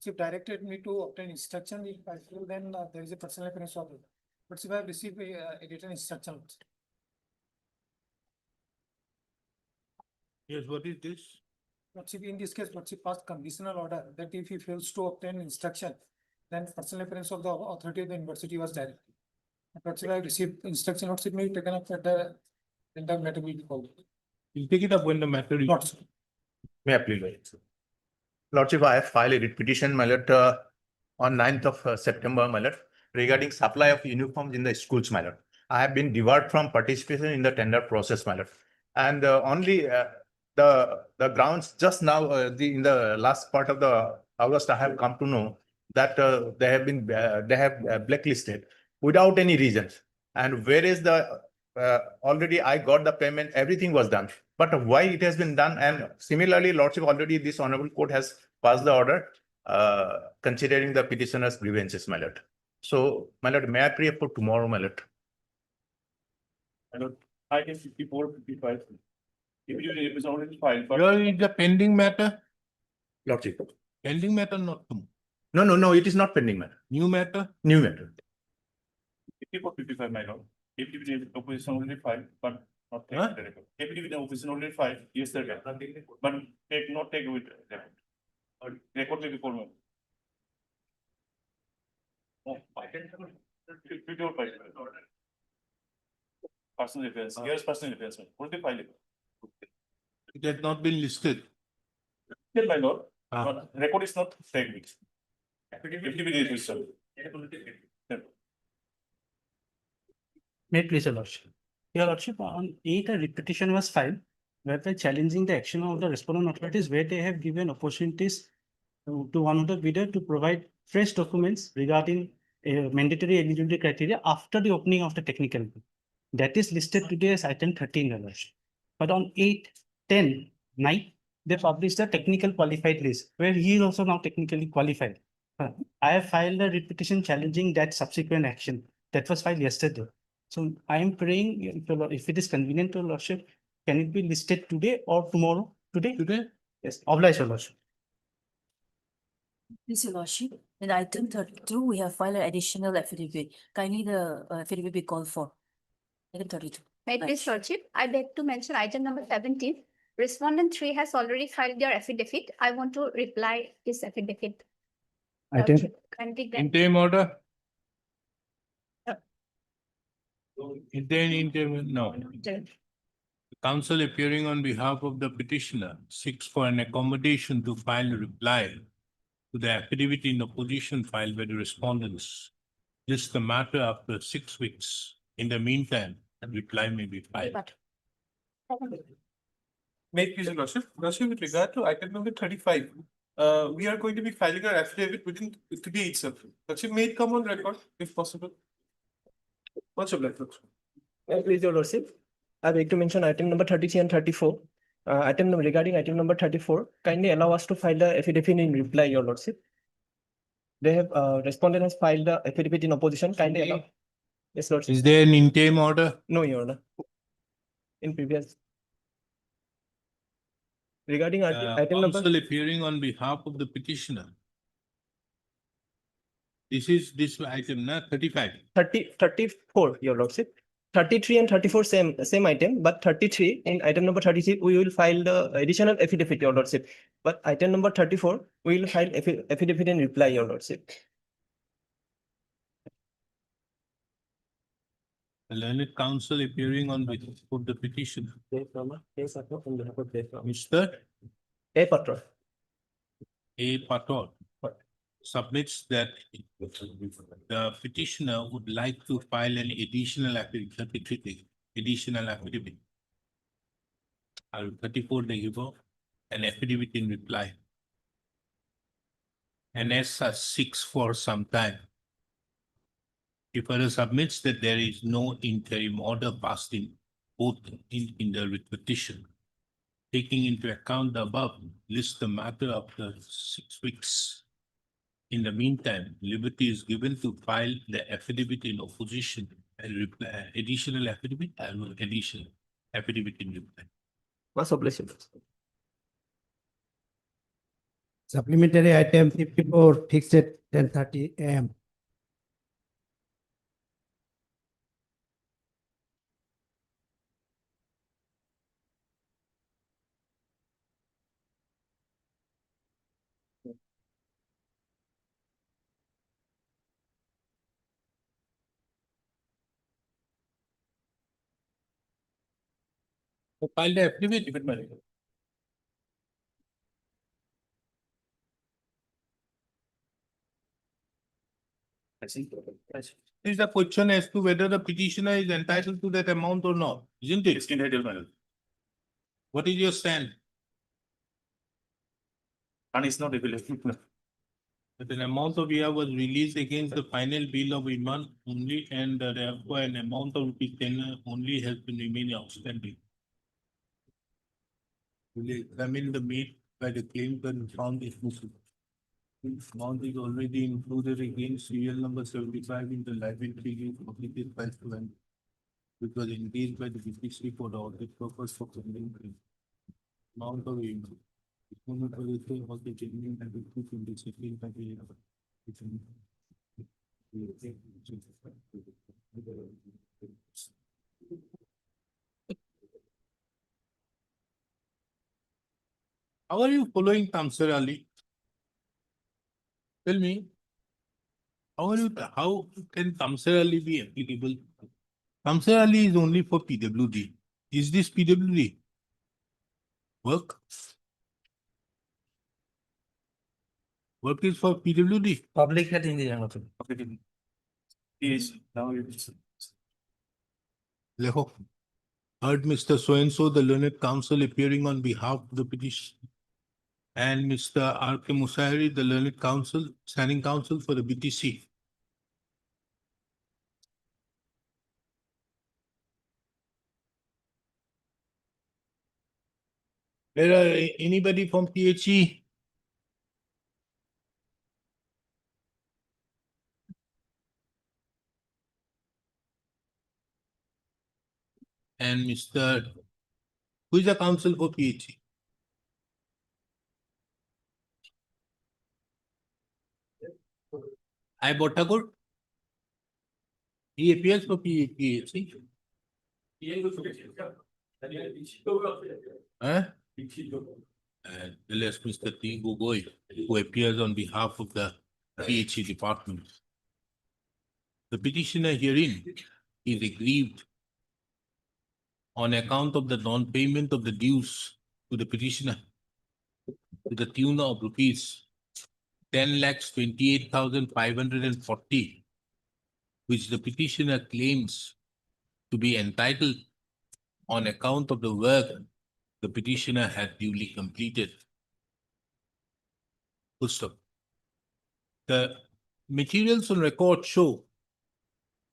Chief directed me to obtain instruction. If I feel then there is a personal appearance of it. But if I have received a written instruction. Yes, what is this? But if in this case, but if passed conditional order that if he fails to obtain instruction, then personal appearance of the authority of the university was directed. But if I received instruction, notes it may be taken up at the matter will be called. You take it up when the matter is. Not. May I please wait? Lordship, I have filed a writ petition, my lord, on 9th of September, my lord, regarding supply of uniforms in the schools, my lord. I have been debarred from participation in the tender process, my lord. And only the grounds just now, in the last part of the August, I have come to know that they have been blacklisted without any reasons. And where is the already I got the payment, everything was done. But why it has been done? And similarly, Lordship, already this honorable court has passed the order considering the petitioner's grievances, my lord. So, my lord, may I pray for tomorrow, my lord? I don't, I can 54, 55. If it is already filed, but Here is the pending matter, Lordship. pending matter not tomorrow. No, it is not pending matter. New matter, New matter. 54, 55, my lord. If it is opposition already filed, but not take Huh? the record. If it is opposition already filed, yes, sir, but not take with record. Or record will be formal. Oh, I can. 54, 5. Personal defense, here's personal defense, already filed. it has not been listed. Yes, my lord, Ah. but record is not taken with. If it is, sir. May it please, Your Lordship. Your Lordship, on 8, a writ petition was filed, whereby challenging the action of the respondent authorities where they have given opportunities to one of the bidder to provide fresh documents regarding mandatory eligibility criteria after the opening of the technical bid. That is listed today as item 13, Your Lordship. But on 8, 10, 9, they published a technical qualified list where he is also now technically qualified. I have filed a writ petition challenging that subsequent action that was filed yesterday. So I am praying, if it is convenient to Your Lordship, can it be listed today or tomorrow? Today? Today, Yes, oblige, Your Lordship. Please, Your Lordship, in item 32, we have filed an additional affidavit. Kindly the affidavit be called for. Item 32. May it please Lordship, I beg to mention item number 17. Respondent 3 has already filed their affidavit. I want to reply this affidavit. Item, Lordship, kindly grant. interim order. Yeah. Interim, no. Judge. The counsel appearing on behalf of the petitioner seeks for an accommodation to file a reply to the affidavit in opposition filed by the respondents. This the matter after 6 weeks. In the meantime, a reply may be filed. But- May it please your Lordship, with regard to item number 35, we are going to be filing our affidavit within today itself. Lordship, may it come on record if possible? What's your pleasure? Please, Your Lordship, I beg to mention item number 33 and 34. Regarding item number 34, kindly allow us to file the affidavit in reply, Your Lordship. They have, respondent has filed the affidavit in opposition, kindly allow. Yes, Lordship. Is there an interim order? No, Your Honor. In previous. Regarding item number, Counsel appearing on behalf of the petitioner. This is this item, na 35. 34, Your Lordship. 33 and 34 same item, but 33 in item number 33, we will file the additional affidavit, Your Lordship. But item number 34, we will file affidavit in reply, Your Lordship. The learned counsel appearing on behalf of the petitioner. Mr. A Patra. A. Pator submits that the petitioner would like to file an additional affidavit. I'll 34 the above, an affidavit in reply. And as such seeks for some time. If further submits that there is no interim order passed in both in the petition. Taking into account the above, list the matter after 6 weeks. In the meantime, liberty is given to file the affidavit in opposition and reply additional affidavit and additional affidavit in reply. Much obliged. Supplementary item 54 fixed at 10:30 AM. File the affidavit. Is the question as to whether the petitioner is entitled to that amount or not, isn't It's it? entitled, my lord. What is your stand? And it's not available. That an amount of year was released against the final bill of Iman only, and therefore an amount of rupees 10 only has been remaining outstanding. Will you examine the made by the claim and found is missing? Amount is already included against serial number 75 in the liability against completed by student, which was engaged by the BPC for the audit purpose for pending claim. Amount of income. All the genuine and the proof in the second country. How are you following Tamsir Ali? Tell me. How can Tamsir Ali be applicable? Tamsir Ali is only for PWD. Is this PWD? Work? Work is for PWD. Public health in the jungle. Okay. Yes, now it's. Leho. Heard Mr. So-and-so, the learned counsel appearing on behalf of the petition. And Mr. R.K. Musahari, the learned counsel, standing counsel for the BTC. Anybody from PHE? And Mr. Who is the counsel for PHE? I Bhattakur? He appears for PHE. Huh? And unless Mr. T. Gogoi, who appears on behalf of the PHE department. The petitioner herein is aggrieved on account of the non-payment of the dues to the petitioner to the tune of rupees 10,28,540, which the petitioner claims to be entitled on account of the work the petitioner had duly completed. Full stop. The materials on record show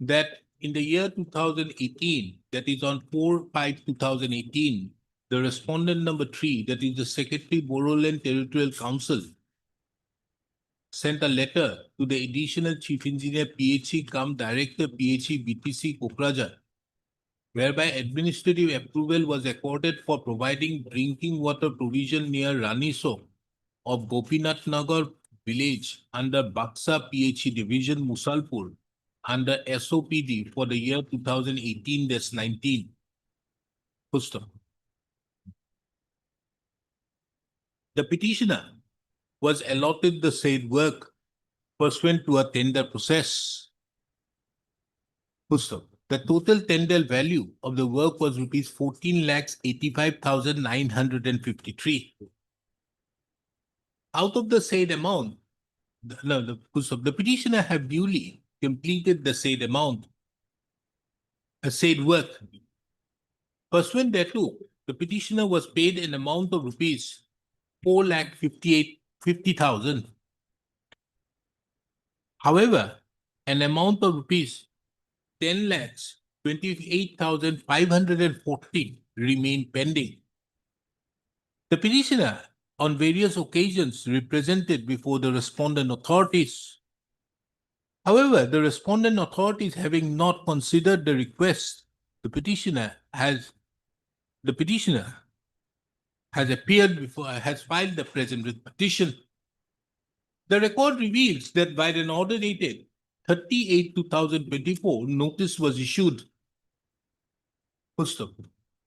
that in the year 2018, that is on 4/5/2018, the respondent number 3, that is the Secretary Bodoland Territorial Council, sent a letter to the additional chief engineer PHE cum director PHE BTC Kokrajhar, whereby administrative approval was accorded for providing drinking water provision near Raniso of Gopinath Nagar village under Baksa PHE division Musalpur under SOPD for the year 2018-19. Full stop. The petitioner was allotted the said work pursuant to a tender process. Full stop. The total tender value of the work was rupees 14,85,953. Out of the said amount, the petitioner have duly completed the said amount, said work. Pursuant thereto, the petitioner was paid an amount of rupees 4,50,000. However, an amount of rupees 10,28,540 remain pending. The petitioner on various occasions represented before the respondent authorities. However, the respondent authorities having not considered the request, the petitioner has appeared before, has filed the present petition The record reveals that by an order dated 30/8/2024, notice was issued. Full stop.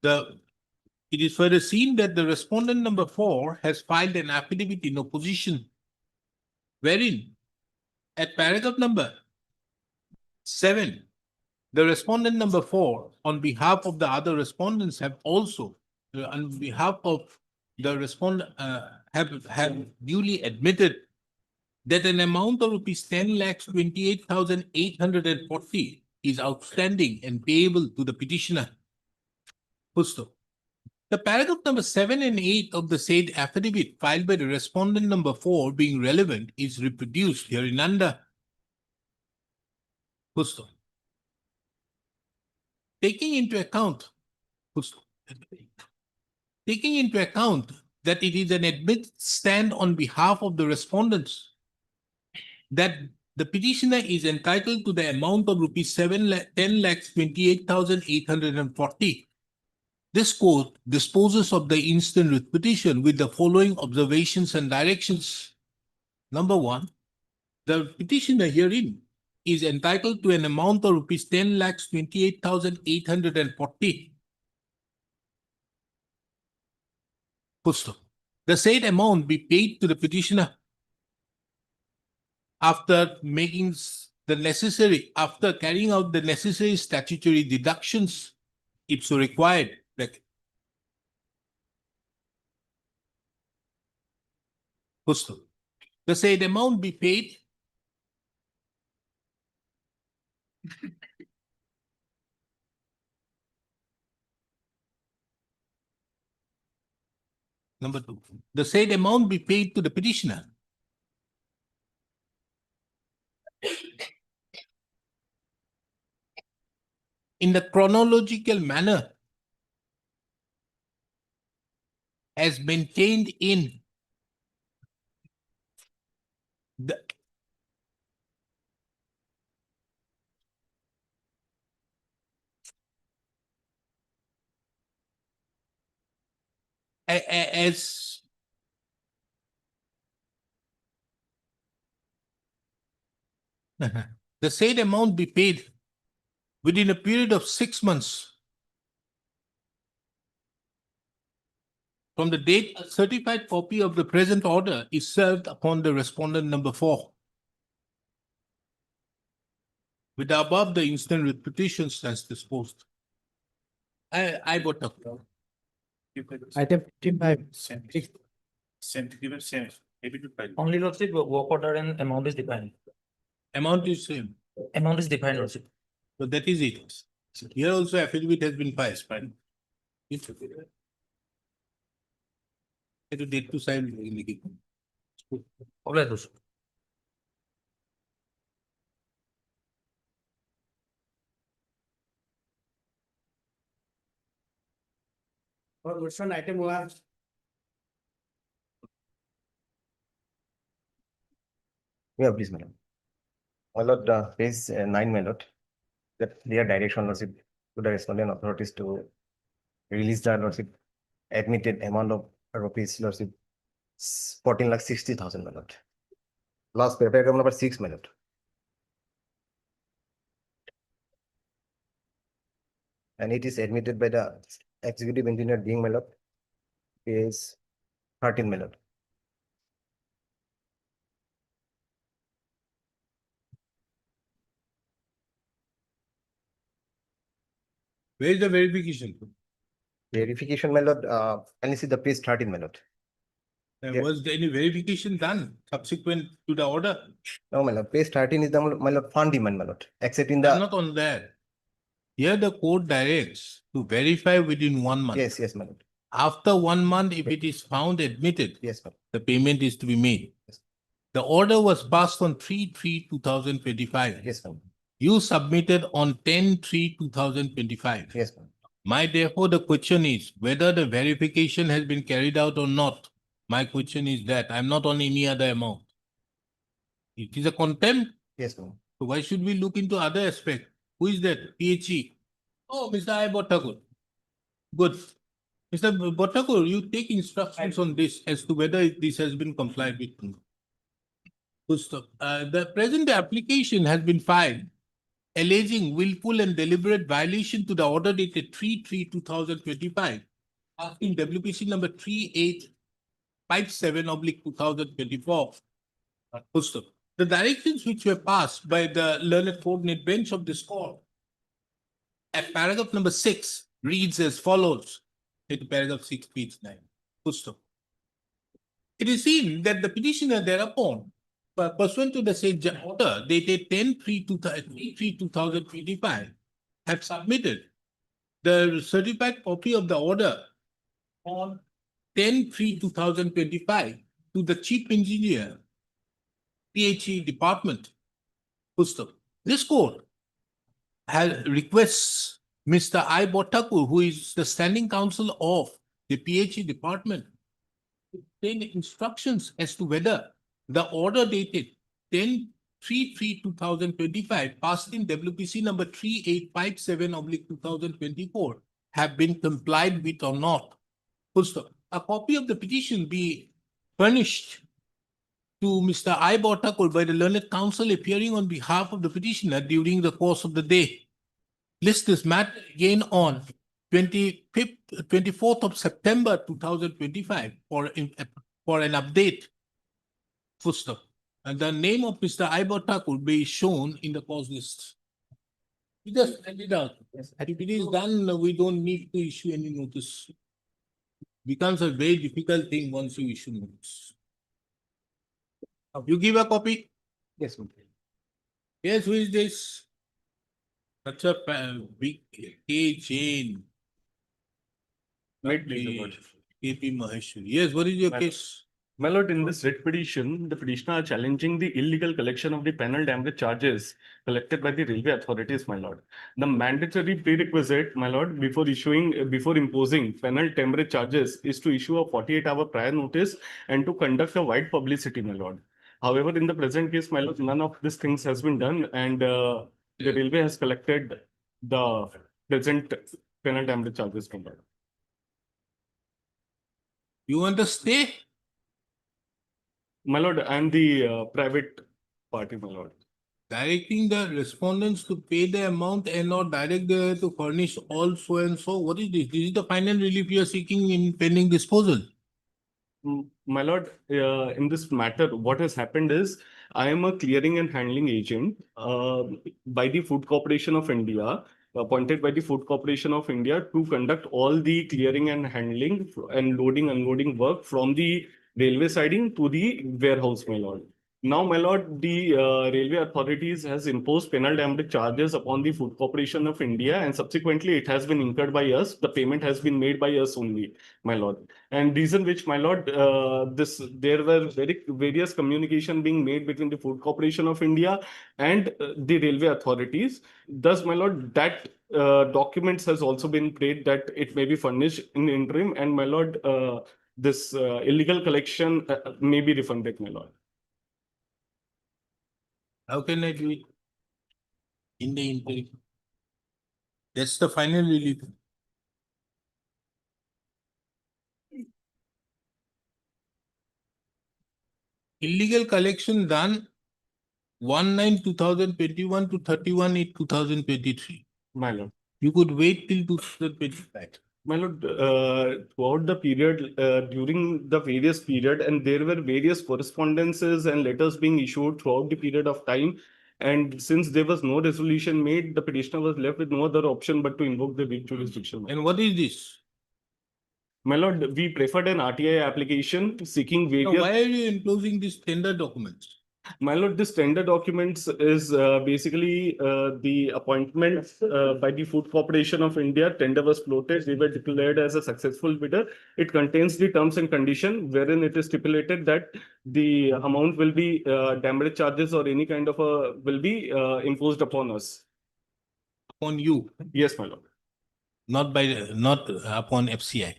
It is further seen that the respondent number 4 has filed an affidavit in opposition, wherein at paragraph number 7, the respondent number 4, on behalf of the other respondents, have also, on behalf of the respondent, have duly admitted that an amount of rupees 10,28,840 is outstanding and payable to the petitioner. Full stop. The paragraph number 7 and 8 of the said affidavit filed by the respondent number 4 being relevant is reproduced hereunder. Full stop. Taking into account, full stop. Taking into account that it is an admitted stand on behalf of the respondents that the petitioner is entitled to the amount of rupees 10,28,840. This court disposes of the instant writ petition with the following observations and directions. Number 1, the petitioner herein is entitled to an amount of rupees 10,28,840. Full stop. The said amount be paid to the petitioner after after carrying out the necessary statutory deductions, if so required. Full stop. The said amount be paid Number 2, the said amount be paid to the petitioner in the chronological manner as maintained in the as the said amount be paid within a period of 6 months from the date a certified copy of the present order is served upon the respondent number 4. With the above, the instant writ petition stands disposed. I vote up. Item 55. Same, even same, maybe to file. Only lordship, work order and amount is defined. Amount is same. Amount is defined lordship. So that is it. Here also affidavit has been filed. Fine. To date to sign. All those. For motion item 1. Yeah, please, madam. My lord, page 9, my lord. That clear direction lordship to the respondent authorities to release the lordship admitted amount of rupees lordship 14,60,000, my lord. Last paragraph number 6, my lord. And it is admitted by the executive engineer being, my lord, page 13, my lord. Where is the verification? Verification, my lord, can you see the page 13, my lord? Yeah. Was there any verification done subsequent to the order? No, my lord, page 13 is the, my lord, fund demand, my lord, accepting I'm the, not on that. Here the court directs to verify within 1 month. yes, yes, my lord, After 1 month, if it is found admitted, yes, my lord. the payment is to be made. Yes. The order was passed on 3/3/2025. Yes, ma'am. You submitted on 10/3/2025. Yes, ma'am. My therefore, the question is whether the verification has been carried out or not. My question is that I'm not on any other amount. It is a contempt. Yes, ma'am. So why should we look into other aspect? Who is that? PHE. Oh, Mr. I. Bhattakur. Good. Mr. Bhattakur, you take instructions on this as to whether this has been complied with. Full stop. The present application has been filed alleging willful and deliberate violation to the order dated 3/3/2025, asking WPC number 3857/2024. Full stop. The directions which were passed by the learned coordinate bench of this court at paragraph number 6 reads as follows. In paragraph 6, page 9. Full stop. It is seen that the petitioner thereupon, pursuant to the said order dated 10/3/2025, have submitted the certified copy of the order on 10/3/2025 to the chief engineer, PHE department. Full stop. This court has requests Mr. I. Bottakur, who is the standing counsel of the PHE department, to obtain instructions as to whether the order dated 10/3/2025 passed in WPC number 3857/2024 have been complied with or not. Full stop. A copy of the petition be furnished to Mr. I. Bottakur by the learned counsel appearing on behalf of the petitioner during the course of the day. List this matter again on 24th of September 2025 for an update. Full stop. And the name of Mr. I. Bottakur will be shown in the cause list. We just send it out. If it is done, we don't need to issue any notice. Becomes a very difficult thing once you issue notice. You give a copy? Yes, ma'am. Yes, who is this? Such a big K chain. Right, please, Your Lordship. KP Maheshwari. Yes, what is your My- case? My lord, in this writ petition, the petitioner are challenging the illegal collection of the penal damage charges collected by the railway authorities, my lord. The mandatory prerequisite, my lord, before imposing penal demurrage charges is to issue a 48-hour prior notice and to conduct a wide publicity, my lord. However, in the present case, my lord, none of these things has been done, and the railway has collected the present penal damage charges from that. You want to stay? My lord, I am the private party, my lord. Directing the respondents to pay the amount and not direct them to furnish all so and so. What is this? This is the final relief you are seeking in pending disposal. My lord, in this matter, what has happened is I am a clearing and handling agent by the Food Corporation of India, appointed by the Food Corporation of India to conduct all the clearing and handling and loading, unloading work from the railway siding to the warehouse, my lord. Now, my lord, the railway authorities has imposed penal damage charges upon the Food Corporation of India, and subsequently it has been incurred by us. The payment has been made by us only, my lord. And reason which, my lord, there were various communication being made between the Food Corporation of India and the railway authorities. Thus, my lord, that documents has also been prayed that it may be furnished in interim, and my lord, this illegal collection may be refunded, my lord. How can I do it? In the interim. That's the final relief. Illegal collection done 1/9/2021 to 31/8/2023. My lord. You could wait till 2025. My lord, throughout the period, during the various period, and there were various correspondences and letters being issued throughout the period of time. And since there was no resolution made, the petitioner was left with no other option but to invoke the writ jurisdiction. And what is this? My lord, we preferred an RTI application seeking Now, various. why are you enclosing these tender documents? My lord, this tender documents is basically the appointment by the Food Corporation of India. Tender was floated. We were declared as a successful bidder. It contains the terms and condition wherein it is stipulated that the amount will be damage charges or any kind of will be imposed upon us. Upon you, Yes, my lord. not upon FCI.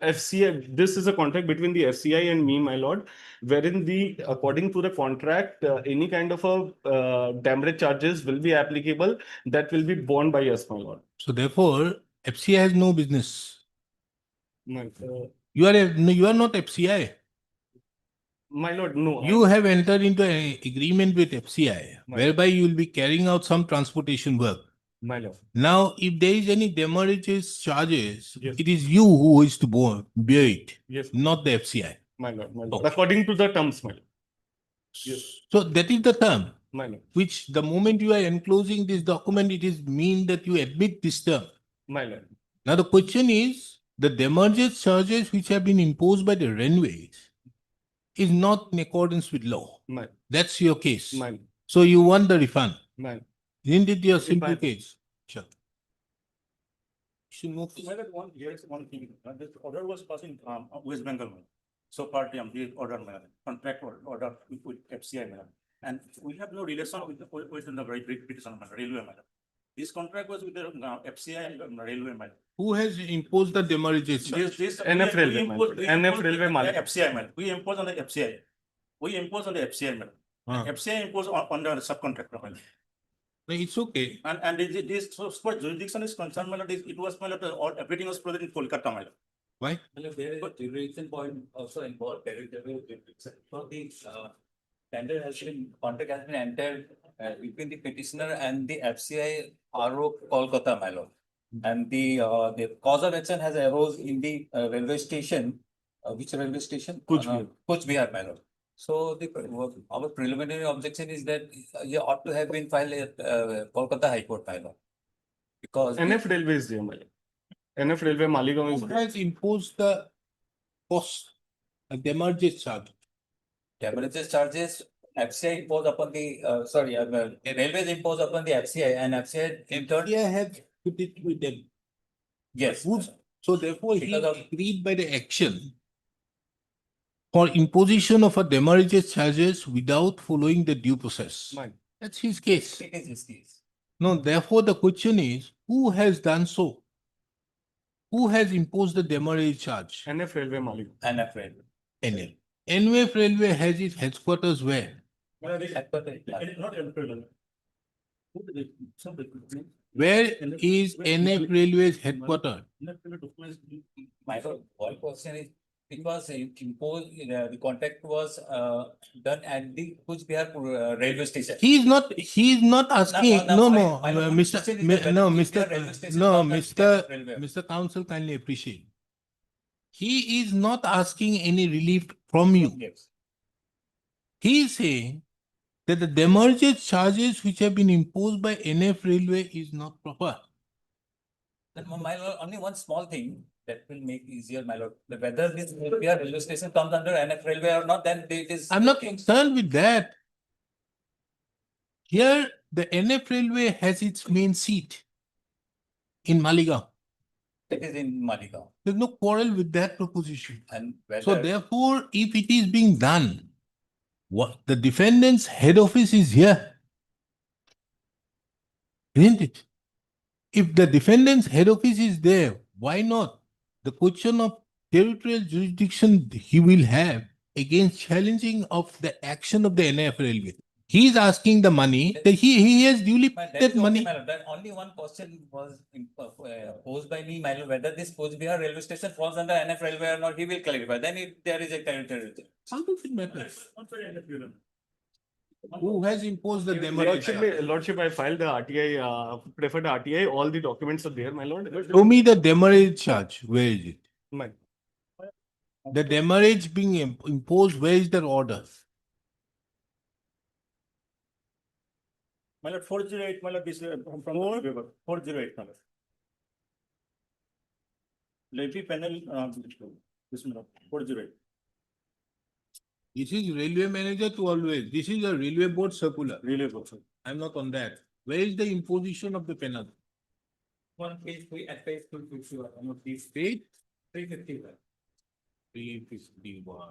FCI, this is a contract between the FCI and me, my lord, wherein according to the contract, any kind of a damage charges will be applicable that will be borne by us, my lord. So therefore, FCI has no business. My, You are not FCI. My lord, no. You have entered into an agreement with FCI My- whereby you will be carrying out some transportation work. My lord. Now, if there is any demurrages charges, Yes. it is you who is to bear it, Yes, not the FCI. my lord, my lord. Okay. According to the terms, my lord. Yes. So that is the term, My lord, which the moment you are enclosing this document, it is mean that you admit this term. my lord. Now, the question is, the demurrage charges which have been imposed by the railways is not in accordance with law. My, That's your case. my, So you want the refund. my. Isn't it your If simple I- case? Sure. Should move. Well, here's one thing, this order was passed in West Bengal. So party, the order, contract order with FCI. And we have no relation with the British railway. This contract was with the FCI and railway. Who has imposed the demurrage charge? This. NF we Railway, impose- we NF impose Railway the Malik. FCI, we impose on the FCI. We impose on the FCI, Ah. FCI impose on the subcontractor. No, it's okay. And this, so for jurisdiction is concerned, it was, all, everything was present in Kolkata. Why? Well, there is a jurisdiction point also involved, territorial jurisdiction. So the tender has been, contract has been entered between the petitioner and the FCI RO Kolkata, my lord. And the cause of action has arose in the railway station, which railway station? Kuch Bihar. Kuch Bihar, my lord. So our preliminary objection is that you ought to have been filed at Kolkata High Court, my lord. Because. NF Railway is there, my lord. NF Railway Maligaon is Who there. has imposed the cost, a demurrage charge? Damages charges, FCI imposed upon the, railways imposed upon the FCI and FCI in turn, Yeah, have put it with them. yes. Who's, so therefore he Because of- agreed by the action for imposition of a demurrage charges without following the due process. My, That's his case. It is his case. No, therefore the question is, who has done so? Who has imposed the demurrage charge? NF Railway Maligaon. NF railway. NF. NF Railway has its headquarters where? Not every. Where is NF Railway's headquarters? My one question is, because the contract was done at the Kuch Bihar railway station. He is not asking, no, my Mr. question is that No, whether Mr. railway station No, comes under Mr. railway. Mr. Council, kindly appreciate. He is not asking any relief from you. Yes. He is saying that the demurrage charges which have been imposed by NF Railway is not proper. Then my lord, only one small thing that will make easier, my lord, that whether this railway station comes under NF railway or not, then it is. I'm not concerned with that. Here, the NF Railway has its main seat in Maligaon. It is in Maligaon There's no quarrel with that proposition. and So whether. therefore, if it is being done, what the defendant's head office is here. Isn't it? If the defendant's head office is there, why not? The question of territorial jurisdiction he will have against challenging of the action of the NF Railway. He is asking the money that he has duly But paid that is that okay, money. my lord. That only one question was posed by me, my lord, whether this Kuch Bihar railway station falls under NF railway or not, he will clarify. Then if there is a territorial. How does it matter? Who has imposed the demurrage? Lordship, I filed the RTI, preferred RTI, all the documents are there, my lord. Show me the demurrage charge. Where is it? My, The demurrage being imposed, where is the order? My lord, 408, my lord, this from 408, my lord. Levy panel, this one, 408. This is railway manager to always. This is a railway board circular. Really good, sir. I'm not on that. Where is the imposition of the penalty? One page 3 at page 251. Page 351. 351.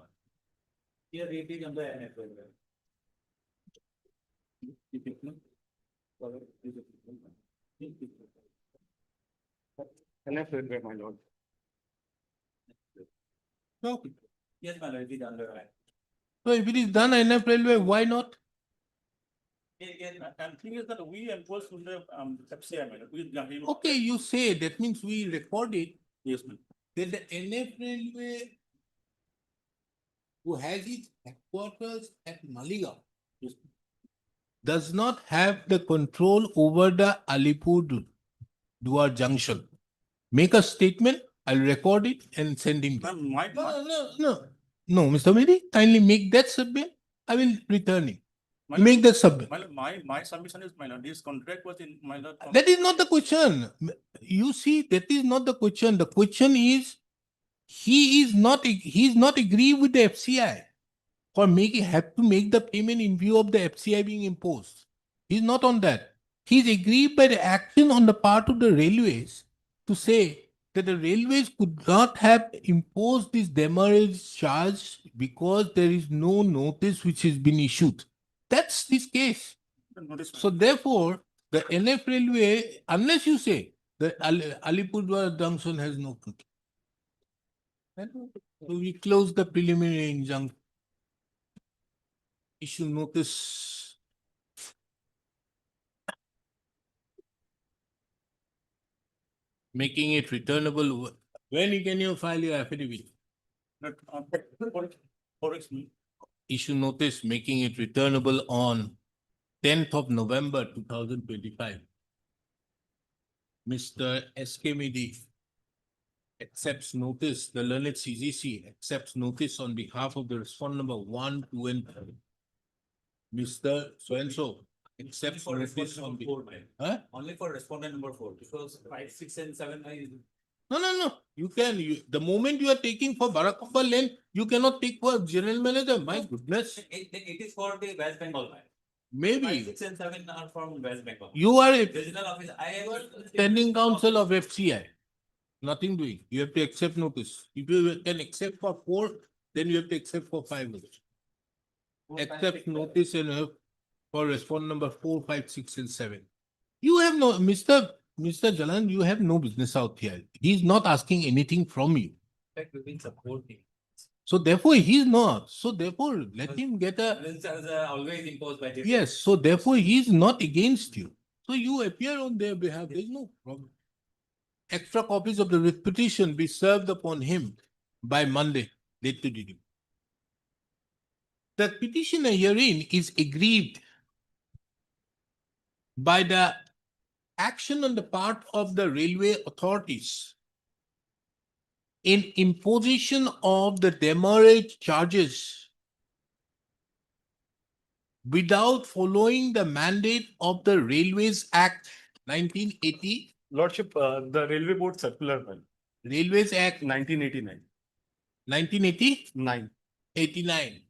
Here it is under NF railway. NF Railway, my lord. So, Yes, my lord, it is under. so if it is done NF Railway, why not? And thing is that we enforce with the FCI, my lord. We. Okay, you say, that means we record it, Yes, ma'am. that the NF Railway who has its headquarters at Maligaon, does not have the control over the Alipurduar junction. Make a statement, I'll record it and send him. Ma'am, my, No, Mr. Medi, kindly make that submit. I will return it. my, Make that submit. my submission is, my lord, this contract was in, my lord. That is not the question. You see, that is not the question. The question is, he is not agree with the FCI for have to make the payment in view of the FCI being imposed. He's not on that. He's agreed by the action on the part of the railways to say that the railways could not have imposed this demurrage charge because there is no notice which has been issued. That's this case. Notice, ma'am. So therefore, the NF railway, unless you say the Alipurduar junction has no control. So we close the preliminary injunction. Issue notice. Making it returnable. When can you file your affidavit? Not, for its, Issue notice making it returnable on 10th of November 2025. Mr. S.K. Medi accepts notice, the learned CGC accepts notice on behalf of the respondent number 1, 2, and 3. Mr. So-and-so accepts For notice on respondent number 4, ma'am. Huh? Only for respondent number 4, because 5, 6, and 7 is. No. You can, the moment you are taking for Barackamba Lane, you cannot take for general manager. My goodness. It is for the West Bengal, ma'am. 5, Maybe 6, and 7 are from West Bengal. you are a Regional office, I was. standing council of FCI. Nothing doing. You have to accept notice. If you can accept for 4, then you have to accept for 5. Accept notice and for respondent number 4, 5, 6, and 7. You have no, Mr. Jalan, you have no business out here. He's not asking anything from you. In fact, we've been supporting. So therefore, he's not. So therefore, let him get a, This is always imposed by the. yes, so therefore, he's not against you. So you appear on their behalf. There's no problem. Extra copies of the writ petition be served upon him by Monday, late to due. The petitioner herein is aggrieved by the action on the part of the railway authorities in imposition of the demurrage charges without following the mandate of the Railways Act 1980, Lordship, the Railway Board Circular, ma'am, Railways Act 1989. 1989, 9.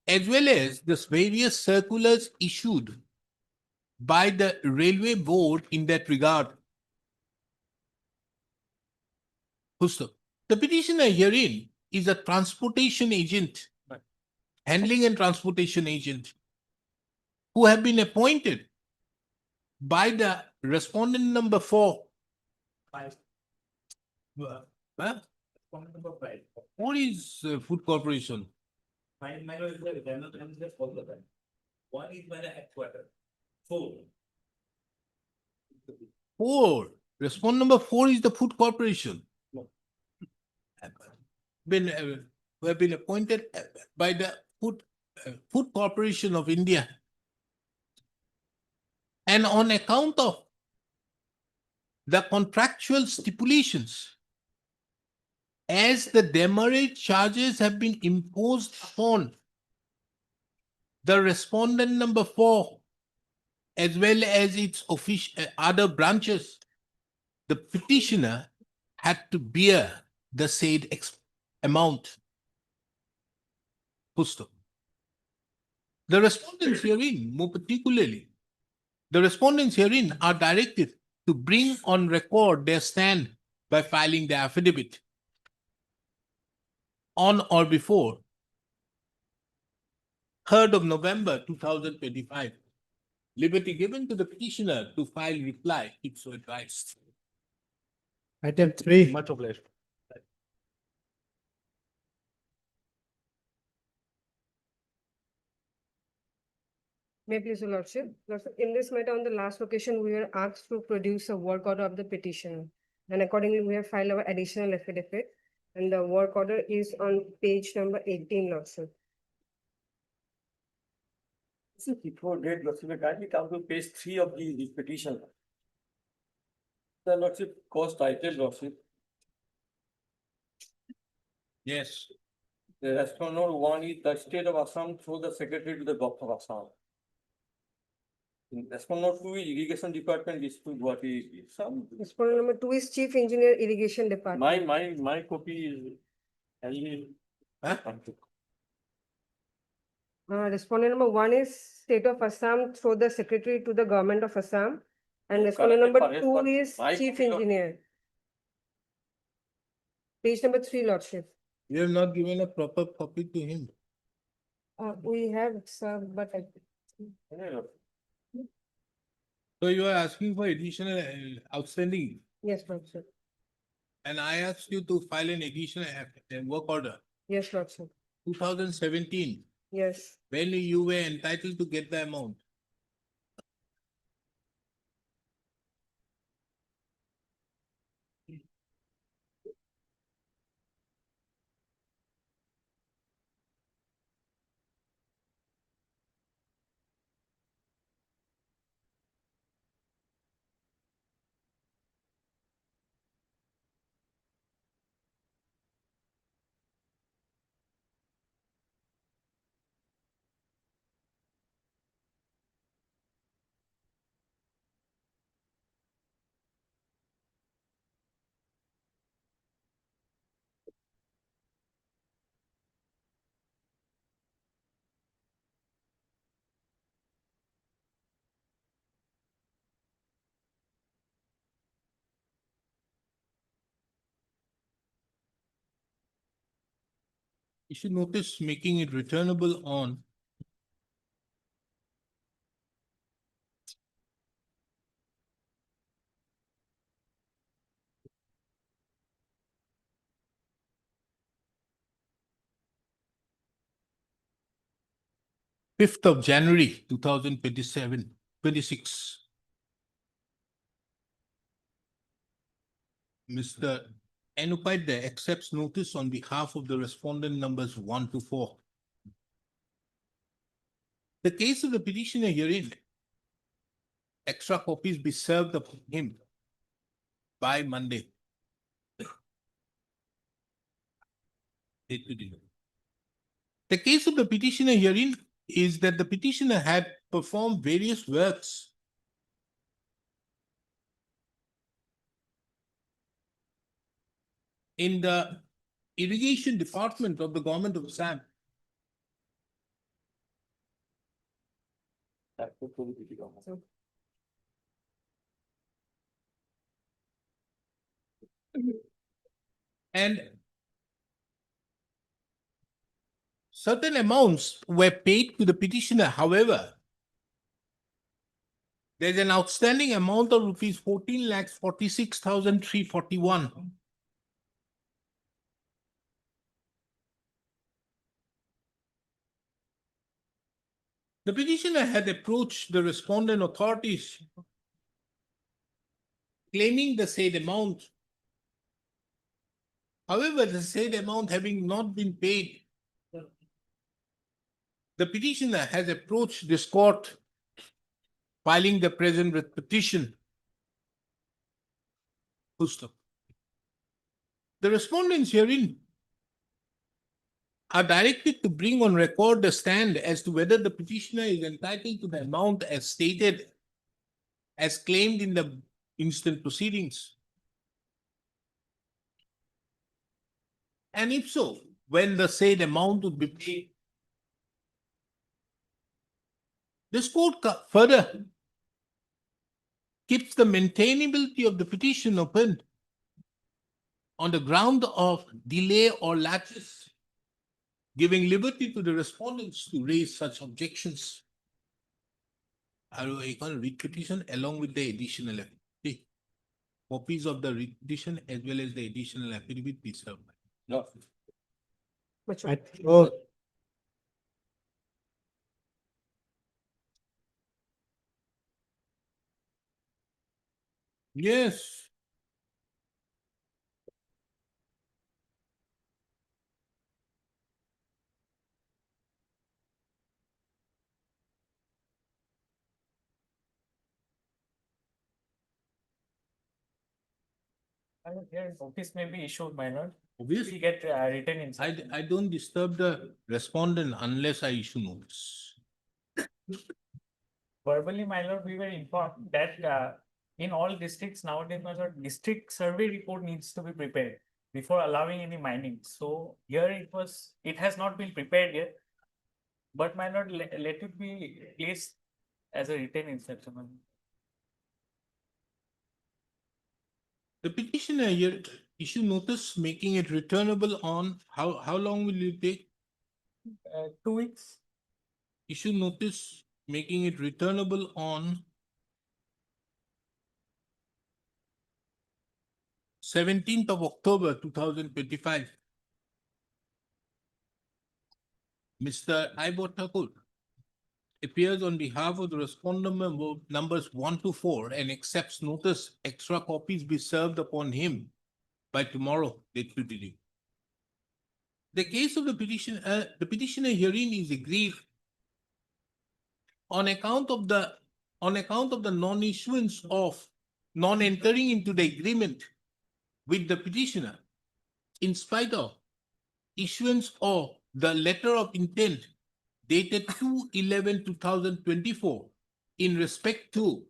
as well as the various circulars issued by the Railway Board in that regard. Pusto. The petitioner herein is a transportation agent, Right. handling and transportation agent, who have been appointed by the respondent number 4. 5. Huh? Respondent number 5. What is Food Corporation? My is the general manager for the bank. 1 is my headquarter. 4. 4. Respondent number 4 is the Food Corporation. No. Who have been appointed by the Food Corporation of India. And on account of the contractual stipulations, as the demurrage charges have been imposed upon the respondent number 4, as well as its official other branches, the petitioner had to bear the said amount. Pusto. The respondents herein, more particularly, the respondents herein are directed to bring on record their stand by filing the affidavit on or before 3rd of November 2025. Liberty given to the petitioner to file reply if so advised. Item 3. Much obliged. May I please, your lordship? Lordship, in this matter, on the last occasion, we were asked to produce a work order of the petition. And accordingly, we have filed our additional affidavit. And the work order is on page number 18, Lordship. See, before date, Lordship, kindly come to page 3 of the petition. The Lordship, cost title, Lordship, Yes. the respondent one is the state of Assam through the secretary to the government of Assam. Respondent two is irrigation department, is to what is some, Respondent number 2 is Chief Engineer Irrigation Department. my copy is. Huh? Respondent number 1 is State of Assam through the Secretary to the Government of Assam. And Yes, respondent correct, number correct, 2 but is my Chief copy of- Engineer. Page number 3, Lordship. You have not given a proper copy to him. We have, sir, but I. So you are asking for additional outstanding, Yes, Lordship. and I asked you to file an additional work order, Yes, Lordship. 2017, Yes. when you were entitled to get the amount. You should notice making it returnable on 5th of January, 2027, 26. Mr. N. Upadhyay accepts notice on behalf of the respondent numbers 1 to 4. The case of the petitioner herein, extra copies be served upon him by Monday. Date to deliver. The case of the petitioner herein is that the petitioner had performed various works in the irrigation department of the government of Assam. And certain amounts were paid to the petitioner. However, there's an outstanding amount of rupees 14,46,341. The petitioner had approached the respondent authorities claiming the said amount. However, the said amount having not been paid, the petitioner has approached this court filing the present petition. Full stop. The respondents herein are directed to bring on record the stand as to whether the petitioner is entitled to the amount as stated, as claimed in the instant proceedings. And if so, when the said amount would be paid. This court further keeps the maintainability of the petition open on the ground of delay or laches, giving liberty to the respondents to raise such objections. I will read petition along with the additional affidavit. Copies of the petition as well as the additional affidavit be served. No. Yes. Here notice may be issued, my lord. Obviously, We get written inside. I don't disturb the respondent unless I issue notice. Verbally, my lord, we were informed that in all districts nowadays, my lord, district survey report needs to be prepared before allowing any mining. So here it has not been prepared yet. But my lord, let it be placed as a written instruction. my lord. The petitioner here issue notice making it returnable on, how long will it take? 2 weeks. Issue notice making it returnable on 17th of October 2025. Mr. Aibot Thakur appears on behalf of the respondent numbers 1 to 4 and accepts notice extra copies be served upon him by tomorrow, date to deliver. The case of the petitioner herein is aggrieved on account of the non-issuance of, non-entering into the agreement with the petitioner in spite of issuance of the letter of intent dated 2/11/2024 in respect to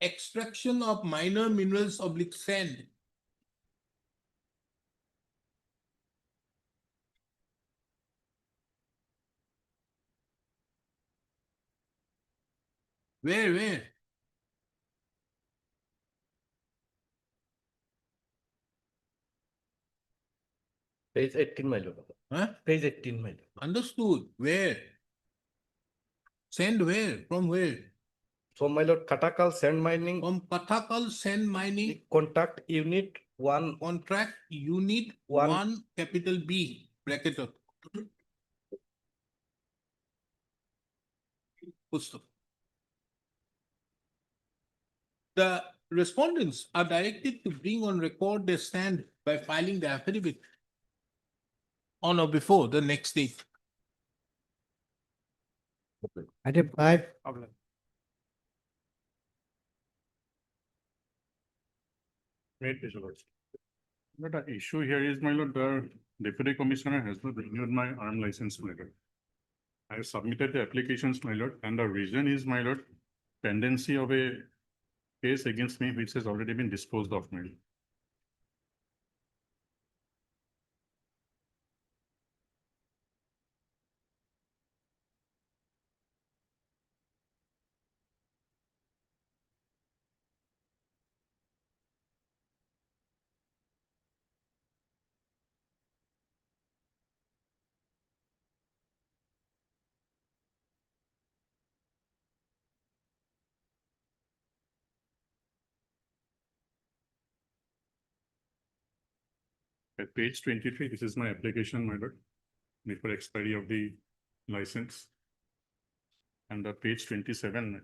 extraction of minor minerals oblique sand where? Page 18, my lord. Huh? Page 18, my lord. Understood. Where? Sand where? From where? So, my lord, Katakal sand mining From Kathakal Sand Mining contact unit 1. Contract Unit 1 capital B bracket of. Full stop. The respondents are directed to bring on record their stand by filing the affidavit on or before the next date. Item 5, Wait, please, Lord. But the issue here is, my lord, the deputy commissioner has not renewed my arm license, my lord. I have submitted the applications, my lord, and the reason is, my lord, tendency of a case against me which has already been disposed of, my lord. At page 23, this is my application, my lord, before expiry of the license. And the page 27,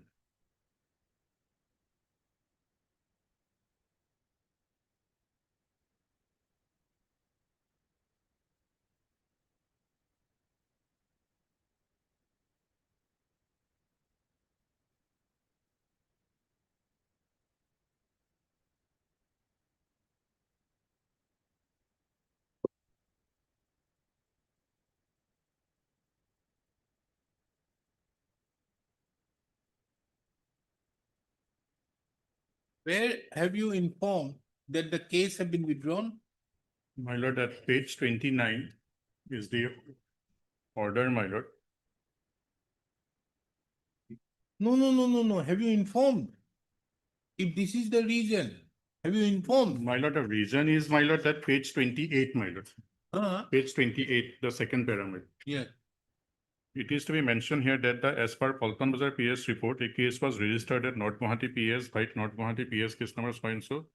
Where have you informed that the case have been withdrawn? my lord, at page 29 is the order, my lord. No. Have you informed? If this is the reason, have you informed? My lord, the reason is, my lord, that page 28, my lord. Page 28, the second pyramid. Yeah. It is to be mentioned here that as per Paltan Bazar PS report, a case was registered at North Guwahati PS, by North Guwahati PS case number so and so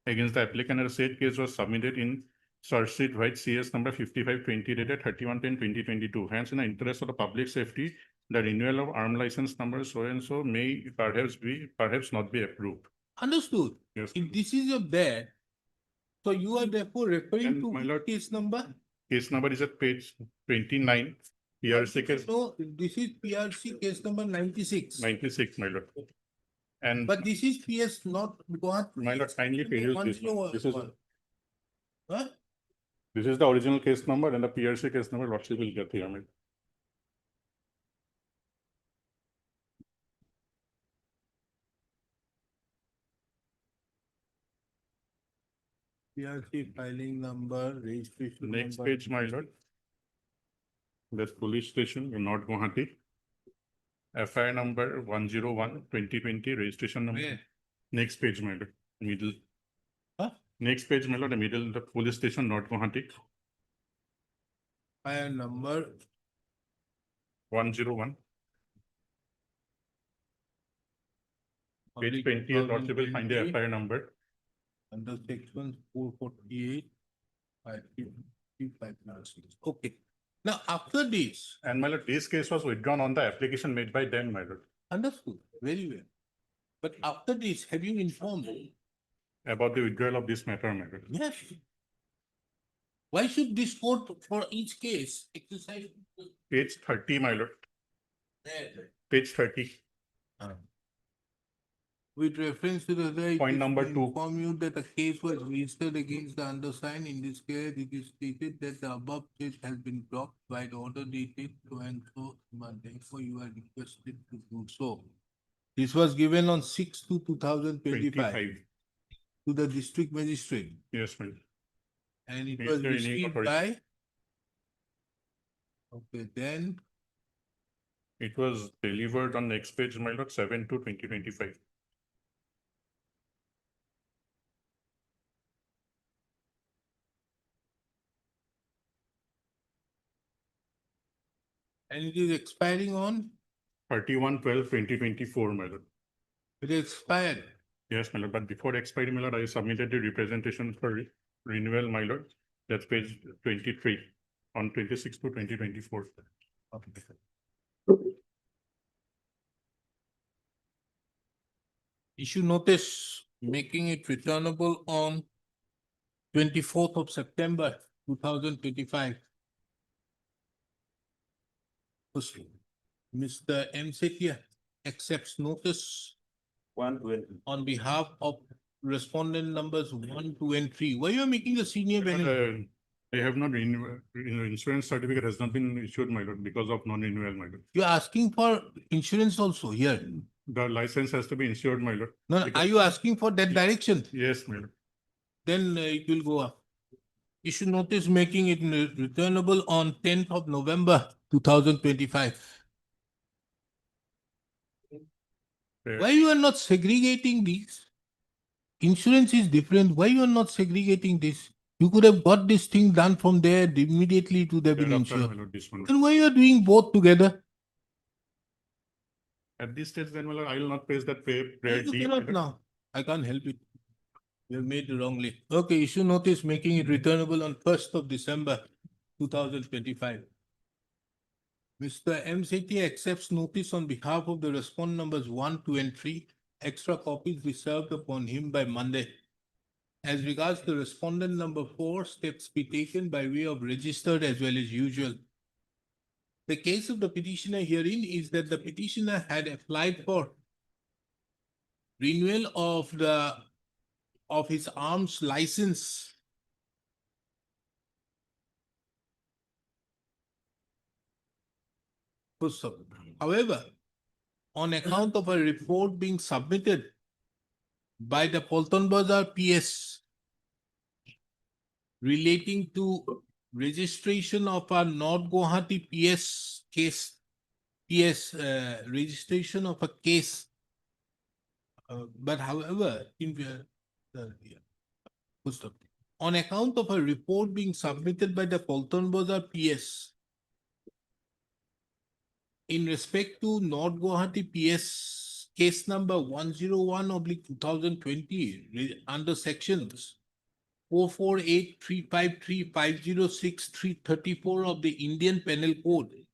against the applicant, and the said case was submitted in Search Sheet White CS number 5520 dated 31/10/2022. Hence, in the interest of the public safety, the renewal of arm license number so and so may perhaps not be approved. Understood. Yes. If this is your there, so you are therefore referring And to my which lord- case number? Case number is at page 29. PRC case No, this is PRC case number 96. 96, my lord. And But this is PS not Guwahati. my lord, kindly produce this. one. This is, 101. Huh? this is the original case number and the PRC case number, lordship will get here. my lord. PRC filing number, registration Next number. page, my lord. That's police station in North Guwahati. FIR number 101/2020, registration number. Where? Next page, my lord, middle. Huh? Next page, my lord, the middle, the police station, North Guwahati, File number 101. Page 20, your lordship will find the 2020, FIR number. under section 448. 555. Okay. Now, after this, And my lord, this case was withdrawn on the application made by them, my lord, understood, very well. But after this, have you informed? about the withdrawal of this matter, my lord. Yes. Why should this court for each case exercise? Page 30, my lord, page 30. With reference to the right. Point number 2. Inform you that a case was registered against the undersigned. In this case, it is stated that the above case has been blocked by the order dated so and so, but therefore you are requested to do so. This was given on 6/2/2025 25. to the district magistrate, Yes, my lord. and it Mr. was Inigo received Torres. by. Okay, then It was delivered on next page, my lord, 7/2/2025. and it is expiring on, 31/12/2024, my lord. it expired. Yes, my lord, but before expiry, my lord, I submitted the representation for renewal, my lord. That's page 23 on 26/2/2024. Issue notice making it returnable on 24th of September 2025. Mr. M. Setia accepts notice 120. on behalf of respondent numbers 1, 2, and 3. Why you are making a senior benefit? I have not renewed, insurance certificate has not been issued, my lord, because of non-renewal, my lord. You are asking for insurance also here. The license has to be insured, my lord. No, are you asking for that direction? Yes, my lord. Then it will go up. Issue notice making it returnable on 10th of November 2025. Why you are not segregating these? Insurance is different. Why you are not segregating this? You could have got this thing done from there immediately to have been Thereafter, my insured. lord, this one. Then why you are doing both together? At this stage, then, my lord, I will not place that prayer You D, my cannot lord. now. I can't help it. You have made it wrongly. Okay, issue notice making it returnable on 1st of December 2025. Mr. M. Sethi accepts notice on behalf of the respondent numbers 1, 2, and 3. Extra copies be served upon him by Monday. As regards the respondent number 4, steps be taken by way of registered as well as usual. The case of the petitioner herein is that the petitioner had applied for renewal of his arms license. However, on account of a report being submitted by the Polton Bazar PS relating to registration of our North Guwahati PS case, registration of a case. But however, on account of a report being submitted by the Polton Bazar PS in respect to North Guwahati PS case number 101/2020 under sections 448, 353, 506, 334 of the Indian Penal Code,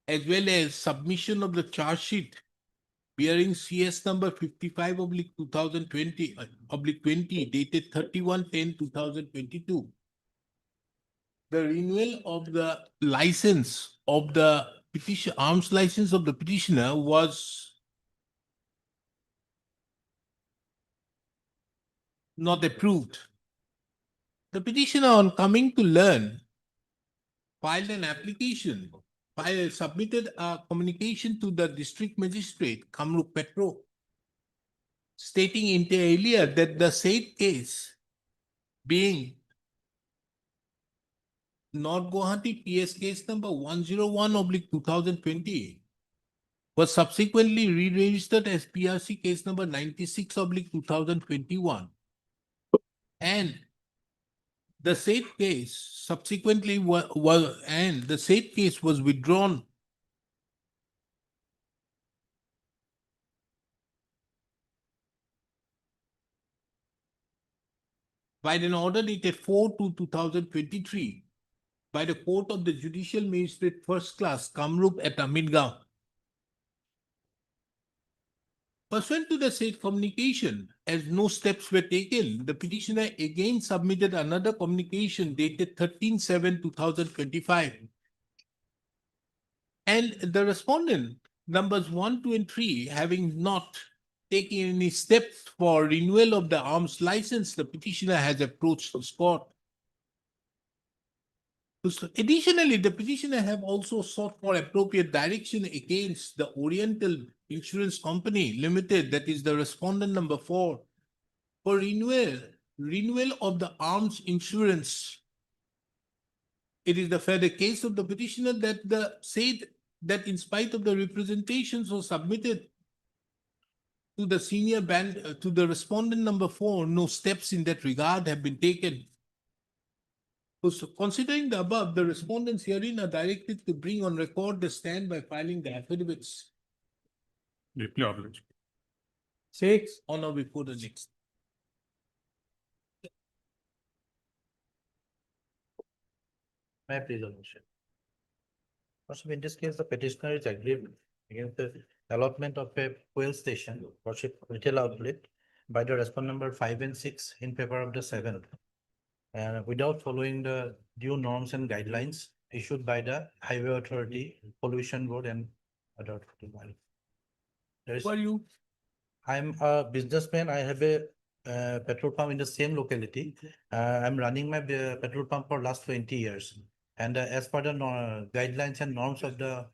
as well as submission of the charge sheet bearing CS number 55/2020 /20 dated 31/10/2022. the renewal of the license of the petition, arms license of the petitioner was not approved. The petitioner, on coming to learn, filed an application, submitted a communication to the district magistrate, Kamrup Petro, stating inter alia that the said case being North Guwahati PS case number 101/2020 was subsequently re-registered as PRC case number 96/2021. And the said case subsequently the said case was withdrawn by an order dated 4/2/2023 by the Court of the Judicial Magistrate First Class, Kamrup at Amitgaon. Pursuant to the said communication, as no steps were taken, the petitioner again submitted another communication dated 13/7/2025. And the respondent, numbers 1, 2, and 3, having not taken any steps for renewal of the arms license, the petitioner has approached the court. Additionally, the petitioner have also sought for appropriate direction against the Oriental Insurance Company Limited, that is the respondent number 4, for renewal of the arms insurance. It is the further case of the petitioner that said that in spite of the representations was submitted to the senior band, to the respondent number 4, no steps in that regard have been taken. So considering the above, the respondents herein are directed to bring on record the stand by filing the affidavits. Deeply obliged. 6, honor before the next. May I please, Your Lordship? Also, in this case, the petitioner is aggrieved against the allotment of a fuel station, worship retail outlet by the respondent number 5 and 6 in favor of the 7th. And without following the due norms and guidelines issued by the Highway Authority, Pollution Board and other. Who are you? I'm a businessman. I have a petrol pump in the same locality. I'm running my petrol pump for last 20 years. And as per the guidelines and norms of the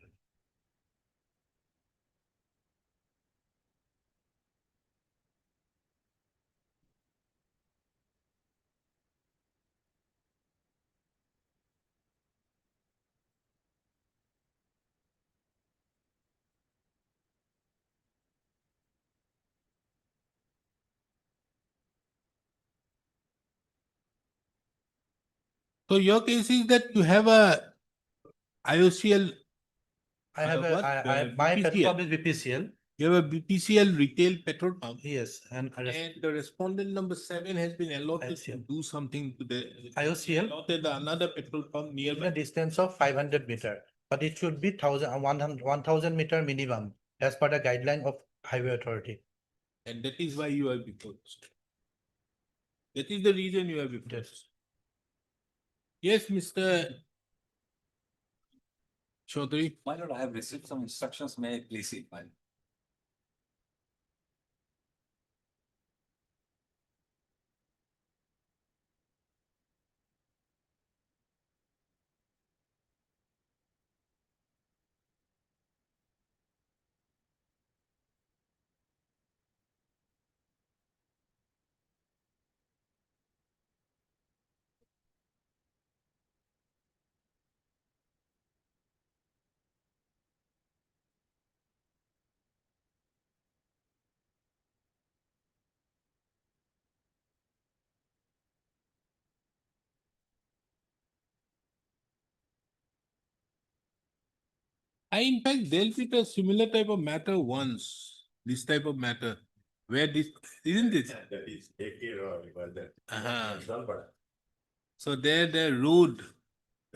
So your case is that you have a IOCL. I have what? my petrol BPCL. pump is BPCL. You have a BPCL retail petrol pump. Yes, and And the respondent number 7 has been allotted to IOCL. do something to the. IOCL. Allotted another petrol pump in nearby. a distance of 500 meter, but it should be 1,000 meter minimum as per the guideline of Highway Authority. And that is why you have proposed. That is the reason you have proposed. Yes, Mr. Chaudhary. My lord, I have received some instructions. May I please see mine? I in fact dealt with a similar type of matter once, this type of matter, where this, isn't it? That is So there the road,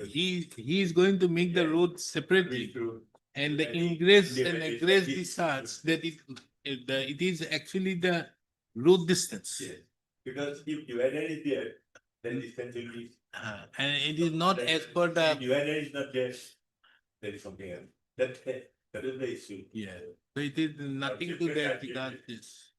he is going to make the road separately. And the ingress and egress discharge, that it is actually the road distance. Because if divider is there, then distance will be. And it is not as per the, Divider is not there. There is something else. That is the issue. yeah, so it is nothing to that regard this.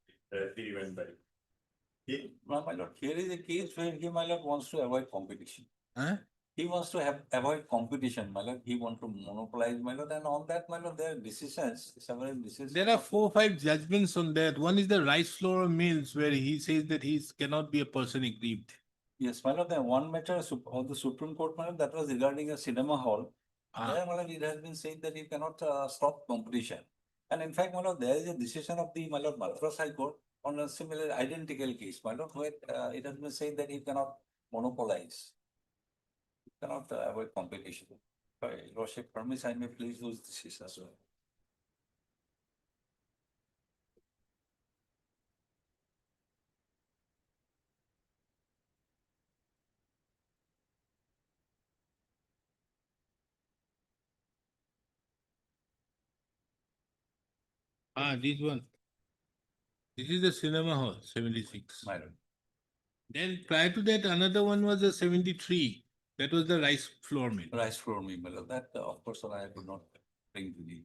My lord, here is a case where he, my lord, wants to avoid competition. Huh? He wants to avoid competition, my lord. He wants to monopolize, my lord, and on that, my lord, there are decisions, several decisions. There are 4 or 5 judgments on that. One is the rice flour mills where he says that he cannot be a person aggrieved. Yes, my lord, the one matter of the Supreme Court, my lord, that was regarding a cinema hall. Ah. There, my lord, it has been said that you cannot stop competition. And in fact, my lord, there is a decision of the, my lord, Madras High Court on a similar identical case, my lord, where it has been said that you cannot monopolize. You cannot avoid competition. By Lordship permits, I may please those decisions as well. This one. This is the cinema hall, 76. My lord. Then prior to that, another one was a 73. That was the rice flour mill. Rice flour mill, my lord, that of course I could not bring to the.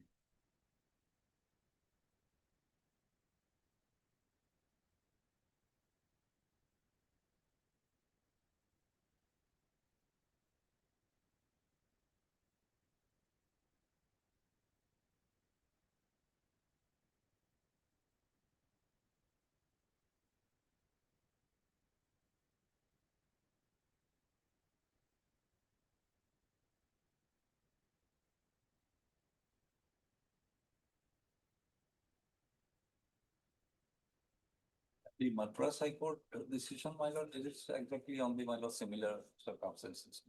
The Madras High Court decision, my lord, it is exactly on the, my lord, similar circumstances.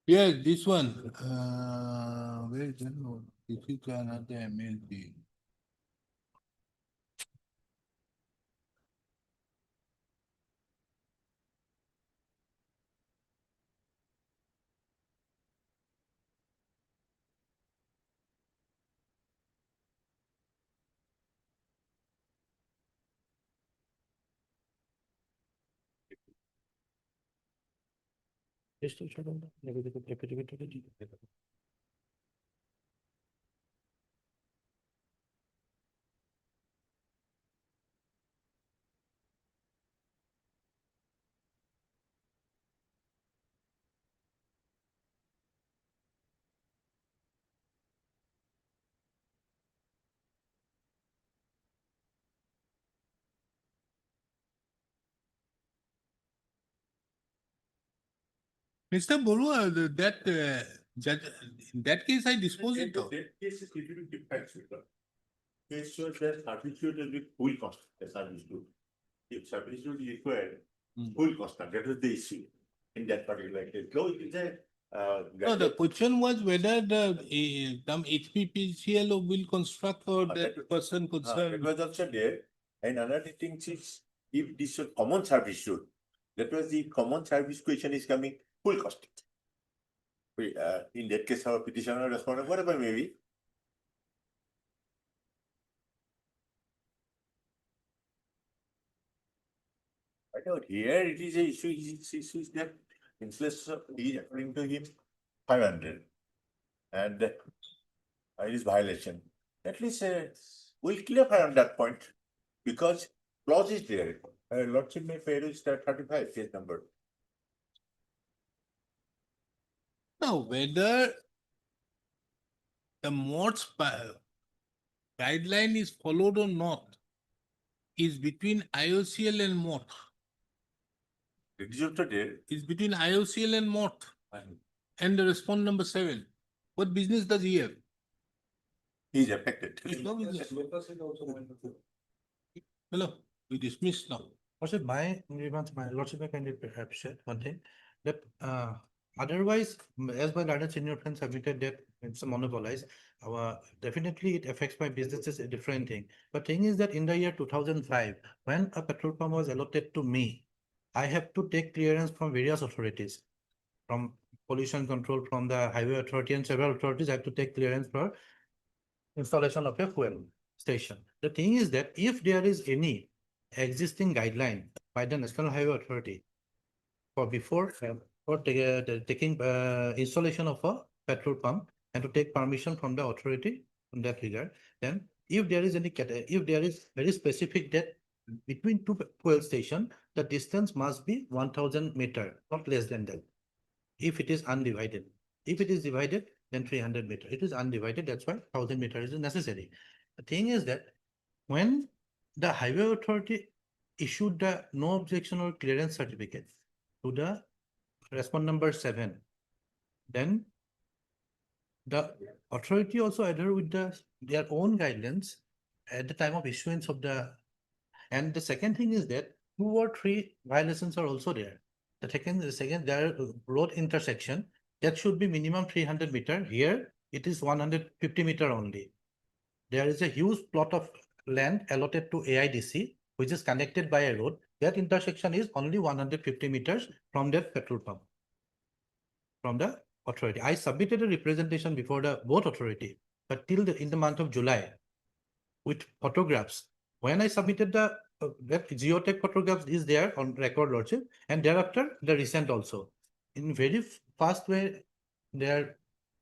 Yes, this one. Where is that one? This is another MLB. Mr. Borua, judge, in that case, I dispose it though. That case is little bit different, sir. Case shows that servitude will be full cost, the servitude. If servitude is required, full cost, that is the issue in that particular case. Though it is a, No, the question was whether the some HPPCL will construct or that person It concerned. was also there. And another thing is, if this is common servitude, that was the common service question is coming full cost. In that case, our petitioner responded, whatever maybe. But out here, it is a issue, issue is that interest is according to him 500. And it is violation. At least we'll clarify on that point because clause is there. Lordship may pay is 35 case number. Now, whether the MOTS guideline is followed or not is between IOCL and MOT. It is also there. Is between IOCL and MOT and the respond number 7. What business does he have? He is affected. He has no business. Hello, we dismiss now. Lordship, my lordship, I can perhaps share one thing that otherwise, as my learned senior friend submitted that it's a monopolized, definitely it affects my business is a different thing. But thing is that in the year 2005, when a petrol pump was allotted to me, I have to take clearance from various authorities, from pollution control, from the highway authority and several authorities. I have to take clearance for installation of a fuel station. The thing is that if there is any existing guideline by the National Highway Authority for taking installation of a petrol pump and to take permission from the authority in that regard, then if there is if there is very specific that between two fuel station, the distance must be 1000 meter, not less than that. If it is undivided, if it is divided, then 300 meter. It is undivided. That's why 1000 meter is necessary. The thing is that when the highway authority issued the no objection or clearance certificate to the respond number 7, then the authority also adhere with their own guidelines at the time of issuance of the. And the second thing is that 2 or 3 violations are also there. The second, there are road intersection that should be minimum 300 meter. Here it is 150 meter only. There is a huge plot of land allotted to AIDC, which is connected by a road. That intersection is only 150 meters from that petrol pump, from the authority. I submitted a representation before the both authority, but till in the month of July, with photographs. When I submitted the that geotech photographs is there on record, lordship, and thereafter the recent also. In very fast way, they are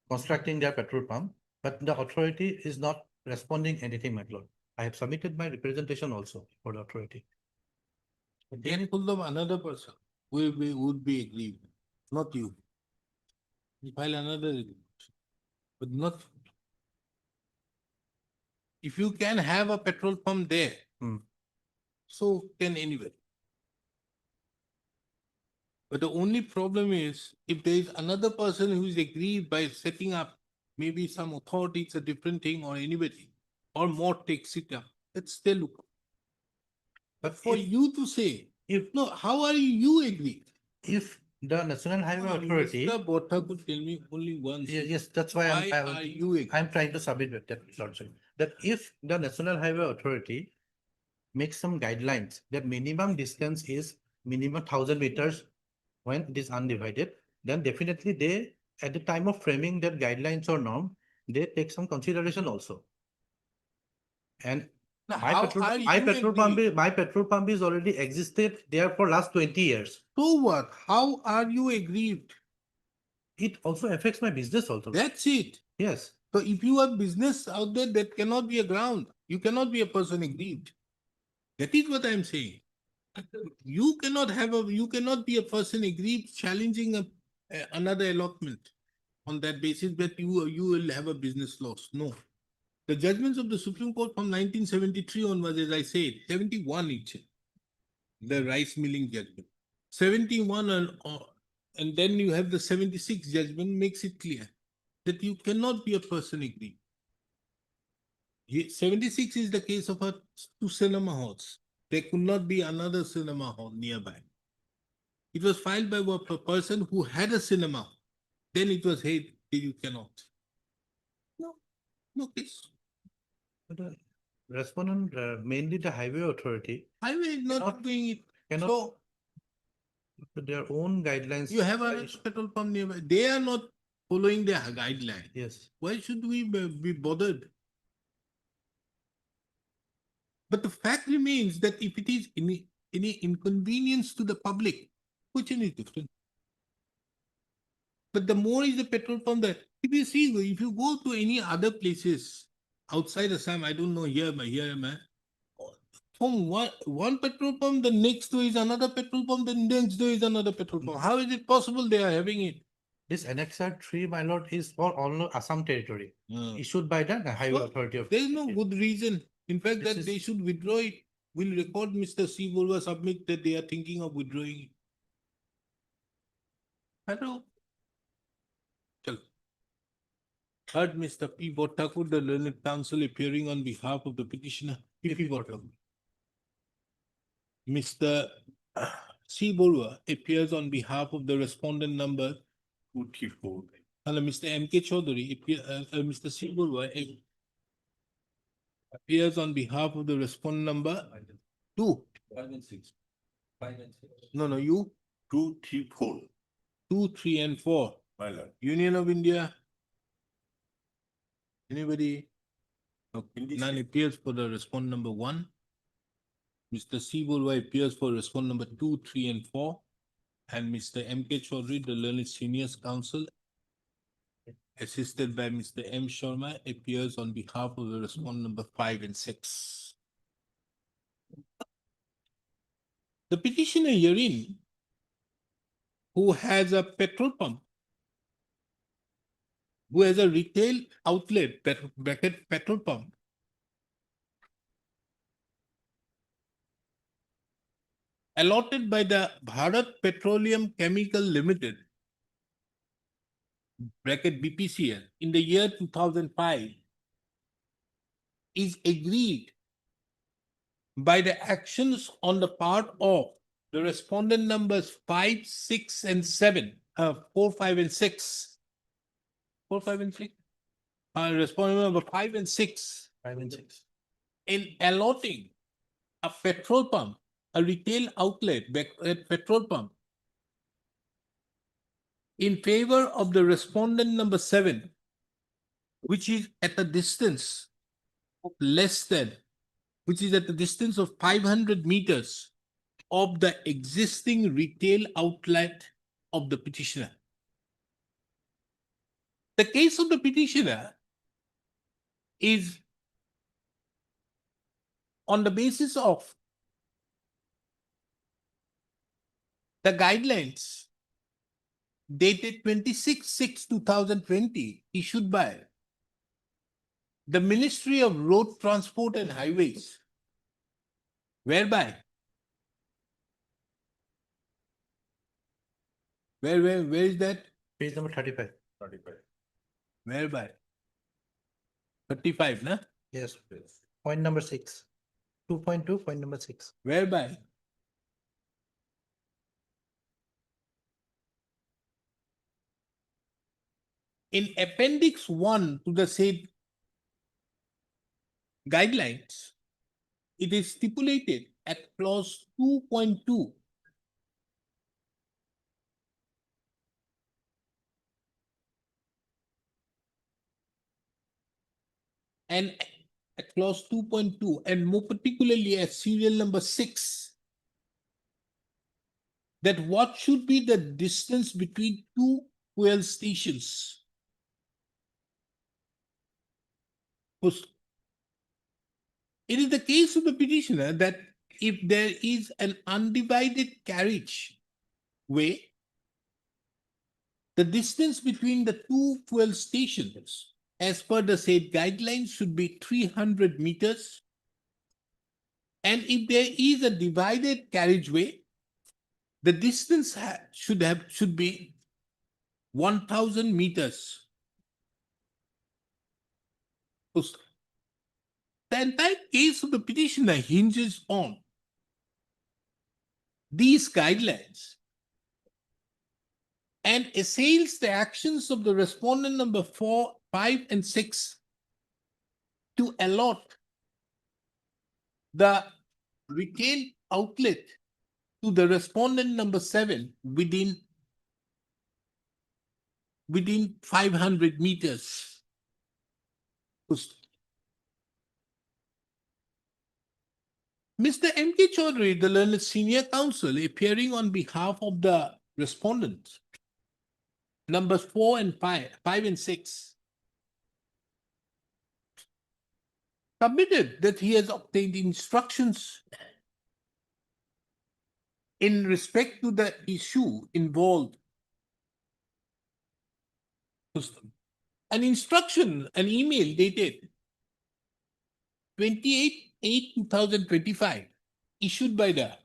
constructing their petrol pump, but the authority is not responding anything, my lord. I have submitted my representation also for the authority. Then pull them another person would be aggrieved, not you. You file another, but not. If you can have a petrol pump there, so can anywhere. But the only problem is if there is another person who is aggrieved by setting up, maybe some authority, it's a different thing, or anybody, or more takes it up, it's still look. But for you to say, if no, how are you aggrieved? If the National Highway Authority. Mr. Botha could tell me only once. Yes, that's why Why are you aggrieved? I'm trying to submit with that, lordship, that if the National Highway Authority makes some guidelines, that minimum distance is minimum 1000 meters when it is undivided, then definitely they, at the time of framing that guidelines or norm, they take some consideration also. And Now, my how petrol, are my petrol pump is already existed there for last 20 years. So what? How are you aggrieved? It also affects my business also. That's it. Yes. So if you have business out there, that cannot be a ground. You cannot be a person aggrieved. That is what I'm saying. You cannot be a person aggrieved challenging another allotment on that basis that you will have a business loss. No. The judgments of the Supreme Court from 1973 onwards, as I said, 71 each, the rice milling judgment. 71 and then you have the 76 judgment makes it clear that you cannot be a person aggrieved. 76 is the case of 2 cinema halls. There could not be another cinema hall nearby. It was filed by a person who had a cinema. Then it was, hey, you cannot. No case. But respondent, mainly the highway authority. Highway is not doing it. So, their own guidelines. You have a petrol pump nearby. They are not following their guideline. Yes. Why should we be bothered? But the fact remains that if it is any inconvenience to the public, question is different. But the more is the petrol pump that if you see, if you go to any other places outside Assam, I don't know here, but here am I. From one petrol pump, the next door is another petrol pump, the next door is another petrol pump. How is it possible they are having it? This Annexure 3, my lord, is for all Assam territory, issued by the Highway Authority of. There is no good reason. In fact, This that is- they should withdraw it. We'll record Mr. C. Volva submit that they are thinking of withdrawing it. Hello. Chalo. Heard Mr. P. Bhattakur, the learned counsel appearing on behalf of the petitioner. P. Bhattakur. Mr. C. Borua appears on behalf of the respondent number 234. Hello, Mr. M. K. Chaudhary, Mr. C. Borua appears on behalf of the respondent number 2. 5 and 6. 5 and 6. No, you 2, 3, 4. 2, 3, and 4. My lord. Union of India. Anybody? Okay, In this none case- appears for the respondent number 1. Mr. C. Borua appears for respondent number 2, 3, and 4. And Mr. M. K. Chaudhary, the learned seniors counsel, assisted by Mr. M. Sharma, appears on behalf of the respondent number 5 and 6. The petitioner herein, who has a petrol pump, who has a retail outlet, bracket petrol pump, allotted by the Bharat Petroleum Chemical Limited, bracket BPCL, in the year 2005, is agreed by the actions on the part of the respondent numbers 5, 6, and 7, 4, 5, and 6. 4, 5, and 6. Respondent number 5 and 6. 5 and 6. In allotting a petrol pump, a retail outlet, a petrol pump, in favor of the respondent number 7, which is at a distance of which is at the distance of 500 meters of the existing retail outlet of the petitioner. The case of the petitioner is on the basis of the guidelines dated 26/6/2020 issued by the Ministry of Road Transport and Highways, whereby where is that? Page number 35. Whereby 35, na? Yes. Point number 6. 2.2, point number 6. Whereby in appendix 1 to the said guidelines, it is stipulated at clause 2.2 and at clause 2.2 and more particularly at serial number 6, that what should be the distance between two fuel stations. It is the case of the petitioner that if there is an undivided carriage way, the distance between the two fuel stations as per the said guidelines should be 300 meters. And if there is a divided carriageway, the distance should be 1,000 meters. The entire case of the petitioner hinges on these guidelines and assails the actions of the respondent number 4, 5, and 6 to allot the retail outlet to the respondent number 7 within 500 meters. Mr. M. K. Chaudhary, the learned senior counsel, appearing on behalf of the respondents, numbers 4 and 5 and 6, submitted that he has obtained instructions in respect to the issue involved. An instruction, an email dated 28/8/2025, issued by the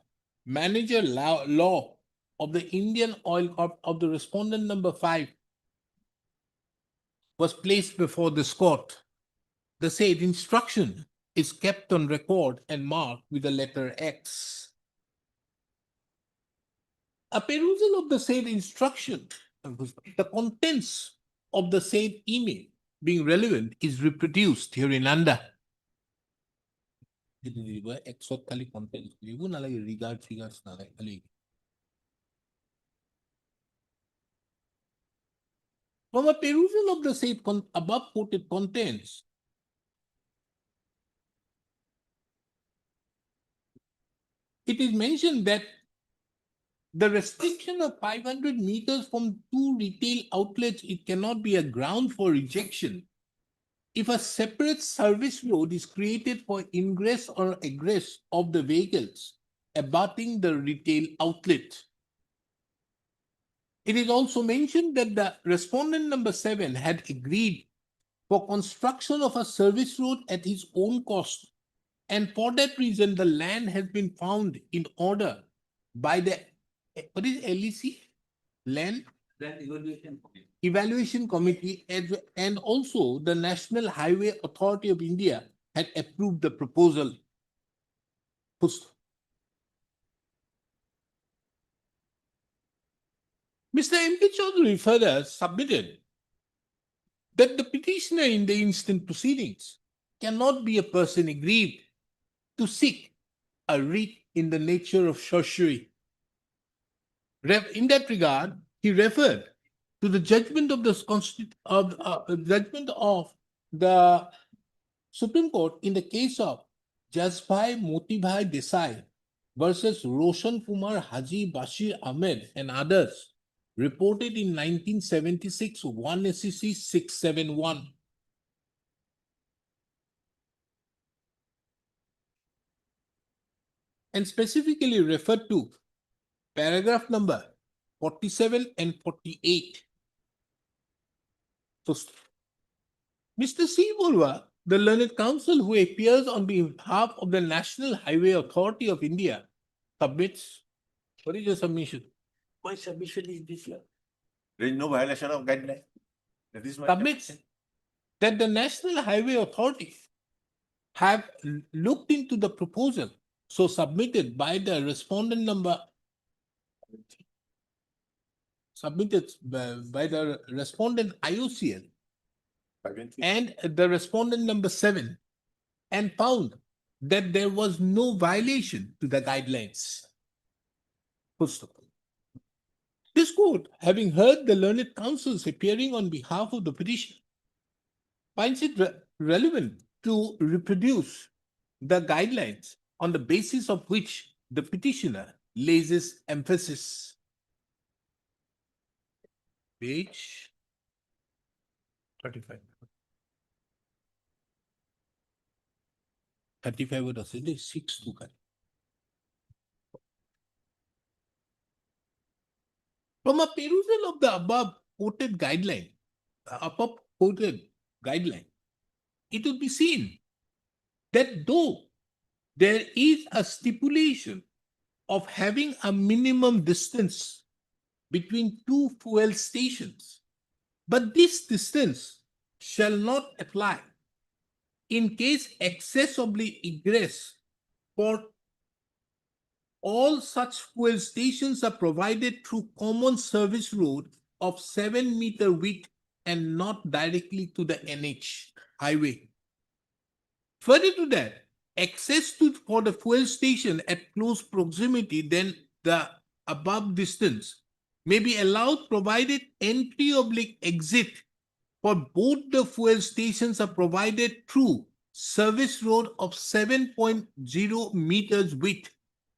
manager law of the Indian Oil Corp of the respondent number 5, was placed before this court. The said instruction is kept on record and marked with the letter X. A perusal of the said instruction, the contents of the said email being relevant is reproduced hereunder. Exot খালি content লিখব নালাগে regard figures নালাগে খালি from a perusal of the said above quoted contents, it is mentioned that the restriction of 500 meters from two retail outlets, it cannot be a ground for rejection if a separate service road is created for ingress or egress of the vehicles abutting the retail outlet. It is also mentioned that the respondent number 7 had agreed for construction of a service road at his own cost, and for that reason the land has been found in order by the what is LEC? Land Then evaluation. Evaluation Committee and also the National Highway Authority of India had approved the proposal. Mr. M.K. Chaudhary further submitted that the petitioner in the instant proceedings cannot be a person aggrieved to seek a writ in the nature of sorcery. In that regard, he referred to the judgment of the the Supreme Court in the case of Jasbhai Motibhai Desai versus Roshan Kumar Haji Bashir Ahmed and others, reported in 1976, 1 SCC 671. And specifically referred to paragraph number 47 and 48. So, Mr. C. Bolwa, the learned counsel who appears on behalf of the National Highway Authority of India, submits. What is your submission? My submission is this year. There is no violation of guideline. That is my Submits that the National Highway Authority have looked into the proposal so submitted by the respondent number submitted by the respondent IOCL and the respondent number 7 and found that there was no violation to the guidelines. Full stop. This court, having heard the learned counsels appearing on behalf of the petitioner, finds it relevant to reproduce the guidelines on the basis of which the petitioner lays emphasis. Page 35. 35 would have said 6 to cut. From a perusal of the above quoted guideline, it would be seen that though there is a stipulation of having a minimum distance between two fuel stations, but this distance shall not apply in case accessibly egress for all such fuel stations are provided through common service road of 7 meter width and not directly to the NH highway. Further to that, access for the fuel station at close proximity than the above distance may be allowed provided entry/exit for both the fuel stations are provided through service road of 7.0 meters width,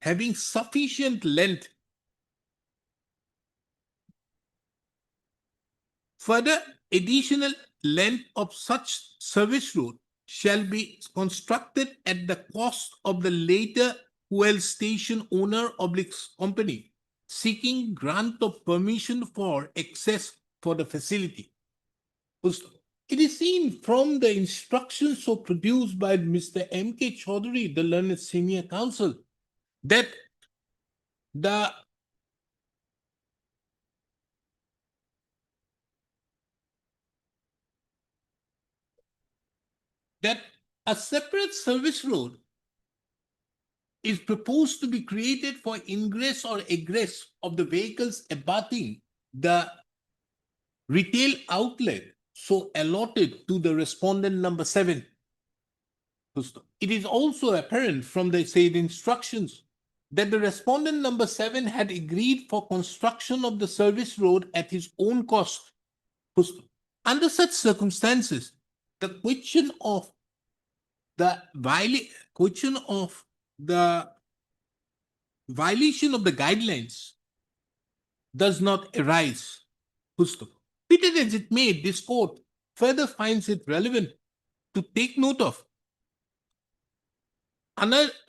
having sufficient length. Further, additional length of such service road shall be constructed at the cost of the later fuel station owner/company seeking grant of permission for access for the facility. It is seen from the instructions so produced by Mr. M.K. Chaudhary, the learned senior counsel, that a separate service road is proposed to be created for ingress or egress of the vehicles abutting the retail outlet so allotted to the respondent number 7. It is also apparent from the said instructions that the respondent number 7 had agreed for construction of the service road at his own cost. Under such circumstances, the question of the violation of the guidelines does not arise. Be it as it may, this court further finds it relevant to take note of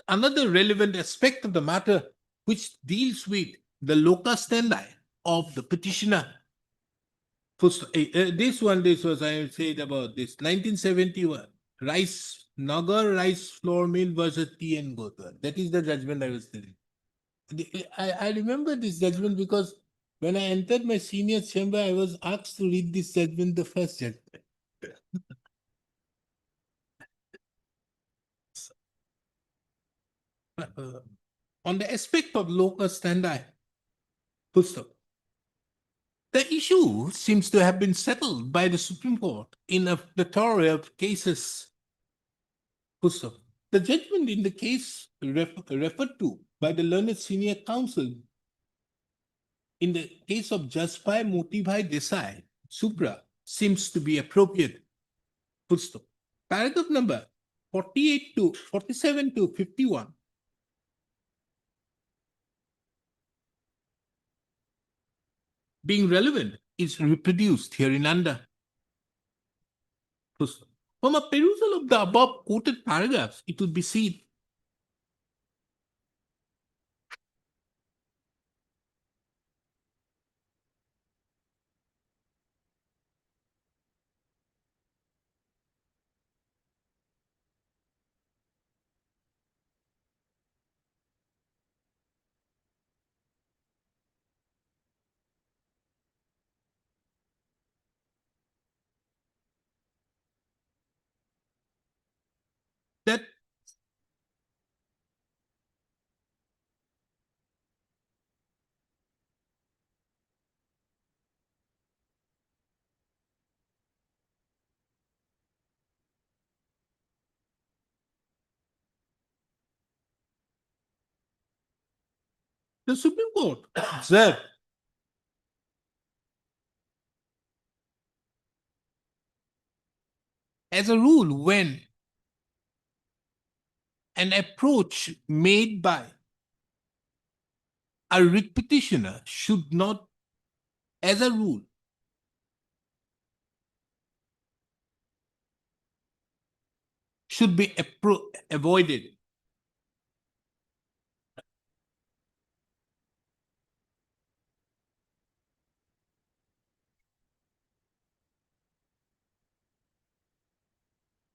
another relevant aspect of the matter, which deals with the locus standi of the petitioner. This was, I said about this, 1971, Nagar Rice Flour Mill versus T.N. Gotwal. That is the judgment I was telling. I remember this judgment because when I entered my senior chamber, I was asked to read this judgment, the first judgment. On the aspect of locus standi, the issue seems to have been settled by the Supreme Court in a plethora of cases. The judgment in the case referred to by the learned senior counsel in the case of Jaspai Motibhai Desai, Supra, seems to be appropriate. Paragraph number 47 to 51. Being relevant is reproduced hereunder. From a perusal of the above quoted paragraphs, it would be seen that the Supreme Court observed as a rule when an approach made by a writ petitioner should not, as a rule, should be avoided.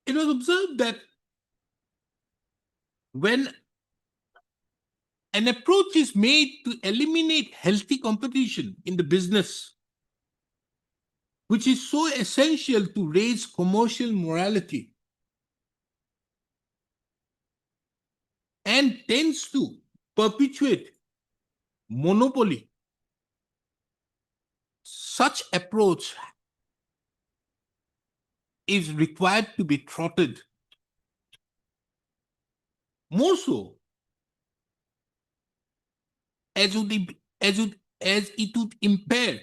It was observed that when an approach is made to eliminate healthy competition in the business, which is so essential to raise commercial morality and tends to perpetuate monopoly, such approach is required to be throttled. More so, as it would impair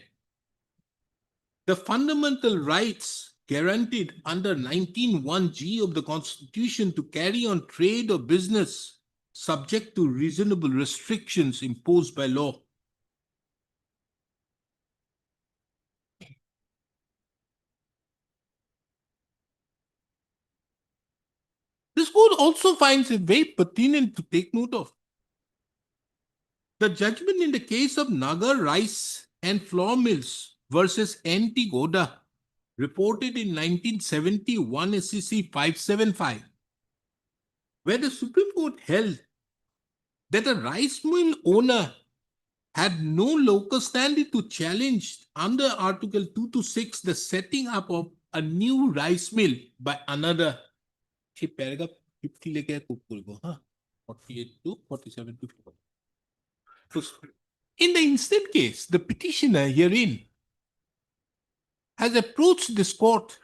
the fundamental rights guaranteed under 19(1)(g) of the Constitution to carry on trade or business subject to reasonable restrictions imposed by law. This court also finds it very pertinent to take note of the judgment in the case of Nagar Rice and Flour Mills versus N.T. Goda, reported in 1971 SCC 575, where the Supreme Court held that a rice mill owner had no locus standi to challenge under Article 2 to 6 the setting up of a new rice mill by another. Paragraph 50 leke quote korbo, 48 to 47 to 50. In the instant case, the petitioner herein has approached this court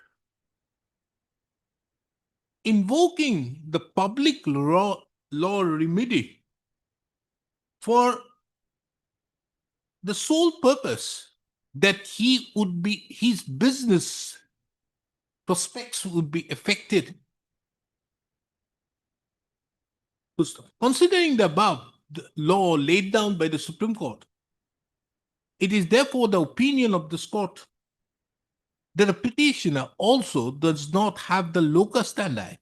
invoking the public law remedy for the sole purpose that his business prospects would be affected. Considering the above the law laid down by the Supreme Court, it is therefore the opinion of this court that a petitioner also does not have the locus standi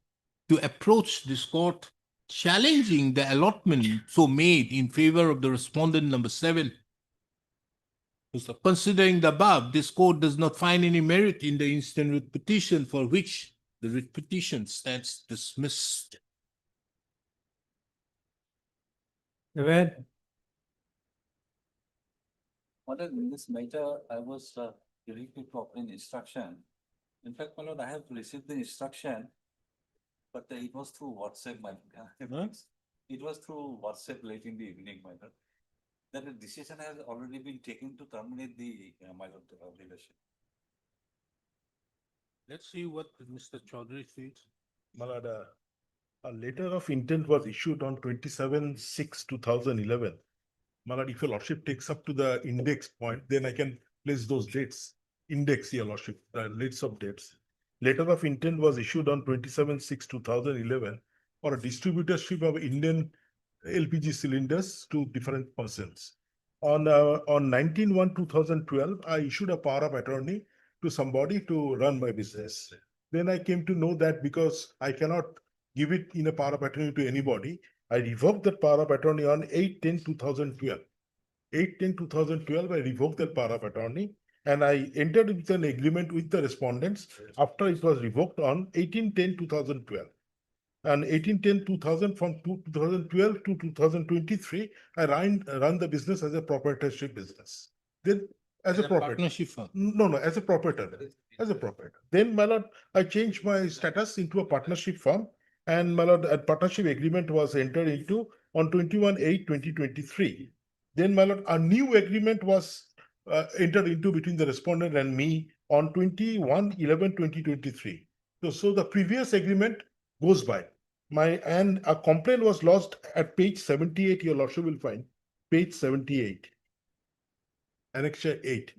to approach this court challenging the allotment so made in favor of the respondent number 7. Considering the above, this court does not find any merit in the instant writ petition, for which the writ petition stands dismissed. When In this matter, I was directed to obtain instruction. In fact, my lord, I have received the instruction, but it was through WhatsApp, my it was through WhatsApp late in the evening, my lord. That a decision has already been taken to terminate the, my lord, the leadership. Let's see what Mr. Chaudhary says. Malad, a letter of intent was issued on 27/6/2011. Malad, if your lordship takes up to the index point, then I can place those dates. Index, your lordship, dates of dates. Letter of intent was issued on 27/6/2011 for a distributorship of Indian LPG cylinders to different persons. On 19/1/2012, I issued a power of attorney to somebody to run my business. Then I came to know that because I cannot give it in a power of attorney to anybody, I revoked that power of attorney on 8/10/2012. 8/10/2012, I revoked that power of attorney and I entered into an agreement with the respondents after it was revoked on 18/10/2012. And 18/10/2000 from 2012 to 2023, I run the business as a proprietorship business. Then as a proprietor. Partnership firm. No, as a proprietor. As a proprietor. Then, my lord, I changed my status into a partnership firm, and my lord, a partnership agreement was entered into on 21/8/2023. Then, my lord, a new agreement was entered into between the respondent and me on 21/11/2023. So the previous agreement goes by. And a complaint was lodged at page 78. Your lordship will find page 78. Annexure 8.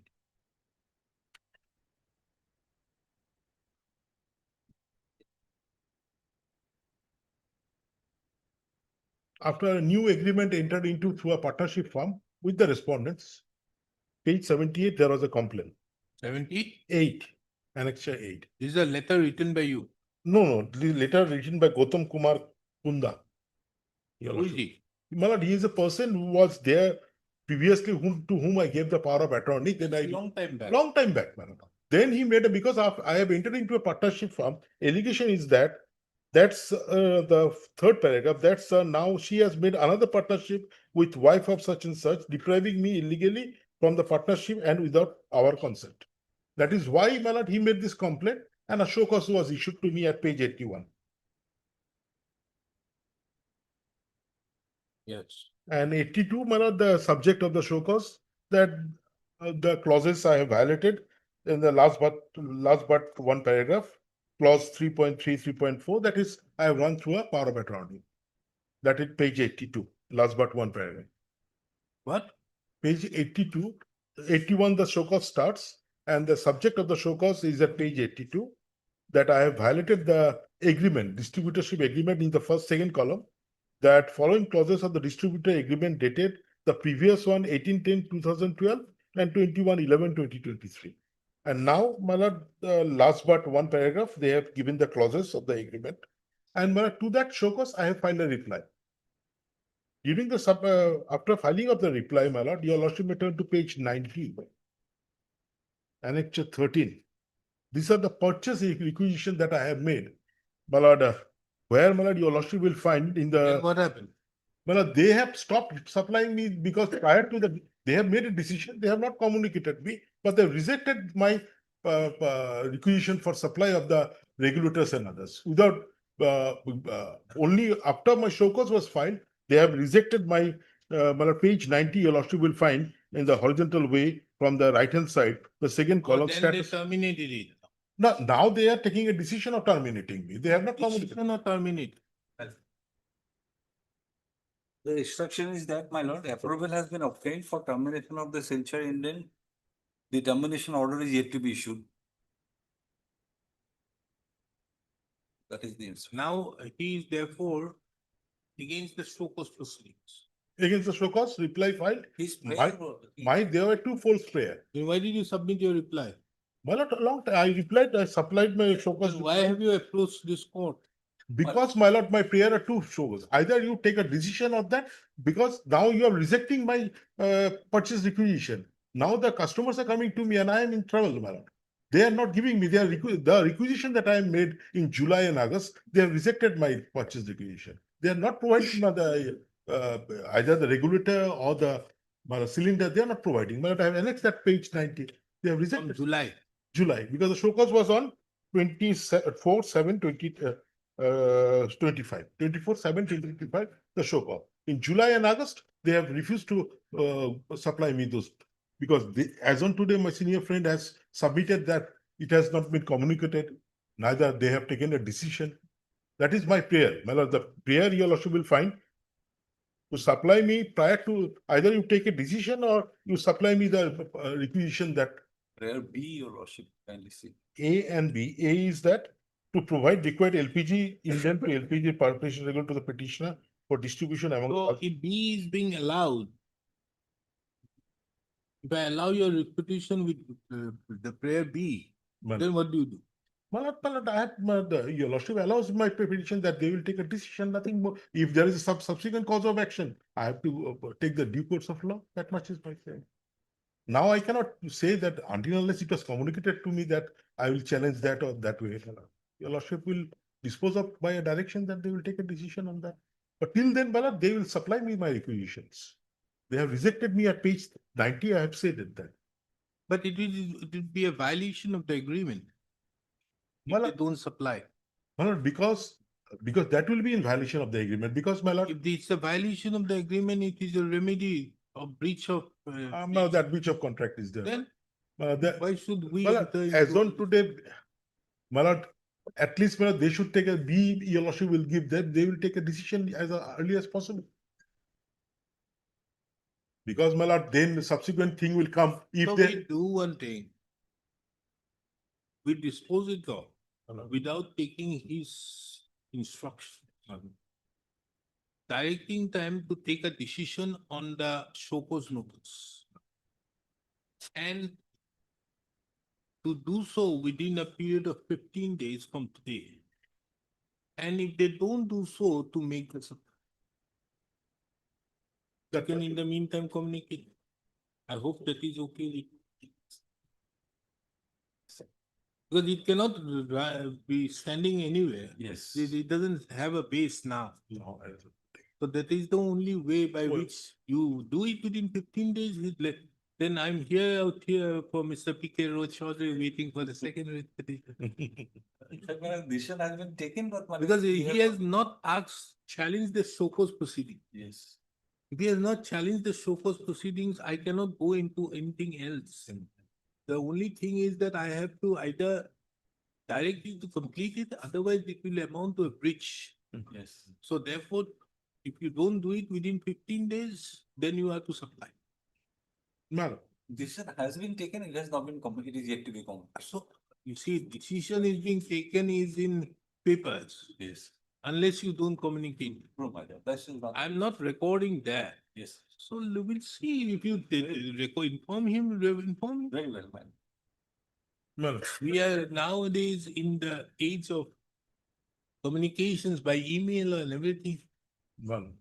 After a new agreement entered into through a partnership firm with the respondents, page 78, there was a complaint. 78? Annexure 8. This is a letter written by you. No, the letter written by Gautam Kumar Kunda. Who is he? My lord, he is a person who was there previously to whom I gave the power of attorney. Then Long time back. Long time back, my lord. Then he made because I have entered into a partnership firm. Allegation is that's the third paragraph. That's now she has made another partnership with wife of such and such, depriving me illegally from the partnership and without our consent. That is why, my lord, he made this complaint and a show cause was issued to me at page 81. Yes. And 82, my lord, the subject of the show cause that the clauses I have violated in the last but one paragraph, clause 3.3, 3.4, that is, I have run through a power of attorney. That is page 82, last but one paragraph. What? Page 82, 81, the show cause starts, and the subject of the show cause is at page 82, that I have violated the agreement, distributorship agreement in the second column, that following clauses of the distributor agreement dated the previous one 18/10/2012 and 21/11/2023. And now, my lord, last but one paragraph, they have given the clauses of the agreement. And my lord, to that show cause, I have filed a reply. During the after filing of the reply, my lord, your lordship may turn to page 19. Annexure 13. These are the purchase requisition that I have made. My lord, where, my lord, your lordship will find in the. Then what happened? Well, they have stopped supplying me because prior to they have made a decision. They have not communicated me, but they rejected my requisition for supply of the regulators and others without only after my show cause was filed, they have rejected my, page 90, your lordship will find in the horizontal way from the right hand side, the second Oh, column then they status. terminated it. Now they are taking a decision of terminating me. They have not communicated. Decision or terminate. The instruction is that, my lord, approval has been obtained for termination of the Silchar Indian. The termination order is yet to be issued. That is the instruction. Now he is therefore against the show cause proceedings. Against the show cause, reply filed. His My, prayer. there were two false prayer. Then why did you submit your reply? Well, not a long time. I replied, I supplied my show cause. Then why have you approached this court? Because my lord, my prayer are two shows. Either you take a decision of that, because now you are rejecting my purchase requisition. Now the customers are coming to me and I am in trouble, my lord. They are not giving me their the requisition that I made in July and August. They have rejected my purchase requisition. They are not providing either the regulator or the cylinder. They are not providing. My lord, I have annexed that page 90. They have From rejected. July. Because the show cause was on 24/7/25, 24/7/2025, the show cause. In July and August, they have refused to supply me those because as on today, my senior friend has submitted that it has not been communicated. Neither they have taken a decision. That is my prayer. My lord, the prayer your lordship will find to supply me prior to either you take a decision or you supply me the requisition that Prayer B, your lordship, kindly see. A and B. A is that to provide required LPG Indian to LPG participation regular to the petitioner for distribution among. So if B is being allowed, if I allow your repetition with the prayer B, then what do you do? Your lordship allows my petition that they will take a decision, nothing more. If there is a subsequent cause of action, I have to take the due course of law. That much is my saying. Now I cannot say that until unless it was communicated to me that I will challenge that or that way. Your lordship will dispose of by a direction that they will take a decision on that. But till then, Bala, they will supply me my requisitions. They have rejected me at page 90. I have said that. But it will be a violation of the agreement. If they don't supply. Because that will be in violation of the agreement. Because my lord, If it's a violation of the agreement, it is a remedy of breach of. now that breach of contract is there. Then Why should we? as on today, my lord, at least my lord, they should take a B. Your lordship will give them. They will take a decision as early as possible. Because my lord, then the subsequent thing will come if So they. we do one thing. We dispose it off without taking his instruction. Directing them to take a decision on the show cause notice. And to do so within a period of 15 days from today. And if they don't do so, to make the supply. That can in the meantime communicate. I hope that is okay. with you. Because it cannot be standing anywhere. Yes. It doesn't have a base now. So that is the only way by which you do it within 15 days. Then I'm here out here for Mr. P.K. Chaudhary waiting for the second repetition. In fact, my decision has been taken, but. Because he has not challenged the show cause proceeding. Yes. If he has not challenged the show cause proceedings, I cannot go into anything else. The only thing is that I have to either direct you to complete it, otherwise it will amount to a breach. Yes. So therefore, if you don't do it within 15 days, then you have to supply. No. Decision has been taken, it has not been completed, it is yet to be completed. So you see, decision is being taken is in papers. Yes. Unless you don't communicate. No, my dear, that is not. I'm not recording that. Yes. So we'll see if you inform him, inform him. Very well, man. No. We are nowadays in the age of communications by email and everything. No.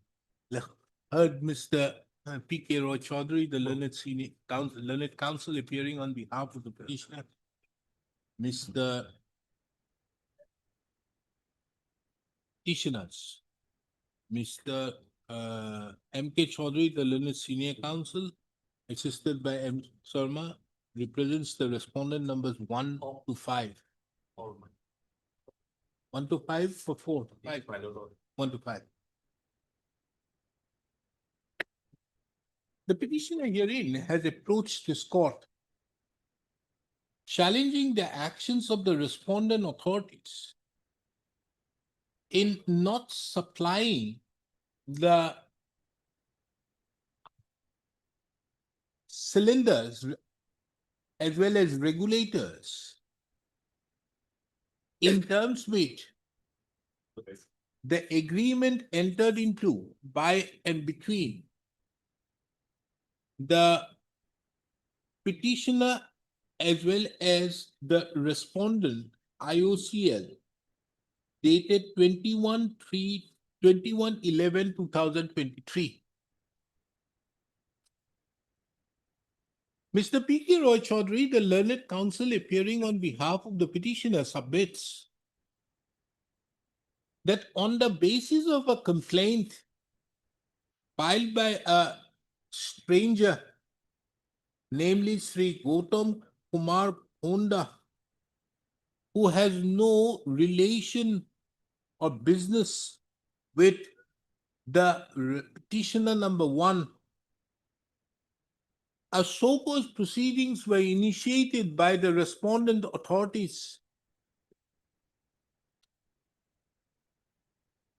Heard Mr. P.K. Roy Chaudhary, the learned counsel appearing on behalf of the petitioner. Mr. Petitioners. Mr. M.K. Chaudhary, the learned senior counsel, assisted by M. Sharma, represents the respondent numbers 1 to 5. 1 to 5 for 4. 5. 1 to 5. The petitioner herein has approached this court challenging the actions of the respondent authorities in not supplying the cylinders as well as regulators in terms with the agreement entered into by and between the petitioner as well as the respondent IOCL dated 21/11/2023. Mr. P.K. Roy Chaudhary, the learned counsel appearing on behalf of the petitioner, submits that on the basis of a complaint filed by a stranger, namely Sri Gautam Kumar Honda, who has no relation or business with the petitioner number 1, a so-called proceedings were initiated by the respondent authorities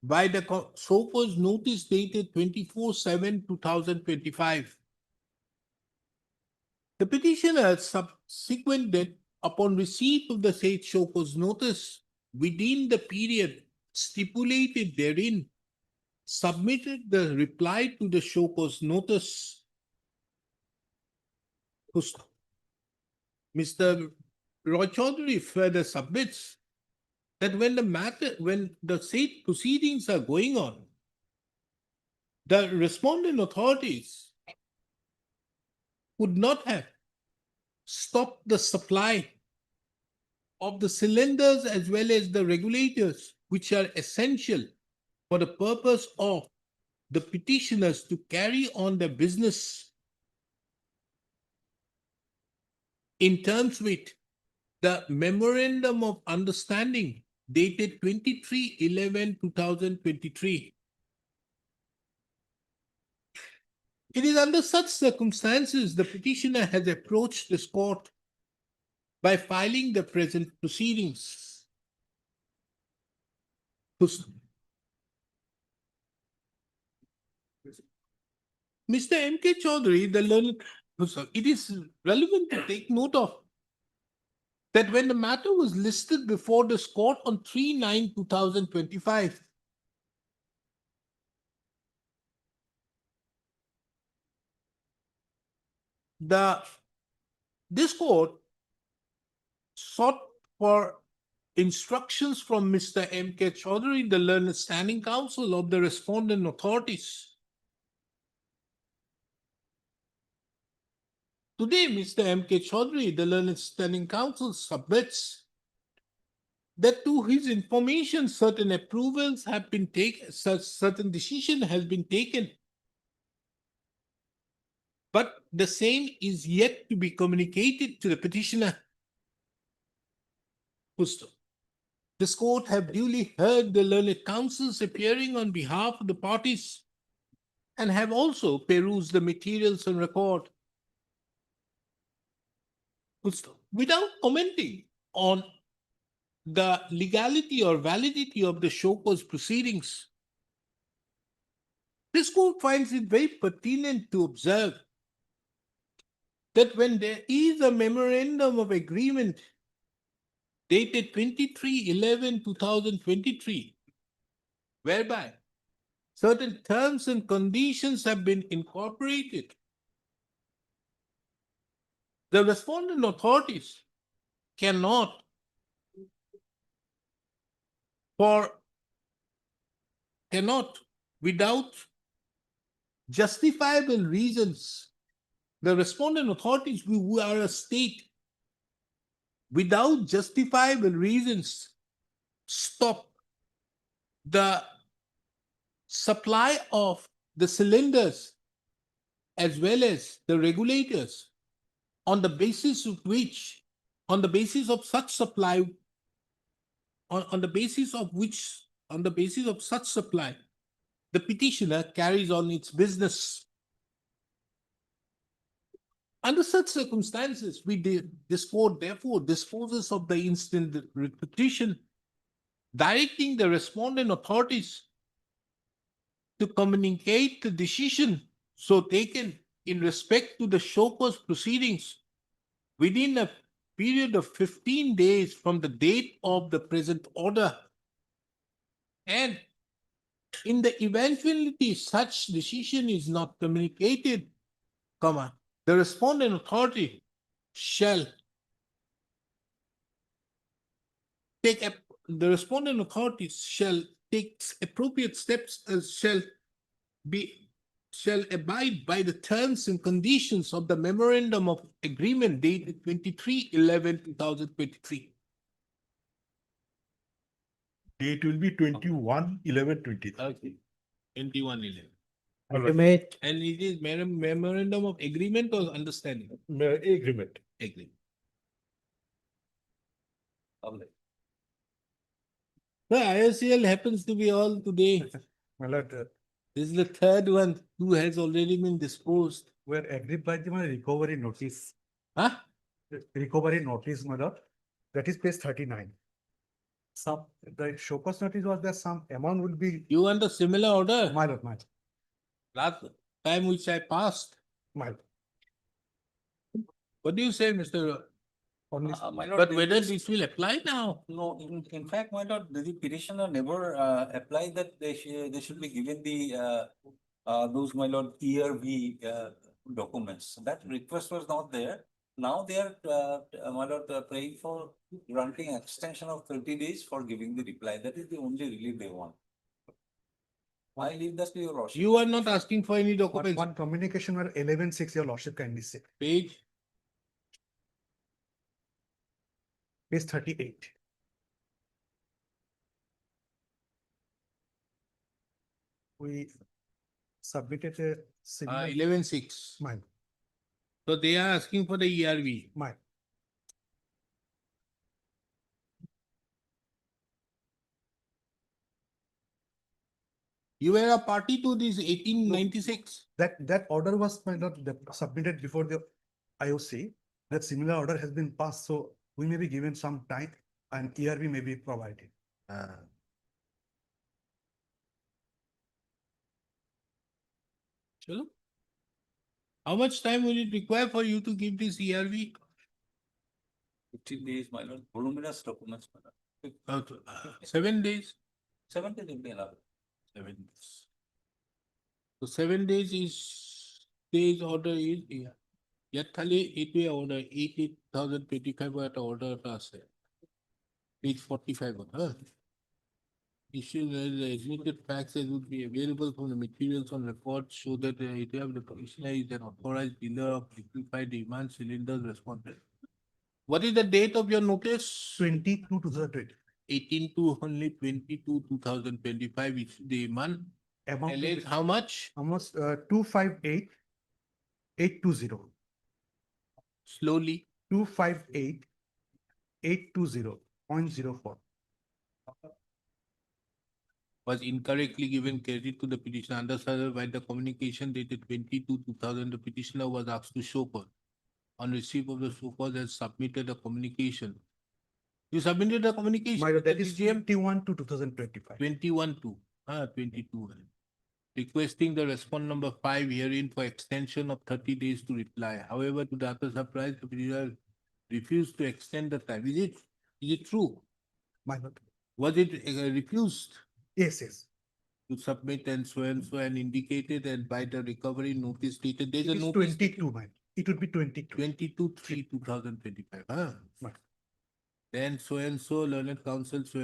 by the so-called notice dated 24/7/2025. The petitioner subsequent that upon receipt of the said so-called notice within the period stipulated therein, submitted the reply to the so-called notice. Mr. Roy Chaudhary further submits that when the said proceedings are going on, the respondent authorities would not have stopped the supply of the cylinders as well as the regulators, which are essential for the purpose of the petitioners to carry on their business in terms with the Memorandum of Understanding dated 23/11/2023. It is under such circumstances the petitioner has approached this court by filing the present proceedings. Mr. M.K. Chaudhary, the learned, it is relevant to take note of that when the matter was listed before this court on 3/9/2025, this court sought for instructions from Mr. M.K. Chaudhary, the learned standing counsel of the respondent authorities. Today, Mr. M.K. Chaudhary, the learned standing counsel, submits that to his information, certain approvals have been taken, certain decision has been taken, but the same is yet to be communicated to the petitioner. This court have duly heard the learned counsels appearing on behalf of the parties and have also perused the materials on record. Without commenting on the legality or validity of the show-cause proceedings, this court finds it very pertinent to observe that when there is a memorandum of agreement dated 23/11/2023, whereby certain terms and conditions have been incorporated, the respondent authorities cannot, without justifiable reasons, the respondent authorities who are a state, without justifiable reasons, stop the supply of the cylinders as well as the regulators on the basis of such supply on the basis of which, on the basis of such supply, the petitioner carries on its business. Under such circumstances, this court therefore disposes of the instant petition, directing the respondent authorities to communicate the decision so taken in respect to the show cause proceedings within a period of 15 days from the date of the present order. And in the eventuality such decision is not communicated, the respondent authority shall the respondent authorities shall take appropriate steps as shall abide by the terms and conditions of the memorandum of agreement dated 23/11/2023. Date will be 21/11/20. Okay. 21/11. Ultimate, And it is memorandum of agreement or understanding? Agreement. Agreement. Lovely. The IOCL happens to be all today. My lord, This is the third one who has already been disposed. Were agreed by the recovery notice. Huh? Recovery notice, my lord. That is page 39. Some, the show cause notice was there, some amount will be, You want a similar order? my lord, Last time which I passed. my lord. What do you say, Mr. Only, My lord, But the- whether this will apply now? No, in fact, my lord, the petitioner never applied that they should be given the those, my lord, ERV documents. That request was not there. Now they are, my lord, praying for granting extension of 30 days for giving the reply. That is the only relief they want. I leave that to your lordship. You are not asking for any documents. one communication were 11/6, your lordship kindly say, Page, page 38. We submitted a similar, 11/6. my, So they are asking for the ERV. my, You were a party to this 1896. that order was, my lord, submitted before the IOC. That similar order has been passed, so we may be given some time and ERV may be provided. Chalo. How much time will it require for you to give this ERV? 15 days, my lord, voluminous documents, my lord. 7 days. 7 days will be enough. 7 days. So 7 days is order is yeah. Yet খালি এইটোৱে order 88,025 এটা order এটা আছে. Page 45 huh? Issue the admitted facts that would be available from the materials on record show that the commissioner is an authorized dealer of liquefied demand cylinders responded. What is the date of your notice? 22/2020. 18 to only 22/2025 is the month. Amount will And be how much? almost 258,820. Slowly. 258,820.04. Was incorrectly given credit to the petitioner under by the communication dated 22/2000. The petitioner was asked to show cause. On receipt of the show cause has submitted a communication. You submitted a communication. My lord, that to is DGM 21/2/2025. 22. Requesting the respondent number 5 herein for extension of 30 days to reply. However, to the other surprise, the petitioner refused to extend the time. Is it true? My lord. Was it refused Yes, yes. to submit and so and indicated and by the recovery notice dated? There's It a is notice. 22, man. It would be 22. 22/3/2025. Huh? Right. Then so learned counsel so.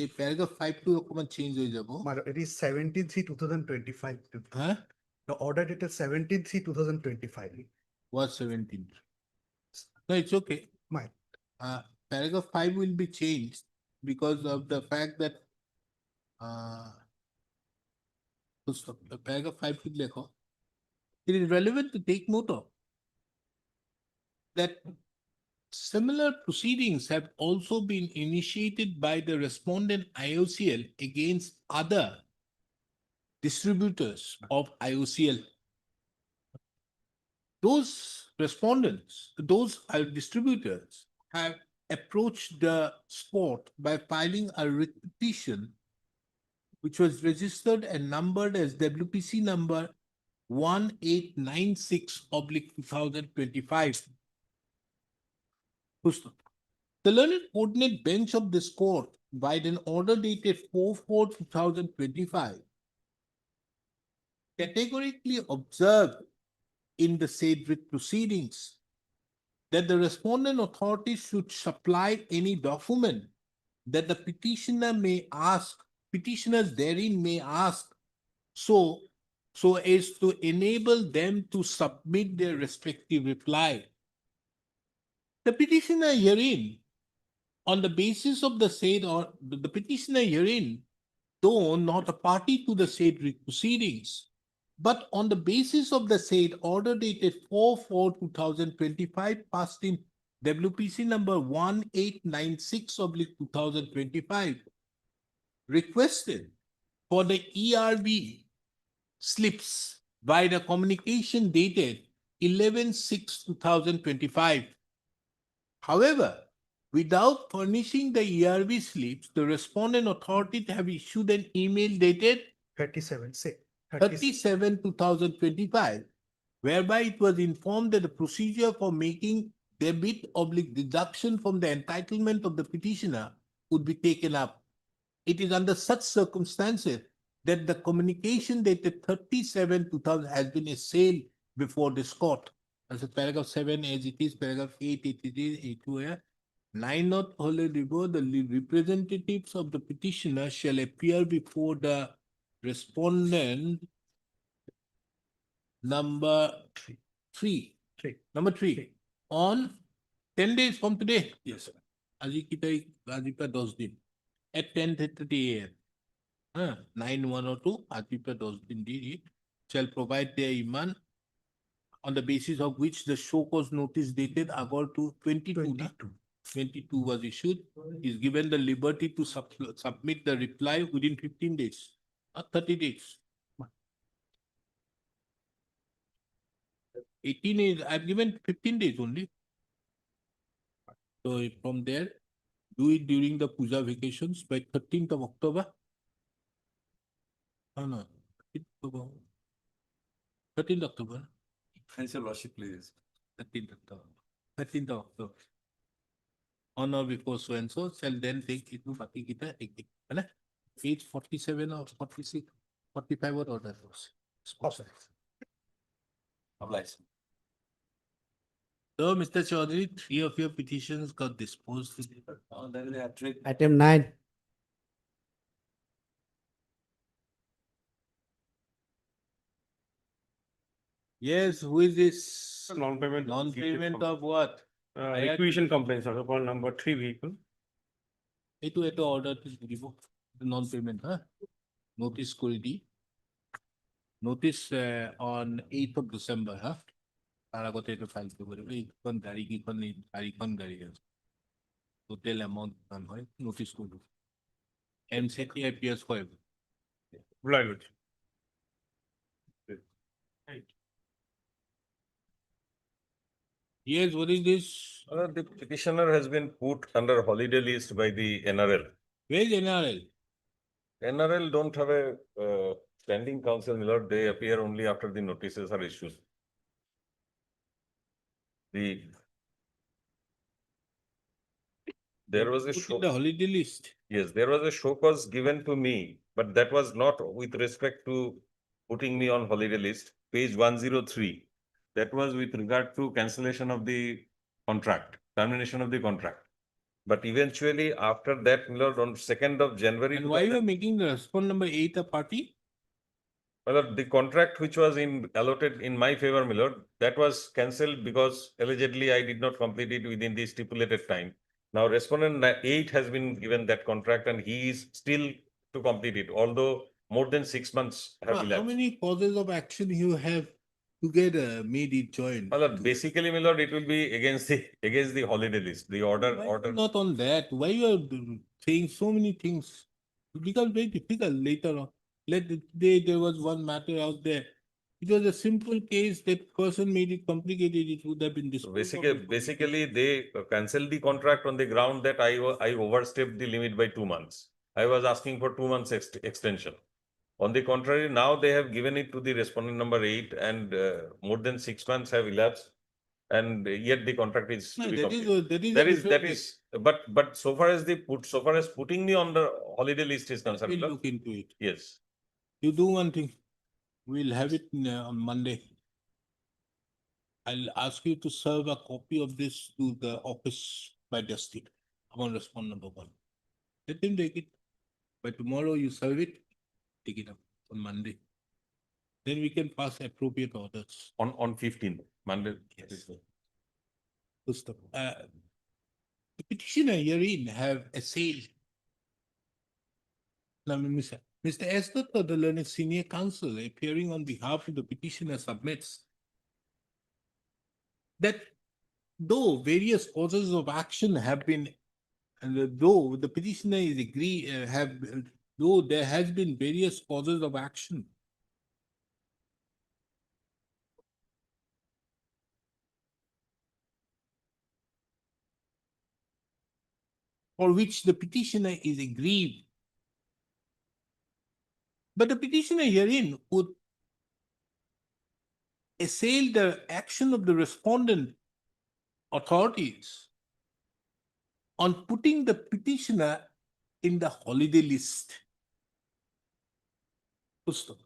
A paragraph 5 to document change হয়ে যাব. My lord, it is 17/3/2025. Huh? The order dated 17/3/2025. Was 17. No, it's okay. My, Paragraph 5 will be changed because of the fact that paragraph 5 ঠিক লেখো. It is relevant to take note of that Similar proceedings have also been initiated by the respondent IOCL against other distributors of IOCL. Those respondents, those distributors have approached the sport by filing a writ petition which was registered and numbered as WPC number 1896/2025. The learned coordinate bench of this court, by an order dated 4/4/2025, categorically observed in the said writ proceedings that the respondent authority should supply any document that the petitioners therein may ask, so as to enable them to submit their respective reply. The petitioner herein, on the basis of the said, or the petitioner herein, though not a party to the said writ proceedings, but on the basis of the said order dated 4/4/2025, passed in WPC number 1896/2025, requested for the ERB slips by the communication dated 11/6/2025. However, without furnishing the ERB slips, the respondent authority have issued an email dated 37/2025, whereby it was informed that the procedure for making debit/deduction from the entitlement of the petitioner would be taken up. It is under such circumstances that the communication dated 37/2000 has been assailed before this court. As a paragraph 7 as it is, paragraph 8 it is, 8 9 not wholly removed, the representatives of the petitioner shall appear before the respondent number three. Number three. On 10 days from today. Yes, sir. Aji ki tarikh, aji pa 10 din. At 10:30 AM. 9/102, aji pa 10 din di shall provide their iman, on the basis of which the show cause notice dated August 22 was issued, is given the liberty to submit the reply within 15 days, or 30 days. 18 days, I've given 15 days only. So from there, do it during the puja vacations by 13th of October. Oh no, 13th October. Your Lordship, please. 13th October. 13th of October. On or before so and so shall then take it to Pati Gita. Age 47 or 46, 45 or other. Obliged. So, Mr. Chaudhary, 3 of your petitions got disposed. There is a hat-trick. Item 9. Yes, who is this? Non-payment. Non-payment of what? Requisition complaints, sir, call number 3 vehicle. Eto order to give the non-payment, notice quality. Notice on 8th of December, Paragote to file to total amount notice to do. MCT appears for every. Right. Yes, what is this? The petitioner has been put under holiday list by the NRL. Where is NRL? NRL don't have a standing council, my lord. They appear only after the notices are issued. There was a Put show. in the holiday list. Yes, there was a show cause given to me, but that was not with respect to putting me on holiday list. Page 103. That was with regard to cancellation of the contract, termination of the contract. But eventually, after that, my lord, on 2nd of January. And why you are making the respond number 8 a party? Well, the contract which was allotted in my favor, my lord, that was cancelled because allegedly I did not complete it within the stipulated time. Now, respondent 8 has been given that contract and he is still to complete it, although more than 6 months have How elapsed. many causes of action you have together made it joint. My lord, basically, my lord, it will be against the holiday list, the order. Not on that, why you are saying so many things? It becomes very difficult later on. Today there was one matter out there. It was a simple case, that person made it complicated, it would have been disposed of. Basically, they cancelled the contract on the ground that I overstepped the limit by 2 months. I was asking for 2 months extension. On the contrary, now they have given it to the respondent number 8 and more than 6 months have elapsed. And yet the contract is to No, be that completed. is a That different is, but so far as putting me on the holiday list is concerned. We'll my lord, look into it. Yes. You do one thing, we'll have it on Monday. I'll ask you to serve a copy of this to the office by Dusty. I'm on respond number 1. Let him take it. By tomorrow you serve it, take it up on Monday. Then we can pass appropriate orders. On 15th, Monday. Yes. Gustav, the petitioner herein have assailed. Now, Mr. Esther, the learned senior counsel appearing on behalf of the petitioner submits that though various causes of action have been, and though the petitioner is though there has been various causes of action for which the petitioner is aggrieved. But the petitioner herein would assail the action of the respondent authorities on putting the petitioner in the holiday list. Pustav.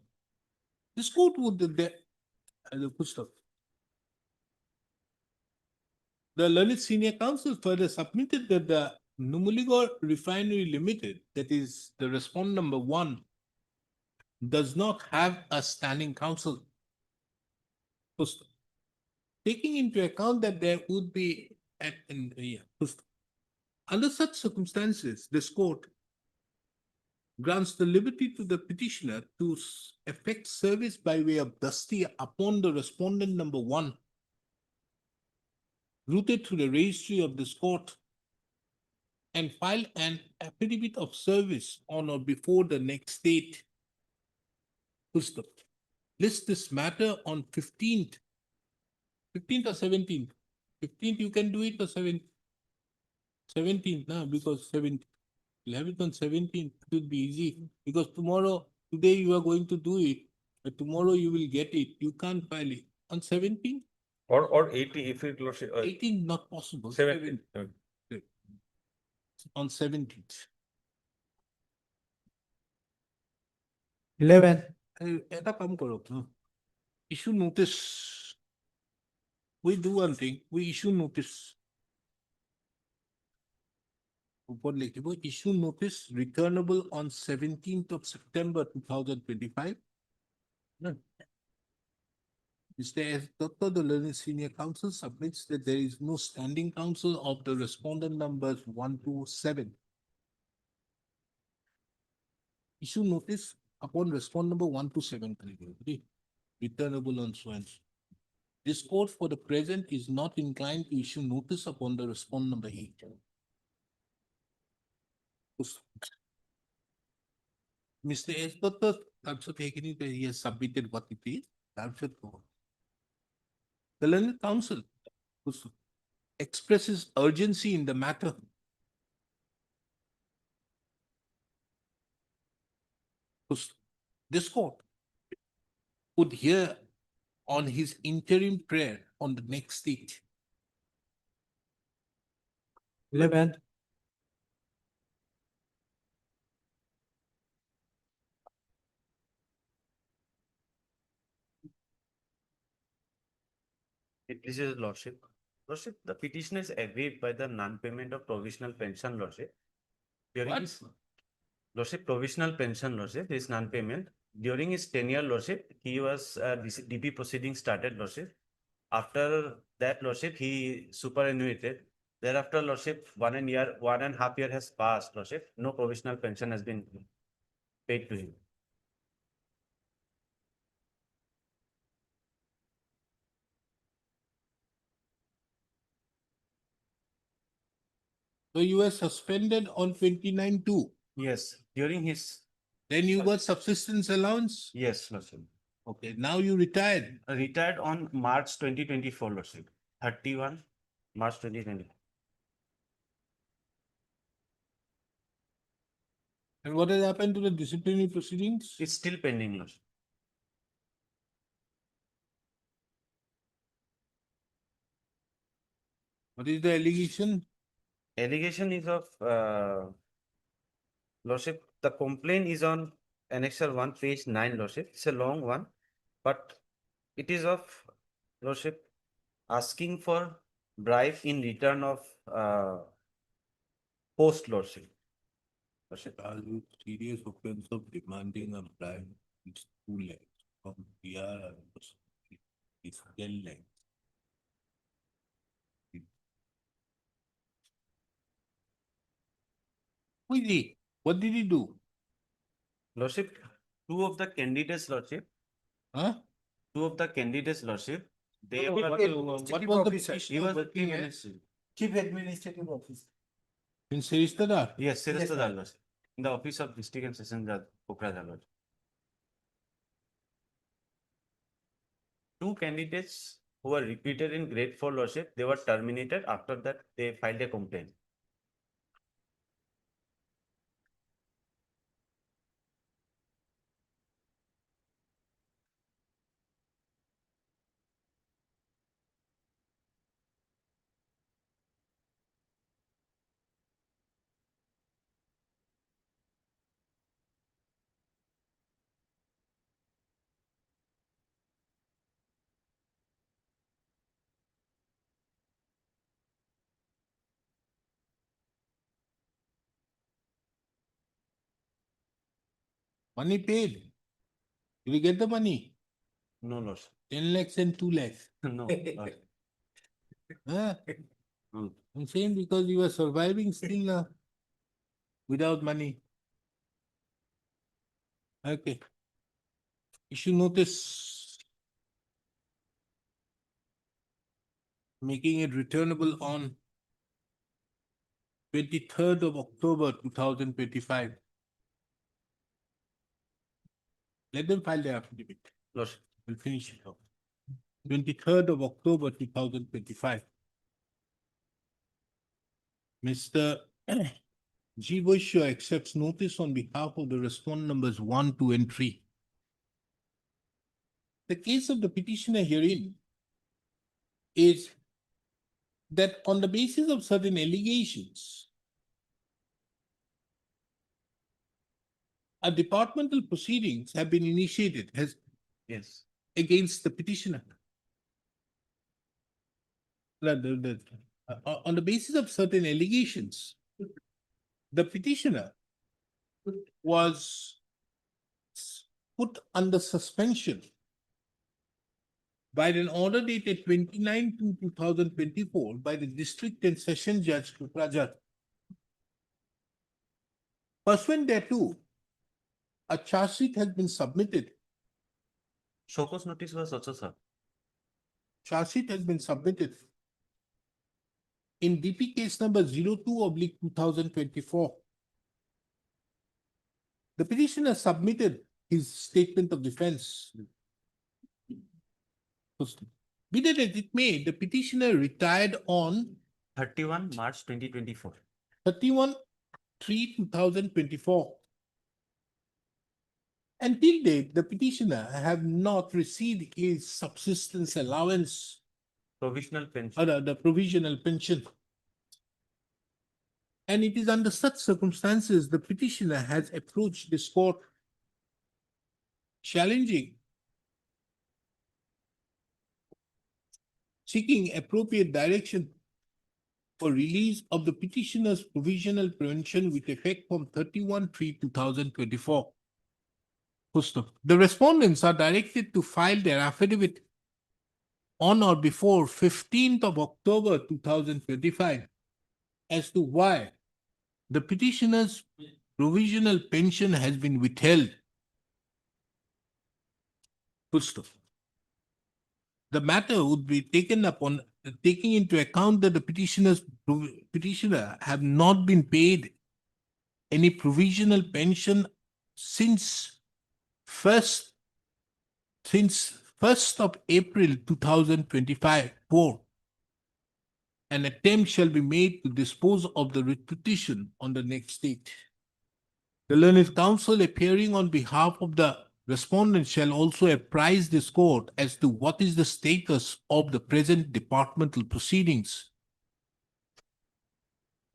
This court would the Pustav. The learned senior counsel further submitted that the Numuligor Refinery Limited, that is the respondent number 1, does not have a standing counsel. Pustav. Taking into account that there would be under such circumstances, this court grants the liberty to the petitioner to effect service by way of Dusty upon the respondent number 1, routed to the registry of this court, and file an affidavit of service on or before the next date. Pustav. List this matter on 15th or 17th. 15th you can do it, or 17th now, because 17th. You'll have it on 17th. It will be easy because today you are going to do it, but tomorrow you will get it. You can't file it on 17th. Or 80 if it 18 not possible. 17th. On 17th. 11. এটা কাম কৰক ন, issue notice. We do one thing, we issue notice. Upon issue notice returnable on 17th of September 2025. Mr. S. Dr. The learned senior counsel submits that there is no standing counsel of the respondent numbers 1 to 7. Issue notice upon respondent number 1 to 7. Returnable on so and so. This court for the present is not inclined to issue notice upon the respondent number 8. Mr. S. Dr. also taken it, he has submitted what it is. The learned counsel expresses urgency in the matter. This court would hear on his interim prayer on the next date. 11. It pleases Lordship. Lordship, the petitioner is aggrieved by the non-payment of provisional pension, Lordship. During his Lordship, provisional pension, Lordship, is non-payment. During his tenure, Lordship, he was DP proceeding started, Lordship. After that, Lordship, he superannuated. Thereafter, Lordship, 1.5 year has passed, Lordship. No provisional pension has been paid to him. So you were suspended on 29/2. Yes, during his, Then you got subsistence allowance? yes, Lordship. Okay, now you retired. Retired on March 2024, Lordship. 31 March 2024. And what has happened to the disciplinary proceedings? It's still pending, Lordship. What is the allegation? Allegation is of, Lordship, the complaint is on Annexure 1, page 9, Lordship. It's a long one, but it is of, Lordship, asking for bribe in return of post, Lordship. Lordship. Serious offense of demanding a bribe is 2 lakhs from PR is 10 lakhs. Who is he? What did he do? Lordship, two of the candidates, Lordship, Huh? two of the candidates, Lordship, they No, were. what- What was the officer. petition He was working working as? Chief Administrative Officer. In Seristadar? Yes, Yes, Sirasta sir. Lordship, in the office of District and Session Judge, Kokrajhar, Lordship. Two candidates who were repeated in grade 4, Lordship, they were terminated. After that, they filed a complaint. Money paid. Did you get the money? No, Lordship. 10 lakhs and 2 lakhs. No, Lordship. Huh? No. I'm saying because you were surviving still without money. Okay. Issue notice. Making it returnable on 23rd of October 2025. Let them file their affidavit. Lordship. We'll finish it off. 23rd of October 2025. Mr. G. Vaishya accepts notice on behalf of the respondent numbers 1, 2, and 3. The case of the petitioner herein is that on the basis of certain allegations, a departmental proceedings have been initiated Yes. against the petitioner. On the basis of certain allegations, the petitioner was put under suspension by an order dated 29/2/2024 by the District and Session Judge Kokrajhar. Pursuant thereto, a charge sheet has been submitted. Show cause notice was also, sir. Charge sheet has been submitted in DP case number 02/2024. The petitioner submitted his statement of defense. Be that as it may, the petitioner retired on 31 March 2024. 31/3/2024. Until date, the petitioner have not received his subsistence allowance Provisional pension. or the provisional pension. And it is under such circumstances, the petitioner has approached this court challenging, seeking appropriate direction for release of the petitioner's provisional pension with effect from 31/3/2024. The respondents are directed to file their affidavit on or before 15th of October 2025 as to why the petitioner's provisional pension has been withheld. The matter would be taken up on taking into account that the petitioner have not been paid any provisional pension since first of April 2025, an attempt shall be made to dispose of the writ petition on the next date. The learned counsel appearing on behalf of the respondent shall also apprise this court as to what is the status of the present departmental proceedings.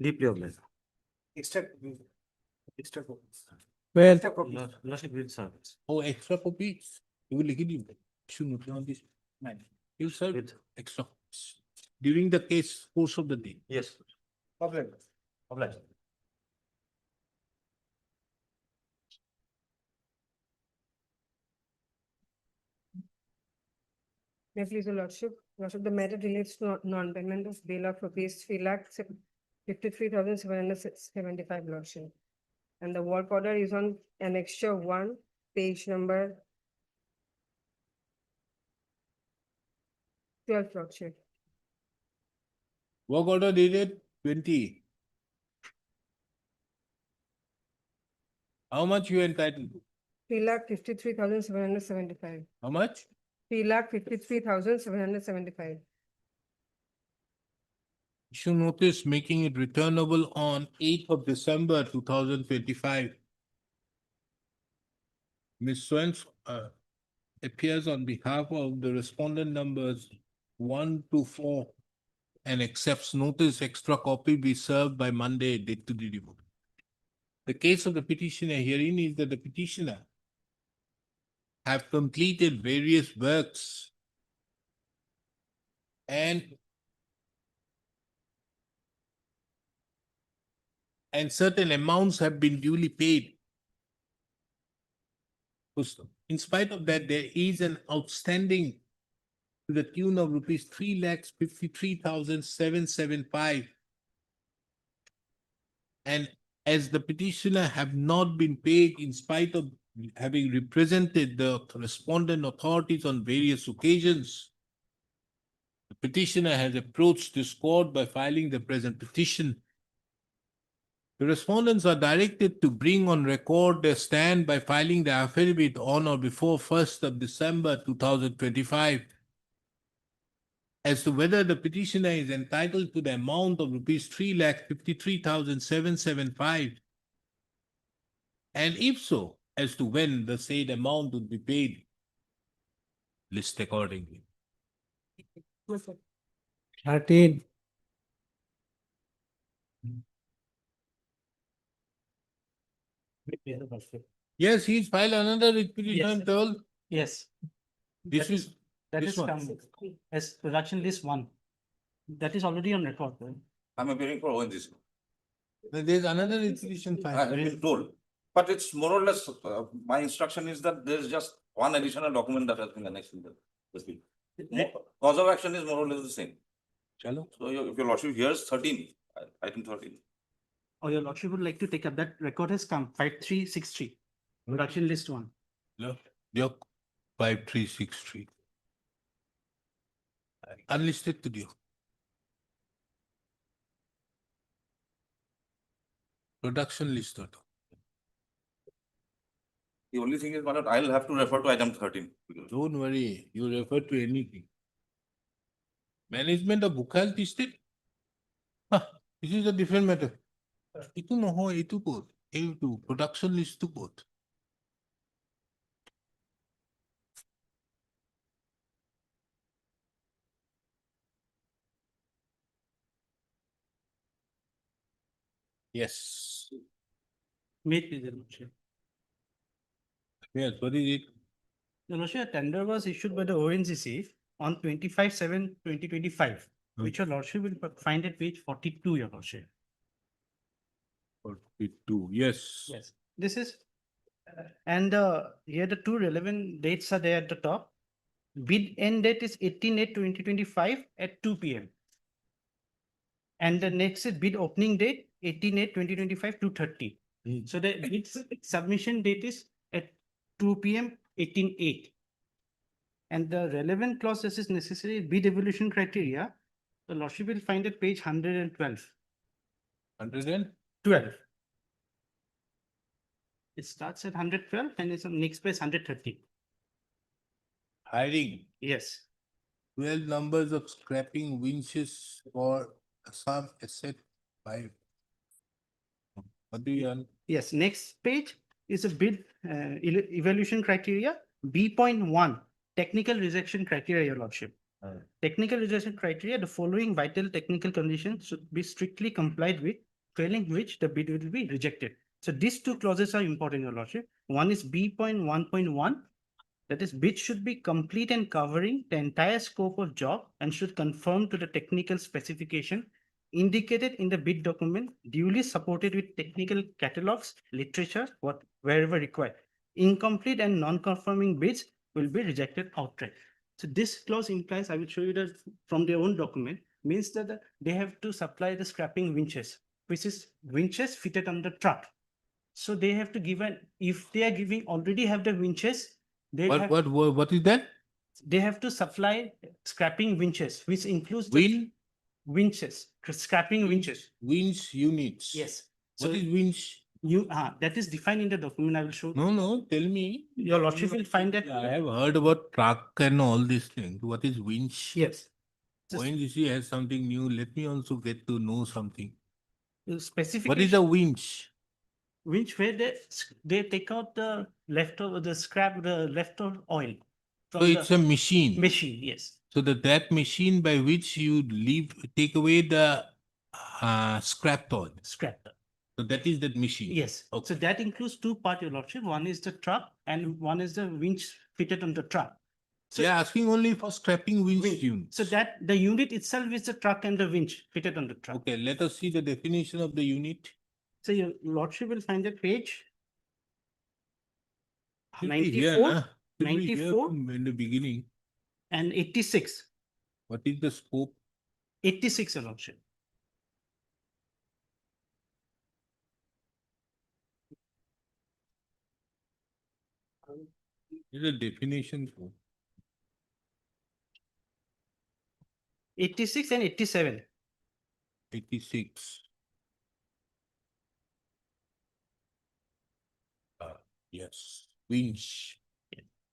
Deeply obliged. Extra. Well, Lordship will serve. Oh, extra copies. You will give you. Should not be on this. You serve With- extra copies during the case course of the day. Yes. Obliged. Obliged. May I please, your lordship, the matter relates to non-payment of bill of rupees 3,53,775, lordship. And the work order is on annexure 1, page number 12, lordship. Work order dated 20. How much you entitled to? 3,53,775. How much? 3,53,775. Issue notice making it returnable on 8th of December 2025. Ms. Swens appears on behalf of the respondent numbers 1 to 4 and accepts notice extra copy be served by Monday date to the delivery. The case of the petitioner herein is that the petitioner have completed various works and certain amounts have been duly paid. In spite of that, there is an outstanding to the tune of rupees 3,53,775. And as the petitioner have not been paid in spite of having represented the respondent authorities on various occasions, the petitioner has approached this court by filing the present petition. The respondents are directed to bring on record their stand by filing the affidavit on or before 1st of December 2025 as to whether the petitioner is entitled to the amount of rupees 3,53,775, and if so, as to when the said amount would be paid. List accordingly. 13. Yes, he's filed another writ petition, told. Yes. This is, That this is one. come as production list 1. That is already on record. Right? I'm appearing for ONGC. There's another writ petition I filed. have been told, but it's more or less, my instruction is that there is just one additional document that has been annexed in this bill. Cause of action is more or less the same. Chalo. So if your lordship hears 13, I think 13. Or your lordship would like to take up that record has come 5363. Production list 1. No, Diok 5363. Unlisted to Diok. Production list. The only thing is, my lord, I'll have to refer to item 13. Don't worry, you refer to anything. Management of book health estate? This is a different matter. Itu noho, itu both. Itu production list to both. Yes. Meet with the lordship. Yes, what is it? The lordship, a tender was issued by the ONGC on 25/7/2025, which your lordship will find at page 42, your lordship. 42, yes. Yes, this is, and here the two relevant dates are there at the top. Bid end date is 18/8/2025 at 2 p.m. And the next is bid opening date 18/8/2025 2:30. So the bid submission date is at 2 p.m. 18/8. And the relevant clause that is necessary bid evaluation criteria The Lordship will find at page 112. 112. It starts at 112 and it's on next page 130. Hiring Yes. 12 numbers of scrapping winches for some asset by. What do you? Yes, next page is a bid evaluation criteria, B.1, technical rejection criteria, Your Lordship. Technical rejection criteria, the following vital technical conditions should be strictly complied with, failing which the bid will be rejected. So these two clauses are important, Your Lordship. One is B.1.1, that is bid should be complete and covering the entire scope of job and should conform to the technical specification indicated in the bid document, duly supported with technical catalogs, literature, wherever required. Incomplete and non-conforming bids will be rejected outright. So this clause implies, I will show you that from their own document, means that they have to supply the scrapping winches, which is winches fitted on the truck. So they have to give if they are giving, already have the winches, they have, What is that? they have to supply scrapping winches, which includes winches, scrapping winches. Winch units. Yes. What So is winch? that is defined in the document. I will show. No, tell me. Your Lordship will find that. I have heard about truck and all these things. What is winch? Yes. ONGC has something new. Let me also get to know something. Specific. What is a winch? Winch where they take out the leftover, the scrap, the leftover oil. So it's a machine. Machine, yes. So that machine by which you take away the scrap oil. Scrap. So that is that machine. Yes. Okay. So that includes two parts, Your Lordship. One is the truck and one is the winch fitted on the truck. So they are asking only for scrapping winch units. So that the unit itself is the truck and the winch fitted on the truck. Okay, let us see the definition of the unit. So Your Lordship will find that page Should be here, 94, huh? Should be here 94 from in the beginning. and 86. What is the scope? 86, Your Lordship. Is a definition for 86 and 87. 86. Yes, winch.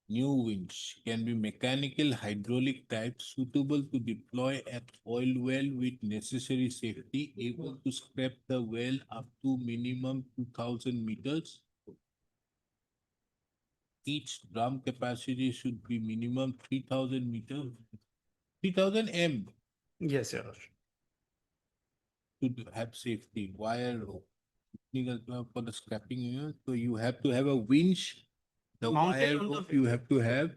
New winch can be mechanical hydraulic type suitable to deploy at oil well with necessary safety, able to scrap the well up to minimum 2000 meters. Each drum capacity should be minimum 3000 meters. 3000 M Yes, Your Lordship. should have safety, wire rope. For the scrapping unit, so you have to have a winch, the Mounted wire on the rope you have to have,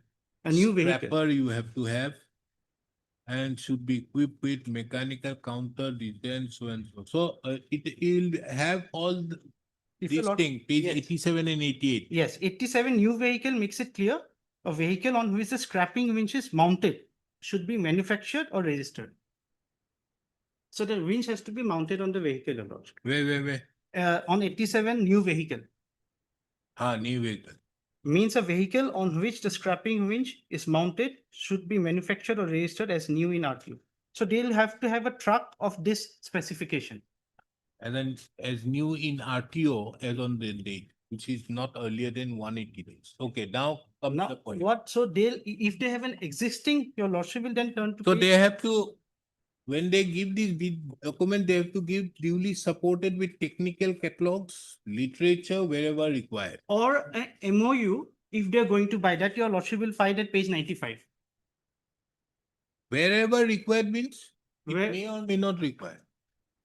A new vehicle. scrapper you have to have, and should be equipped with mechanical counter, design, so and so. So it will have all If you these lot- things, page yes. 87 and 88. Yes, 87 new vehicle makes it clear. A vehicle on which the scrapping winch is mounted should be manufactured or registered. So the winch has to be mounted on the vehicle, Your Lordship. Where? On 87 new vehicle New vehicle. means a vehicle on which the scrapping winch is mounted should be manufactured or registered as new in RTO. So they'll have to have a truck of this specification. And then as new in RTO as on the date, which is not earlier than 180 days. Okay, now comes the Now, point. what, so if they have an existing, Your Lordship will then turn to. So page- they have to, when they give this bid document, they have to give duly supported with technical catalogs, literature wherever required. Or a MOU, if they're going to buy that, Your Lordship will find at page 95. Wherever required means it Where- may or may not require.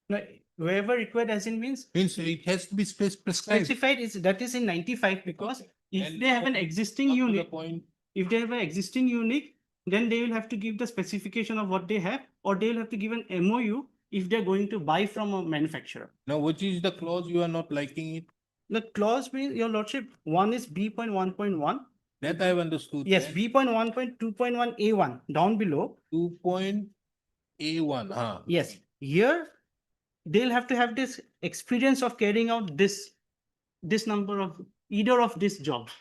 No, wherever required as in means Means it has to be prescribed. specified is, that is in 95 because if And they have an existing Up to the unit, point. if they have an existing unit, then they will have to give the specification of what they have, or they will have to give an MOU if they're going to buy from a manufacturer. Now, which is the clause you are not liking it? The clause means, Your Lordship, one is B.1.1. That I have understood. Yes, B.1.2.1A1 down below. 2.A1, Yes, here they'll have to have this experience of carrying out this number of either of these jobs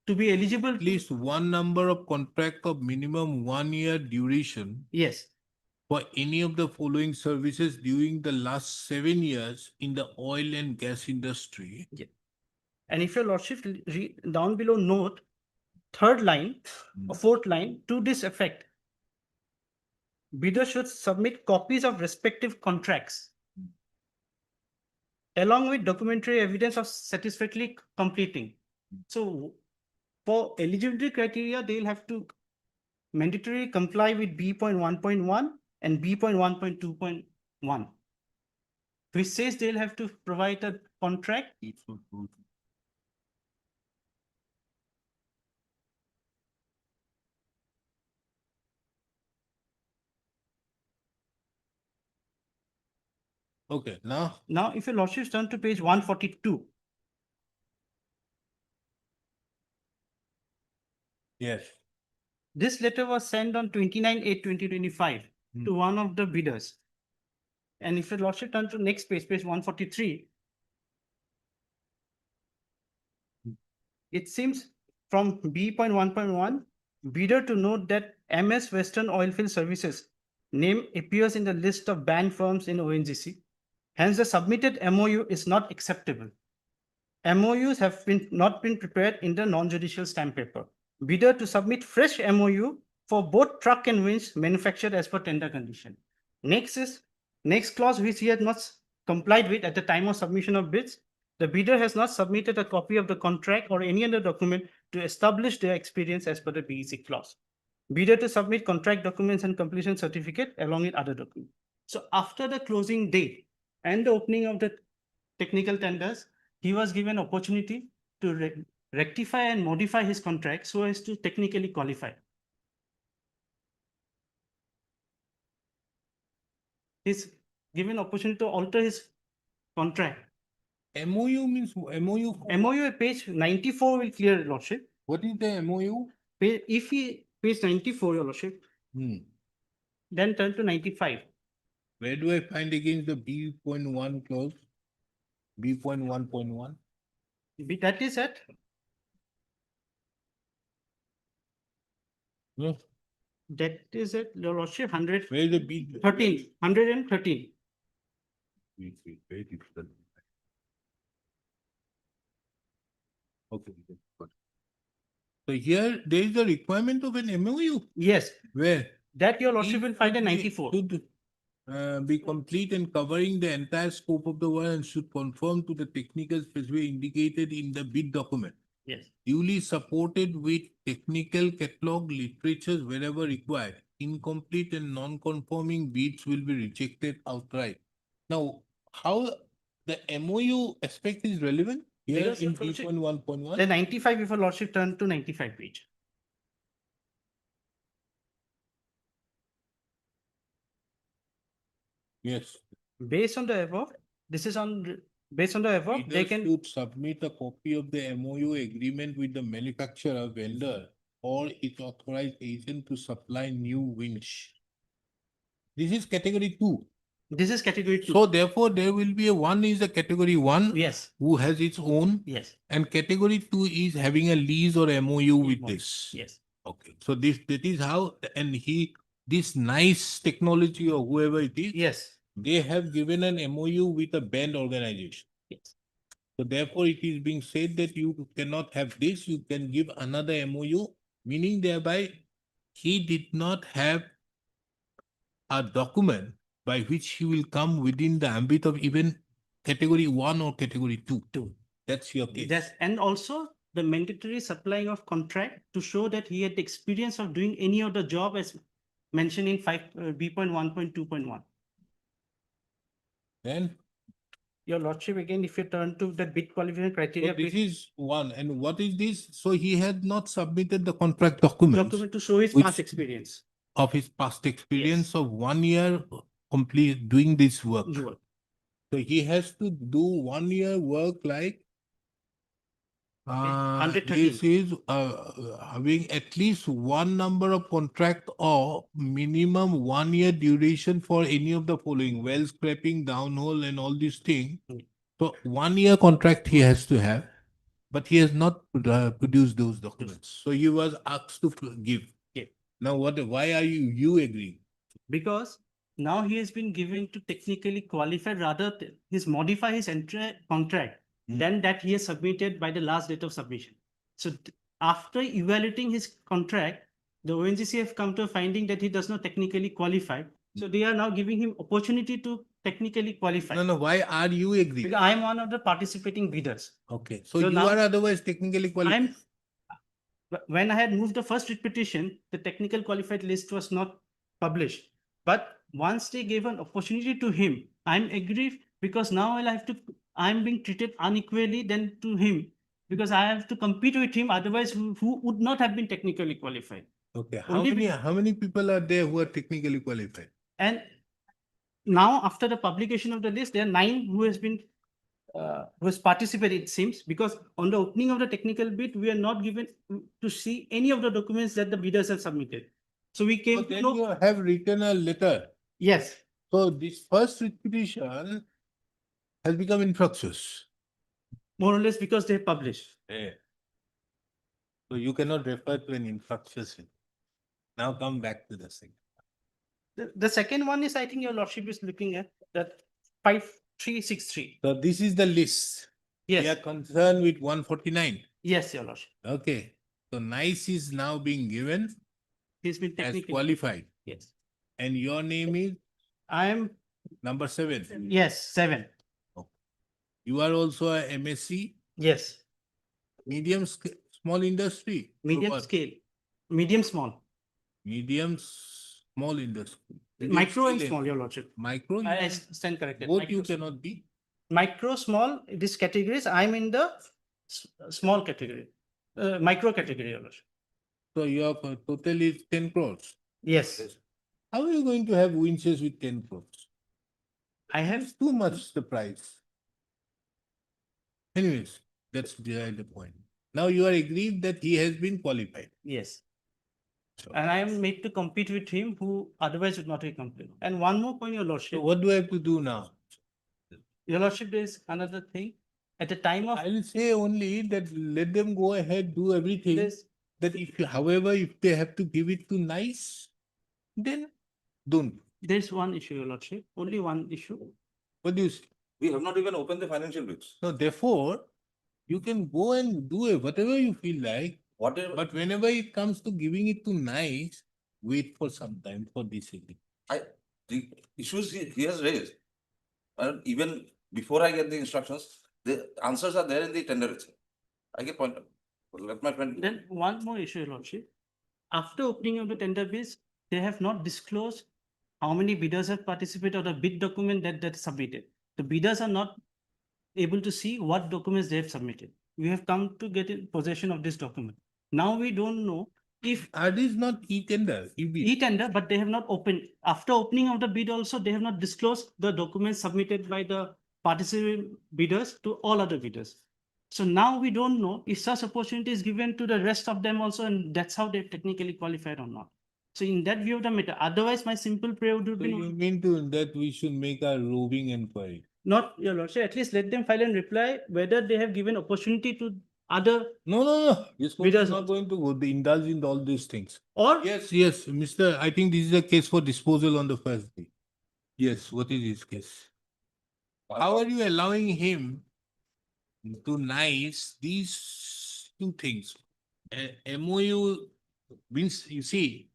to be eligible. At least one number of contract of minimum 1 year duration Yes, for any of the following services during the last 7 years in the oil and gas industry. And if your lordship read down below note, third line or fourth line to this effect. Bidder should submit copies of respective contracts along with documentary evidence of satisfactorily completing. So for eligibility criteria, they'll have to mandatorily comply with B.1.1 and B.1.2.1, which says they'll have to provide a contract. Okay, now, Now, if your lordship turn to page 142, yes, this letter was sent on 29/8/2025 to one of the bidders. And if your lordship turn to next page, page 143, it seems from B.1.1, bidder to note that MS Western Oilfield Services name appears in the list of banned firms in ONGC. Hence, the submitted MOU is not acceptable. MOUs have not been prepared in the non-judicial stamp paper. Bidder to submit fresh MOU for both truck and winch manufactured as per tender condition. Next clause which he had not complied with at the time of submission of bids. The bidder has not submitted a copy of the contract or any other document to establish their experience as per the BEC clause. Bidder to submit contract documents and completion certificate along with other documents. So after the closing date and the opening of the technical tenders, he was given opportunity to rectify and modify his contract so as to technically qualify. He's given opportunity to alter his contract. MOU means MOU. MOU at page 94 will clear, your lordship. What is the MOU? If he page 94, your lordship, then turn to 95. Where do I find against the B.1 clause? B.1.1? That is at No. that is at your lordship 100. Where is the B? 13, 113. Very difficult. Okay. Good. So here there is a requirement of an MOU. Yes. Where? That your lordship will find in 94. Should be complete and covering the entire scope of the work and should conform to the technical specification indicated in the bid document. Yes. Duly supported with technical catalog literatures wherever required. Incomplete and non-conforming bids will be rejected outright. Now, how the MOU aspect is relevant here Because in of lordship- B.1.1? The 95, if your lordship turn to 95 page. Yes. Based on the above, this is on, based on the above, they Bidders can, should submit a copy of the MOU agreement with the manufacturer, vendor, or its authorized agent to supply new winch. This is category 2. this is category 2. So therefore, there will be one is a category 1. Yes. Who has its own. Yes. And category 2 is having a lease or MOU with this. Yes. Okay, so that is how, and this nice technology or whoever it is. Yes. They have given an MOU with a band organization. Yes. So therefore, it is being said that you cannot have this, you can give another MOU, meaning thereby he did not have a document by which he will come within the ambit of even category 1 or category 2. That's your case. Yes, and also the mandatory supplying of contract to show that he had experience of doing any other job as mentioned in B.1.2.1. Then Your lordship, again, if you turn to the bid qualification so criteria. this page- is one, and what is this? So he had not submitted the contract documents Document to show his which- past experience. of his past experience of 1 year complete doing this work. Sure. So he has to do 1 year work like 113. this is having at least one number of contract or minimum 1 year duration for any of the following: well scraping, downhole, and all these things. So 1 year contract he has to have, but he has not produced those documents. So he was asked to give. Yeah. Now why are you agreeing? Because now he has been given to technically qualified, rather he's modify his entire contract than that he has submitted by the last date of submission. So after evaluating his contract, the ONGC have come to a finding that he does not technically qualify. So they are now giving him opportunity to technically qualify. No, why are you agreeing? Because I am one of the participating bidders. Okay, so So you now are otherwise technically qualified. When I had moved the first writ petition, the technical qualified list was not published. But once they gave an opportunity to him, I'm aggrieved because now I'll have to, I'm being treated unequally than to him because I have to compete with him. Otherwise, who would not have been technically qualified. Okay, Only how many people are there who are technically qualified? And now after the publication of the list, there are 9 who has participated, it seems, because on the opening of the technical bid, we are not given to see any of the documents that the bidders have submitted. So we came to Then know. you have written a letter. Yes, So this first petition has become infructuous. more or less because they have published. Yeah. So you cannot refer to an infructuous. Now come back to the second. The second one is, I think your lordship is looking at that 5363. So this is the list. We are Yes, concerned with 149. yes, your lordship. Okay, so NICE is now being given He's been as technically. qualified. Yes, And your name is I am, number 7. yes, 7. You are also a MSc, Yes, small industry. medium Or scale, medium small, medium, small industry. micro and Scale small, your lordship. Micro, I stand corrected. both you Micro- cannot be. Micro, small, these categories, I'm in the small category, micro category, your lordship. So your total is 10 crores. Yes, How are you going to have winches with 10 crores? I have, It's too much the price. Anyways, that's beside the point. Now you are agreed that he has been qualified. yes. So- And I am made to compete with him who otherwise would not have competed. And one more point, your So lordship. what do I have to do now? Your lordship, there is another thing. At the time of I will say only that let them go ahead, do everything. this, That if, however, if they have to give it to NICE, then don't. there's one issue, your lordship, only one issue. What do you say? We have not even opened the financial books. So therefore, you can go and do it, whatever you feel like, Whatever, but whenever it comes to giving it to NICE, wait for some time for this again. the issues he has raised. And even before I get the instructions, the answers are there in the tender itself. I get point. Let my friend. Then one more issue, your lordship. After opening of the tender bids, they have not disclosed how many bidders have participated or the bid document that submitted. The bidders are not able to see what documents they have submitted. We have come to get in possession of this document. Now we don't know if Are these not e-tender? e-tender, but they have not opened. After opening of the bid also, they have not disclosed the documents submitted by the participating bidders to all other bidders. So now we don't know if such opportunity is given to the rest of them also, and that's how they're technically qualified or not. So in that view of the matter, otherwise my simple prayer would have So you been mean to that we should make a roving inquiry? not, your lordship, at least let them file and reply whether they have given opportunity to other No. This court Bidders is not going to go indulge in all these things. or Yes, Mr. I think this is a case for disposal on the first day. Yes, what is his case? How are you allowing him to NICE these two things? MOU means, you see,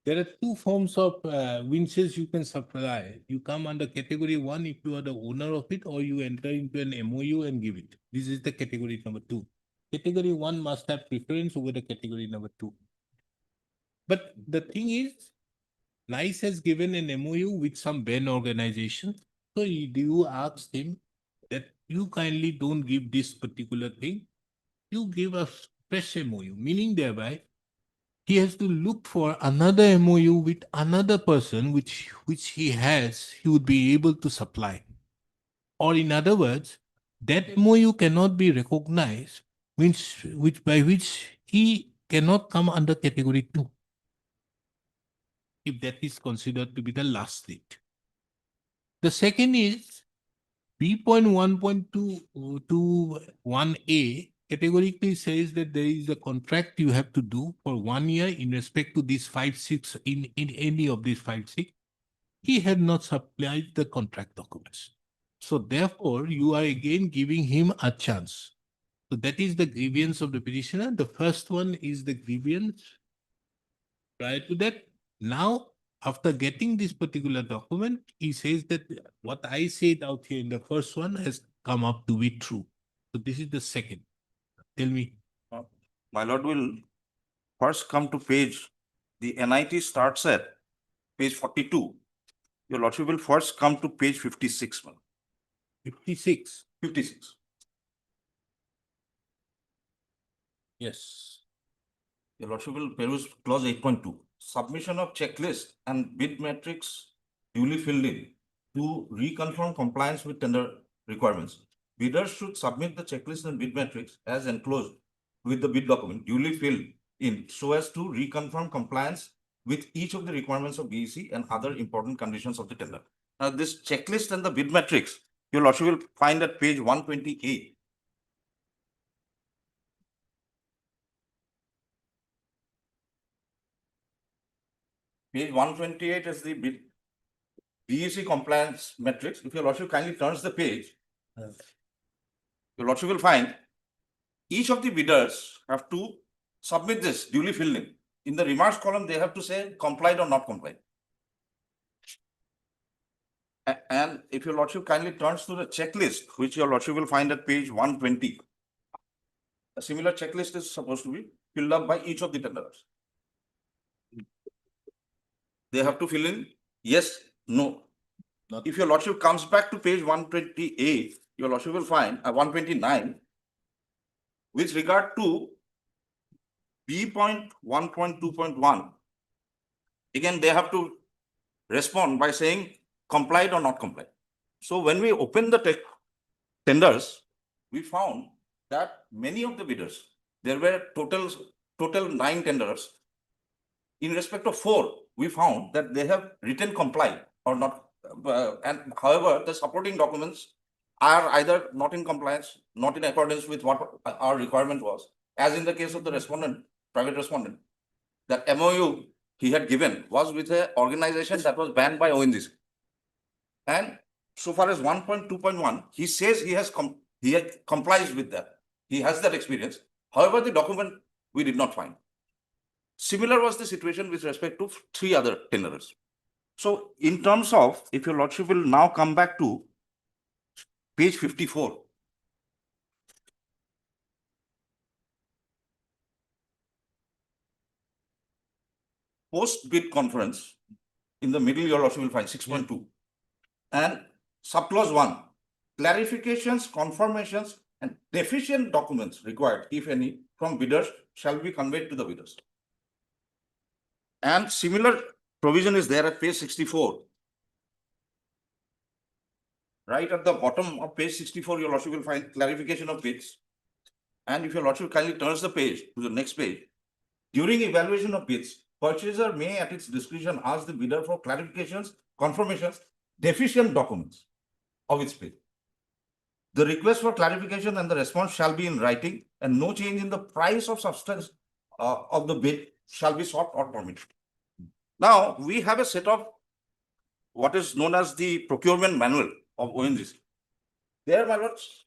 there are two forms of winches you can supply. You come under category 1 if you are the owner of it, or you enter into an MOU and give it. This is the category number 2. Category 1 must have preference over the category number 2. But the thing is, NICE has given an MOU with some Ben organization. So you ask him that you kindly don't give this particular thing. You give a fresh MOU, meaning thereby he has to look for another MOU with another person which he would be able to supply. Or in other words, that MOU cannot be recognized, by which he cannot come under category 2. If that is considered to be the last date. The second is B.1.221A categorically says that there is a contract you have to do for 1 year in respect to these 5, 6 in any of these 5, 6. he had not supplied the contract documents. So therefore, you are again giving him a chance. So that is the grievance of the petitioner. The first one is the grievance prior to that. Now, after getting this particular document, he says that what I said out here in the first one has come up to be true. So this is the second. Tell me. My lord will first come to page, the NIT starts at page 42. Your lordship will first come to page 56. 56. 56. Yes. Your lordship will peruse clause 8.2. Submission of checklist and bid matrix duly filled in to reconfirm compliance with tender requirements. Bidders should submit the checklist and bid matrix as enclosed with the bid document duly filled in so as to reconfirm compliance with each of the requirements of BEC and other important conditions of the tender. Now, this checklist and the bid matrix, your lordship will find at page 128. Page 128 is the bid BEC compliance matrix. If your lordship kindly turns the page, your lordship will find each of the bidders have to submit this duly filled in. In the remarks column, they have to say complied or not complied. And if your lordship kindly turns to the checklist, which your lordship will find at page 120, a similar checklist is supposed to be filled up by each of the tenderers. They have to fill in yes, no. If your lordship comes back to page 128, your lordship will find 129 with regard to B.1.2.1. Again, they have to respond by saying complied or not complied. So when we open the tenders, we found that many of the bidders, there were total 9 tenders. In respect of 4, we found that they have written comply or not. And however, the supporting documents are either not in compliance, not in accordance with what our requirement was. As in the case of the respondent, private respondent, that MOU he had given was with an organization that was banned by ONGC. And so far as 1.2.1, he says he complies with that. He has that experience. However, the document we did not find. Similar was the situation with respect to 3 other tenderers. So in terms of, if your lordship will now come back to page 54. Post bid conference, in the middle, your lordship will find 6.2. And subclause 1, clarifications, confirmations, and deficient documents required, if any, from bidders shall be conveyed to the bidders. And similar provision is there at page 64. Right at the bottom of page 64, your lordship will find clarification of bids. And if your lordship kindly turns the page to the next page, during evaluation of bids, purchaser may at its discretion ask the bidder for clarifications, confirmations, deficient documents of its bid. The request for clarification and the response shall be in writing, and no change in the price of substance of the bid shall be sought or permitted. Now, we have a set of what is known as the procurement manual of ONGC. There, my lords,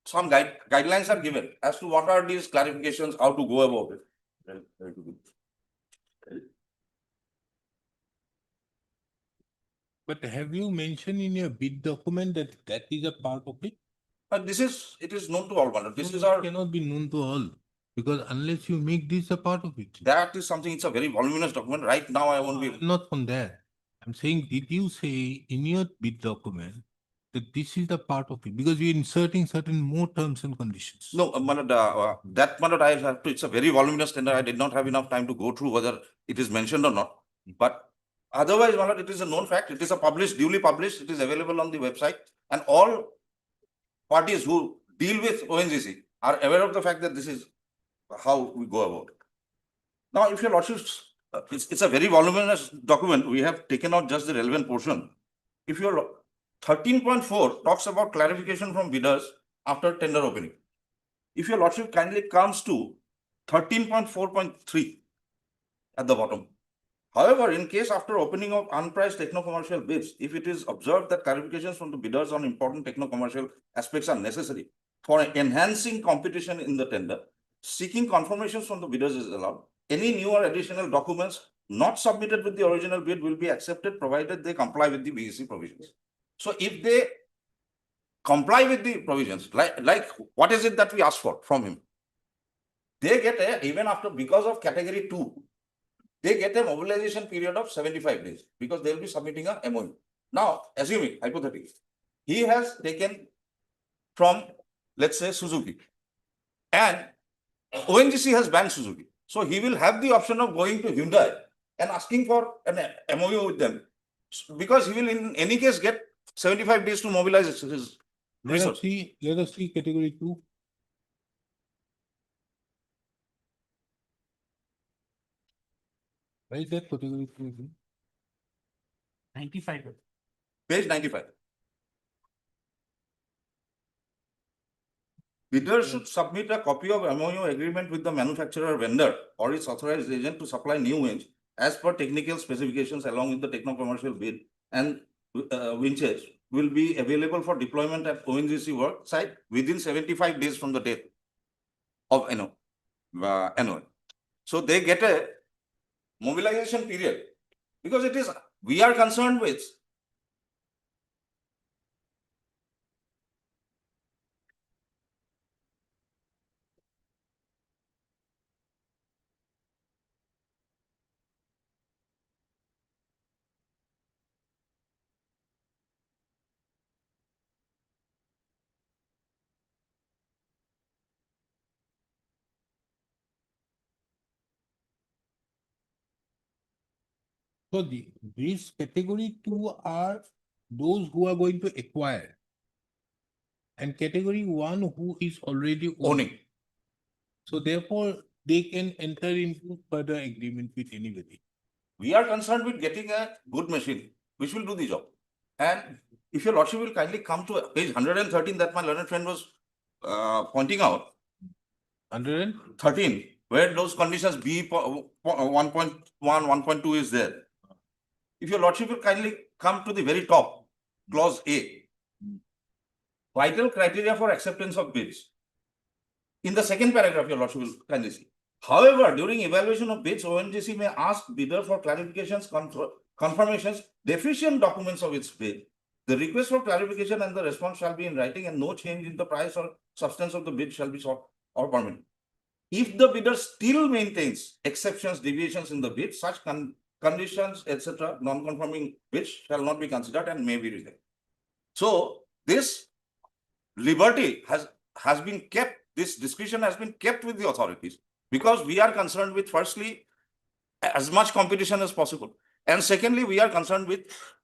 some guidelines are given as to what are these clarifications, how to go about it. But have you mentioned in your bid document that that is a part of it? But it is known to all, my lord. This No, is it our, cannot be known to all, because unless you make this a part of it. that is something, it's a very voluminous document. Right now, I won't be. Not from there. I'm saying, did you say in your bid document that this is the part of it? Because you're inserting certain more terms and conditions. No, my lord, that, my lord, I have to, it's a very voluminous tender. I did not have enough time to go through whether it is mentioned or not. But otherwise, my lord, it is a known fact. It is a duly published. It is available on the website. And all parties who deal with ONGC are aware of the fact that this is how we go about it. Now, if your lordships, it's a very voluminous document. We have taken out just the relevant portion. If your 13.4 talks about clarification from bidders after tender opening. If your lordship kindly comes to 13.4.3 at the bottom. However, in case after opening of unpriced techno-commercial bids, if it is observed that clarifications from the bidders on important techno-commercial aspects are necessary for enhancing competition in the tender, seeking confirmations from the bidders is allowed. Any new or additional documents not submitted with the original bid will be accepted provided they comply with the BEC provisions. So if they comply with the provisions, like what is it that we ask for from him? They get even after, because of category 2, they get a mobilization period of 75 days because they'll be submitting a MOU. Now, assuming hypothetically, he has taken from, let's say, Suzuki, and ONGC has banned Suzuki. So he will have the option of going to Hyundai and asking for an MOU with them, because he will in any case get 75 days to mobilize his resource. Let us see category 2. Where is that category 2? 95. Page 95. Bidder should submit a copy of MOU agreement with the manufacturer vendor or its authorized agent to supply new winch as per technical specifications along with the techno-commercial bid, and winches will be available for deployment at ONGC work site within 75 days from the date of NOA. So they get a mobilization period, because it is, we are concerned with So these category 2 are those who are going to acquire, and category 1 who is already owning. So therefore, they can enter into further agreement with anybody. We are concerned with getting a good machine which will do the job. And if your lordship will kindly come to page 113 that my learned friend was pointing out. 113, where those conditions B 1.1, 1.2 is there. If your lordship will kindly come to the very top, clause A. Vital criteria for acceptance of bids. In the second paragraph, your lordship will kindly see. However, during evaluation of bids, ONGC may ask bidder for clarifications, confirmations, deficient documents of its bid. The request for clarification and the response shall be in writing, and no change in the price or substance of the bid shall be sought or permitted. If the bidder still maintains exceptions, deviations in the bid, such conditions, etc., non-conforming bids shall not be considered and may be rejected. So this liberty has been kept, this discretion has been kept with the authorities, because we are concerned with, firstly, as much competition as possible. And secondly, we are concerned with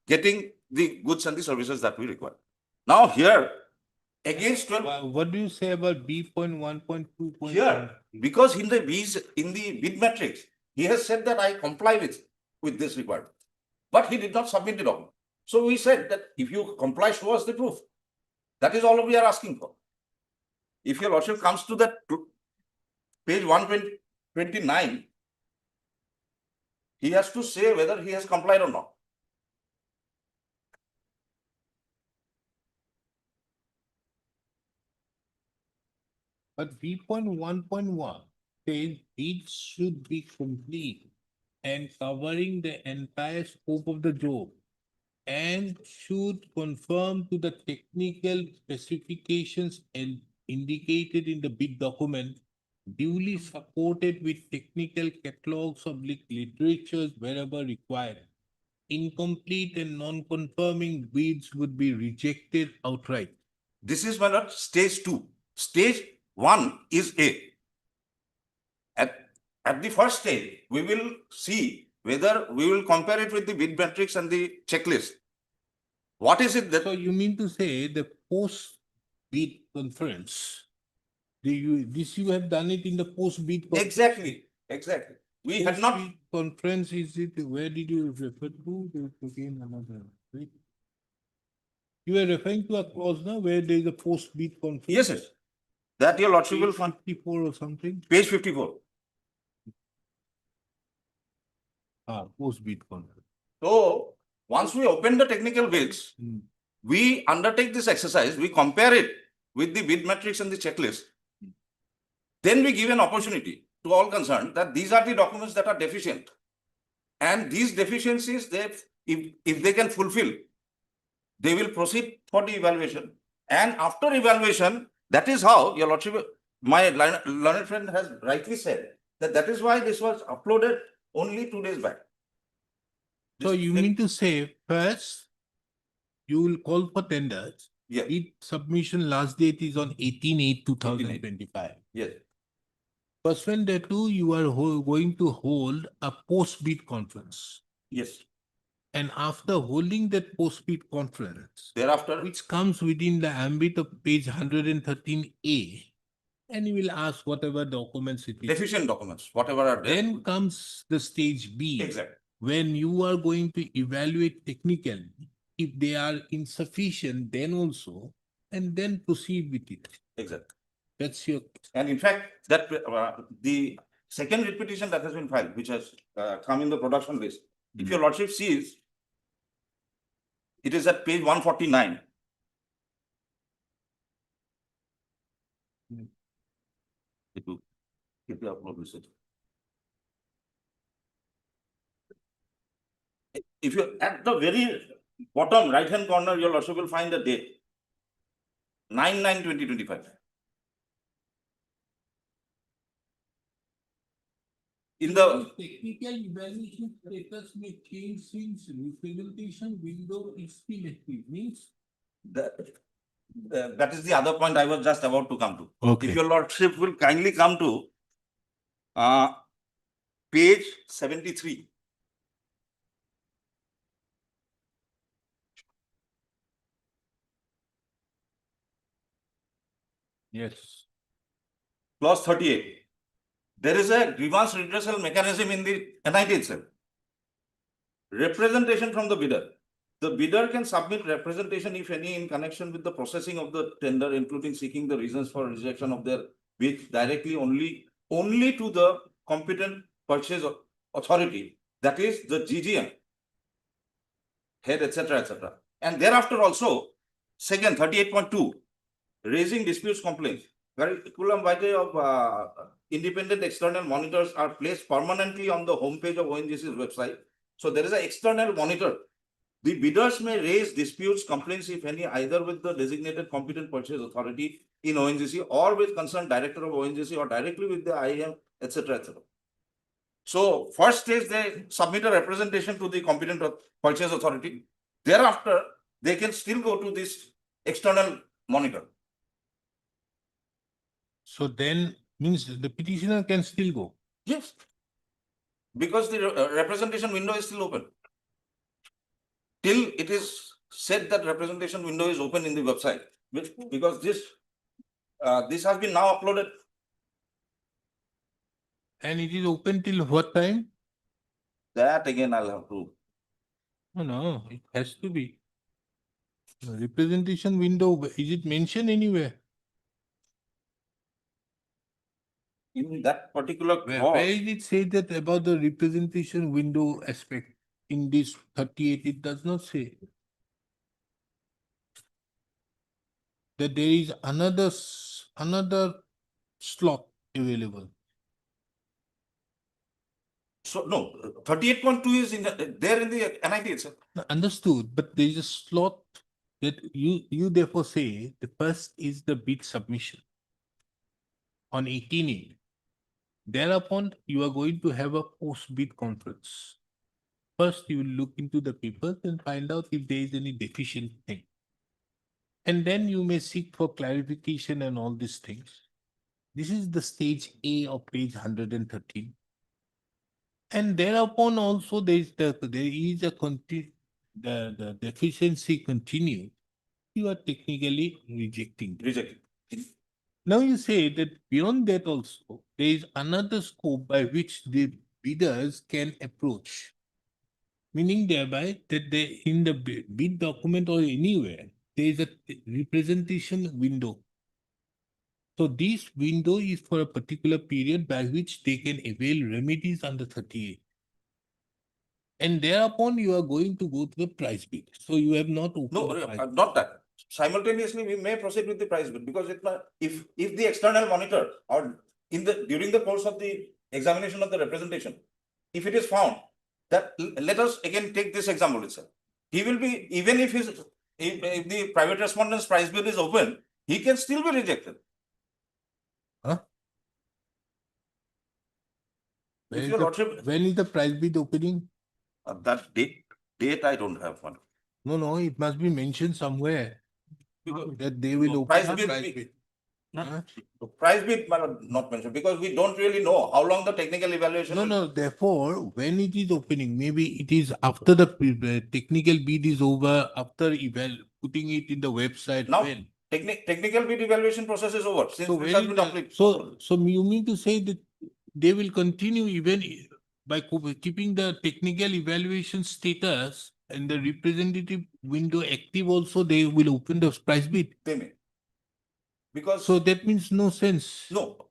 getting the goods and the services that we require. Now here, against 12. What do you say about B.1.2? Here, because in the bid matrix, he has said that I comply with this requirement, but he did not submit the document. So we said that if you comply, show us the proof. That is all we are asking for. If your lordship comes to that page 129, he has to say whether he has complied or not. But B.1.1 says bids should be complete and covering the entire scope of the job, and should conform to the technical specifications and indicated in the bid document, duly supported with technical catalogs of literatures wherever required. Incomplete and non-conforming bids would be rejected outright. This is, my lord, stage 2. Stage 1 is A. At the first stage, we will see whether we will compare it with the bid matrix and the checklist. What is it that? So you mean to say the post-bid conference, you have done it in the post-bid? Exactly. We had not. Post-bid conference, is it, where did you refer to? Again, another. Right? You are referring to a clause now where there is a post-bid conference? Yes. That your lordship will find. 54 or something? Page 54. Post bid conference. So once we open the technical bids, we undertake this exercise, we compare it with the bid matrix and the checklist. Then we give an opportunity to all concerned that these are the documents that are deficient. And these deficiencies, if they can fulfill, they will proceed for the evaluation. And after evaluation, that is how, your lordship, my learned friend has rightly said, that is why this was uploaded only 2 days back. So you mean to say, first, you will call for tenders. Yes. Bid submission last date is on 18/8/2025. Yes. Pursuant thereto, you are going to hold a post-bid conference. Yes. And after holding that post-bid conference, Thereafter, which comes within the ambit of page 113A, and you will ask whatever documents it is. deficient documents, whatever are there. Then comes the stage B. Exactly. When you are going to evaluate technically, if they are insufficient, then also, and then proceed with it. Exactly. That's your. And in fact, that the second repetition that has been filed, which has come in the production list, if your lordship sees, it is at page 149. It will keep the upload message. If you at the very bottom right hand corner, your lordship will find the date 9/9/2025. In the Technical evaluation status may change since representation window is still active, means. that is the other point I was just about to come to. Okay. If your lordship will kindly come to page 73. Yes. Clause 38. There is a grievance redressal mechanism in the NIT itself. Representation from the bidder. The bidder can submit representation, if any, in connection with the processing of the tender, including seeking the reasons for rejection of their bid directly only to the competent purchase authority, that is the GGM, head, etc., etc. And thereafter also, second 38.2, raising disputes complaints. Curriculum vitae of independent external monitors are placed permanently on the homepage of ONGC's website. So there is an external monitor. The bidders may raise disputes, complaints, if any, either with the designated competent purchase authority in ONGC or with concerned director of ONGC or directly with the IAM, etc., etc. So first stage, they submit a representation to the competent purchase authority. Thereafter, they can still go to this external monitor. So then means the petitioner can still go. Yes. Because the representation window is still open. Till it is said that representation window is open in the website, because this has been now uploaded. And it is open till what time? That again I'll have to. No, it has to be. The representation window, is it mentioned anywhere? In that particular Where clause, is it say that about the representation window aspect? In this 38, it does not say. That there is another slot available. so no, 38.2 is there in the NIT itself. Understood, but there is a slot that you therefore say the first is the bid submission on 18A. Thereupon, you are going to have a post-bid conference. First, you will look into the papers and find out if there is any deficient thing. And then you may seek for clarification and all these things. This is the stage A of page 113. And thereupon also there is the deficiency continued. You are technically rejecting. Now you say that beyond that also, there is another scope by which the bidders can approach. Meaning thereby that they in the bid document or anywhere, there is a representation window. So this window is for a particular period by which they can avail remedies under 38. And thereupon you are going to go to the price bid. So you have not opened No, the price bid. not that. Simultaneously, we may proceed with the price bid because if the external monitor or during the course of the examination of the representation, if it is found that, let us again take this example itself. He will be, even if if the private respondent's price bid is open, he can still be rejected. If your lordship, When is the price bid opening? that date I don't have one. No, it must be mentioned somewhere that they will open Price the bid, price bid. Huh? Price bid not mentioned because we don't really know how long the technical evaluation. No, therefore, when it is opening, maybe it is after the technical bid is over, after putting it in the website. Now, when? technical bid evaluation process is over since So this when has is been the- completed. so you mean to say that they will continue even by keeping the technical evaluation status and the representative window active also, they will open the price bid? They may. Because. So that means no sense. No,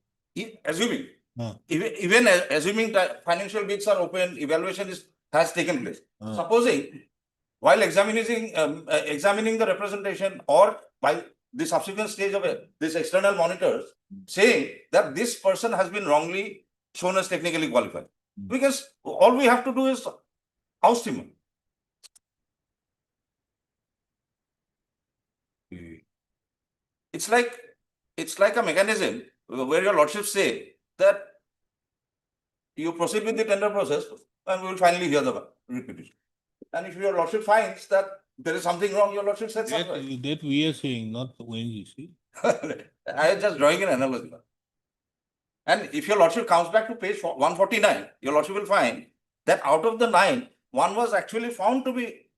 assuming, Ah. even assuming that financial bids are open, evaluation has taken place. Ah. Supposing while examining the representation or by the subsequent stage of this external monitors saying that this person has been wrongly shown as technically qualified. Because all we have to do is oust him. It's like a mechanism where your lordship say that you proceed with the tender process and we will finally hear the repetition. And if your lordship finds that there is something wrong, your lordship says something. That we are saying, not ONGC. I am just drawing an analogy. And if your lordship comes back to page 149, your lordship will find that out of the 9, one was actually found to be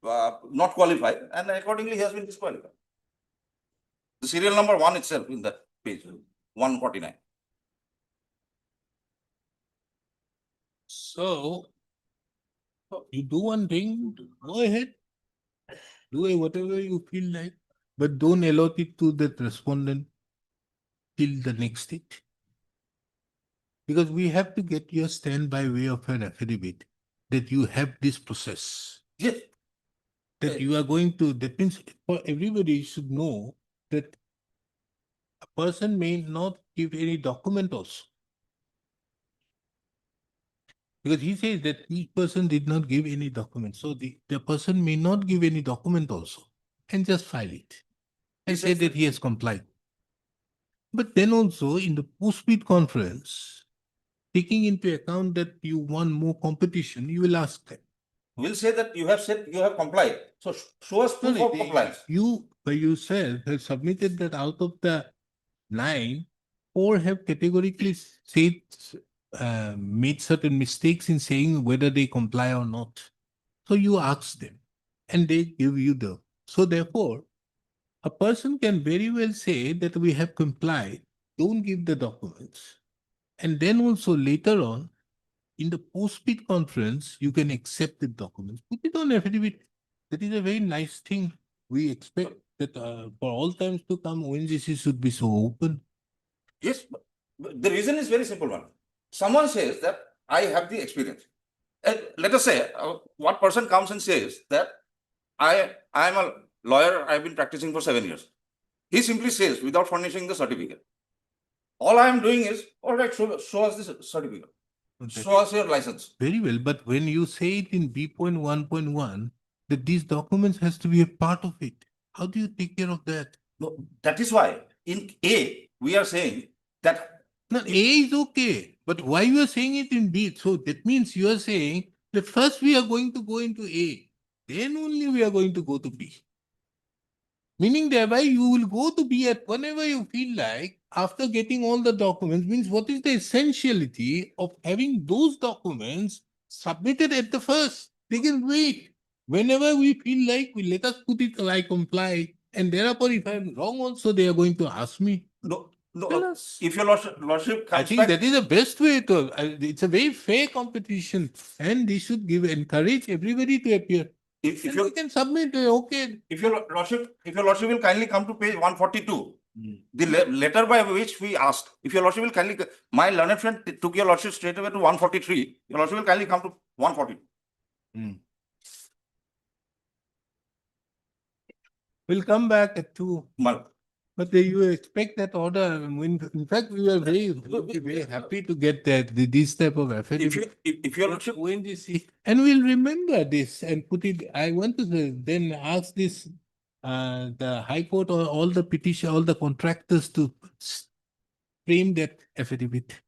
not qualified and accordingly he has been disqualified. The serial number 1 itself in that page 149. So you do one thing, go ahead. Do whatever you feel like, but don't allot it to that respondent till the next stage. Because we have to get your stand by way of an affidavit that you have this process. Yes. That you are going to, that means for everybody should know that a person may not give any document also. Because he says that each person did not give any document. So the person may not give any document also and just file it and say that he has complied. But then also in the post-bid conference, taking into account that you want more competition, you will ask them. We'll say that you have said you have complied. So show us proof of compliance. You by yourself have submitted that out of the 9, 4 have categorically said, made certain mistakes in saying whether they comply or not. So you ask them and they give you so therefore, a person can very well say that we have complied, don't give the documents. And then also later on, in the post-bid conference, you can accept the documents. Put it on affidavit. That is a very nice thing. We expect that for all times to come, ONGC should be so open. Yes, but the reason is very simple one. Someone says that I have the experience. Let us say one person comes and says that I am a lawyer, I've been practicing for 7 years. He simply says without furnishing the certificate. All I am doing is, all right, show us this certificate. Show us your license. Very well, but when you say it in B.1.1, that these documents has to be a part of it. How do you take care of that? No, that is why in A, we are saying that. No, A is okay, but why you are saying it in B? So that means you are saying that first we are going to go into A, then only we are going to go to B. Meaning thereby you will go to B at whenever you feel like after getting all the documents. Means what is the essentiality of having those documents submitted at the first? They can wait. Whenever we feel like, we let us put it I comply. And thereupon if I am wrong also, they are going to ask me. No, if your lordship comes I think back, that is the best way to, it's a very fair competition and they should encourage everybody to appear. if You can submit, okay. If your lordship will kindly come to page 142, the letter by which we asked, if your lordship will kindly, my learned friend took your lordship straight away to 143, your lordship will kindly come to 142. We'll come back at 2. But you expect that order, in fact, we were very happy to get that, this type of affidavit. If your lordship, ONGC, and we'll remember this and put it, I want to then ask this, the High Court or all the petition, all the contractors to frame that affidavit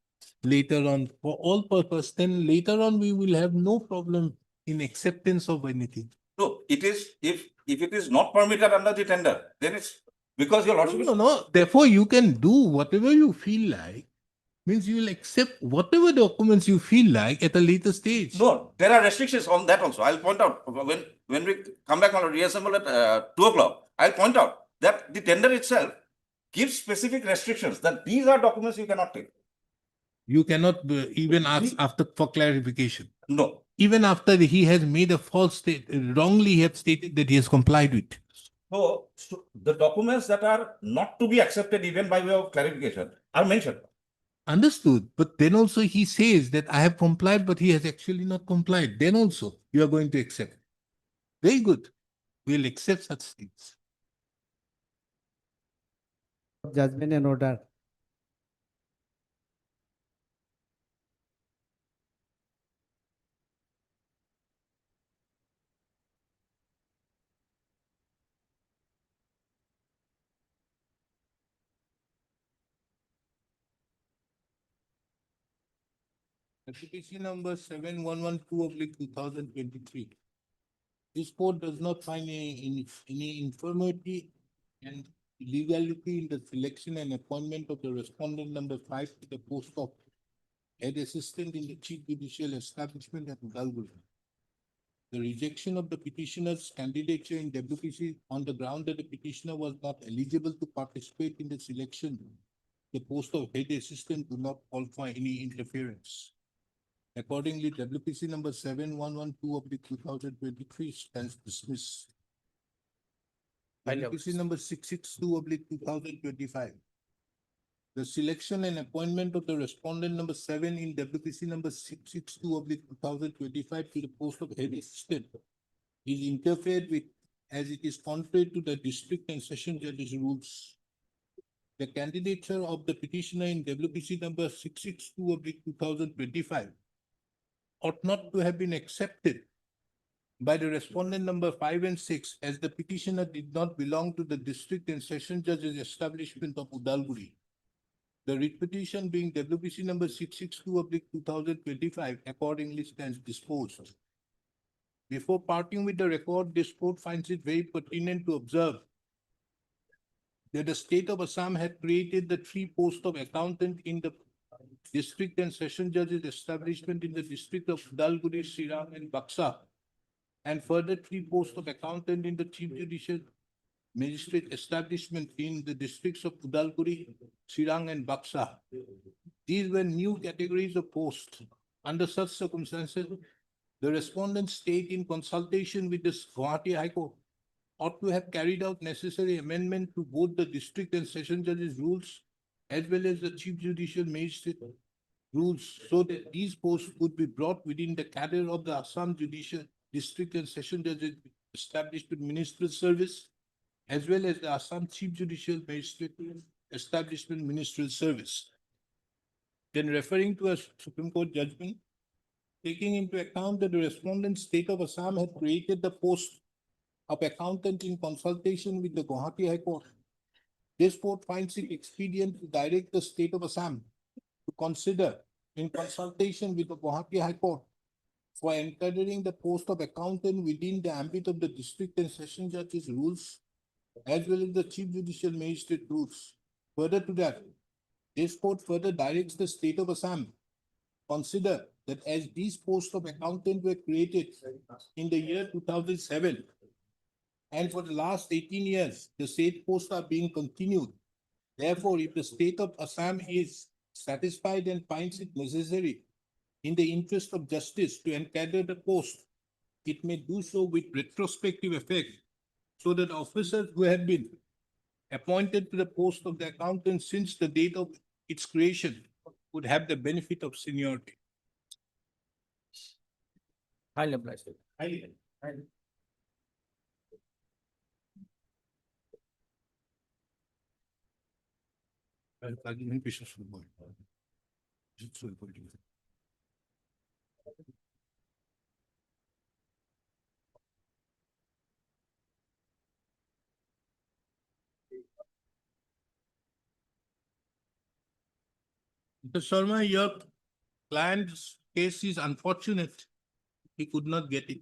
later on for all purpose, then later on we will have no problem in acceptance of anything. no, it is, if it is not permitted under the tender, then it's because your lordship. No, therefore you can do whatever you feel like, means you will accept whatever documents you feel like at a later stage. No, there are restrictions on that also. I'll point out when we come back on reassemble at 2 o'clock, I'll point out that the tender itself gives specific restrictions that these are documents you cannot take. You cannot even ask after for clarification. No. Even after he has made a false state, wrongly he has stated that he has complied with. So the documents that are not to be accepted even by way of clarification are mentioned. Understood. But then also he says that I have complied, but he has actually not complied. Then also you are going to accept. Very good. We'll accept such things. Judgment and order. Application number 7112/2023. This court does not find any infirmity and illegality in the selection and appointment of the respondent number 5 to the post of head assistant in the chief judicial establishment at Udalguri. The rejection of the petitioner's candidature in WPC on the ground that the petitioner was not eligible to participate in the selection, the post of head assistant do not call for any interference. Accordingly, WPC number 7112/2023 stands dismissed. WPC number 662/2025. The selection and appointment of the respondent number 7 in WPC number 662/2025 to the post of head assistant is interfered with as it is contrary to the district and session judge's rules. The candidature of the petitioner in WPC number 662/2025 ought not to have been accepted by the respondent number 5 and 6 as the petitioner did not belong to the district and session judge's establishment of Udalguri. The writ petition being WPC number 662/2025 accordingly stands disposed. Before parting with the record, this court finds it very pertinent to observe that the state of Assam had created the 3 posts of accountant in the district and session judge's establishment in the district of Udalguri, Srirang and Buxa, and further 3 posts of accountant in the chief judicial magistrate establishment in the districts of Udalguri, Srirang and Buxa. These were new categories of posts. Under such circumstances, the respondent state in consultation with the Guwahati High Court ought to have carried out necessary amendment to both the district and session judge's rules as well as the chief judicial magistrate rules so that these posts could be brought within the cadre of the Assam Judicial District and Session Judges Establishment Ministerial Service as well as the Assam Chief Judicial Magistrate Establishment Ministerial Service. Then referring to a Supreme Court judgment, taking into account that the respondent state of Assam had created the post of accountant in consultation with the Guwahati High Court, this court finds it expedient to direct the state of Assam to consider in consultation with the Guwahati High Court for encouraging the post of accountant within the ambit of the district and session judges rules as well as the chief judicial magistrate rules. Further to that, this court further directs the state of Assam consider that as these posts of accountant were created in the year 2007 and for the last 18 years, the state posts are being continued. Therefore, if the state of Assam is satisfied and finds it necessary in the interest of justice to encadre the post, it may do so with retrospective effect so that officers who have been appointed to the post of the accountant since the date of its creation would have the benefit of seniority. Highly applies. Highly. Mr. Sharma, your client's case is unfortunate. He could not get it.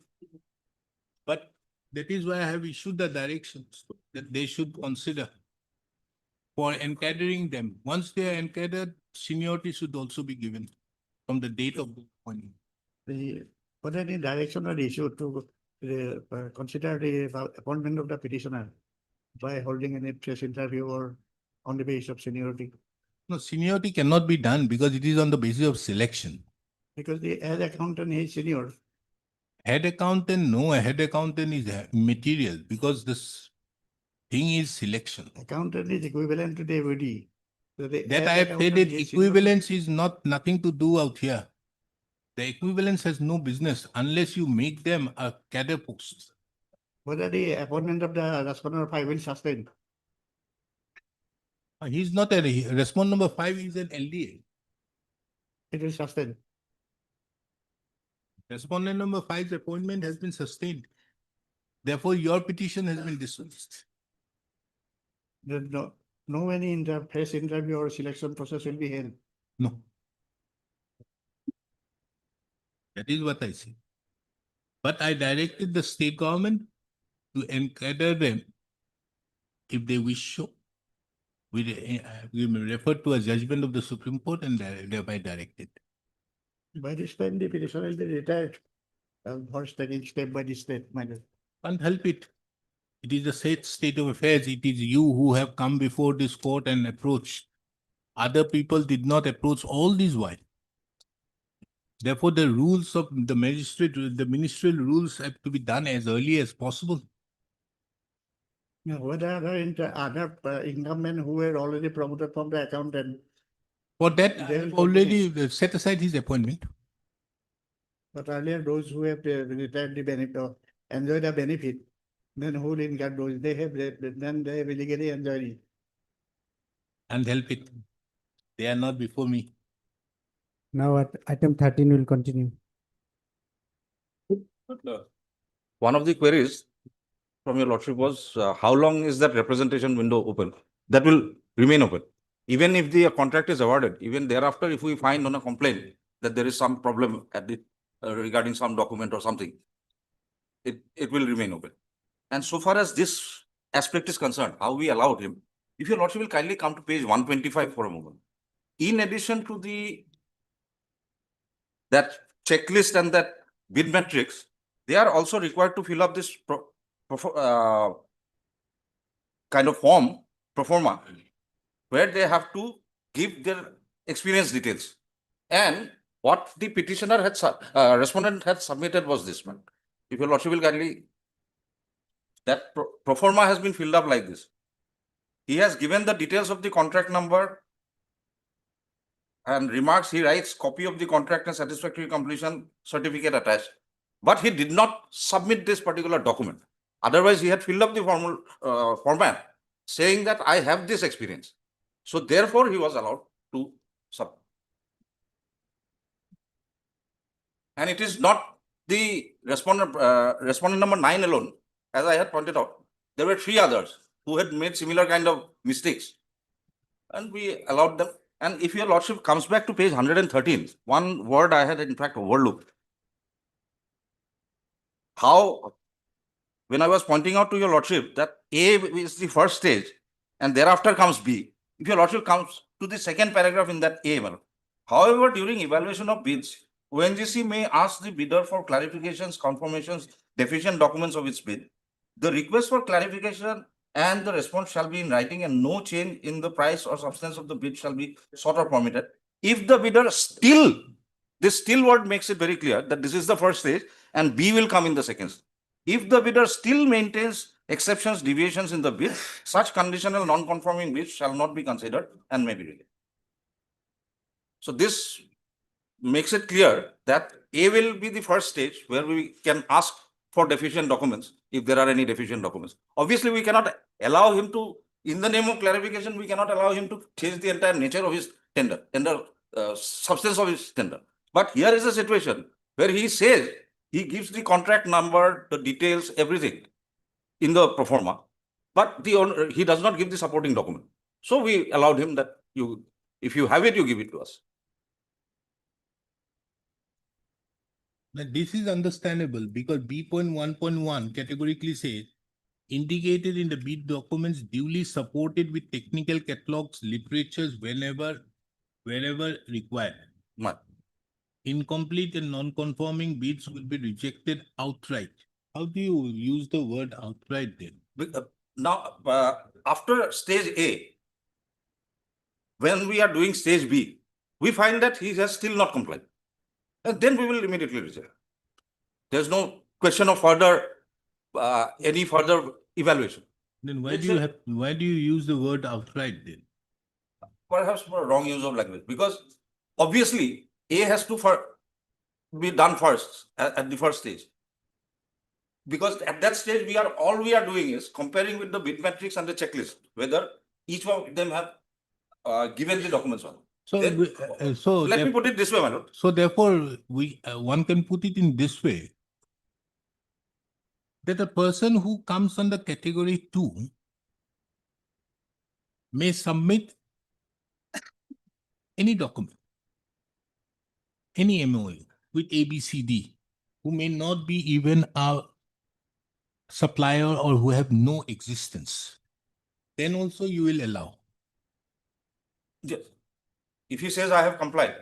But that is why I have issued the directions that they should consider for encadering them. Once they are encadered, seniority should also be given from the date of the appointment. Was any direction or issue to consider the appointment of the petitioner by holding any press interview or on the basis of seniority? No, seniority cannot be done because it is on the basis of selection. Because the head accountant is senior. Head accountant, no, a head accountant is material because this thing is selection. Accountant is equivalent to the AVD. So the That head I have said accountant it, is senior. equivalence is nothing to do out here. The equivalence has no business unless you make them a cadre post. Whether the appointment of the respondent 5 will sustain. He's not a, respondent number 5 is an LDA. It will sustain. Respondent number 5's appointment has been sustained. Therefore, your petition has been dismissed. There's no any press interview or selection process will be held. No. That is what I say. But I directed the state government to encadre them if they wish so. We refer to a judgment of the Supreme Court and thereby directed. By this time, the petitioner will be retired. Horse taking step by step, my lord. Can't help it. It is the state of affairs. It is you who have come before this court and approached. Other people did not approach all this while. Therefore, the rules of the magistrate, the ministerial rules have to be done as early as possible. Now, whether other incumbent who were already promoted from the accountant. For that, I They have will already set aside his appointment. But earlier, those who have retired the benefit, or enjoy the benefit, then who didn't get those, then they will legally enjoy it. And help it. They are not before me. Now at item 13 will continue. One of the queries from your lordship was, how long is that representation window open? That will remain open. Even if the contract is awarded, even thereafter, if we find on a complaint that there is some problem at the regarding some document or something, it will remain open. And so far as this aspect is concerned, how we allowed him, if your lordship will kindly come to page 125 for a moment. In addition to that checklist and that bid matrix, they are also required to fill up this kind of form, pro forma, where they have to give their experience details. And what the petitioner had, respondent had submitted was this one. If your lordship will kindly, that pro forma has been filled up like this. He has given the details of the contract number and remarks. He writes copy of the contract and satisfactory completion certificate attached, but he did not submit this particular document. Otherwise, he had filled up the formal format saying that I have this experience. So therefore, he was allowed to submit. And it is not the respondent number 9 alone. As I had pointed out, there were 3 others who had made similar kind of mistakes, and we allowed them. And if your lordship comes back to page 113, one word I had in fact overlooked. How, when I was pointing out to your lordship that A is the first stage and thereafter comes B, if your lordship comes to the second paragraph in that A, however, during evaluation of bids, ONGC may ask the bidder for clarifications, confirmations, deficient documents of its bid. The request for clarification and the response shall be in writing, and no change in the price or substance of the bid shall be sought or permitted. If the bidder still, this still word makes it very clear that this is the first stage and B will come in the second stage. If the bidder still maintains exceptions, deviations in the bid, such conditional non-conforming bids shall not be considered and may be rejected. So this makes it clear that A will be the first stage where we can ask for deficient documents, if there are any deficient documents. Obviously, we cannot allow him to, in the name of clarification, we cannot allow him to change the entire nature of his tender, substance of his tender. But here is a situation where he says, he gives the contract number, the details, everything in the pro forma, but the owner, he does not give the supporting document. So we allowed him that if you have it, you give it to us. Now, this is understandable because B.1.1 categorically says indicated in the bid documents duly supported with technical catalogs, literatures wherever required. Right. Incomplete and non-conforming bids will be rejected outright. How do you use the word outright then? Now, after stage A, when we are doing stage B, we find that he has still not complied. And then we will immediately reject. There's no question of further, any further evaluation. Then why do you use the word outright then? Perhaps for a wrong use of language, because obviously A has to be done first at the first stage. Because at that stage, all we are doing is comparing with the bid matrix and the checklist, whether each one of them have given the documents on. So, Let me put it this way, my lord. So therefore, one can put it in this way, that a person who comes under category 2 may submit any document, any MOU with ABCD, who may not be even a supplier or who have no existence. Then also you will allow. Yes. If he says, I have complied.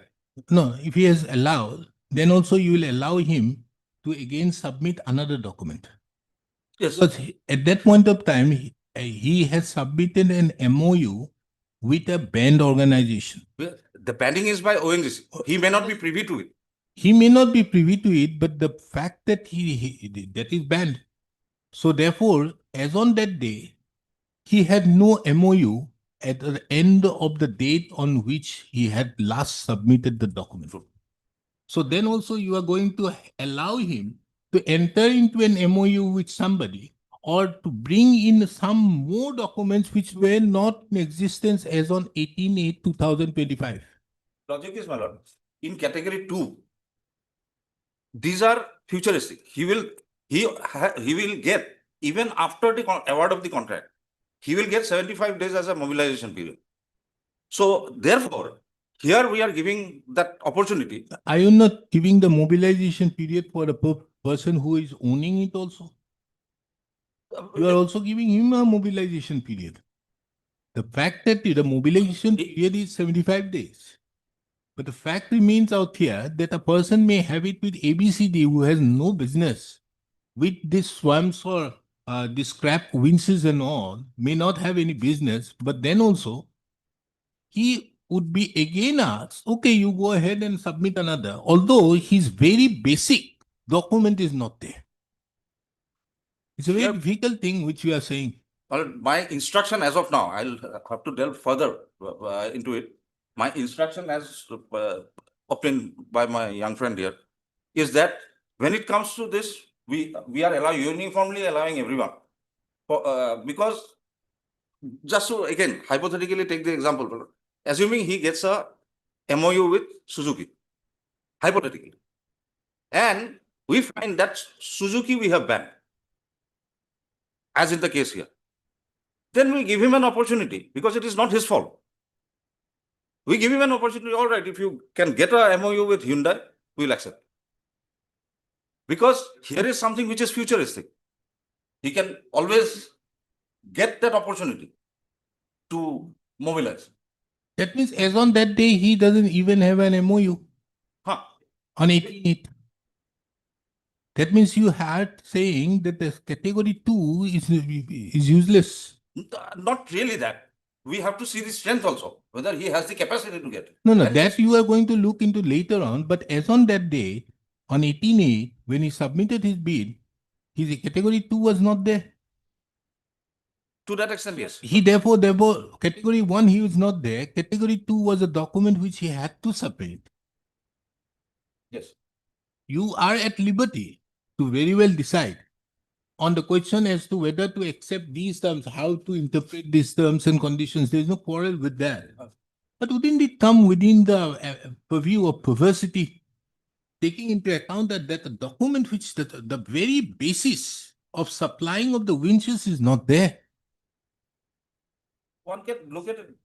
No, if he has allowed, then also you will allow him to again submit another document. Yes. Because at that point of time, he has submitted an MOU with a banned organization. The banning is by ONGC. He may not be privy to it. He may not be privy to it, but the fact that that is banned. So therefore, as on that day, he had no MOU at the end of the date on which he had last submitted the document. So then also you are going to allow him to enter into an MOU with somebody or to bring in some more documents which were not in existence as on 18/8/2025. Logic is, my lord, in category 2, these are futuristic. He will get, even after the award of the contract, he will get 75 days as a mobilization period. So therefore, here we are giving that opportunity. Are you not giving the mobilization period for a person who is owning it also? You are also giving him a mobilization period. The fact that the mobilization period is 75 days. But the fact remains out here that a person may have it with ABCD who has no business with these swamps or the scrap winches and all, may not have any business, but then also he would be again asked, okay, you go ahead and submit another, although his very basic document is not there. It's a very difficult thing which you are saying. Well, my instruction as of now, I'll have to delve further into it. My instruction as obtained by my young friend here is that when it comes to this, we are uniformly allowing everyone. Because just to again hypothetically take the example, assuming he gets a MOU with Suzuki, hypothetically, and we find that Suzuki we have banned, as in the case here, then we give him an opportunity because it is not his fault. We give him an opportunity. All right, if you can get a MOU with Hyundai, we'll accept. Because here is something which is futuristic. He can always get that opportunity to mobilize. That means as on that day, he doesn't even have an MOU. Huh. On 18/8. That means you had saying that the category 2 is useless. Not really that. We have to see the strength also, whether he has the capacity to get it. No, that you are going to look into later on. But as on that day, on 18/8, when he submitted his bid, his category 2 was not there. To that extent, yes. He therefore, category 1, he was not there. Category 2 was a document which he had to submit. Yes. you are at liberty to very well decide on the question as to whether to accept these terms, how to interpret these terms and conditions. There is no quarrel with that. But wouldn't it come within the purview of perversity, taking into account that the document which the very basis of supplying of the winches is not there? One can look at it.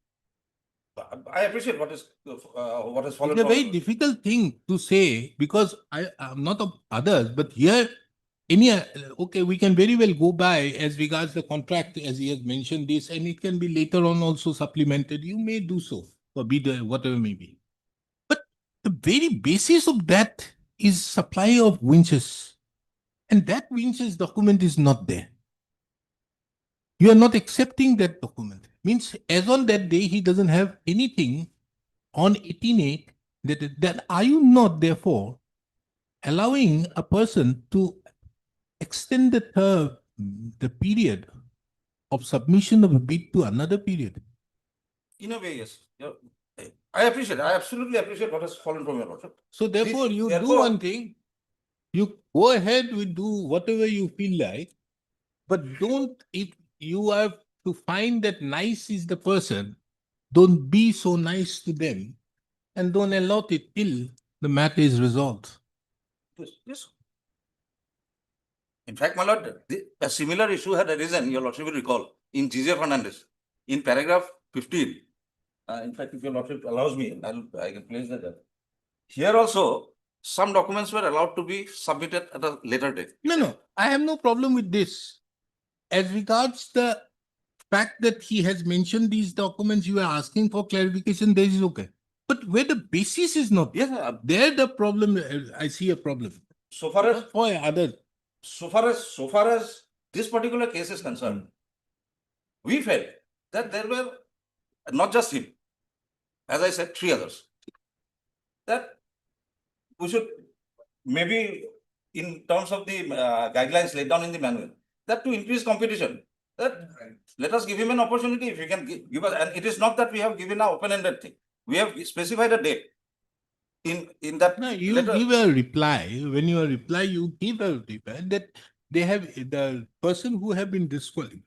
I appreciate what is followed. It's a very difficult thing to say because I'm not of others, but here, okay, we can very well go by as regards the contract, as he has mentioned this, and it can be later on also supplemented. You may do so, or be the whatever may be. But the very basis of that is supply of winches, and that winches document is not there. You are not accepting that document. Means as on that day, he doesn't have anything on 18.8. That are you not therefore allowing a person to extend the period of submission of a bid to another period? In a way, yes. Yeah. I absolutely appreciate what has fallen from your lordship. So therefore, you do one thing, you go ahead with do whatever you feel like, but don't, if you have to find that nice is the person, don't be so nice to them and don't allow it till the matter is resolved. Yes. In fact, my lord, a similar issue had arisen, your lordship will recall, in G.J. Fernandez, in paragraph 15. In fact, if your lordship allows me, I can place that there. Here also, some documents were allowed to be submitted at a later date. No, I have no problem with this. As regards the fact that he has mentioned these documents, you are asking for clarification, this is okay. But where the basis is not, there the problem, I see a problem. So far as for others. So far as this particular case is concerned, we felt that there were not just him, as I said, 3 others, that we should maybe in terms of the guidelines laid down in the manual, that to increase competition, that let us give him an opportunity if he can give us, and it is not that we have given an open-ended thing. We have specified a date. In that no, you letter. Give a reply. When you reply, you give a reply that they have the person who have been disqualified.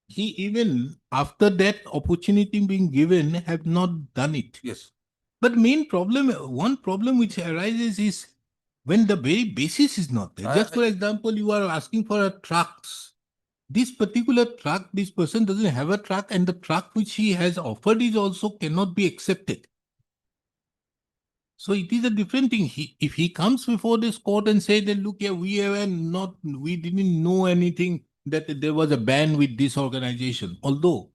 He even after that opportunity being given have not done it. Yes. But one problem which arises is when the very basis is not there. Just for example, you are asking for a trucks. This particular truck, this person doesn't have a truck, and the truck which he has offered is also cannot be accepted. So it is a different thing. If he comes before this court and say that, look here, we didn't know anything that there was a ban with this organization. Although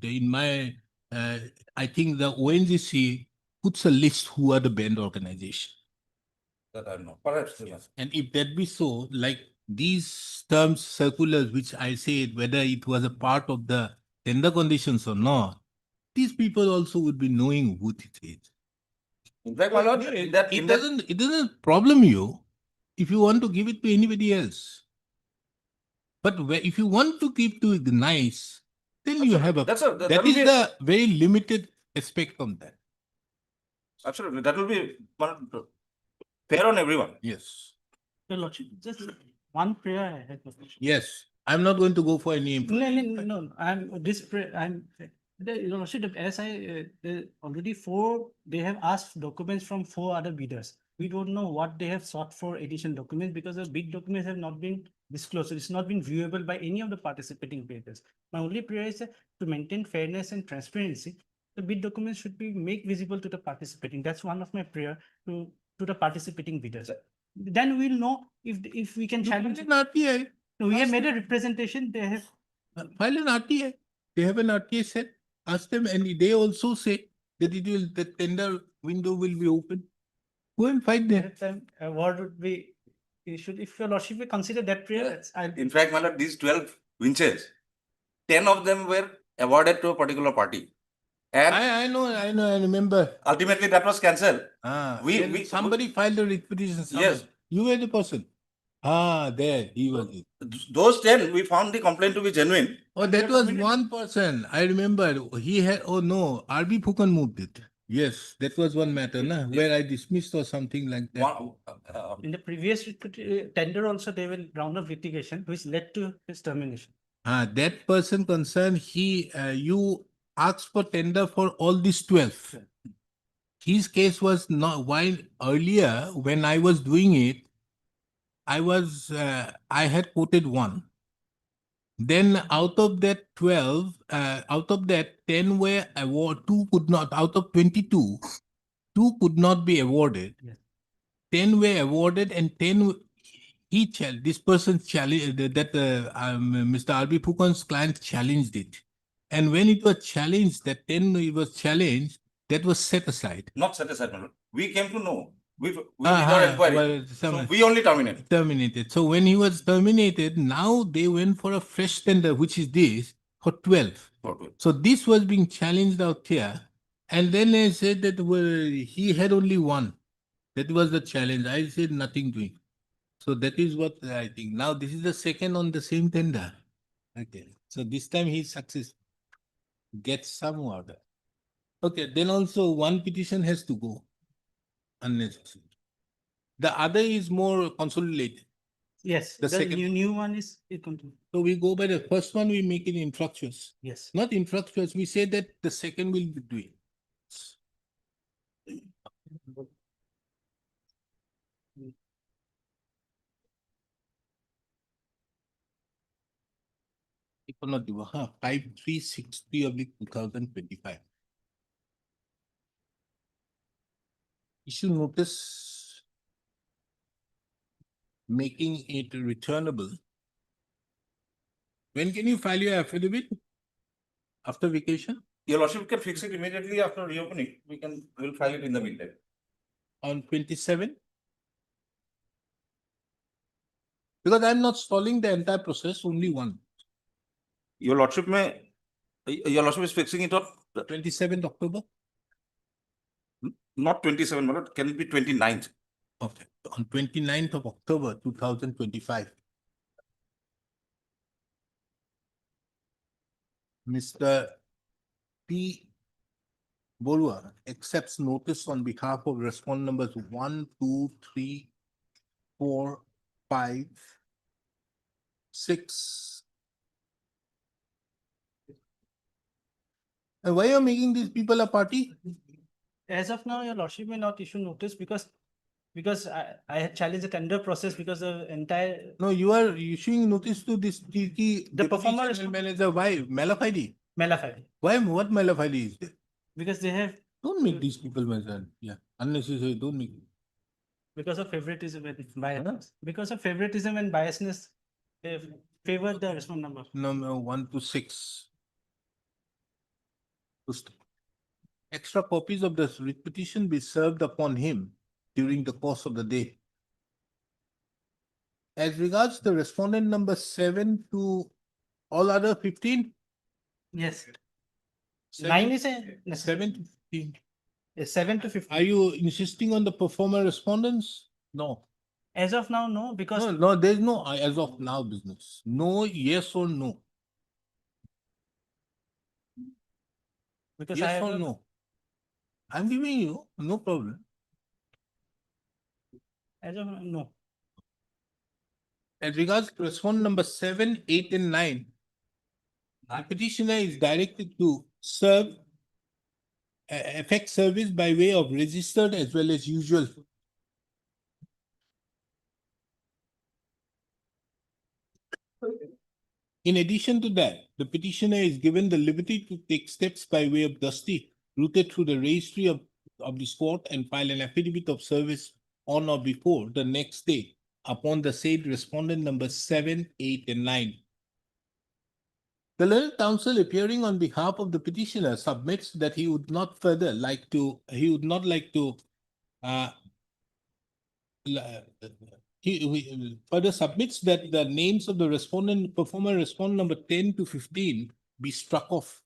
in my, I think the ONGC puts a list who are the banned organization. That I know. Perhaps. Yes. And if that be so, like these terms, circulars, which I said, whether it was a part of the tender conditions or not, these people also would be knowing what it is. In fact, my lord, It doesn't problem you if you want to give it to anybody else. But if you want to keep to the nice, then you have that is the very limited aspect on that. Absolutely. That will be fair on everyone. Yes. Your lordship, just one prayer I had. Yes. I'm not going to go for any. No. Your lordship, as already they have asked documents from 4 other bidders. We don't know what they have sought for additional documents because the bid documents have not been disclosed. It's not been viewable by any of the participating bidders. My only prayer is to maintain fairness and transparency. The bid documents should be made visible to the participating. That's one of my prayer to the participating bidders. Then we'll know if we can challenge. An RTI. We have made a representation. They have file an RTI. They have an RTI set. Ask them, and they also say that the tender window will be open. Go and fight there. What would be issued if your lordship will consider that prayer? In fact, my lord, these 12 winches, 10 of them were awarded to a particular party. And I know, I remember. Ultimately, that was cancelled. Somebody filed a writ petition. Yes. You were the person. There, he was it. Those 10, we found the complaint to be genuine. Oh, that was one person. I remember. He had, RB Phukan moved it. Yes, that was one matter, na, where I dismissed or something like that. In the previous tender also, they will round of litigation, which led to his termination. That person concerned, you asked for tender for all these 12. His case was not, while earlier, when I was doing it, I had quoted one. Then out of that 12, out of that 10 were award, 2 could not, out of 22, 2 could not be awarded. Yes. 10 were awarded and 10, this person challenged, Mr. R.B. Phukan's client challenged it. And when it was challenged, that 10 it was challenged, that was set aside. Not set aside, my lord. We came to know. We did Uh-huh, our inquiry. well, So we only terminated. Terminated. So when he was terminated, now they went for a fresh tender, which is this, for 12. For 12. So this was being challenged out here. And then I said that he had only one. That was the challenge. I said nothing to him. So that is what I think. Now this is the second on the same tender. Okay. So this time he success gets some order. Okay. Then also one petition has to go. Unnecessary. The other is more consolidated. Yes, The the second- new one is it continue. So we go by the first one, we make it infructuous. Yes. Not infructuous, we say that the second will be doing. Not 5363/2025. Issue notice making it returnable. When can you file your affidavit? After vacation? Your lordship can fix it immediately after reopening. We'll file it in the meantime. On 27? Because I'm not stalling the entire process, only one. Your lordship is fixing it on 27th October? not 27, my lord. Can it be 29th? Okay, on 29th of October, 2025. Mr. P. Borua accepts notice on behalf of respondent numbers 1, 2, 3, 4, 5, 6. And why are you making these people a party? As of now, your lordship may not issue notice because I had challenged the tender process because the entire. No, you are issuing notice to this The performer is- manager. Why? Malafide. Malafide. Why? What Malafide is there? Because they have, Don't make these people manager. Yeah, unnecessary. Don't make. because of favoritism and biasness, because of favoritism and biasness, they favored the respondent number. Number 1 to 6. Extra copies of the writ petition be served upon him during the course of the day. As regards the respondent number 7 to all other 15. Yes. 7 9 is a. 7 to 15. 7 to 15. Are you insisting on the performer respondents? No. As of now, no, because. No, there's no as of now business. No, yes or no. Because I Yes have or a- no? I'm giving you, no problem. As of now, no. As regards to respondent number 7, 8, and 9, the petitioner is directed to serve, effect service by way of registered as well as usual. In addition to that, the petitioner is given the liberty to take steps by way of dusty routed through the registry of the court and file an affidavit of service on or before the next day upon the said respondent number 7, 8, and 9. The learned counsel appearing on behalf of the petitioner submits that he would not like to he further submits that the names of the respondent, performer respondent number 10 to 15 be struck off.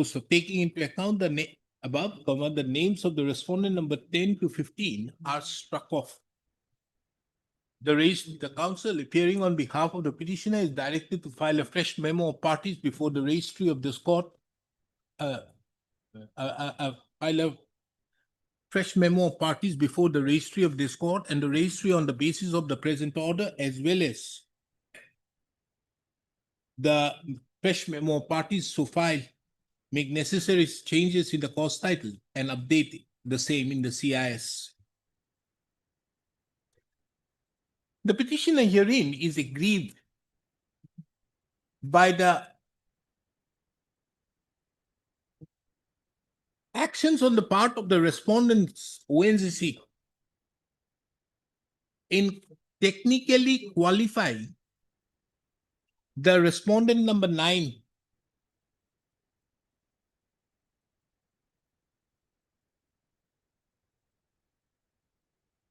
So taking into account the above, the names of the respondent number 10 to 15 are struck off. The counsel appearing on behalf of the petitioner is directed to file a fresh memo of parties before the registry of this court file a fresh memo of parties before the registry of this court and the registry on the basis of the present order as well as the fresh memo of parties so file make necessary changes in the course title and update the same in the CIS. The petitioner herein is aggrieved by the actions on the part of the respondents ONGC in technically qualifying the respondent number 9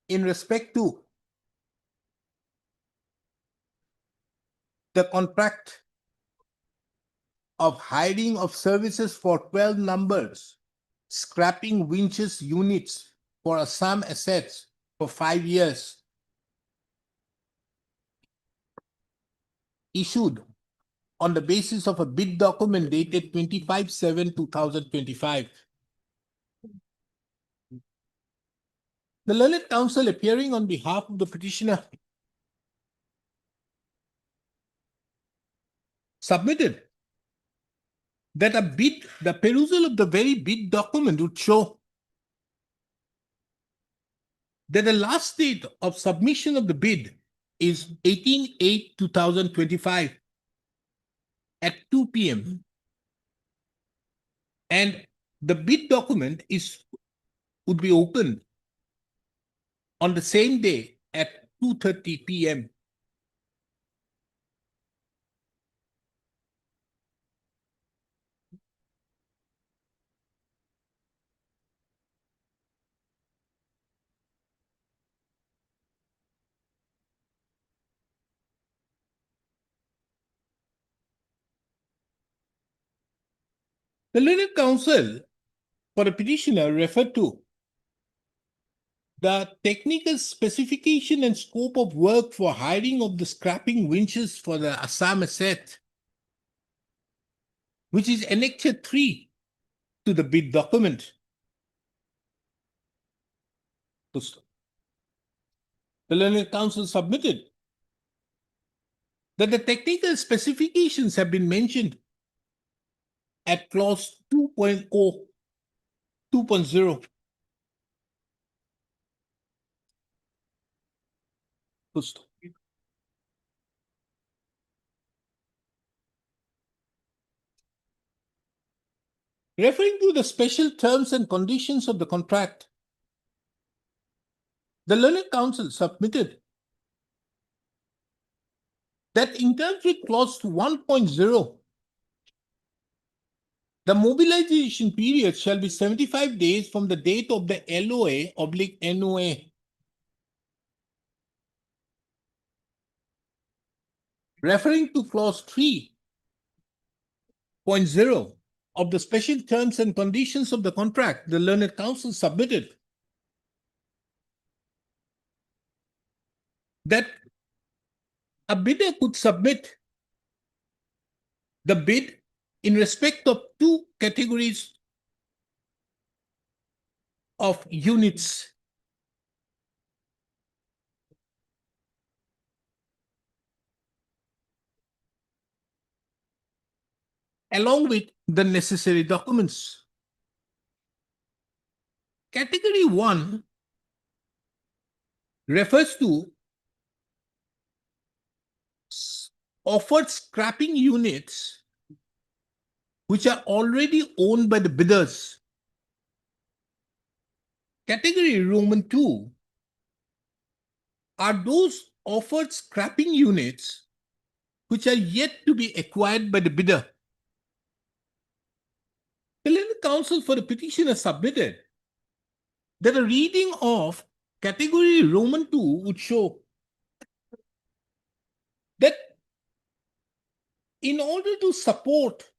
in respect to the contract of hiring of services for 12 numbers, scrapping winches units for Assam assets for 5 years, issued on the basis of a bid document dated 25/7/2025. The learned counsel appearing on behalf of the petitioner submitted that the perusal of the very bid document would show that the last date of submission of the bid is 18/8/2025 at 2 p.m. And the bid document would be opened on the same day at 2:30 p.m. The learned counsel for the petitioner referred to the technical specification and scope of work for hiring of the scrapping winches for the Assam asset, which is Annexure 3 to the bid document. The learned counsel submitted that the technical specifications have been mentioned at clause 2.0, 2.0. Referring to the special terms and conditions of the contract, the learned counsel submitted that in terms with clause 1.0, the mobilization period shall be 75 days from the date of the LOA/NOA. Referring to clause 3.0 of the special terms and conditions of the contract, the learned counsel submitted that a bidder could submit the bid in respect of 2 categories of units. Along with the necessary documents. Category 1 refers to offered scrapping units which are already owned by the bidders. Category Roman 2 are those offered scrapping units which are yet to be acquired by the bidder. The learned counsel for the petitioner submitted that a reading of category Roman 2 would show that in order to support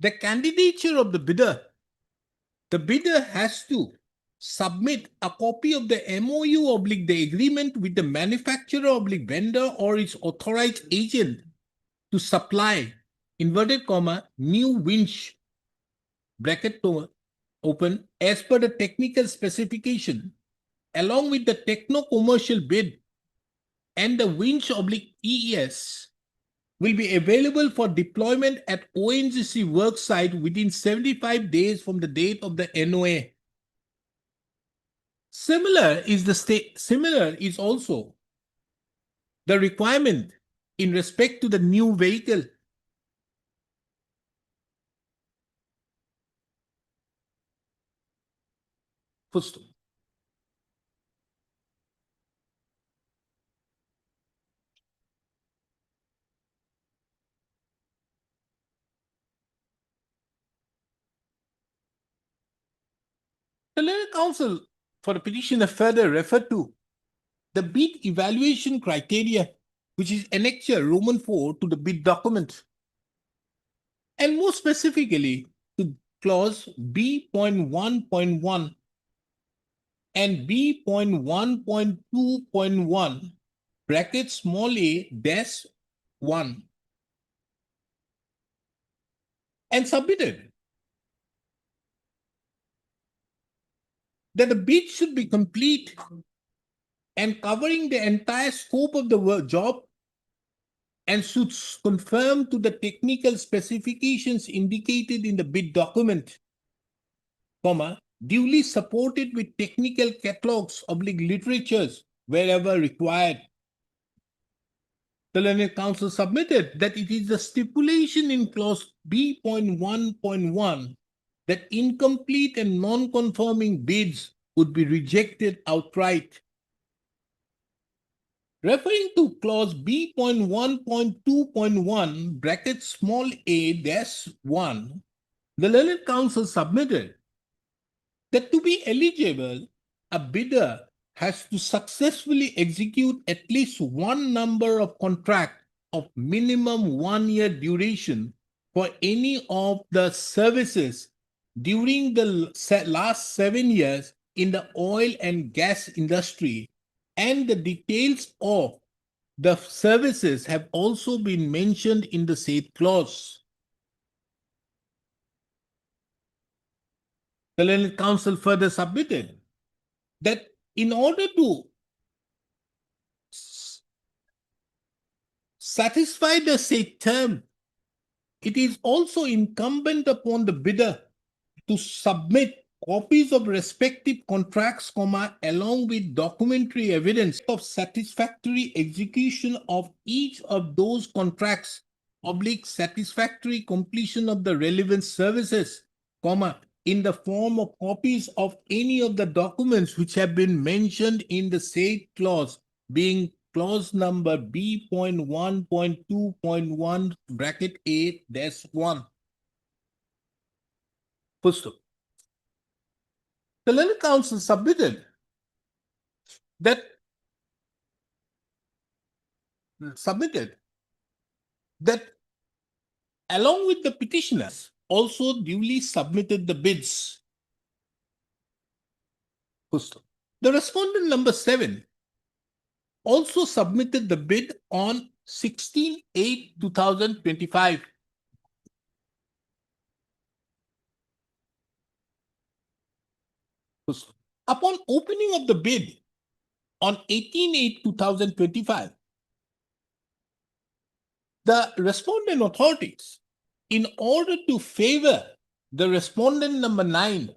the candidature of the bidder has to submit a copy of the MOU/the agreement with the manufacturer/vendor or its authorized agent to supply, inverted comma, new winch bracket open, as per the technical specification, along with the techno-commercial bid and the winch oblique EES will be available for deployment at ONGC work site within 75 days from the date of the NOA. Similar is also the requirement in respect to the new vehicle. First, the learned counsel for the petitioner further referred to the bid evaluation criteria, which is Annexure Roman 4 to the bid document, and more specifically to clause B.1.1 and B.1.2.1 bracket small a dash 1, and submitted that the bid should be complete and covering the entire scope of the work job and should conform to the technical specifications indicated in the bid document, duly supported with technical catalogs oblique literatures wherever required. The learned counsel submitted that it is the stipulation in clause B.1.1 that incomplete and non-conforming bids would be rejected outright. Referring to clause B.1.2.1 bracket small a dash 1, the learned counsel submitted that to be eligible, a bidder has to successfully execute at least one number of contract of minimum 1 year duration for any of the services during the last 7 years in the oil and gas industry, and the details of the services have also been mentioned in the said clause. The learned counsel further submitted that in order to satisfy the said term, it is also incumbent upon the bidder to submit copies of respective contracts, along with documentary evidence of satisfactory execution of each of those contracts, oblique satisfactory completion of the relevant services, in the form of copies of any of the documents which have been mentioned in the said clause, being clause number B.1.2.1 bracket A dash 1. First, the learned counsel submitted that along with the petitioners also duly submitted the bids. First, the respondent number 7 also submitted the bid on 16/8/2025. Upon opening of the bid on 18/8/2025, the respondent authorities, in order to favor the respondent number 9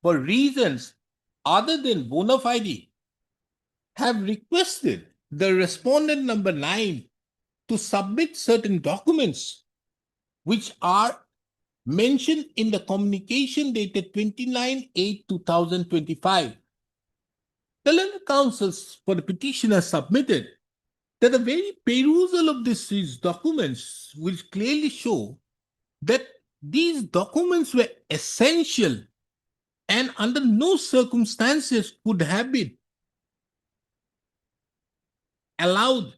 for reasons other than bona fide, have requested the respondent number 9 to submit certain documents which are mentioned in the communication dated 29/8/2025. The learned counsels for the petitioner submitted that the very perusal of these documents will clearly show that these documents were essential and under no circumstances could have been allowed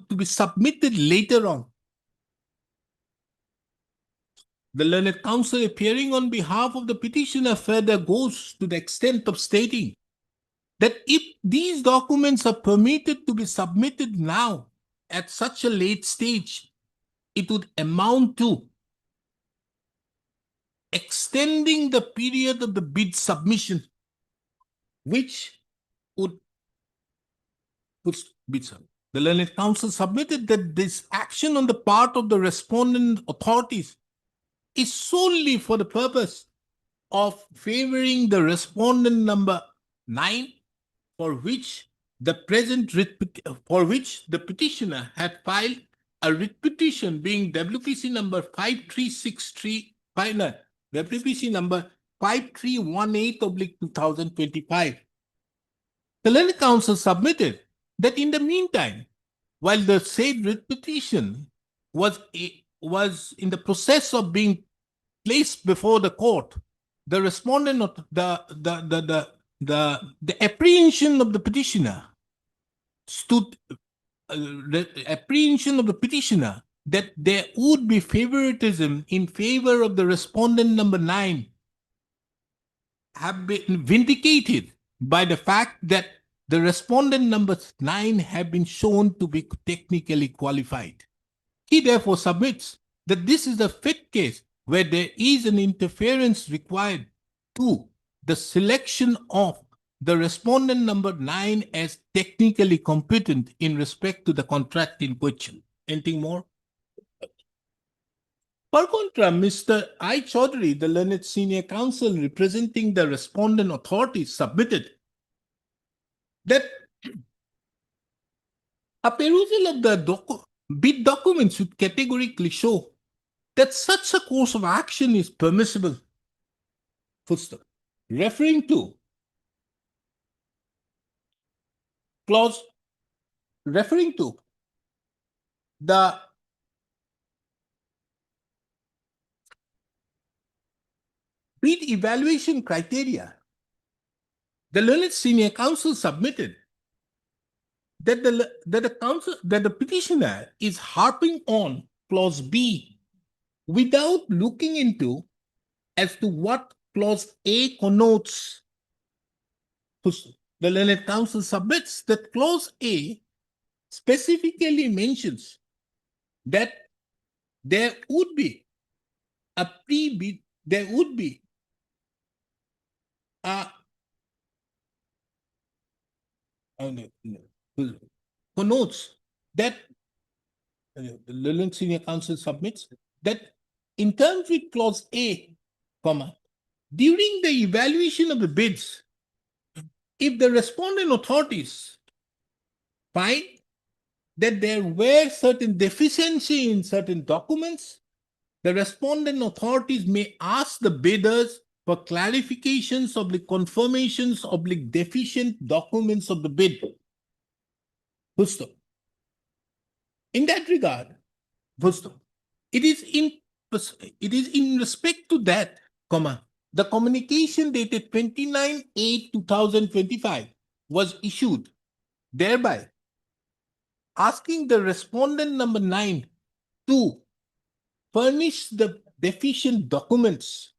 to be submitted later on. The learned counsel appearing on behalf of the petitioner further goes to the extent of stating that if these documents are permitted to be submitted now at such a late stage, it would amount to extending the period of the bid submission, which would bid sub. The learned counsel submitted that this action on the part of the respondent authorities is solely for the purpose of favoring the respondent number 9, for which the petitioner had filed a writ petition being WPC number 536359, WPC number 5318/2025. The learned counsel submitted that in the meantime, while the said writ petition was in the process of being placed before the court, the respondent of the apprehension of the petitioner that there would be favoritism in favor of the respondent number 9 have been vindicated by the fact that the respondent number 9 have been shown to be technically qualified. He therefore submits that this is a fit case where there is an interference required to the selection of the respondent number 9 as technically competent in respect to the contract in question. Anything more? Per contra, Mr. I. Chaudhary, the learned senior counsel representing the respondent authorities, submitted that a perusal of the bid documents would categorically show that such a course of action is permissible. Footstep. Referring to the bid evaluation criteria, the learned senior counsel submitted that the petitioner is harping on clause B without looking into as to what clause A connotes. The learned counsel submits that clause A specifically mentions that there would be a pre-bid, there would be a connotes that the learned senior counsel submits that in terms with clause A, comma, during the evaluation of the bids, if the respondent authorities find that there were certain deficiency in certain documents, the respondent authorities may ask the bidders for clarifications of the confirmations of the deficient documents of the bid. In that regard, it is in respect to that, comma, the communication dated 29/8/2025 was issued, thereby asking the respondent number 9 to furnish the deficient documents.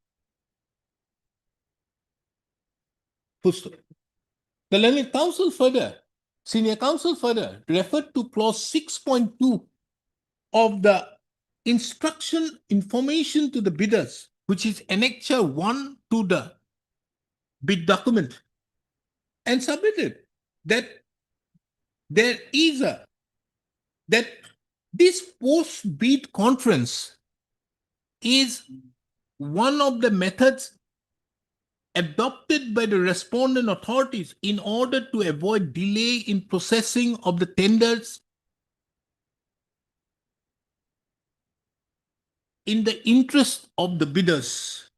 The learned counsel further, senior counsel further referred to clause 6.2 of the instruction information to the bidders, which is annexure 1 to the bid document, and submitted that this post-bid conference is one of the methods adopted by the respondent authorities in order to avoid delay in processing of the tenders in the interest of the bidders.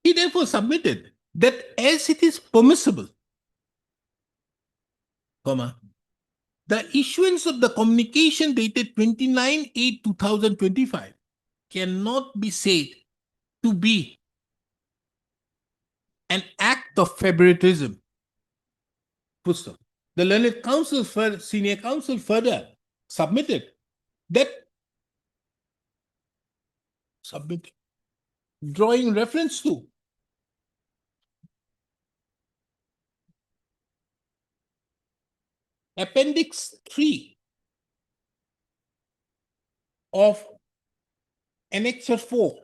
He therefore submitted that as it is permissible, comma, the issuance of the communication dated 29/8/2025 cannot be said to be an act of favoritism. The learned counsel, senior counsel further submitted that drawing reference to Appendix 3 of Annexure 4.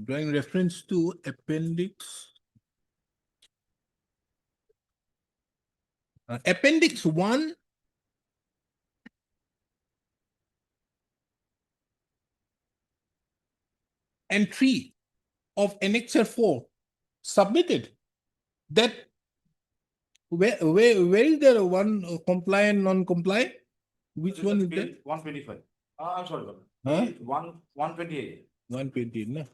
Drawing reference to appendix. Appendix 1 and 3 of Annexure 4 submitted that where is there one comply and non-comply? Which one is that? 125. I'm sorry. Huh? 128. 120, no?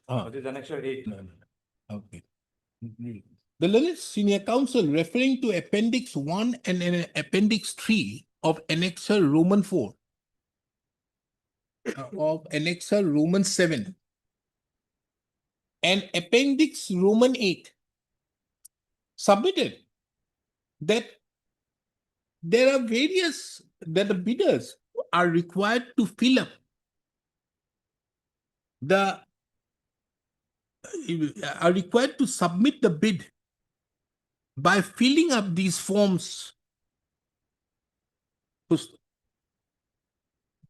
That is annexure 8. No. Okay. The learned senior counsel referring to Appendix 1 and Appendix 3 of Annexure Roman 4 of Annexure Roman 7 and Appendix Roman 8 submitted that there are various that the bidders are required to fill up are required to submit the bid by filling up these forms.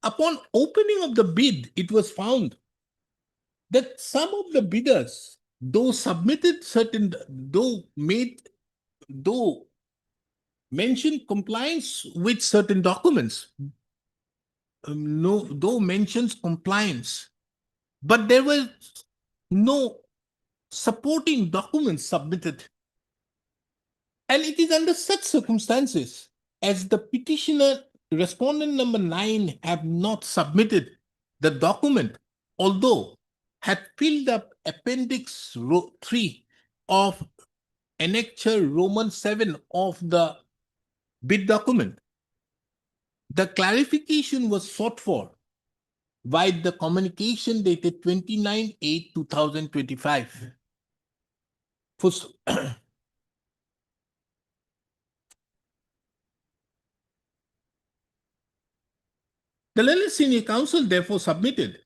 Upon opening of the bid, it was found that some of the bidders, though mentioned compliance with certain documents, though mentions compliance, but there were no supporting documents submitted. And it is under such circumstances, as the petitioner, respondent number 9, have not submitted the document, although had filled up Appendix 3 of Annexure Roman 7 of the bid document. The clarification was sought for by the communication dated 29/8/2025. The learned senior counsel therefore submitted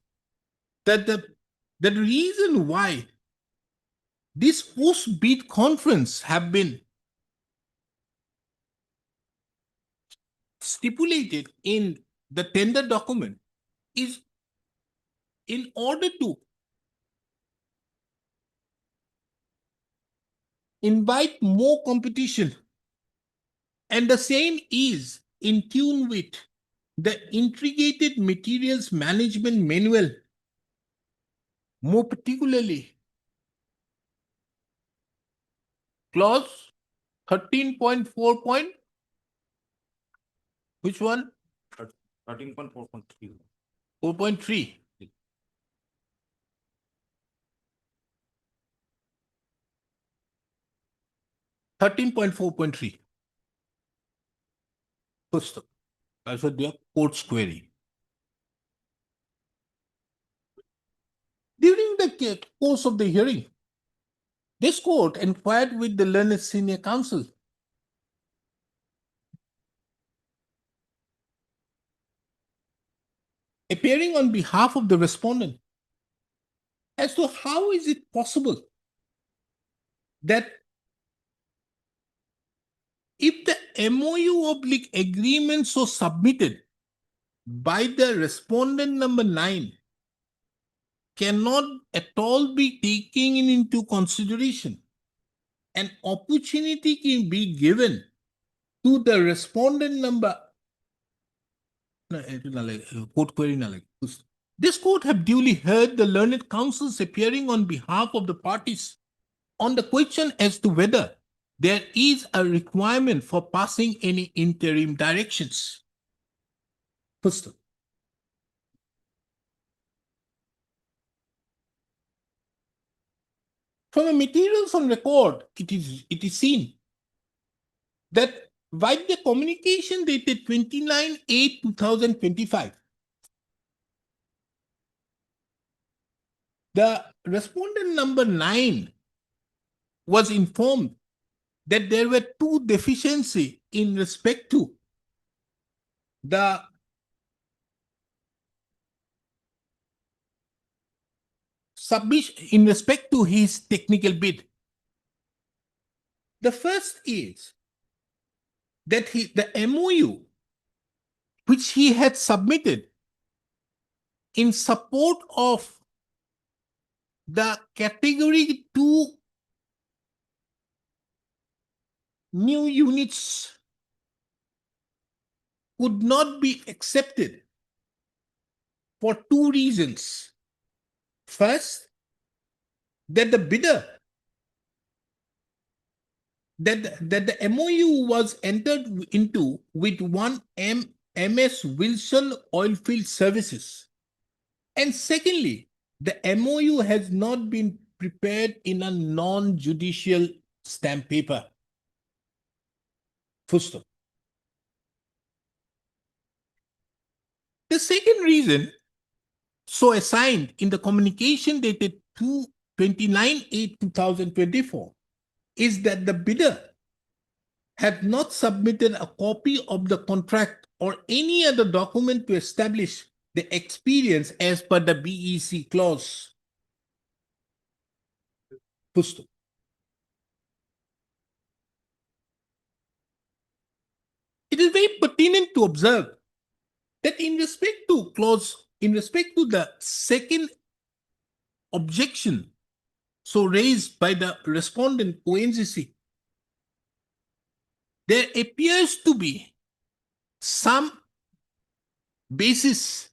that the reason why this post-bid conference have been stipulated in the tender document is in order to invite more competition, and the same is in tune with the integrated materials management manual, more particularly clause 13.4. Which one? 13.4.3. 4.3. First, as a their court's query. During the course of the hearing, this court inquired with the learned senior counsel appearing on behalf of the respondent as to how is it possible that if the MOU/agreements was submitted by the respondent number 9 cannot at all be taken into consideration, an opportunity can be given to the respondent number. Court query. This court have duly heard the learned counsels appearing on behalf of the parties on the question as to whether there is a requirement for passing any interim directions. First, from the materials on record, it is seen that by the communication dated 29/8/2025, the respondent number 9 was informed that there were two deficiencies in respect to the submission in respect to his technical bid. The first is that the MOU which he had submitted in support of the category 2 new units could not be accepted for 2 reasons. First, that the bidder, that the MOU was entered into with one MS Wilson Oilfield Services. And secondly, the MOU has not been prepared in a non-judicial stamp paper. Full stop. The second reason, so assigned in the communication dated 29/8/2024, is that the bidder had not submitted a copy of the contract or any other document to establish the experience as per the BEC clause. Full stop. It is very pertinent to observe that in respect to the second objection, so raised by the respondent ONGC, there appears to be some basis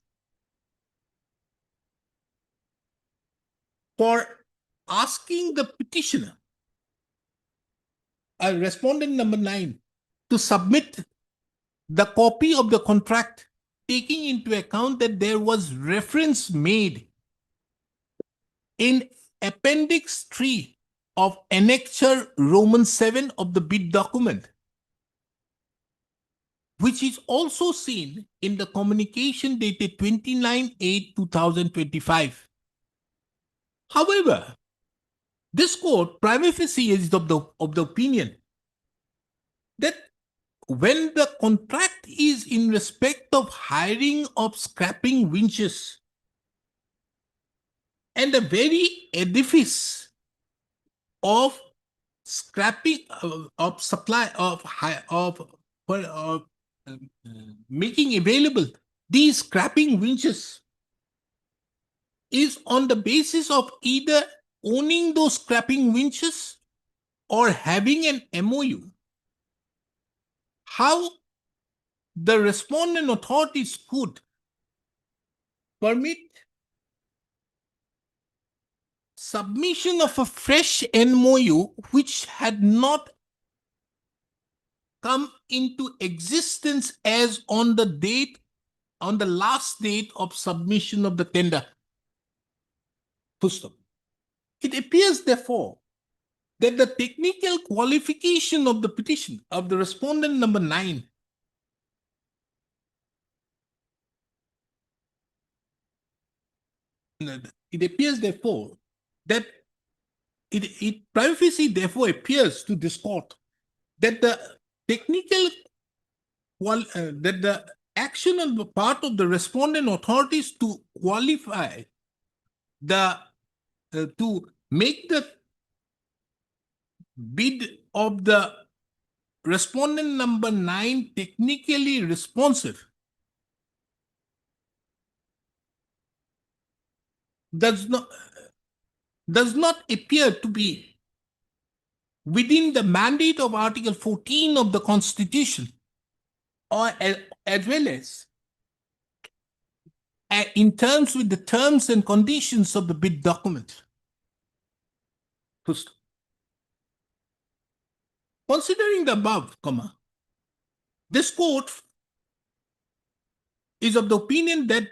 for asking the petitioner, respondent number 9, to submit the copy of the contract, taking into account that there was reference made in Appendix 3 of Annexure Roman 7 of the bid document, which is also seen in the communication dated 29/8/2025. However, this court prima facie is of the opinion that when the contract is in respect of hiring of scrapping winches and the very edifice of scrapping of supply of making available these scrapping winches is on the basis of either owning those scrapping winches or having an MOU, how the respondent authorities could permit submission of a fresh MOU which had not come into existence as on the last date of submission of the tender. Full stop. It appears, therefore, that the technical qualification of the petition of the respondent number 9 it appears, therefore, that it prima facie, therefore, appears to this court that the technical that the action on the part of the respondent authorities to qualify the to make the bid of the respondent number 9 technically responsive does not appear to be within the mandate of Article 14 of the Constitution, or as well as in terms with the terms and conditions of the bid document. First, considering the above, this court is of the opinion that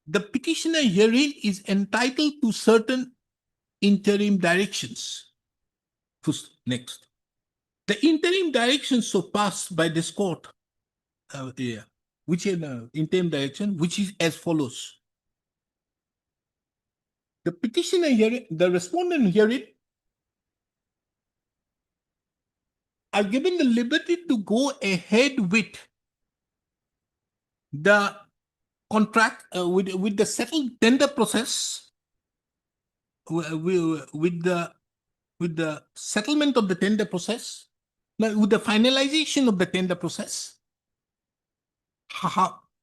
the petitioner herein is entitled to certain interim directions. First, next, the interim directions so passed by this court, which is interim direction, which is as follows. The petitioner herein, the respondent herein, are given the liberty to go ahead with the contract, with the settled tender process, with the settlement of the tender process, with the finalization of the tender process.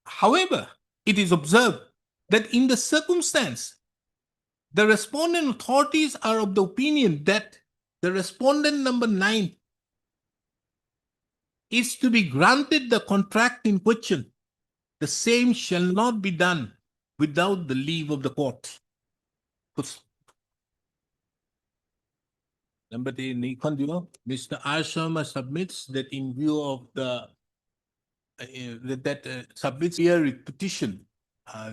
However, it is observed that in the circumstance, the respondent authorities are of the opinion that the respondent number 9 is to be granted the contract in question. The same shall not be done without the leave of the court. Number 10, Mr. R. Sharma submits that in view of the submits here a petition,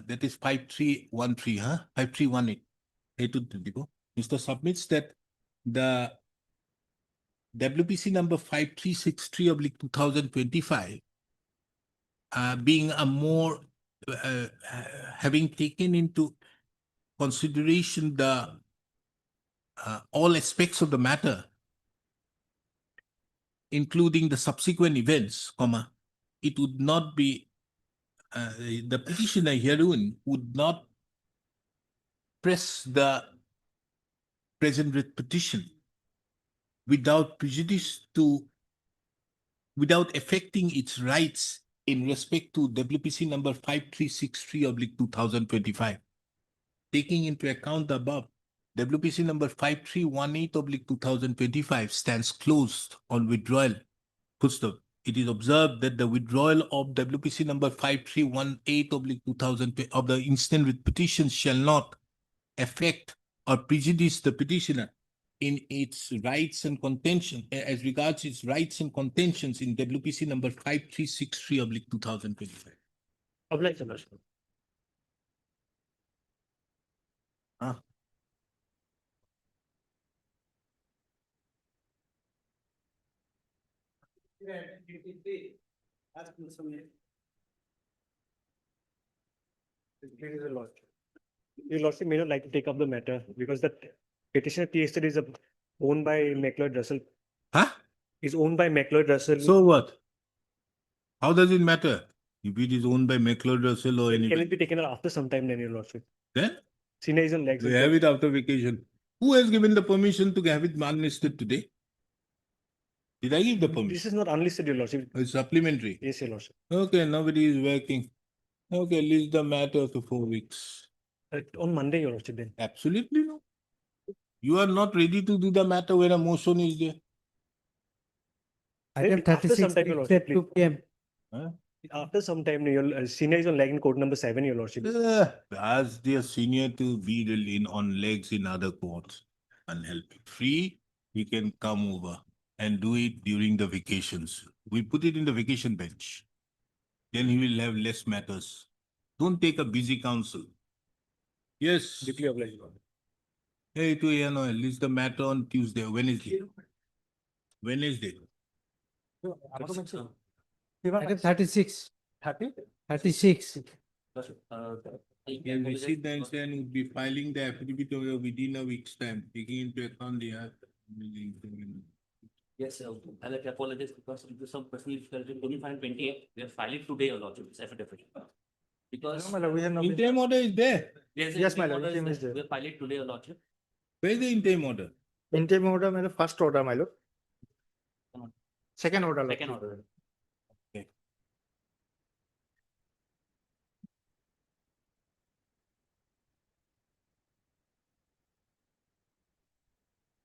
that is 5313, 5318. Mr. submits that the WPC number 5363 oblique 2025, being a more, having taken into consideration the all aspects of the matter, including the subsequent events, it would not be, the petitioner herein would not press the present writ petition without prejudice to, without affecting its rights in respect to WPC number 5363 oblique 2025. Taking into account the above, WPC number 5318 oblique 2025 stands closed on withdrawal. It is observed that the withdrawal of WPC number 5318 oblique 2000 of the instant writ petition shall not affect or prejudice the petitioner in its rights and contention as regards its rights and contentions in WPC number 5363 oblique 2025. Obliged, Your Lordship. Your Lordship may not like to take up the matter because the petitioner TST is owned by McLeod Russell. Is owned by McLeod Russell. So what? How does it matter if it is owned by McLeod Russell or Can anybody? it be taken out after some time then, Your Lordship? Then Sina is on legs. we have it after vacation. Who has given the permission to have it unlisted today? Did I give the permission? This is not unlisted, Your Lordship. It's supplementary. Yes, Your Lordship. Okay, nobody is working. Okay, list the matter to 4 weeks. On Monday, Your Lordship, then. Absolutely no. You are not ready to do the matter when a motion is there. Item 36, at 2 p.m. After some time, your senior is on leg in court number 7, Your Lordship. Ask their senior to be on legs in other courts and help it. Free, he can come over and do it during the vacations. We put it in the vacation bench. Then he will have less matters. Don't take a busy council. Yes. Deeply obliged. Hey, list the matter on Tuesday, Wednesday. Wednesday. Item 36. 36. And receipt the incident would be filing the affidavit within a week's time, taking into account the. Yes, sir. I'd like to apologize because due to some personal difficulty, only file 28, we have filed it today, Your Lordship, it's affidavit. Because. Interim order is there. Yes, my lord. We have filed it today, Your Lordship. Where is the interim order? Interim order, my lord, first order, my lord. Second order. Second order.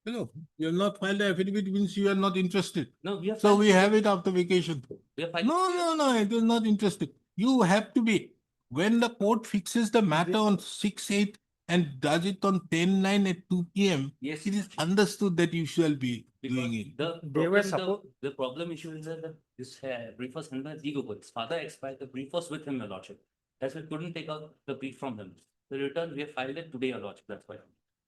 Hello, you have not filed the affidavit means you are not interested. No, we have. So we have it after vacation. We have filed. No, it is not interested. You have to be, when the court fixes the matter on 6/8 and does it on 10/9 at 2 p.m. Yes. It is understood that you shall be Because doing it. the problem issue is that this brief was held by Zigo, his father expired, the brief was with him, Your Lordship. That's why we couldn't take out the brief from him. The return, we have filed it today, Your Lordship, that's why.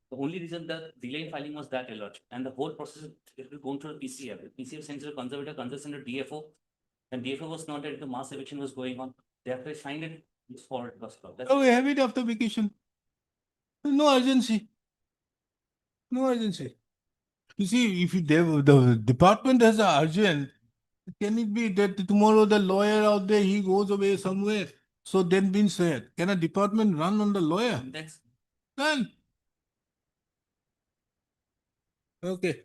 The only reason the delay in filing was that, Your Lordship, and the whole process is going through the PCF. The PCF sends to the conservator, conservator DFO, and DFO was not that the mass eviction was going on. Therefore, signed it, it's forward, that's. Oh, we have it after vacation. No urgency. No urgency. You see, if the department has a urgent, can it be that tomorrow the lawyer out there, he goes away somewhere? So then being said, can a department run on the lawyer? That's. None. Okay.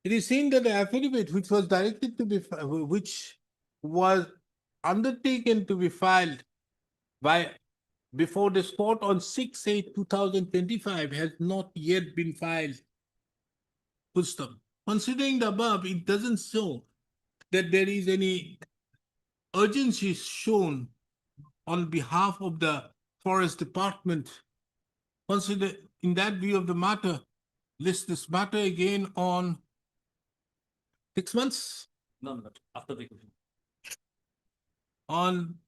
It is seen that the affidavit which was directed to be, which was undertaken to be filed by before this court on 6/8/2025 has not yet been filed. Full stop. Considering the above, it doesn't show that there is any urgency shown on behalf of the Forest Department. Consider, in that view of the matter, list this matter again on 6 months, No, after vacation. on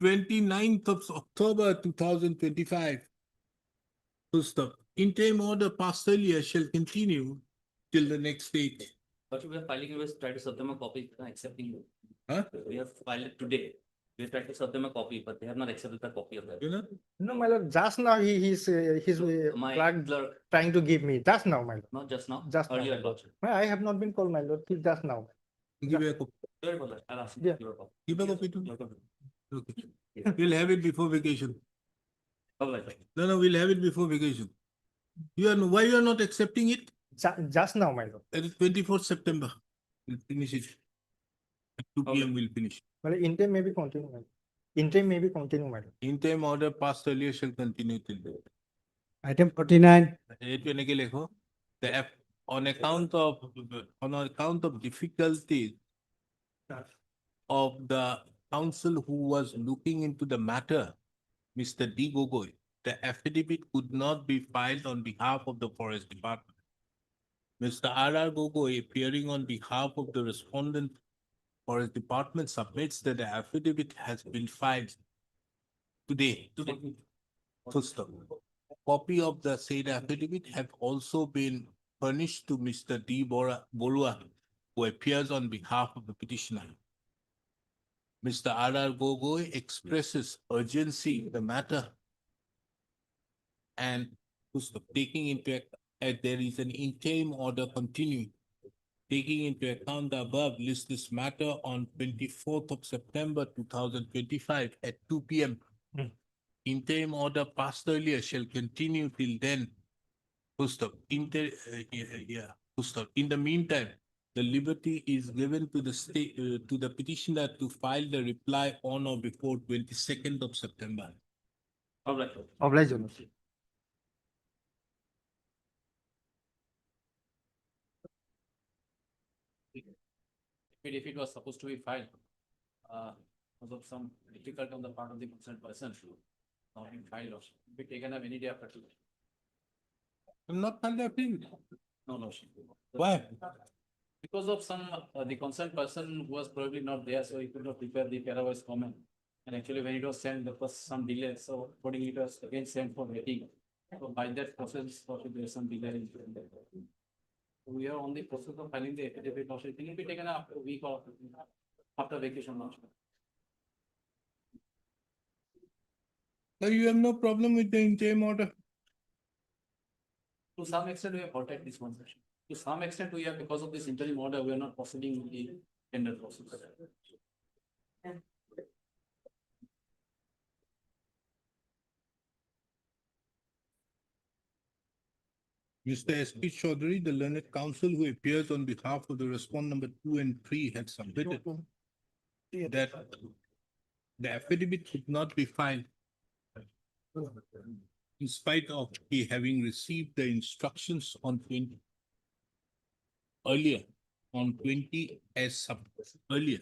29th of October 2025. Full stop. Interim order passed earlier shall continue till the next date. But we are filing, we will try to serve them a copy, accepting. Huh? We have filed it today. We tried to serve them a copy, but they have not accepted the copy of that. You know? No, my lord, just now he's My clerk clerk, trying to give me, just now, my lord. not just now, Just now, earlier. my lord. I have not been called, my lord, till just now. Give a copy. Sorry for that. I'll ask you. Yeah. Give a copy. Give a copy to me. Your copy. Okay. We'll have it before vacation. All right. No, we'll have it before vacation. Why you are not accepting it? Just now, my lord. That is 24th September. We'll finish it. At 2 Okay. PM we'll finish. Well, interim may be continue, my lord. Interim may be continue, my lord. Interim order passed earlier shall continue till then. Item 49. এইটো এনেকে লেখো, on account of difficulties of the counsel who was looking into the matter, Mr. D. Gogoi, the affidavit could not be filed on behalf of the Forest Department. Mr. R. Gogoi, appearing on behalf of the respondent Forest Department, submits that the affidavit has been filed today. Full stop. Copy of the said affidavit have also been furnished to Mr. D. Borua, who appears on behalf of the petitioner. Mr. R. Gogoi expresses urgency in the matter and taking into account there is an interim order continuing. Taking into account the above, list this matter on 24th of September 2025 at 2 PM. Interim order passed earlier shall continue till then. Full stop. Full stop. In the meantime, the liberty is given to the state, to the petitioner to file the reply on or before 22nd of September. All right. Oblige, Your Lordship. If it was supposed to be filed, because of some difficulty on the part of the concerned person, not being filed or be taken up any day after today. I'm not filed the appeal. No. Why? Because of some, the concerned person was probably not there, so he could not prepare the para-voice comment. And actually, when it was sent, there was some delay, so accordingly it was again sent for rating. So by that process, possibly there is some delay in that. We are on the process of filing the affidavit, also it will be taken up a week or after vacation launch. So you have no problem with the interim order? To some extent, we have halted this one session. To some extent, we have, because of this interim order, we are not proceeding with the tender process. Mr. S.P. Chaudhary, the learned counsel who appears on behalf of the respondent number 2 and 3 had submitted that the affidavit could not be filed in spite of he having received the instructions on 20 earlier, on 20 earlier,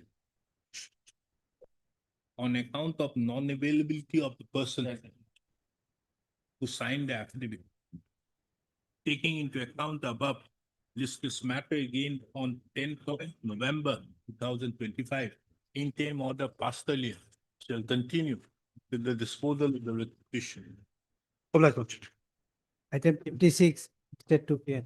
on account of non-availability of the person who signed the affidavit. Taking into account the above, list this matter again on 10th of November 2025. Interim order passed earlier shall continue with the disposal of the petition. Oblige, Lordship. Item 56, state 2 PM.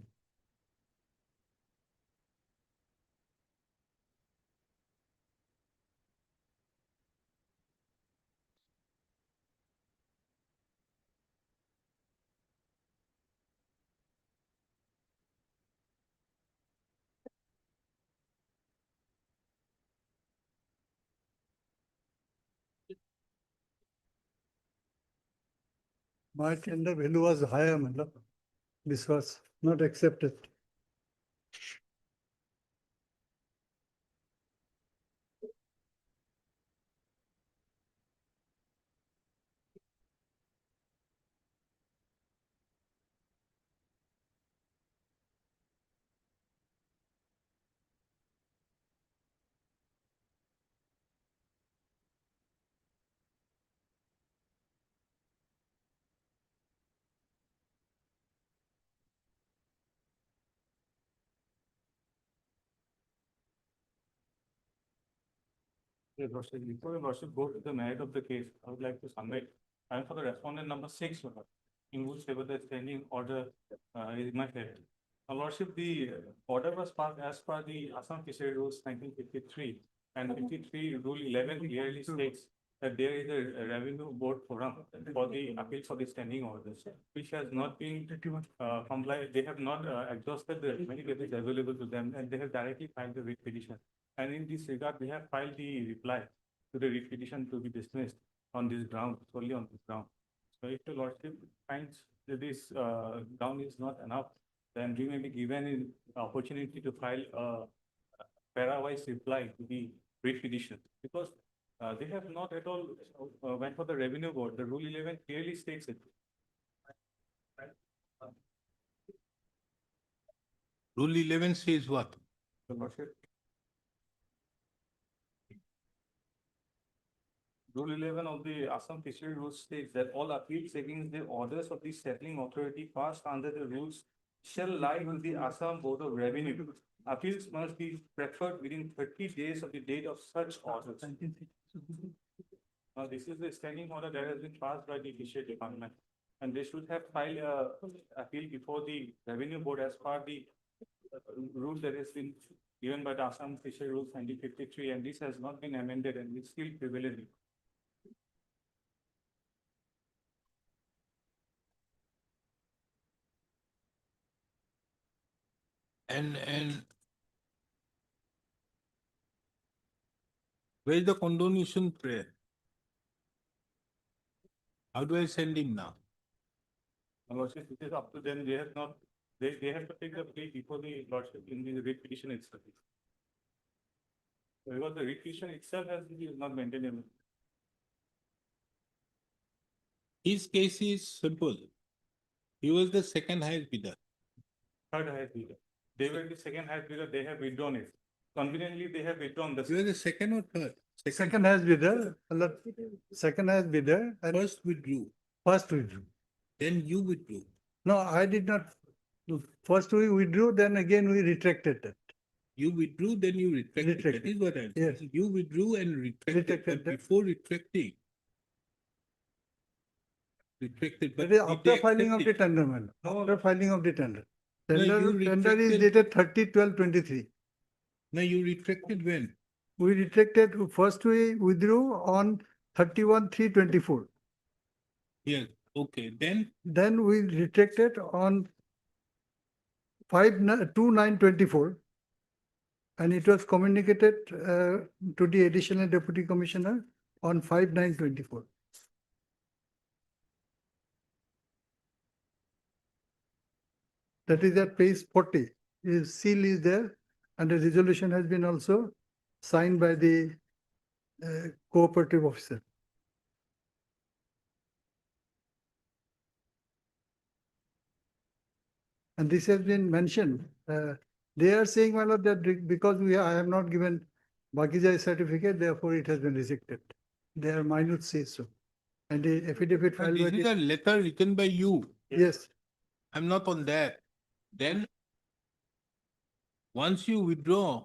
My tender value was higher, madam. This was not accepted. Yes, Lordship, before your Lordship go to the merit of the case, I would like to submit. I am for the respondent number 6, Your Lordship, in whose favor the standing order is my favor. Now, Lordship, the order was passed as per the Assam Fishery Rules 1953, and 53 Rule 11 clearly states that there is a revenue board forum for the appeal for the standing orders, which has not been complied. They have not exhausted the many cases available to them, and they have directly filed the writ petition. And in this regard, we have filed the reply to the writ petition to be dismissed on this ground, solely on this ground. So if the Lordship finds that this ground is not enough, then we may be given an opportunity to file a para-wise reply to the writ petition, because they have not at all went for the revenue board. The Rule 11 clearly states it. Rule 11 says what? Your Lordship. Rule 11 of the Assam Fishery Rules states that all appeals against the orders of the settling authority passed under the rules shall lie with the Assam Board of Revenue. Appeals must be preferred within 30 days of the date of such orders. Now, this is the standing order that has been passed by the Fishery Department, and they should have filed a appeal before the Revenue Board as per the rule that has been given by the Assam Fishery Rules 1953, and this has not been amended and is still prevalent. And where is the condonation prayer? How do I send him now? Lordship, it is up to them. They have not, they have to take the plea before the Lordship in the writ petition itself. Because the writ petition itself is not maintainable. His case is simple. He was the second highest bidder. Third highest bidder. They were the second highest bidder. They have withdrawn it. Conveniently, they have withdrawn the. You were the second or third? Second highest bidder, second highest bidder, and First withdrew, first withdrew. then you withdrew. No, I did not. First we withdrew, then again we retracted that. You withdrew, then you retracted. That Retracted. is what I'm Yes. saying. You withdrew and retracted, Retracted but that. before retracting. Retracted, but. That is did after they filing of accept the it? tender, man. After filing of the tender. No, Tender, you tender is retracted- dated 30/12/23. No, you retracted when? We retracted, first we withdrew on 31/3/24. Yes, okay, then Then we retracted on 5/2/9/24. And it was communicated to the additional deputy commissioner on 5/9/24. That is at page 40. His seal is there, and the resolution has been also signed by the cooperative officer. And this has been mentioned. They are saying, my lord, that because I have not given Bakijai certificate, therefore it has been rejected. Their minute says so. And the affidavit but filed by this is the, a letter written by you. yes, I'm not on that. Then once you withdraw,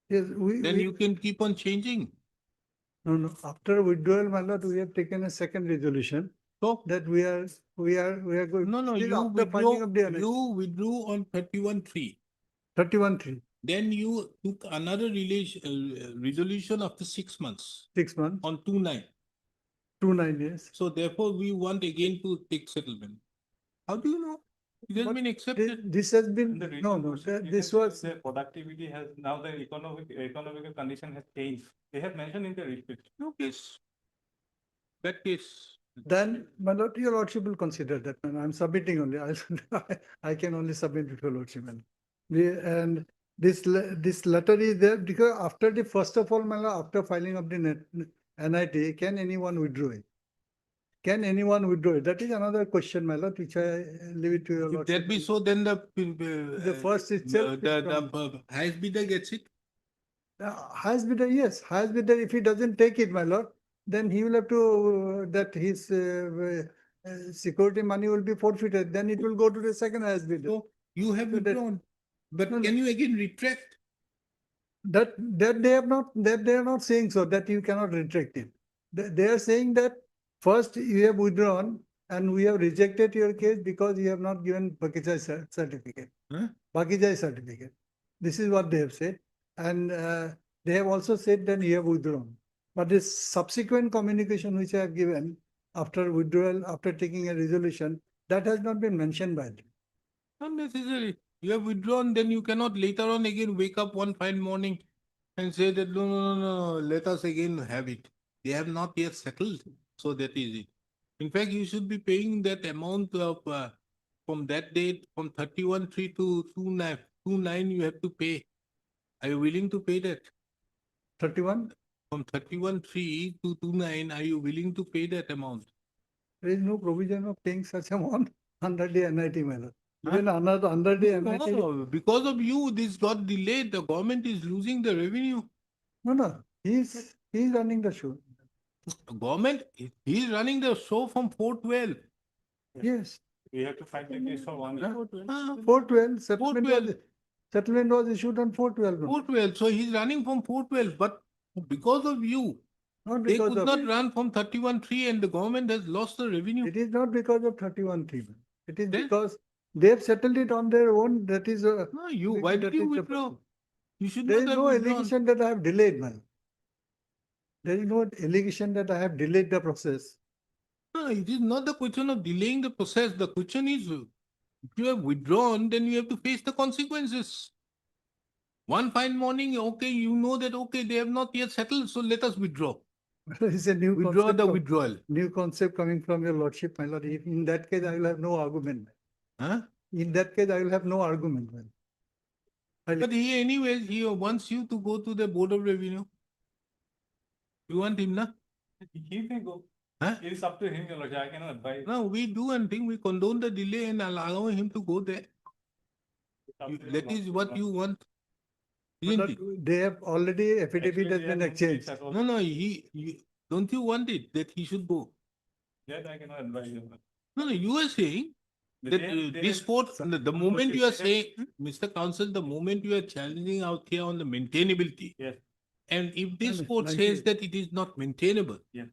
yes, then you can keep on changing. no, after withdrawal, my lord, we have taken a second resolution So, that we are going. no, still you after filing of the withdrew, you withdrew on 31/3. 31/3, Then you took another resolution after 6 months 6 months, on 2/9. 2/9 years. So therefore, we want again to take settlement. How do you know? It has But been accepted. This has been, The no, reason no, was that this it was, their productivity has, now the economic condition has changed. They have mentioned in the report. No case. That case. then, my lord, your lordship will consider that, and I'm submitting only. I can only submit with your lordship. And this letter is there because after the, first of all, my lord, after filing of the NIT, can anyone withdraw it? Can anyone withdraw it? That is another question, my lord, which I leave it to your If lordship. that be so, then The first itself. the highest bidder gets it. Highest bidder, yes, highest bidder, if he doesn't take it, my lord, then he will have to, that his security money will be forfeited, then it will go to the second highest bidder. So you have So that- withdrawn. But No, no. can you again retract? That they are not saying so, that you cannot retract it. They are saying that first you have withdrawn and we have rejected your case because you have not given Bakijai certificate. Huh? Bakijai certificate. This is what they have said. And they have also said that you have withdrawn. But this subsequent communication which I have given after withdrawal, after taking a resolution, that has not been mentioned by them. Not necessary. You have withdrawn, then you cannot later on again wake up one fine morning and say that no, let us again have it. They have not yet settled. So that is it. In fact, you should be paying that amount of from that date, from 31/3 to 2/9 you have to pay. Are you willing to pay that? 31? From 31/3 to 2/9, are you willing to pay that amount? There is no provision of paying such amount under the NIT manner. Even under the NIT. No, because of you, this got delayed. The government is losing the revenue. No, he's running the show. Government, he is running the show from 412. Yes. We have to fight the case for 1 year. 412, settlement was issued on 412. 412. So he's running from 412. But because of you, Not they because could of not it. run from 31/3 and the government has lost the revenue. It is not because of 31(3). It is Then- because they have settled it on their own. That is No, why did that you is the withdraw? person. You should There not is have no withdrawn. allegation that I have delayed, man. There is no allegation that I have delayed the process. No, it is not the question of delaying the process. The question is, if you have withdrawn, then you have to face the consequences. One fine morning, okay, you know that, okay, they have not yet settled, so let us withdraw. It's a new Withdraw concept. the of- withdrawal. New concept coming from your lordship, my lord. In that case, I will have no argument. Huh? In that case, I will have no argument, man. But he anyways, he wants you to go to the Board of Revenue. You want him, na? He may go. Huh? It's up to him, your lordship. I cannot advise. No, we do one thing, we condone the delay and allow him to go there. That is what you want. Isn't it? They have already, affidavit has been exchanged. No, don't you want it, that he should go? That I cannot advise you. No, you are saying But that they this have- court, the moment you are they saying, Mr. Counsel, the moment you are challenging out here on the maintainability. Yes. And if this No, court 90 says that it is not maintainable. Yeah.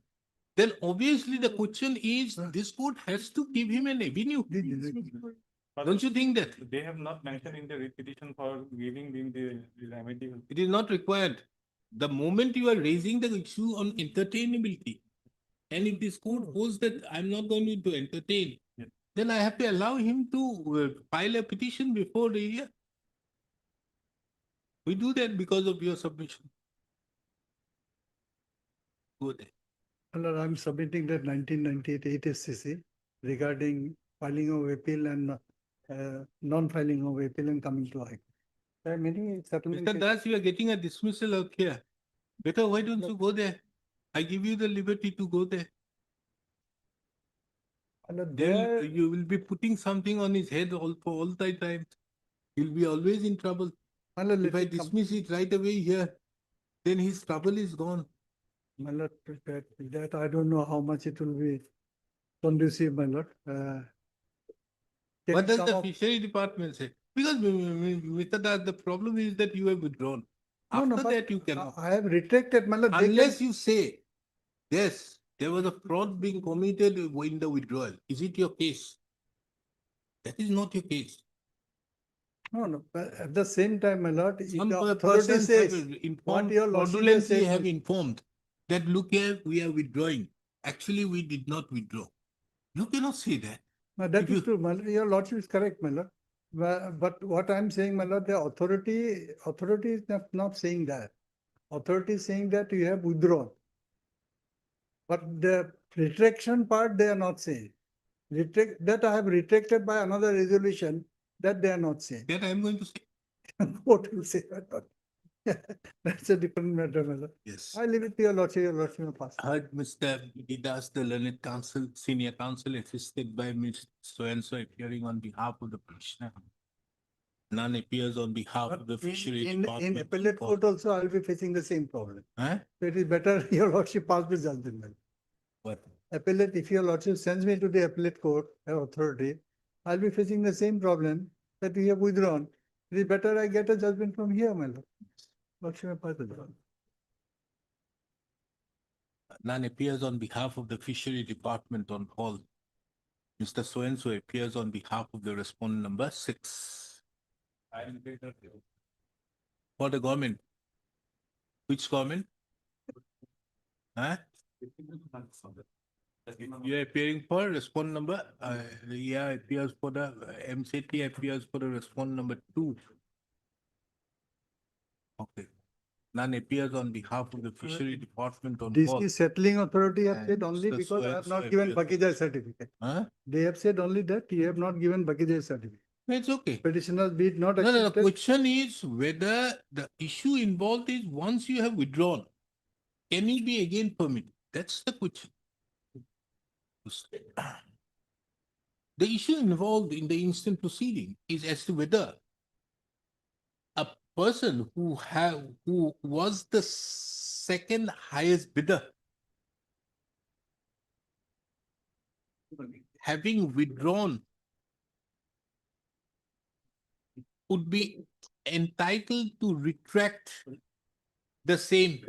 Then obviously the question is, this court has to give him an avenue. Don't you think that? They have not mentioned in the petition for giving him the remedy. It is not required. The moment you are raising the issue on entertainability, and if this court holds that I'm not going to entertain, Yeah. then I have to allow him to file a petition before the year. We do that because of your submission. Go there. Well, I'm submitting that 1998 SCC regarding filing of appeal and non-filing of appeal and coming to High Court. There are many settlement. Mr. Das, you are getting a dismissal out here. Better, why don't you go there? I give you the liberty to go there. Then There, you will be putting something on his head for all the time. He'll be always in trouble. If I dismiss it right away here, then his trouble is gone. my lord, that I don't know how much it will be conducive, my lord. Can What you does come the up- fishery department say? Because Mr. Das, the problem is that you have withdrawn. No, After but that, you cannot. I have retracted, my lord. They can- Unless you say, yes, there was a fraud being committed in the withdrawal. Is it your case? That is not your case. No, but at the same time, my lord, if Some the authority persons have says, informed, your lordship has fraudulently said have is- informed that look here, we are withdrawing. Actually, we did not withdraw. You cannot say that. no, that if is you- true, my lord. Your lordship is correct, my lord. But what I'm saying, my lord, the authority is not saying that. Authority is saying that you have withdrawn. But the retraction part, they are not saying. That I have retracted by another resolution, that they are not saying. That I am going to say. What will say that? But that's a different matter, my lord. Yes. I leave it to your lordship will pass. Heard Mr. Didas, the learned counsel, senior counsel assisted by Ms. So-and-so appearing on behalf of the petitioner. None appears on behalf of the fishery In department. appellate court also, I will be facing the same problem. Huh? So it is better your lordship pass the judgment. What? Appellate, if your lordship sends me to the appellate court authority, I'll be facing the same problem that we have withdrawn. It is better I get a judgment from here, my lord. Lordship, I pass the job. None appears on behalf of the fishery department on call. Mr. So-and-so appears on behalf of the respondent number 6. For the government. Which government? Huh? You are appearing for respondent number, yeah, appears for the MCT appears for the respondent number 2. Okay. None appears on behalf of the fishery department on call. DC settling authority have And said only Mr. because I have So-and-so not given appears- Bakijai certificate. Huh? They have said only that you have not given Bakijai certificate. It's okay. Petitioner's bid not No, no, the accepted. question is whether the issue involved is once you have withdrawn, can it be again permitted? That's the question. The issue involved in the instant proceeding is as to whether a person who was the second highest bidder, having withdrawn, would be entitled to retract the same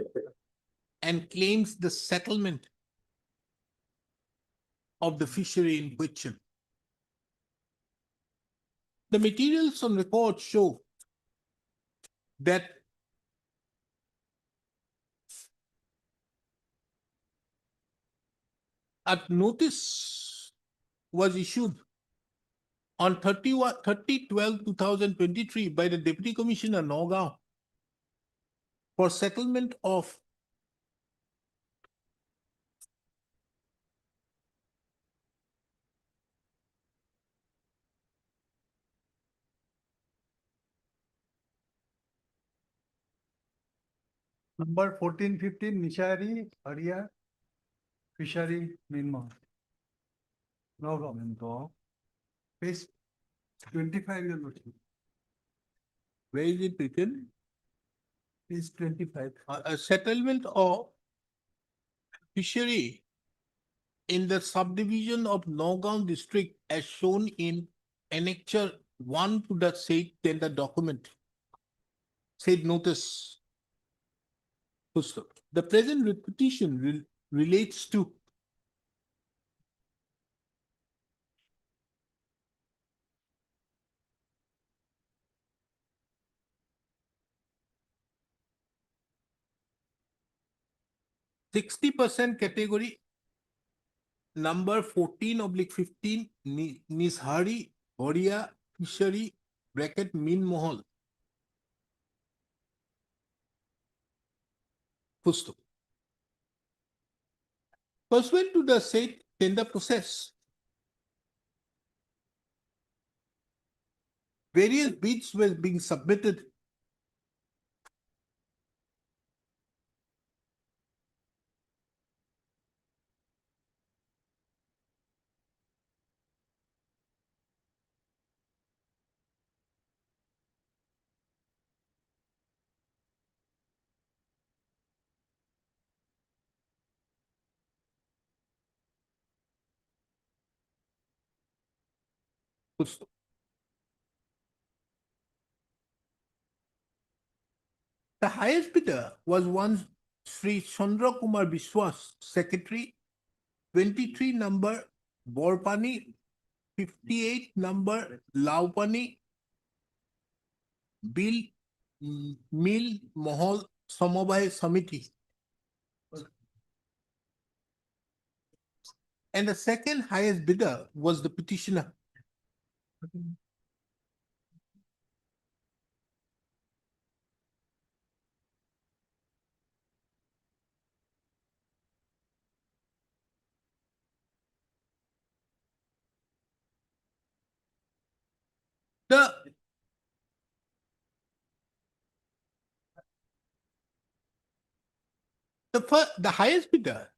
and claims the settlement of the fishery in question. The materials on record show that a notice was issued on 30/12/2023 by the Deputy Commissioner Nagaon for settlement of Number 1415, Nishari, Haria, Fishery, Myanmar. No government. Page 25, your lordship. where is it written? Page 25. A settlement of fishery in the subdivision of Nagaon district as shown in Annexure 1 to the said tender document. Said notice. Full stop. The present petition relates to (60% category number 14/15 Nishari Horia Fishery bracket Min Mohol. Full stop. Pursuant to the said tender process, various bids were being submitted. Full stop. The highest bidder was one Sri Chandra Kumar Biswas, Secretary, 23 number Borpani, 58 number Laupani, Bill Mil Mohol Samabhay Samiti. And the second highest bidder was the petitioner. The highest bidder,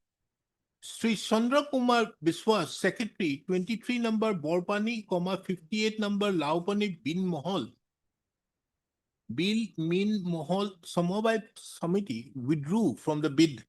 Sri Chandra Kumar Biswas, Secretary, 23 number Borpani, 58 number Laupani Bin Mohol, Bill Min Mohol Samabhay Samiti withdrew from the bid.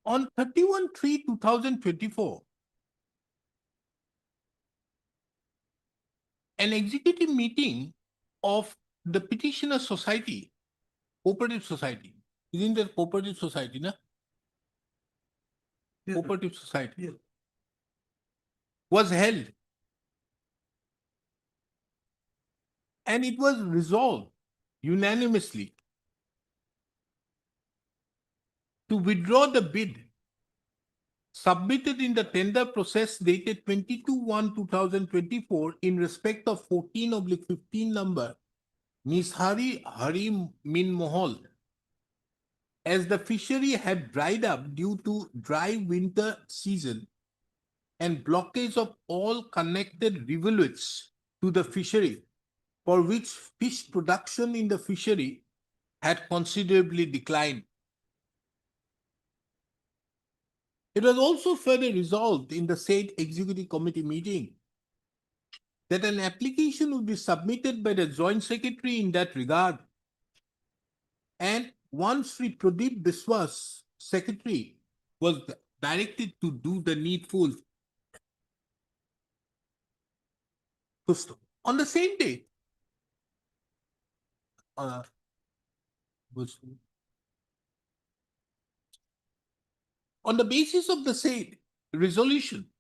On 31/3/2024, an executive meeting of the Petitioner Society, Cooperative Society, isn't it Cooperative Society, na? Cooperative Society was held. And it was resolved unanimously to withdraw the bid submitted in the tender process dated 22/1/2024 in respect of 14/15 number Nishari Hari Min Mohol, as the fishery had dried up due to dry winter season and blockage of all connected rivulets to the fishery, for which fish production in the fishery had considerably declined. It was also further resolved in the said executive committee meeting that an application would be submitted by the joint secretary in that regard. And once Sri Pradeep Biswas, secretary, was directed to do the needful. On the same day, on the basis of the said resolution,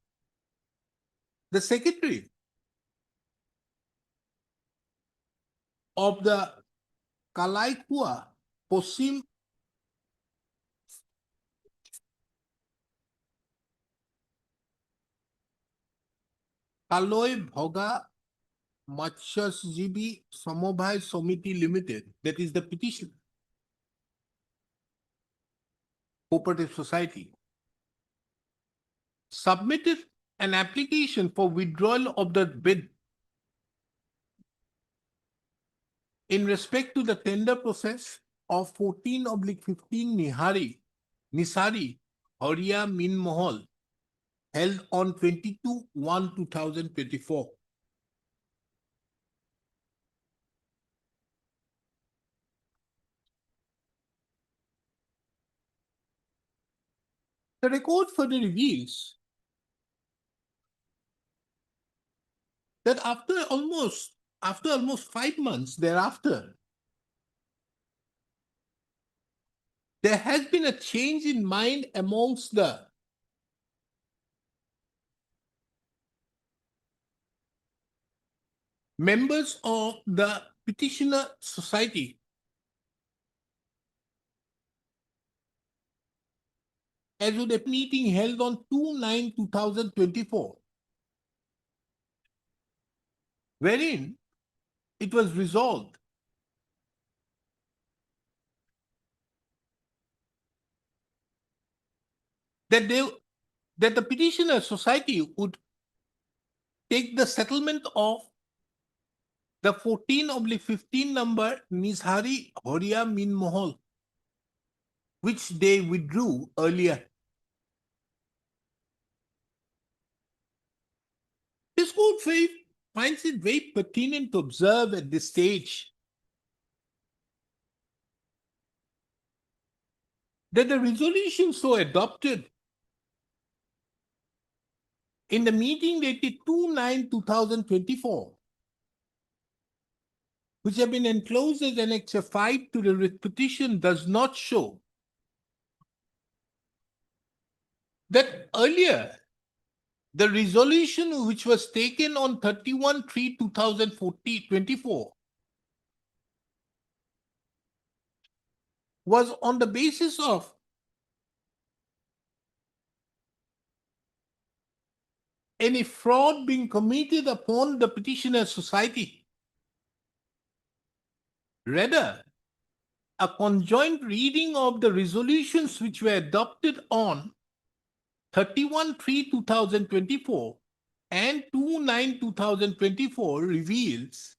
the secretary of the Kalaikua Posim Kaloi Bhoga Matsyasjibi Samobhai Samiti Limited, that is the petition, Cooperative Society, submitted an application for withdrawal of the bid in respect to the tender process of 14/15 Nisari Horia Min Mohol, held on 22/1/2024. The record further reveals that after almost 5 months thereafter, there has been a change in mind amongst the members of the Petitioner Society, as with a meeting held on 2/9/2024, wherein it was resolved that the Petitioner Society would take the settlement of the 14/15 number Nishari Horia Min Mohol, which they withdrew earlier. This court finds it very pertinent to observe at this stage that the resolution so adopted in the meeting dated 2/9/2024, which have been enclosed as Annexure 5 to the writ petition, does not show that earlier the resolution which was taken on 31/3/2024 was on the basis of any fraud being committed upon the Petitioner Society. Rather, a conjoint reading of the resolutions which were adopted on 31/3/2024 and 2/9/2024 reveals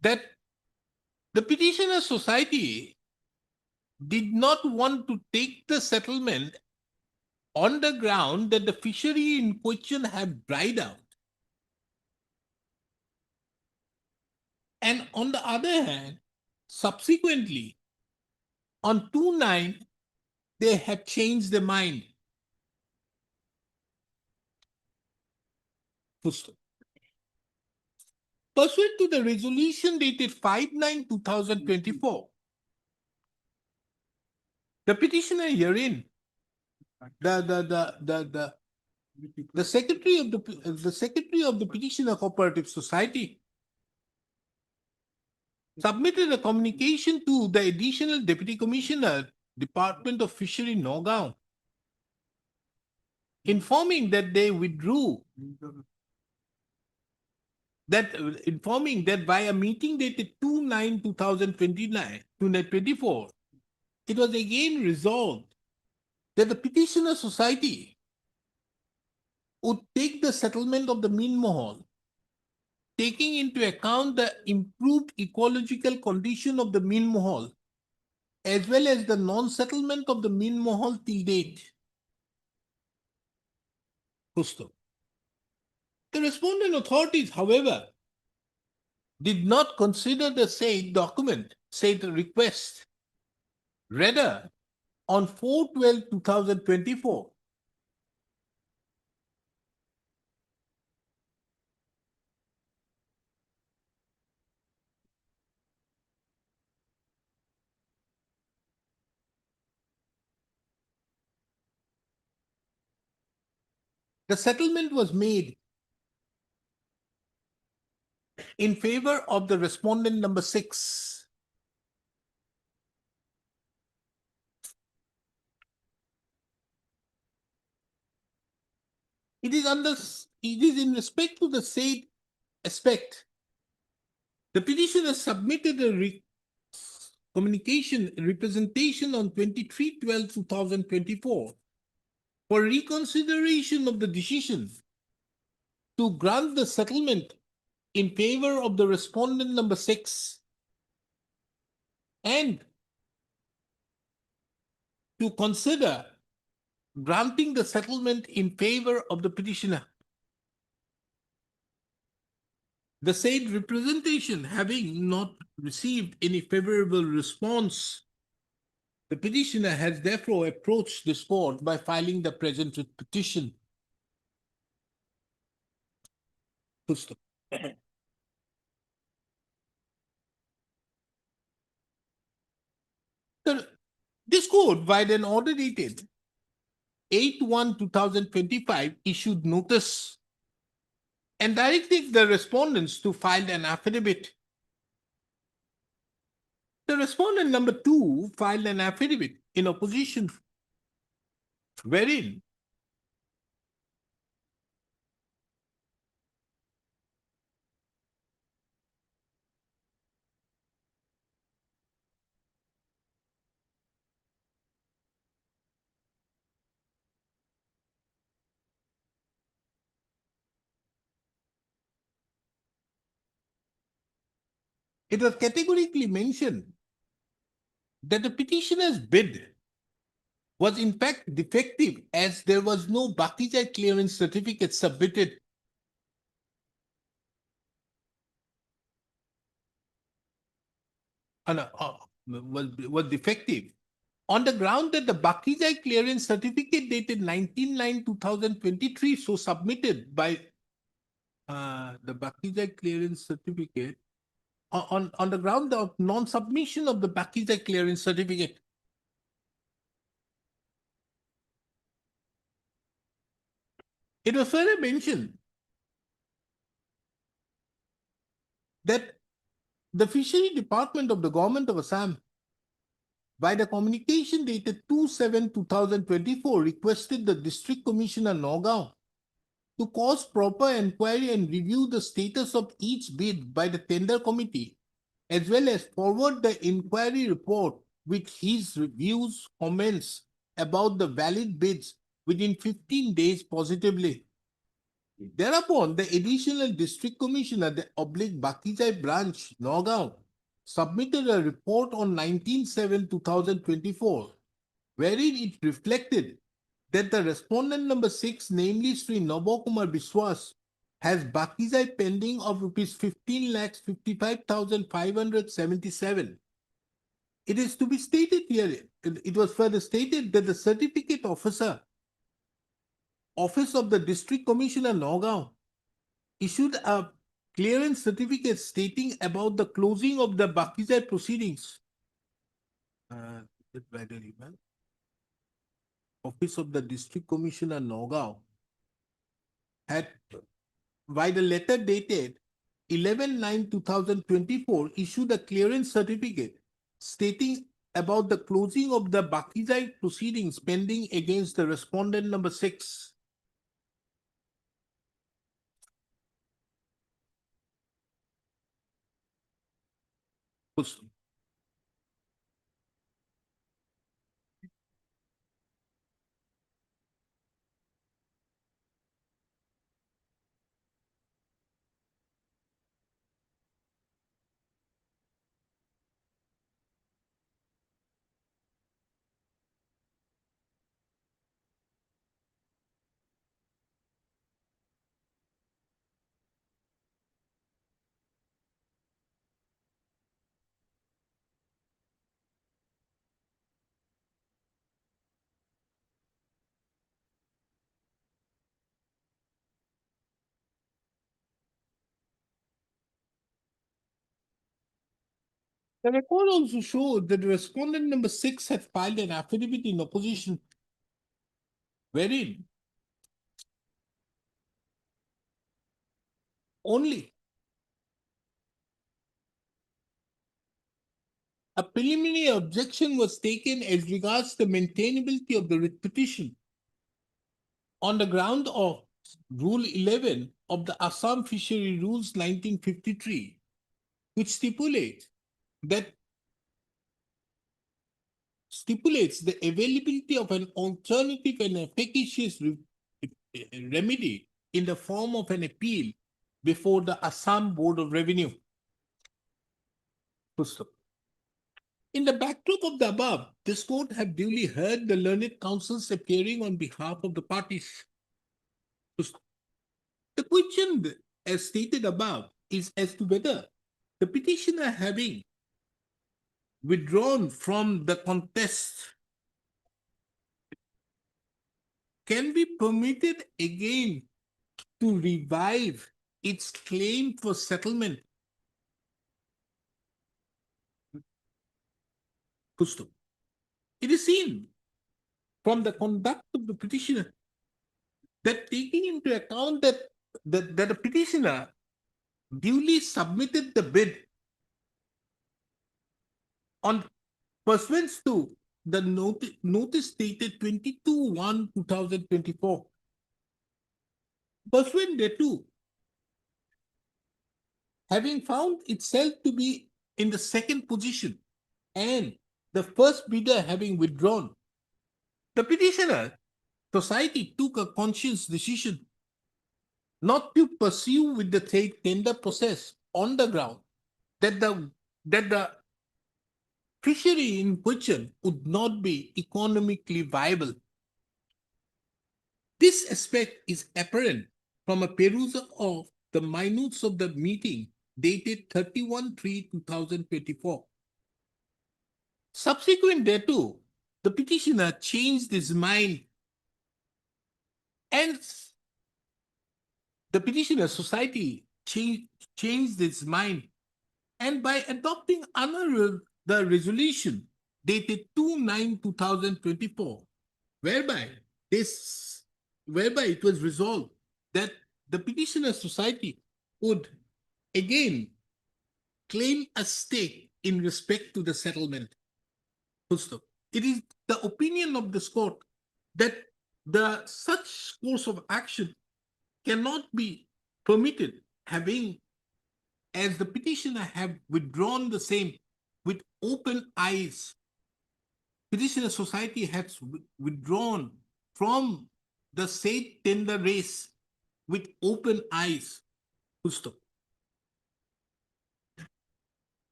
that the Petitioner Society did not want to take the settlement on the ground that the fishery in question had dried out. And on the other hand, subsequently, on 2/9, they have changed their mind. Full stop. Pursuant to the resolution dated 5/9/2024, the petitioner herein, the secretary of the petitioner cooperative society submitted a communication to the additional deputy commissioner, Department of Fishery, Nagaon, informing that they withdrew informing that by a meeting dated 2/9/2024, it was again resolved that the petitioner society would take the settlement of the Min Mahal, taking into account the improved ecological condition of the Min Mahal, as well as the non-settlement of the Min Mahal till date. Full. The respondent authorities, however, did not consider the said document, said request. Rather, on 4/12/2024, the settlement was made in favor of the respondent number 6. It is in respect to the said aspect. The petitioner submitted a communication representation on 23/12/2024 for reconsideration of the decision to grant the settlement in favor of the respondent number 6 and to consider granting the settlement in favor of the petitioner. The said representation having not received any favorable response, the petitioner has therefore approached this court by filing the present petition. Full stop. This court, by an order dated 8/1/2025, issued notice and directed the respondents to file an affidavit. The respondent number 2 filed an affidavit in opposition, wherein it was categorically mentioned that the petitioner's bid was in fact defective as there was no Bakijai clearance certificate submitted. Was defective on the ground that the Bakijai clearance certificate dated 19/9/2023, so submitted by the Bakijai clearance certificate on the ground of non-submission of the Bakijai clearance certificate. It was further mentioned that the Fishery Department of the Government of Assam, by the communication dated 2/7/2024, requested the District Commissioner Nagaon to cause proper inquiry and review the status of each bid by the tender committee, as well as forward the inquiry report with his reviews, comments about the valid bids within 15 days positively. Thereupon, the additional district commissioner, the Bakijai branch, Nagaon, submitted a report on 19/7/2024, wherein it reflected that the respondent number 6, namely Sri Nabakumar Biswas, has Bakijai pending of rupees 15,55,577. it is to be stated here, it was further stated that the certificate officer, Office of the District Commissioner, Nagaon, issued a clearance certificate stating about the closing of the Bakizai proceedings. Office of the District Commissioner, Nagaon, had, by the letter dated 11/9/2024, issued a clearance certificate stating about the closing of the Bakizai proceedings pending against the respondent number 6. The record also showed that respondent number 6 had filed an affidavit in opposition, wherein only a preliminary objection was taken as regards the maintainability of the writ petition on the ground of Rule 11 of the Assam Fishery Rules 1953, which stipulates the availability of an alternative and efficacious remedy in the form of an appeal before the Assam Board of Revenue. In the backdrop of the above, this court have duly heard the learned counsels appearing on behalf of the parties. The question, as stated above, is as to whether the petitioner, having withdrawn from the contest, can be permitted again to revive its claim for settlement. It is seen from the conduct of the petitioner that, taking into account that the petitioner duly submitted the bid on pursuant to the notice dated 22/1/2024. Pursuant thereto, having found itself to be in the second position and the first bidder having withdrawn, the petitioner society took a conscious decision not to pursue with the tender process on the ground that the fishery in question would not be economically viable. This aspect is apparent from a perusal of the minutes of the meeting dated 31/3/2024. Subsequent thereto, the petitioner changed his mind, and the petitioner society changed its mind, and by adopting another the resolution dated 2/9/2024, whereby it was resolved that the petitioner society would again claim a stake in respect to the settlement. It is the opinion of this court that such course of action cannot be permitted, having, as the petitioner have withdrawn the same with open eyes. Petitioner society has withdrawn from the said tender race with open eyes.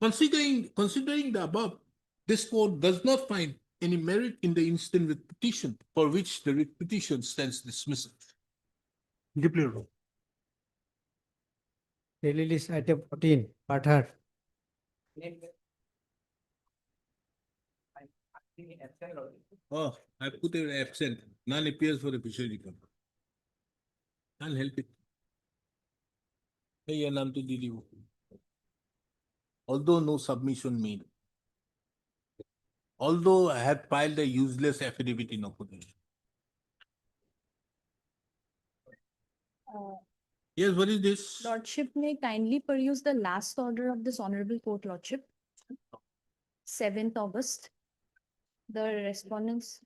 Considering the above, this court does not find any merit in the instant writ petition, for which the writ petition stands dismissed. Deeply wrong. Daily list item 14, Pathar. Oh, I put an absent, none appears for official record. Can't help it. Hey, naam to Didi. Although no submission made. Although I have filed a useless affidavit in opposition. Yes, what is this? Lordship may kindly peruse the last order of this honorable court, Lordship. 7th August. The respondents.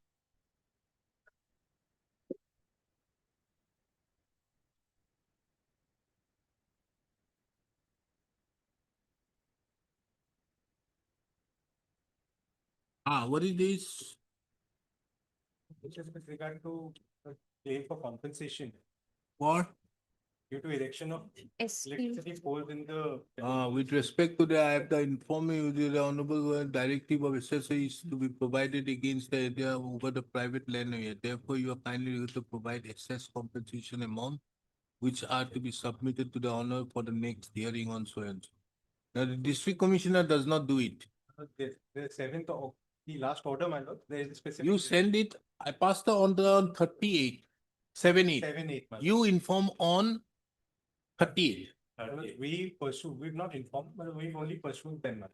What is this? Which is with regard to the claim for compensation For? due to erection of electricity poles in the. With respect to that, I have to inform you the honorable directive of SSA is to be provided against the area over the private land area. Therefore, you are kindly to provide excess compensation amount which are to be submitted to the honor for the next hearing on so and so. Now, the district commissioner does not do it. The 7th of the last order, my lord, there is a specific. You send it, I passed the order on 38, 7/8. 7/8, my lord. You inform on 38. We pursue, we've not informed, but we've only pursued them, my lord.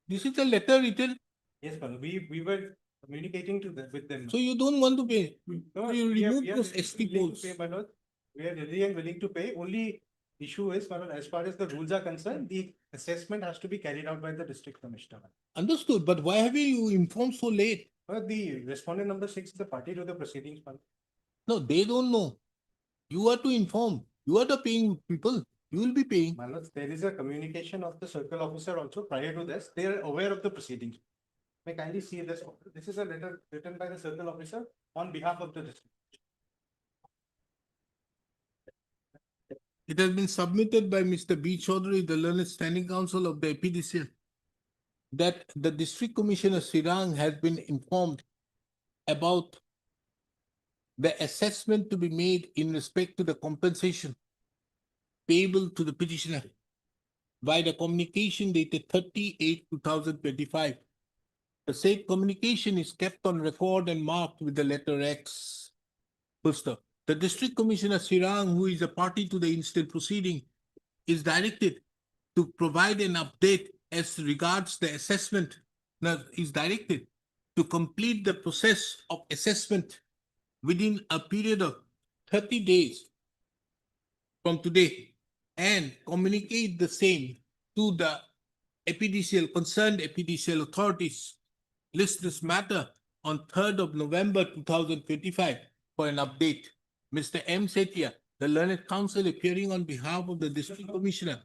This is a letter written, Yes, my lord, we were communicating to them with them. so you don't want to pay. No, You we are- remove we are those willing ST to poles. pay, my lord. We are ready and willing to pay. Only issue is, my lord, as far as the rules are concerned, the assessment has to be carried out by the district commissioner. Understood, but why have you informed so late? But the respondent number 6 is the party to the proceedings, my lord. No, they don't know. You are to inform. You are the paying people. You will be paying. My lord, there is a communication of the circle officer also prior to this. They are aware of the proceedings. May I kindly see this. This is a letter written by the circle officer on behalf of the district. It has been submitted by Mr. B. Chaudhary, the learned standing counsel of the APDCL, that the district commissioner Sirang has been informed about the assessment to be made in respect to the compensation payable to the petitioner by the communication dated 38/2025. The said communication is kept on record and marked with the letter X. Full stop. The district commissioner Sirang, who is a party to the instant proceeding, is directed to provide an update as regards the assessment. Now, is directed to complete the process of assessment within a period of 30 days from today and communicate the same to the concerned APDCL authorities. List this matter on 3rd of November 2025 for an update. Mr. M. Setia, the learned counsel appearing on behalf of the district commissioner,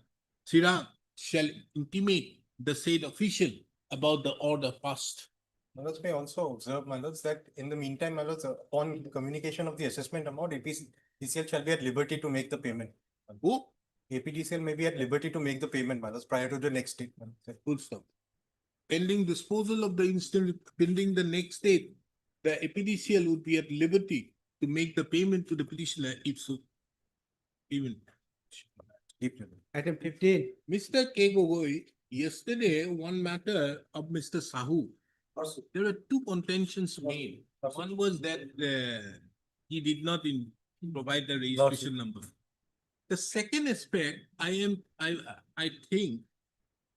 Sirang, shall intimate the said official about the order passed. My lords may also observe, my lords, that in the meantime, my lords, upon communication of the assessment amount, APDCL shall be at liberty to make the payment. Who? APDCL may be at liberty to make the payment, my lords, prior to the next statement. Full stop. Pending disposal of the instant, pending the next date, the APDCL would be at liberty to make the payment to the petitioner if so. Even. Item 15. Mr. K. Gogoi, yesterday, one matter of Mr. Sahu. There were two contentions made. One was that he did not provide the registration number. The second aspect, I think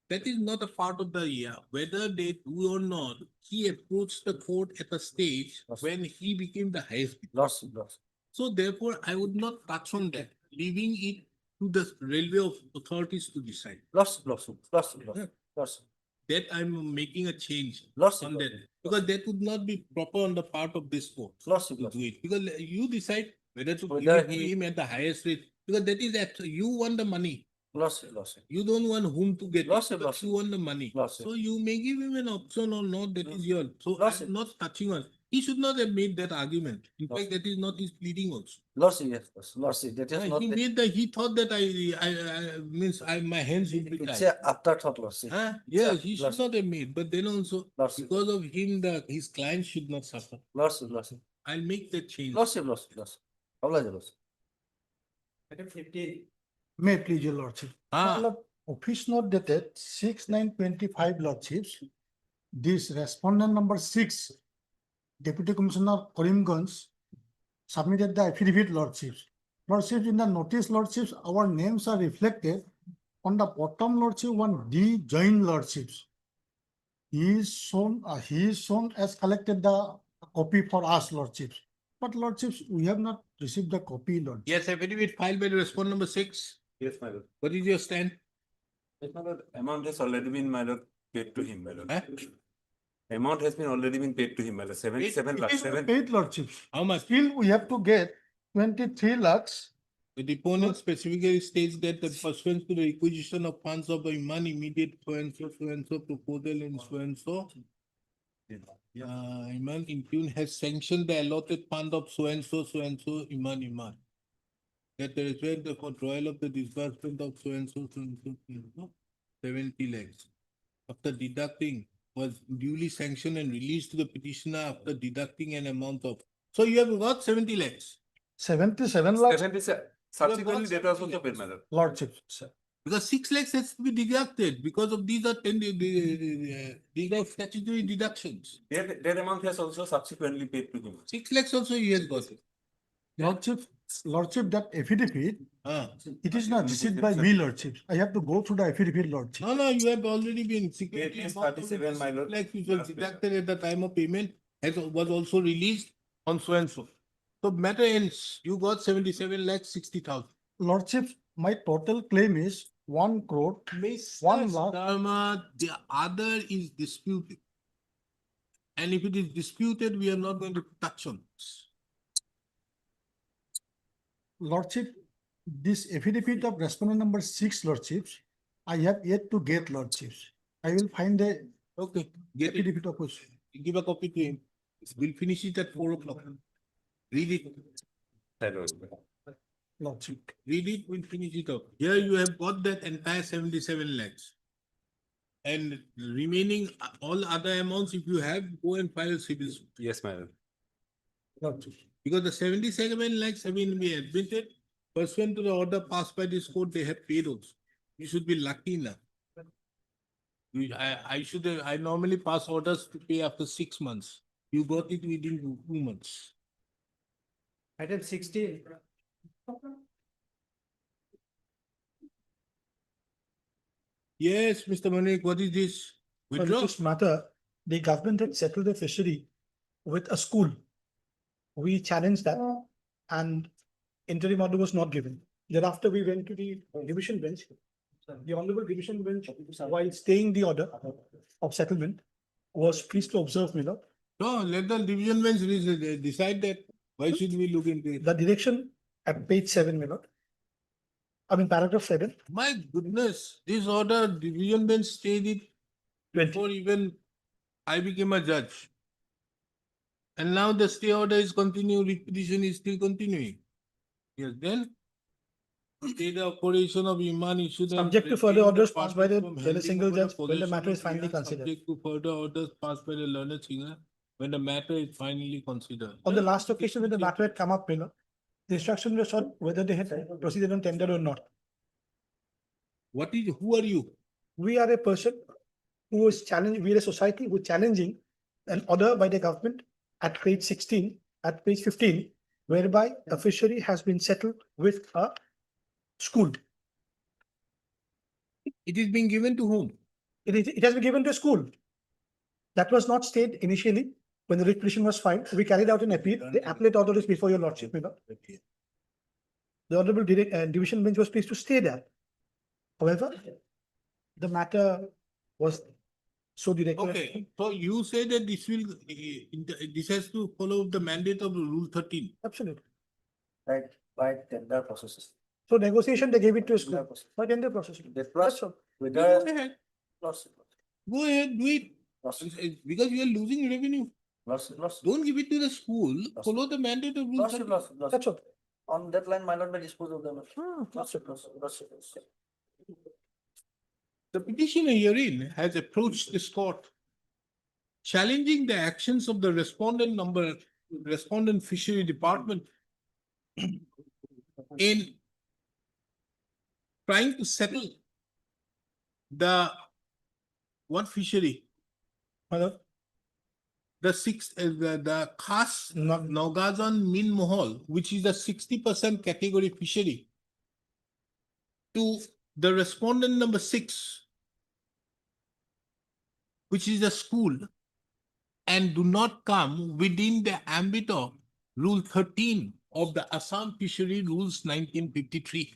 that is not a part of the whether they do or not. He approached the court at a stage when he became the highest bidder. So therefore, I would not touch on that, leaving it to the railway authorities to decide. That I'm making a change on that, because that would not be proper on the part of this court. To do it, because you decide whether to give it to him at the highest rate, because that is that you want the money. You don't want whom to get, it, but you want the money. So you may give him an option or not, that is yours. So I'm not touching on. He should not have made that argument. In fact, that is not his pleading also. He made that, he thought that my hands would be tied. Afterthought, Lordship. Yes, he should not have made, but then also, because of him, his client should not suffer. I'll make that change. Item 15. May it please your lordship. Ah, office note dated 6/9/25, Lordships. This respondent number 6, Deputy Commissioner Karimganj, submitted the affidavit, Lordships. Lordships, in the notice, Lordships, our names are reflected on the bottom, Lordship, one D join, Lordships. He is shown as collected the copy for us, Lordships. But Lordships, we have not received the copy, Lord. Yes, affidavit filed by the respondent number 6. Yes, my lord. What is your stand? Yes, my lord. Amount has already been, my lord, paid to him, my lord. Huh? Amount has been already been paid to him, my lord. 77 It lakhs, is 7. paid, Lordships. How much? Still, we have to get 23 lakhs. The deponent specifically states that the pursuant to the requisition of funds of the Iman immediate so and so proposal and so and so. Iman in tune has sanctioned the allotted fund of so and so Iman. That the result of withdrawal of the disbursement of so and so 70 lakhs. After deducting was duly sanctioned and released to the petitioner after deducting an amount of. So you have got 70 lakhs. 77 lakhs, 77. Subsequently, that was also paid, my lord. Lordships, sir. Because 6 lakhs has to be deducted because of these are these are statutory deductions. That amount has also subsequently paid to him. 6 lakhs also he has got it. Lordship, that affidavit, Ah. it is not received by me, Lordship. I have to go through the affidavit, Lordship. No, you have already been. It is 37, my lord. Like which was deducted at the time of payment was also released on so and so. So matter ends, you got 77 lakhs 60,000. Lordship, my total claim is 1 crore, 1 lakh. Dharma, the other is disputed. And if it is disputed, we are not going to touch on this. Lordship, this affidavit of respondent number 6, Lordships, I have yet to get, Lordships. I will find the Okay, get it. affidavit of which. Give a copy to him. We'll finish it at 4 o'clock. Read it. Lordship. Read it, we'll finish it up. Here you have got that entire 77 lakhs. And remaining all other amounts, if you have, go and file a civil suit. Yes, my lord. Lordship. Because the 77 lakhs have been admitted pursuant to the order passed by this court, they have paid also. You should be lucky enough. I normally pass orders to pay after 6 months. You got it within 2 months. Item 16. Yes, Mr. Manik, what is this? For Withdraw? this matter, the government had settled the fishery with a school. We challenged that and interim order was not given. Thereafter, we went to the division bench. The honorable division bench, while staying the order of settlement, was pleased to observe, my lord. No, let the division bench decide that. Why should we look into it? The direction at page 7, my lord. I mean, paragraph 7. My goodness, this order, division bench stayed it 20. before even I became a judge. And now the stay order is continuing, repetition is still continuing. Yes, then stay the operation of Iman issued. and Subject to further retain orders the passed by the party from Delhi handing single over the judge when the possession matter is of finally Iman, considered. Subject to further orders passed by the learned singer when the matter is finally considered. On the last occasion when the matter had come up, my lord, the instruction was sought whether they had proceeded on tender or not. Who are you? We are a person who is challenging, we are a society who is challenging an order by the government at page 16, at page 15, whereby a fishery has been settled with a school. It is being given to whom? It has been given to a school. That was not stayed initially when the writ petition was filed. We carried out an appeal. The appellate order is before your lordship, my lord. The honorable division bench was pleased to stay there. However, the matter was so directed. Okay, so you say that this will, this has to follow the mandate of Rule 13. Absolutely. Right, by tender processes. So negotiation, they gave it to a school. By tender process. That's all. Go With ahead, lordship, go ahead, do it. Because you are losing revenue. lordship. Don't give it to the school, follow the mandate of Rule 13. That's all. On that line, my lord may dispose of them. Lordship. The petitioner herein has approached this court challenging the actions of the respondent fishery department in trying to settle the what fishery? Hello? The Khas Naugazan Min Mohol, which is the 60% category fishery, to the respondent number 6, which is the school, and do not come within the ambit of Rule 13 of the Assam Fishery Rules 1953.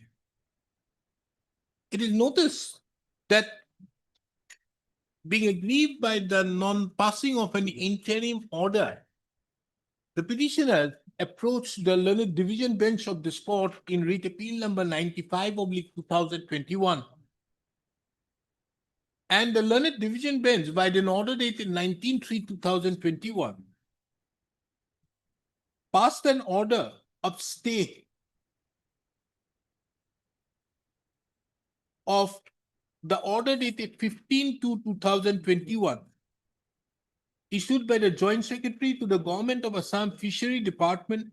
It is noticed that being aggrieved by the non-passing of an interim order, the petitioner approached the learned division bench of this court in writ appeal number 95/2021. And the learned division bench, by an order dated 19/3/2021, passed an order of stay of the order dated 15/2/2021, issued by the Joint Secretary to the Government of Assam Fishery Department,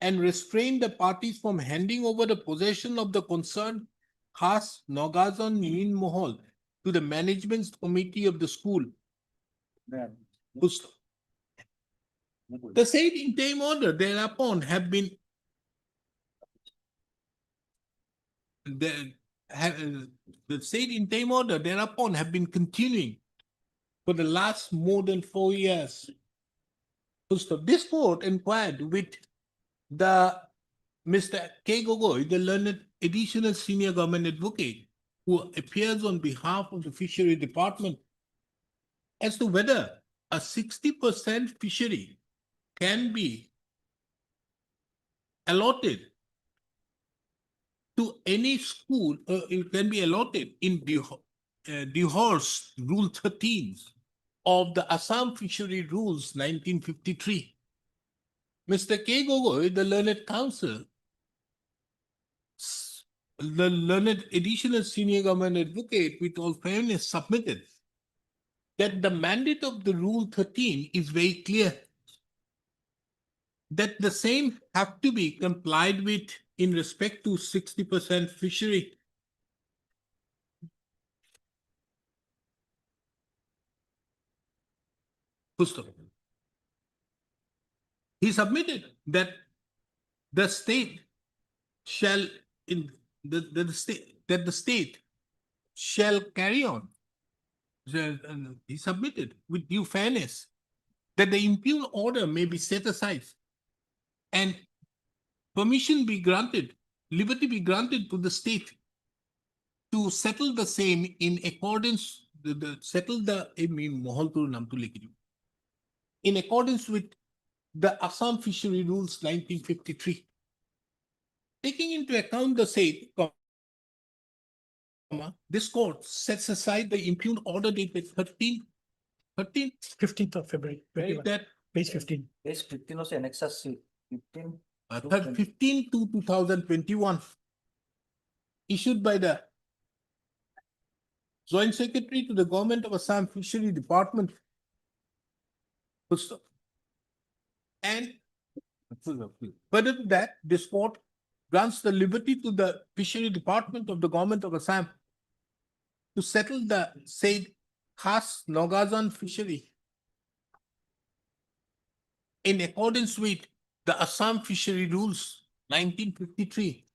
and restrained the parties from handing over the possession of the concerned Khas Naugazan Min Mohol to the Management Committee of the school. The said interim order thereupon have been the said interim order thereupon have been continuing for the last more than 4 years. This court inquired with the Mr. K. Gogoi, the learned additional senior government advocate, who appears on behalf of the Fishery Department, as to whether a 60% fishery can be allotted to any school, it can be allotted in Dehors Rule 13 of the Assam Fishery Rules 1953. Mr. K. Gogoi, the learned counsel, the learned additional senior government advocate, with all fairness, submitted that the mandate of the Rule 13 is very clear, that the same have to be complied with in respect to 60% fishery. He submitted that the state shall the state shall carry on. He submitted with due fairness that the imperial order may be set aside and permission be granted, liberty be granted to the state to settle the same in accordance in accordance with the Assam Fishery Rules 1953. Taking into account the said, this court sets aside the impugned order dated 15th of February, 21, that page 15. Page 15 of annexus C, 15. 15/2/2021, issued by the Joint Secretary to the Government of Assam Fishery Department. And further to that, this court grants the liberty to the Fishery Department of the Government of Assam to settle the said Khas Naugazan fishery in accordance with the Assam Fishery Rules 1953,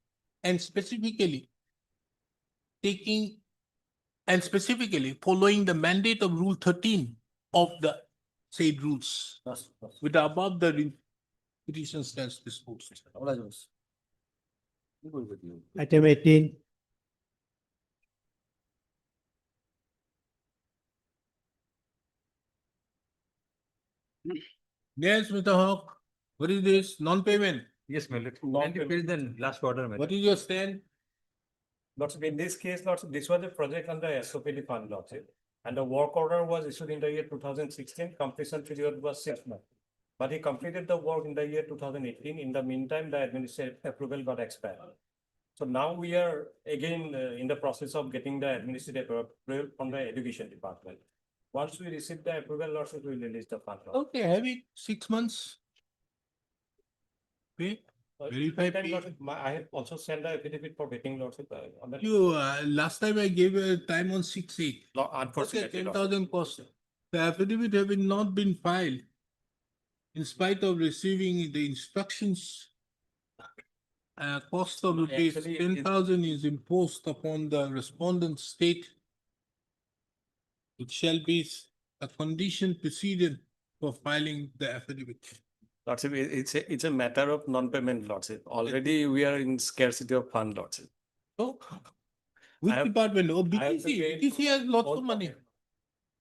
and specifically following the mandate of Rule 13 of the said rules. With the above, the petition stands disposed. Item 18. Yes, Mr. Hawk, what is this? Non-payment? Yes, my lord. The last order. What is your stand? Lordship, in this case, Lordship, this was a project under SOPD fund, Lordship. And the work order was issued in the year 2016, completion period was 6 months. But he completed the work in the year 2018. In the meantime, the administrative approval got expired. So now we are again in the process of getting the administrative approval from the education department. Once we receive the approval, Lordship, we will release the fund. Okay, have it 6 months. Okay, Verify Then, pay. Lordship, I have also sent the affidavit for waiting, Lordship, on that. You, last time I gave a time on 6/8. Okay, Unfortunately, 10,000 cost. The affidavit have not been filed. In spite of receiving the instructions. Cost of rupees Actually, 10,000 is imposed upon the respondent state. It shall be a condition precedent for filing the affidavit. Lordship, it's a matter of non-payment, Lordship. Already we are in scarcity of fund, Lordship. Oh, which have- department? Oh, I have to BTC. pay BTC has lots all of money. pocket.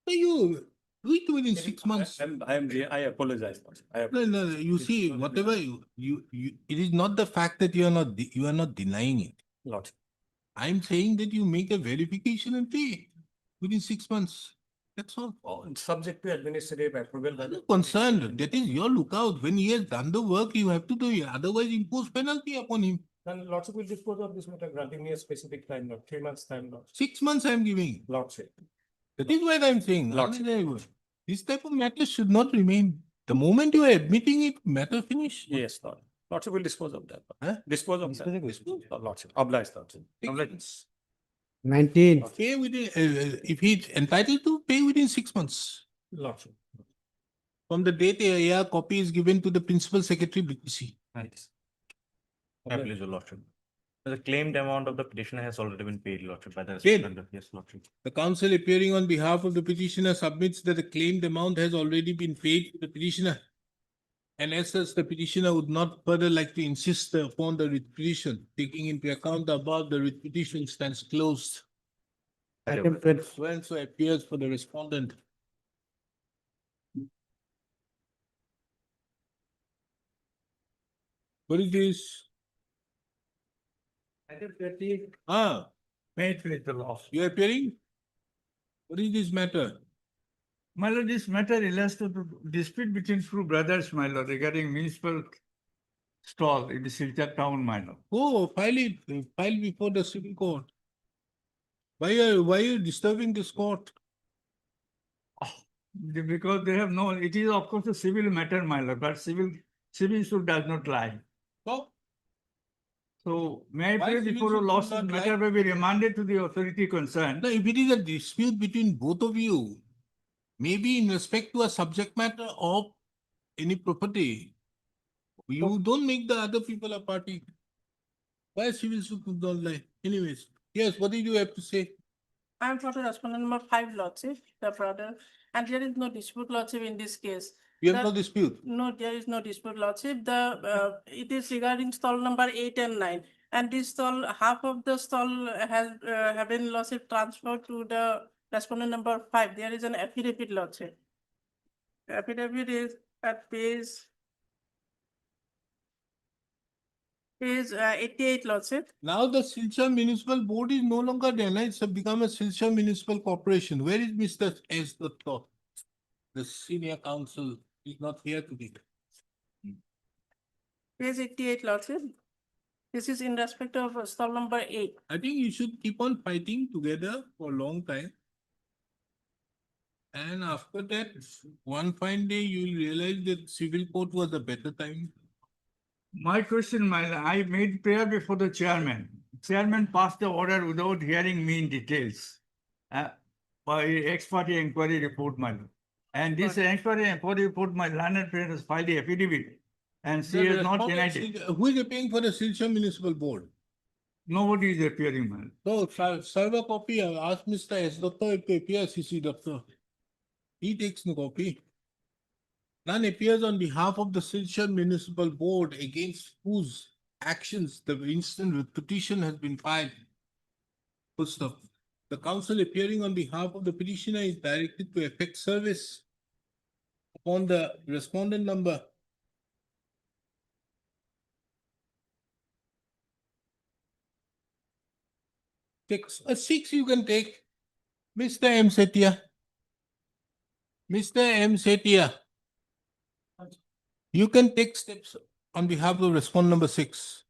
So you do it within 6 months. I apologize, Lordship. No, you see, whatever it is not the fact that you are not denying it. Lordship. I'm saying that you make a verification and pay within 6 months. That's all. It's subject to administrative approval. by I'm the- not concerned. That is your lookout. When he has done the work, you have to do it. Otherwise, impose penalty upon him. Then Lordship will dispose of this matter, granting me a specific time, 3 months time, Lordship. 6 months I'm giving. Lordship. That is what I'm saying. Lordship. This type of matter should not remain. The moment you are admitting it, matter finish. Yes, Lord. Lordship will dispose of that. Huh? Dispose of that. Lordship, oblige, Lordship. 19. Pay within, if he's entitled to pay within 6 months. Lordship. From the date a AR copy is given to the principal secretary BTC. Yes. Please, your Lordship. The claimed amount of the petitioner has already been paid, Lordship, by the Paid? respondent. Yes, Lordship. The counsel appearing on behalf of the petitioner submits that the claimed amount has already been paid to the petitioner. And as such, the petitioner would not further like to insist upon the writ petition. Taking into account the above, the writ petition stands closed. Item 20. When so appears for the respondent. What is this? Item 20. Ah, Made with the law. you are appearing? What is this matter? My lord, this matter relates to the dispute between two brothers, my lord, regarding municipal stall in the Silchar town, my lord. Oh, file before the civil court. Why are you disturbing this court? Because they have no, it is of course a civil matter, my lord, but civil suit does not lie. So, So may I Why pray civil before a suit does lawsuit not matter lie? may be remanded to the authority concerned. now if it is a dispute between both of you, maybe in respect to a subject matter of any property, you don't make the other people a party. Why civil suit don't lie? Anyways, yes, what did you have to say? I am for the respondent number 5, Lordship, the brother, and there is no dispute, Lordship, in this case. You have no The- dispute. No, there is no dispute, Lordship. It is regarding stall number 8 and 9. And this stall, half of the stall has, have been, Lordship, transferred to the respondent number 5. There is an affidavit, Lordship. Affidavit is at page 88, Lordship. Now the Silchar Municipal Board is no longer there, now it's become a Silchar Municipal Corporation. Where is Mr. S. Datta? The senior counsel is not here today. Page 88, Lordship. This is in respect of stall number 8. I think you should keep on fighting together for a long time. And after that, one fine day, you will realize that civil court was a better time. My question, I made prayer before the chairman. Chairman passed the order without hearing me in details. By ex parte inquiry report, my lord. And this ex parte inquiry report, my learned friend has filed the affidavit. And she has not denied it. Who is appearing for the Silchar Municipal Board? Nobody is appearing, man. So, serve a copy, ask Mr. S. Datta to appear, CC Datta. He takes no copy. None appears on behalf of the Silchar Municipal Board against whose actions the instant petition has been filed. Full stop. The counsel appearing on behalf of the petitioner is directed to effect service upon the respondent number. Six you can take. Mr. M. Setia. Mr. M. Setia. You can take steps on behalf of respondent number 6.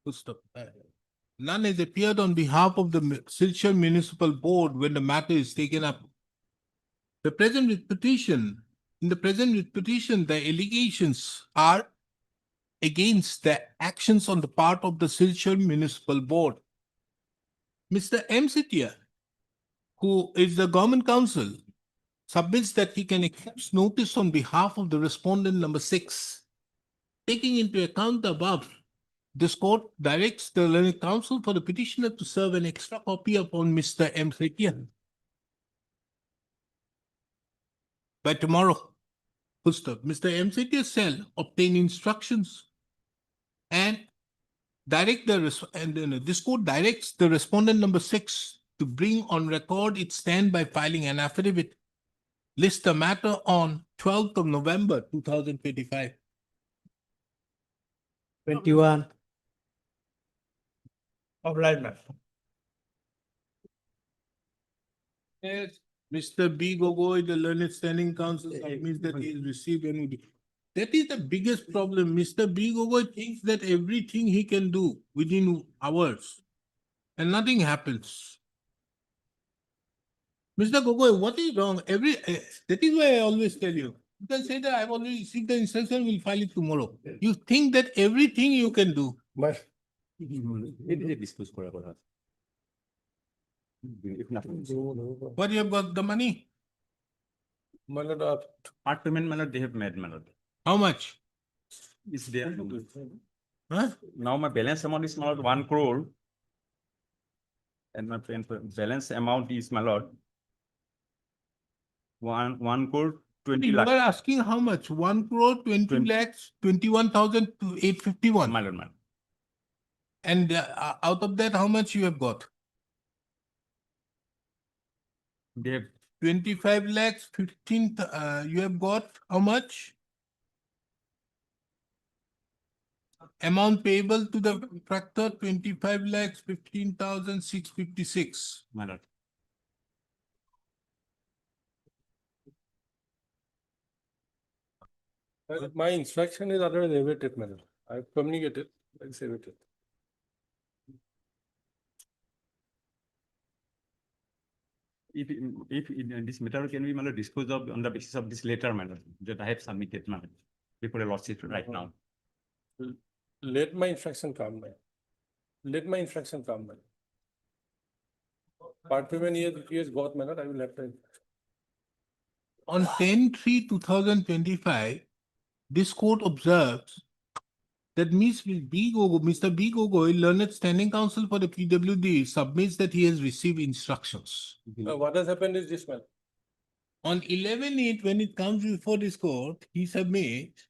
Full stop. None has appeared on behalf of the Silchar Municipal Board when the matter is taken up. The present petition in the present writ petition, the allegations are against the actions on the part of the Silchar Municipal Board. Mr. M. Setia, who is the government counsel, submits that he can accept notice on behalf of the respondent number 6. Taking into account the above, this court directs the learned counsel for the petitioner to serve an extra copy upon Mr. M. Setia by tomorrow. Full stop. Mr. M. Setia shall obtain instructions and this court directs the respondent number 6 to bring on record its stand by filing an affidavit. List the matter on 12th of November 2025. 21. All right, ma'am. Yes, Mr. B. Gogoi, the learned standing counsel, submits that he has received and that is the biggest problem. Mr. B. Gogoi thinks that everything he can do within hours and nothing happens. Mr. Gogoi, what is wrong? That is why I always tell you. You can say that I've already received the instruction, we'll file it tomorrow. You think that everything you can do. But But you have got the money. My lord, part payment, my lord, they have made, my lord. How much? Is there? Huh? Now my balance amount is, my lord, 1 crore. And my balance amount is, my lord, 1 crore 20 You lakh. are asking how much? 1 crore 20 lakhs, 21,851. My lord, man. And out of that, how much you have got? They have 25 lakhs, 15, you have got how much? Amount payable to the contractor, 25 lakhs, 15,656. my lord. My instruction is otherwise evaded, madam. I've communicated, it's evaded. If in this matter can be, my lord, disposed of on the basis of this letter, my lord, that I have submitted, my lord, before a lawsuit right now. Let my instruction come, man. Let my instruction come, man. Part payment he has got, man, I will have to. On 10/3/2025, this court observes that Mr. B. Gogoi, learned standing counsel for the PWD, submits that he has received instructions. What has happened is this, man. On 11/8, when it comes before this court, he submits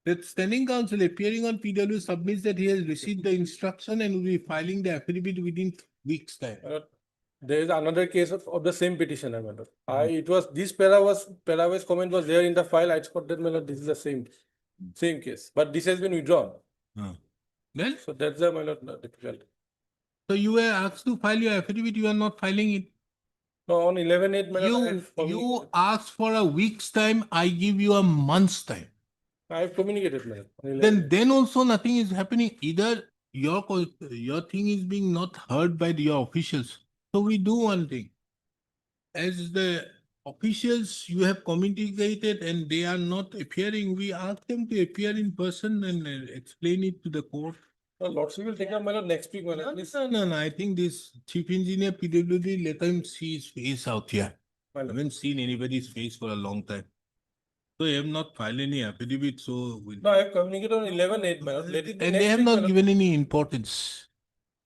that standing counsel appearing on PW submits that he has received the instruction and will be filing the affidavit within weeks' time. There is another case of the same petition, my lord. It was, this para-wise comment was there in the file, I thought that, my lord, this is the same case, but this has been withdrawn. Then, So that's the, my lord, difficult. so you were asked to file your affidavit, you are not filing it. No, on 11/8, my lord, You asked for a week's time, I give you a month's time. I have communicated, my lord. on 11/8. Then also nothing is happening. Either your thing is being not heard by your officials. So we do one thing. As the officials you have communicated and they are not appearing, we ask them to appear in person and explain it to the court. Lordship will take up, my lord, next week, my lord. Please. No, I think this chief engineer PWD, let him see his face out here. My I lord. haven't seen anybody's face for a long time. So they have not filed any affidavit, so. No, I have communicated on 11/8, my lord. Let it be And next they have week, my not lord. given any importance.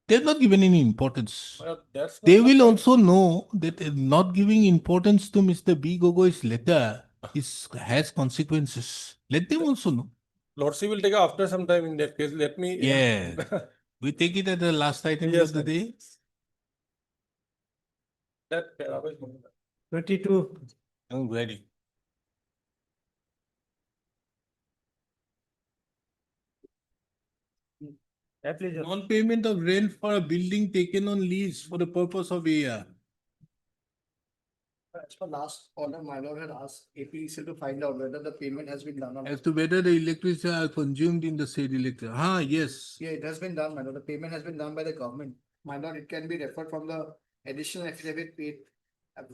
They have not given any importance. My lord, that's They not- will also know that not giving importance to Mr. B. Gogoi's letter has consequences. Let them also know. Lordship will take up after some time in that case. Let me. Yeah. We take it as the last item Yes, of the sir. day. That para-wise comment. 22. I'm ready. Non-payment of rent for a building taken on lease for the purpose of AR. As for last order, my lord had asked APDC to find out whether the payment has been done or not. As to whether the electricity are consumed in the said electricity. Yes. Yeah, it has been done, my lord. The payment has been done by the government. My lord, it can be referred from the additional affidavit paid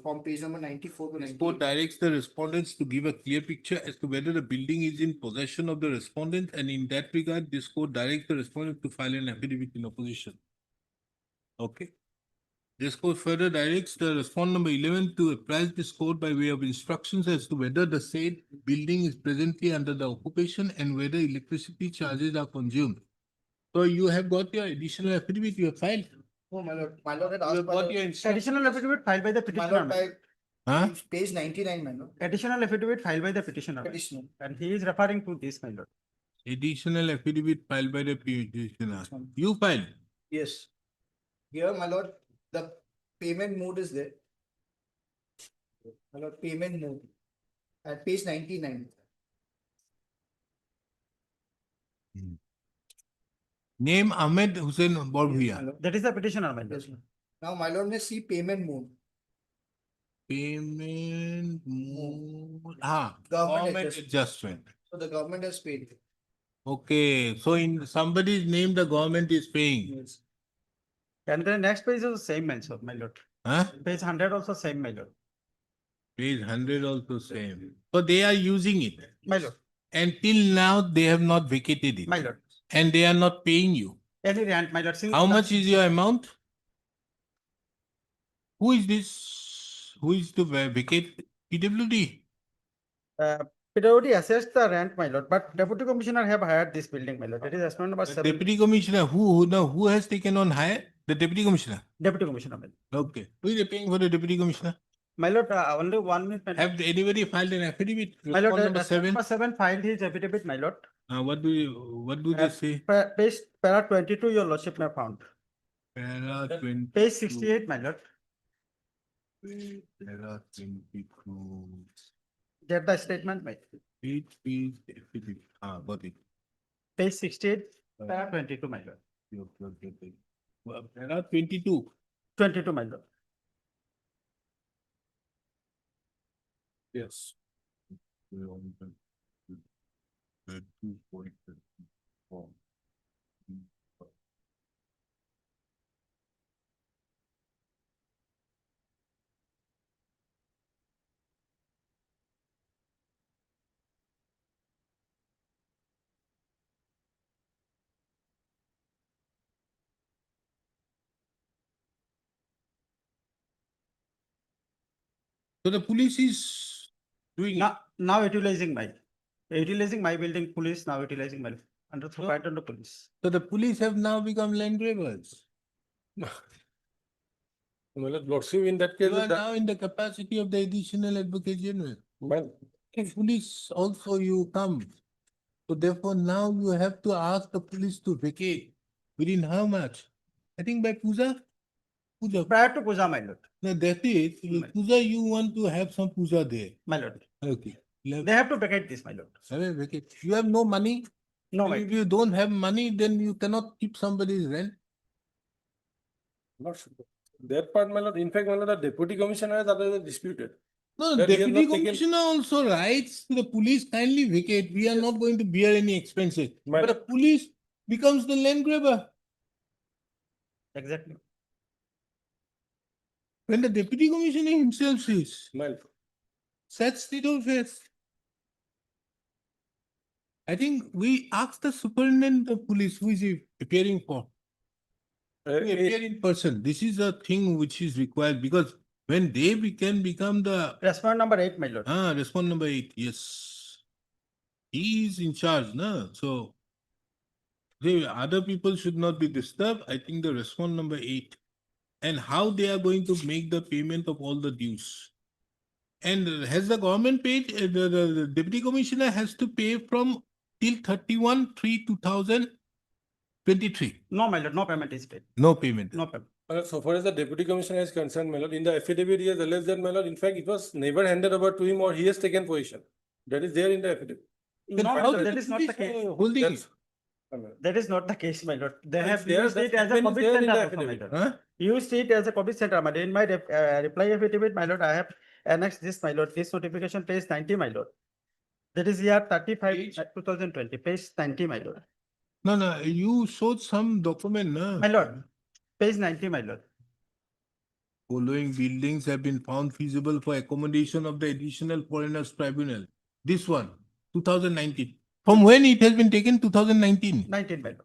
from page number 94 to This 98. code directs the respondents to give a clear picture as to whether the building is in possession of the respondent, and in that regard, this code directs the respondent to file an affidavit in opposition. Okay. This code further directs the respondent number 11 to apprise this code by way of instructions as to whether the said building is presently under the occupation and whether electricity charges are consumed. So you have got your additional affidavit you have filed. No, my lord had You asked have by got the- your instructions. Additional affidavit filed by the my petitioner. lord ma'am. by Huh? page 99, my lord. Additional affidavit filed by the petitioner. ma'am. Petitioner. And he is referring to this, my lord. Additional affidavit filed by the petitioner. You filed. Yes. Here, my lord, the payment mode is there. My lord, payment mode at page 99. Name Ahmed Hussein Yes, my Borbia. lord. That is the petitioner, my lord. Yes, ma'am. Now, my lord may see payment mode. Payment mode. Government Government adjustment. adjustment. So the government has paid. Okay, so in somebody's name, the government is paying. Yes. And the next page is the same, my lord. Huh? Page 100 also same, my lord. Page 100 also same. So they are using it. My lord, And till now, they have not vacated it. my lord. And they are not paying you. Any rent, my lord. Since How much is your amount? Who is this? Who is to vacate PWD? PWD assessed the rent, my lord, but deputy commissioner have hired this building, my lord. It is estimate number The 7. Deputy Commissioner, who has taken on hire? The Deputy Commissioner. Deputy commissioner, my lord. Okay. Who is paying for the Deputy Commissioner? My lord, only 1 minute. My lord. Have anybody filed an affidavit? My lord, Respond number estimate 7. number 7 filed his affidavit, my lord. What do they say? Page para 22, your lordship may found. Para 20. Page 68, my lord. Para 22. Get the statement, my lord. Page affidavit. Got it. Page 68, para 22, my lord. Okay. Para 22. 22, my lord. Yes. 2.54. So the police is doing it. Now utilizing my building, police now utilizing my under right under police. So the police have now become land grabbers. Well, lordship, in that case, You are now in the capacity of the additional advocate general. well, Police also you come. So therefore now you have to ask the police to vacate. Within how much? I think by puja? Puja. Prior to puja, my lord. No, that is, with puja you want to have some puja there. My lord. Okay. They have to vacate this, my lord. Vacate. You have no money? No, my If you don't have money, then you cannot keep somebody's rent. lordship, that part, my lord, in fact, my lord, the deputy commissioner has otherwise disputed. No, That he has deputy not taken- commissioner also writes to the police, kindly vacate, we are not going to bear any expenses. My- But the police becomes the land grabber. Exactly. When the deputy commissioner himself says, Well, such state of affairs. I think we asked the superintendent of police, who is he appearing for? To appear in person. This is a thing which is required because when they can become the Respondent number 8, my lord. respond number 8, yes. He is in charge, no? So the other people should not be disturbed. I think the respond number 8. And how they are going to make the payment of all the dues. And has the government paid, the deputy commissioner has to pay from till 31/3/2023. No, my lord, no payment is paid. No payment. No payment. so far as the deputy commissioner is concerned, my lord, in the affidavit, he has alleged that, my lord, in fact, it was never handed over to him or he has taken position. That is there in the affidavit. Then No, my how lord, did that the is not the police, case. holding That's- it? That is not the case, my lord. They have there, used it that as a statement is public there in center the also, my affidavit. lord. Huh? Used it as a public center, my lord. In my reply affidavit, my lord, I have annexed this, my lord, this notification, page 90, my lord. That is year 35, 2020, page 90, my lord. No, you showed some document, no? My lord, page 90, my lord. following buildings have been found feasible for accommodation of the additional foreigners tribunal. This one, 2019. From when it has been taken, 2019. 19, my lord.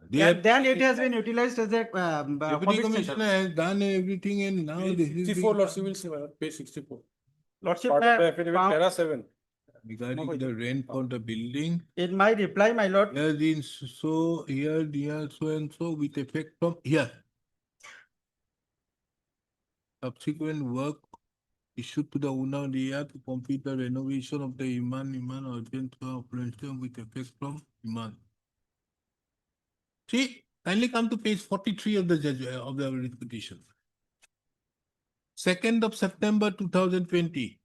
They And have- then it has been utilized as a Deputy public Commissioner center. has done everything and now this is. 64, Lordship will see, my lord, page 64. Lordship, Part of the may affidavit, found- para 7. Regarding the rent for the building. in my reply, my lord, Here in so, here, so and so with effect from here. Subsequent work issued to the owner area to complete the renovation of the Iman urgent operation with effect from Iman. See, kindly come to page 43 of the judge of the writ petition. 2nd of September 2020.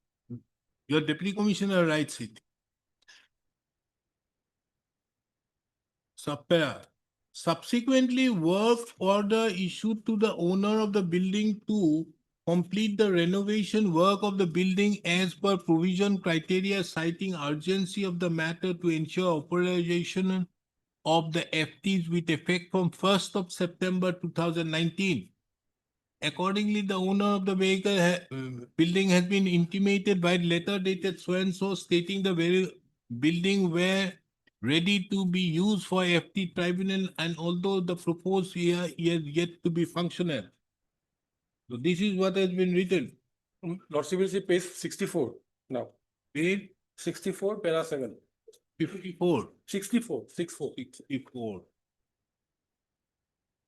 Your deputy commissioner writes it. Subpara. Subsequently, work order issued to the owner of the building to complete the renovation work of the building as per provision criteria, citing urgency of the matter to ensure authorization of the FTs with effect from 1st of September 2019. Accordingly, the owner of the building has been intimated by letter dated so and so stating the very building were ready to be used for FT tribunal, and although the proposed here is yet to be functional. So this is what has been written. Lordship will see page 64 now. Page 64, para 7. 54. 64. 64.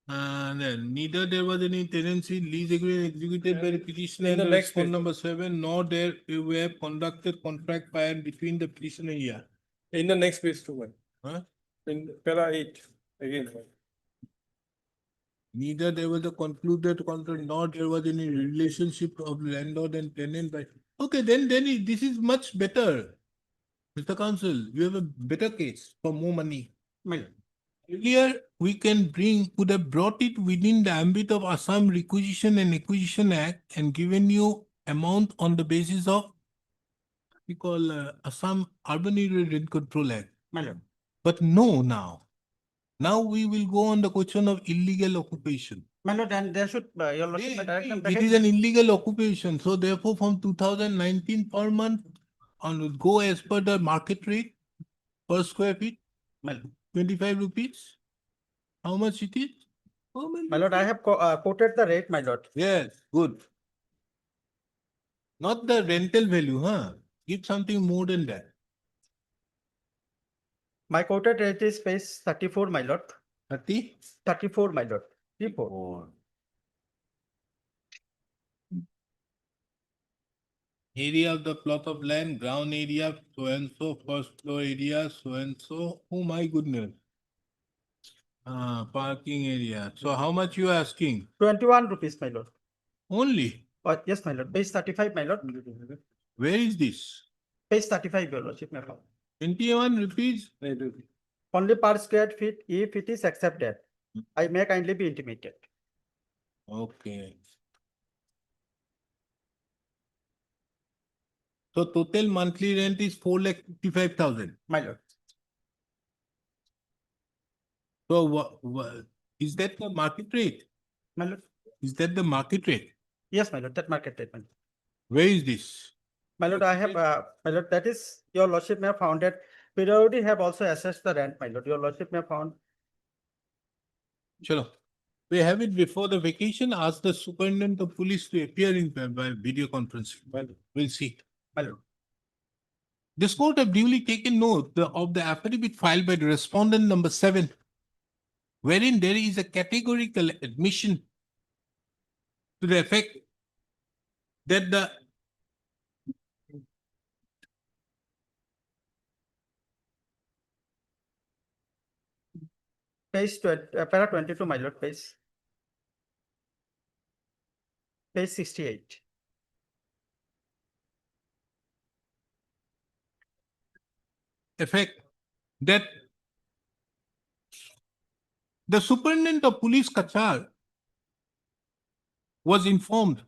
And then neither there was any tenancy lease agreement executed by the petitioner In the and next phone page. number 7, nor there we have conducted contract by and between the petitioner here. In the next page too, man. Huh? In para 8, again. Neither there was a concluded contract, nor there was any relationship of landlord and tenant by. Okay, then this is much better. Mr. Counsel, you have a better case for more money. Earlier, we would have brought it within the ambit of Assam Requisition and Acquisition Act and given you amount on the basis of we call Assam Urban Area Rent Control Act. But no, now we will go on the question of illegal occupation. my lord, and there should, your lordship, my direction It is an illegal occupation, so therefore from 2019 per month on go as per the market rate per square feet, 25 rupees. How much it is? My lord, I have quoted the rate, my lord. Yes, good. Not the rental value, huh? Give something more than that. My quoted rate is page 34, my lord. 30? 34, my lord. 34. Area of the plot of land, ground area, so and so, first floor area, so and so. Oh my goodness. Parking area. So how much you asking? 21 rupees, my lord. Only? Yes, my lord. Page 35, my lord. Where is this? Page 35, your lordship, my lord. 21 rupees? Only per square feet if it is accepted. I may kindly be intimated. Okay. So total monthly rent is 4,55,000. My lord. So is that the market rate? My lord. Is that the market rate? Yes, my lord, that market rate, my lord. Where is this? My lord, I have, my lord, that is, your lordship may have found that periodically have also assessed the rent, my lord. Your lordship may have found. Chalo. We have it before the vacation. Ask the superintendent of police to appear in by video conferencing. Well, we'll see. My lord. This court have duly taken note of the affidavit filed by the respondent number 7, wherein there is a categorical admission to the effect that the Page 20, para 22, my lord, page. Page 68. effect that the superintendent of police Kachar was informed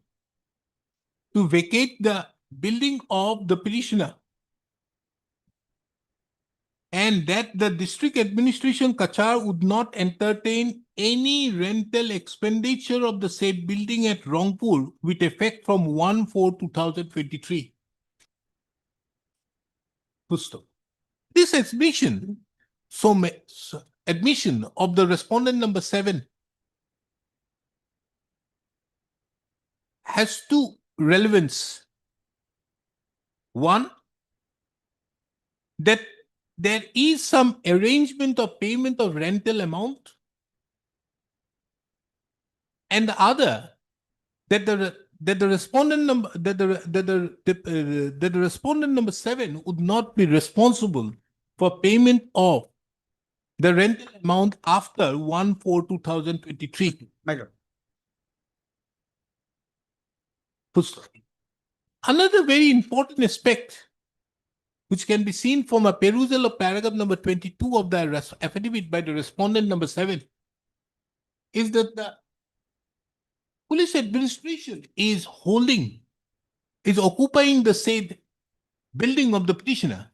to vacate the building of the petitioner, and that the district administration Kachar would not entertain any rental expenditure of the said building at Rangpur with effect from 1/4/2023. Full stop. This admission, admission of the respondent number 7 has two relevance. One, that there is some arrangement of payment of rental amount, and the other, that the respondent number that the respondent number 7 would not be responsible for payment of the rental amount after 1/4/2023. Full stop. Another very important aspect, which can be seen from a perusal of paragraph number 22 of the affidavit by the respondent number 7, is that the police administration is occupying the said building of the petitioner.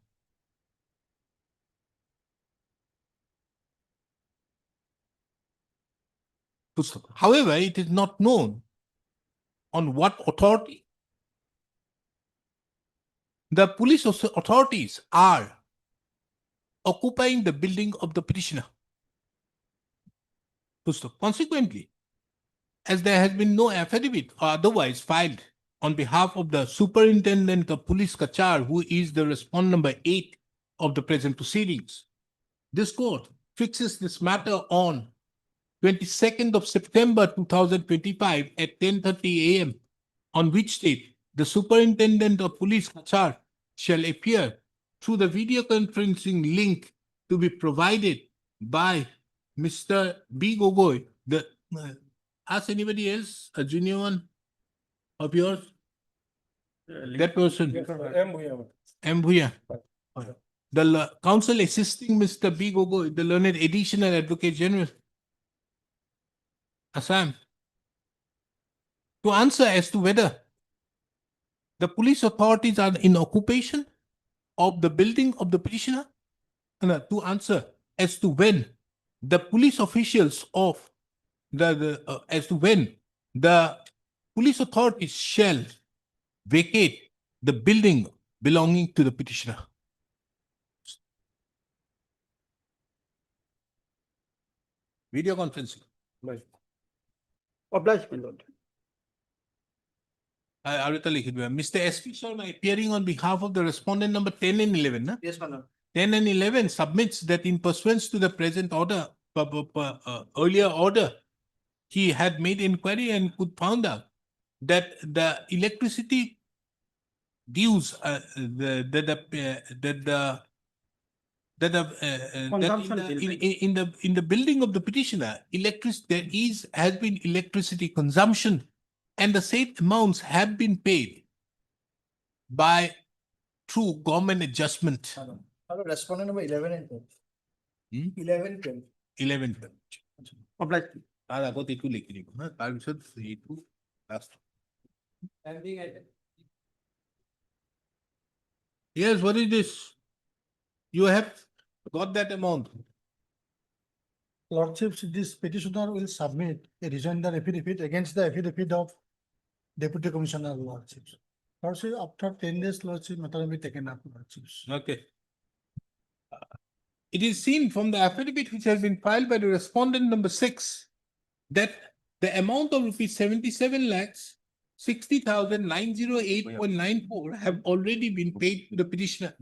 Full stop. However, it is not known on what authority the police authorities are occupying the building of the petitioner. Full stop. Consequently, as there has been no affidavit or otherwise filed on behalf of the Superintendent of Police Kachar, who is the respondent number 8 of the present proceedings, this court fixes this matter on 22nd of September 2025 at 10:30 a.m., on which date the Superintendent of Police Kachar shall appear through the video conferencing link to be provided by Mr. B. Gogoi. Ask anybody else, a junior one of yours? That person, M. Bhuya. The counsel assisting Mr. B. Gogoi, the learned additional advocate general, Assam, to answer as to whether the police authorities are in occupation of the building of the petitioner, and to answer as to when the police officials of as to when the police authorities shall vacate the building belonging to the petitioner. Video conferencing. Obliged, my lord. Mr. S.P. Sharma appearing on behalf of the respondent number 10 and 11. Na? Yes, my lord. 10 and 11 submits that in pursuance to the present order, earlier order, he had made inquiry and could found out that the electricity dues, in the building of the petitioner, has been electricity consumption, and the said amounts have been paid by through government adjustment. Hello, respondent number 11 and 12. 11, 12. 11. Obliged. তার আগত এইটো লিখি দিব হা তাৰপিছত এইটো last. Yes, what is this? You have got that amount. Lordships, this petitioner will submit a rejoinder affidavit against the affidavit of Deputy Commissioner Lordships. Lordship, after 10 days, Lordship, matter will be taken up, Lordships. Okay. It is seen from the affidavit which has been filed by the respondent number 6 that the amount of rupees 77,60,908.94 have already been paid to the petitioner.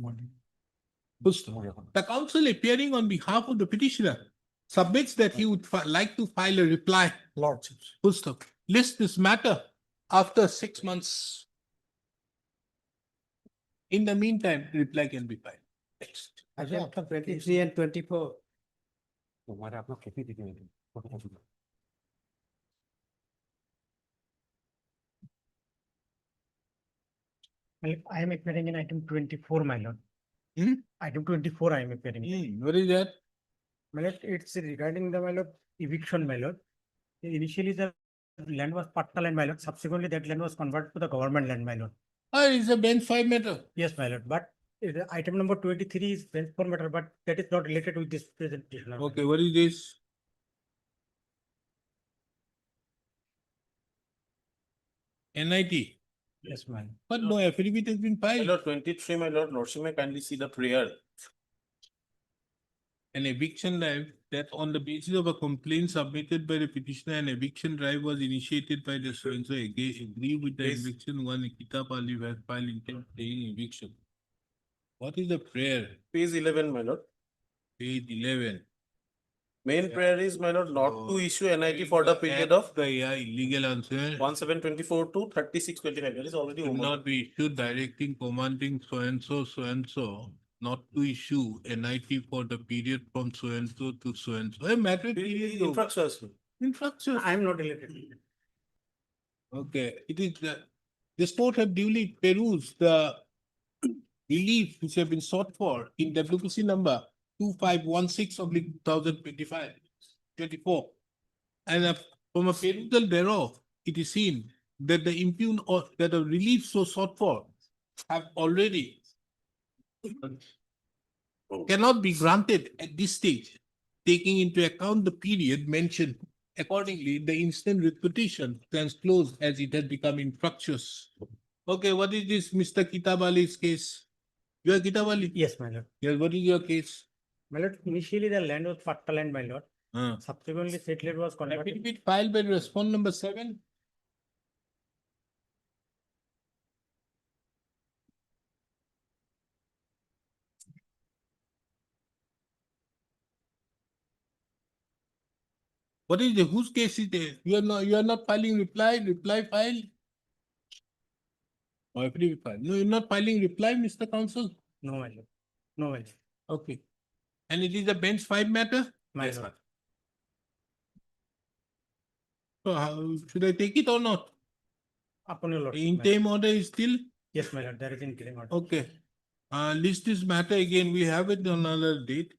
The counsel appearing on behalf of the petitioner submits that he would like to file a reply. Lordships. Full stop. List this matter after 6 months. In the meantime, reply can be filed. Next. After 23 and 24. I am appearing in item 24, my lord. Item 24, I am appearing. What is that? My lord, it's regarding the, my lord, eviction, my lord. Initially, the land was Patta land, my lord. Subsequently, that land was converted to the government land, my lord. Oh, it's a bench 5 matter. Yes, my lord, but item number 23 is bench 4 matter, but that is not related with this presentation. Okay, what is this? NIT, Yes, ma'am. but no affidavit has been My filed. lord, 23, my lord, lordship may kindly see the prayer. An eviction drive that on the basis of a complaint submitted by the petitioner, an eviction drive was initiated by the so-and-so agree with the Yes. eviction one, Kitab Ali has filed intent paying eviction. What is the prayer? Page 11, my lord. Page 11. Main prayer is, my lord, not to issue NIT for the period of The illegal answer 1724 to 3625. That is already should over. not be issued directing commanding so-and-so not to issue NIT for the period from so-and-so to so-and-so. A matter period. Infrastructure. Infrastructure. I am not related. Okay, it is this court have duly perused the relief which have been sought for in WPC number 2516 of 2025, 24. And from a perusal thereof, it is seen that the impugn or that the relief so sought for have already cannot be granted at this stage, taking into account the period mentioned. Accordingly, the instant writ petition stands closed as it has become infructuous. Okay, what is this Mr. Kitab Ali's case? You are Kitab Ali? Yes, my lord. Yes, what is your case? My lord, initially the land was Patta land, my lord. Subsequently, settled was converted. Affidavit filed by respondent number 7. What is the whose case is there? You are not filing reply file. Or affidavit file. No, you're not filing reply, Mr. Counsel. No, my lord. No, my lord. Okay. And it is a bench 5 matter? My Yes, lord. ma'am. So should I take it or not? Upon your lordship. The my lord. interim order is still Yes, my lord, there is interim order. okay. List this matter again. We have it on another date.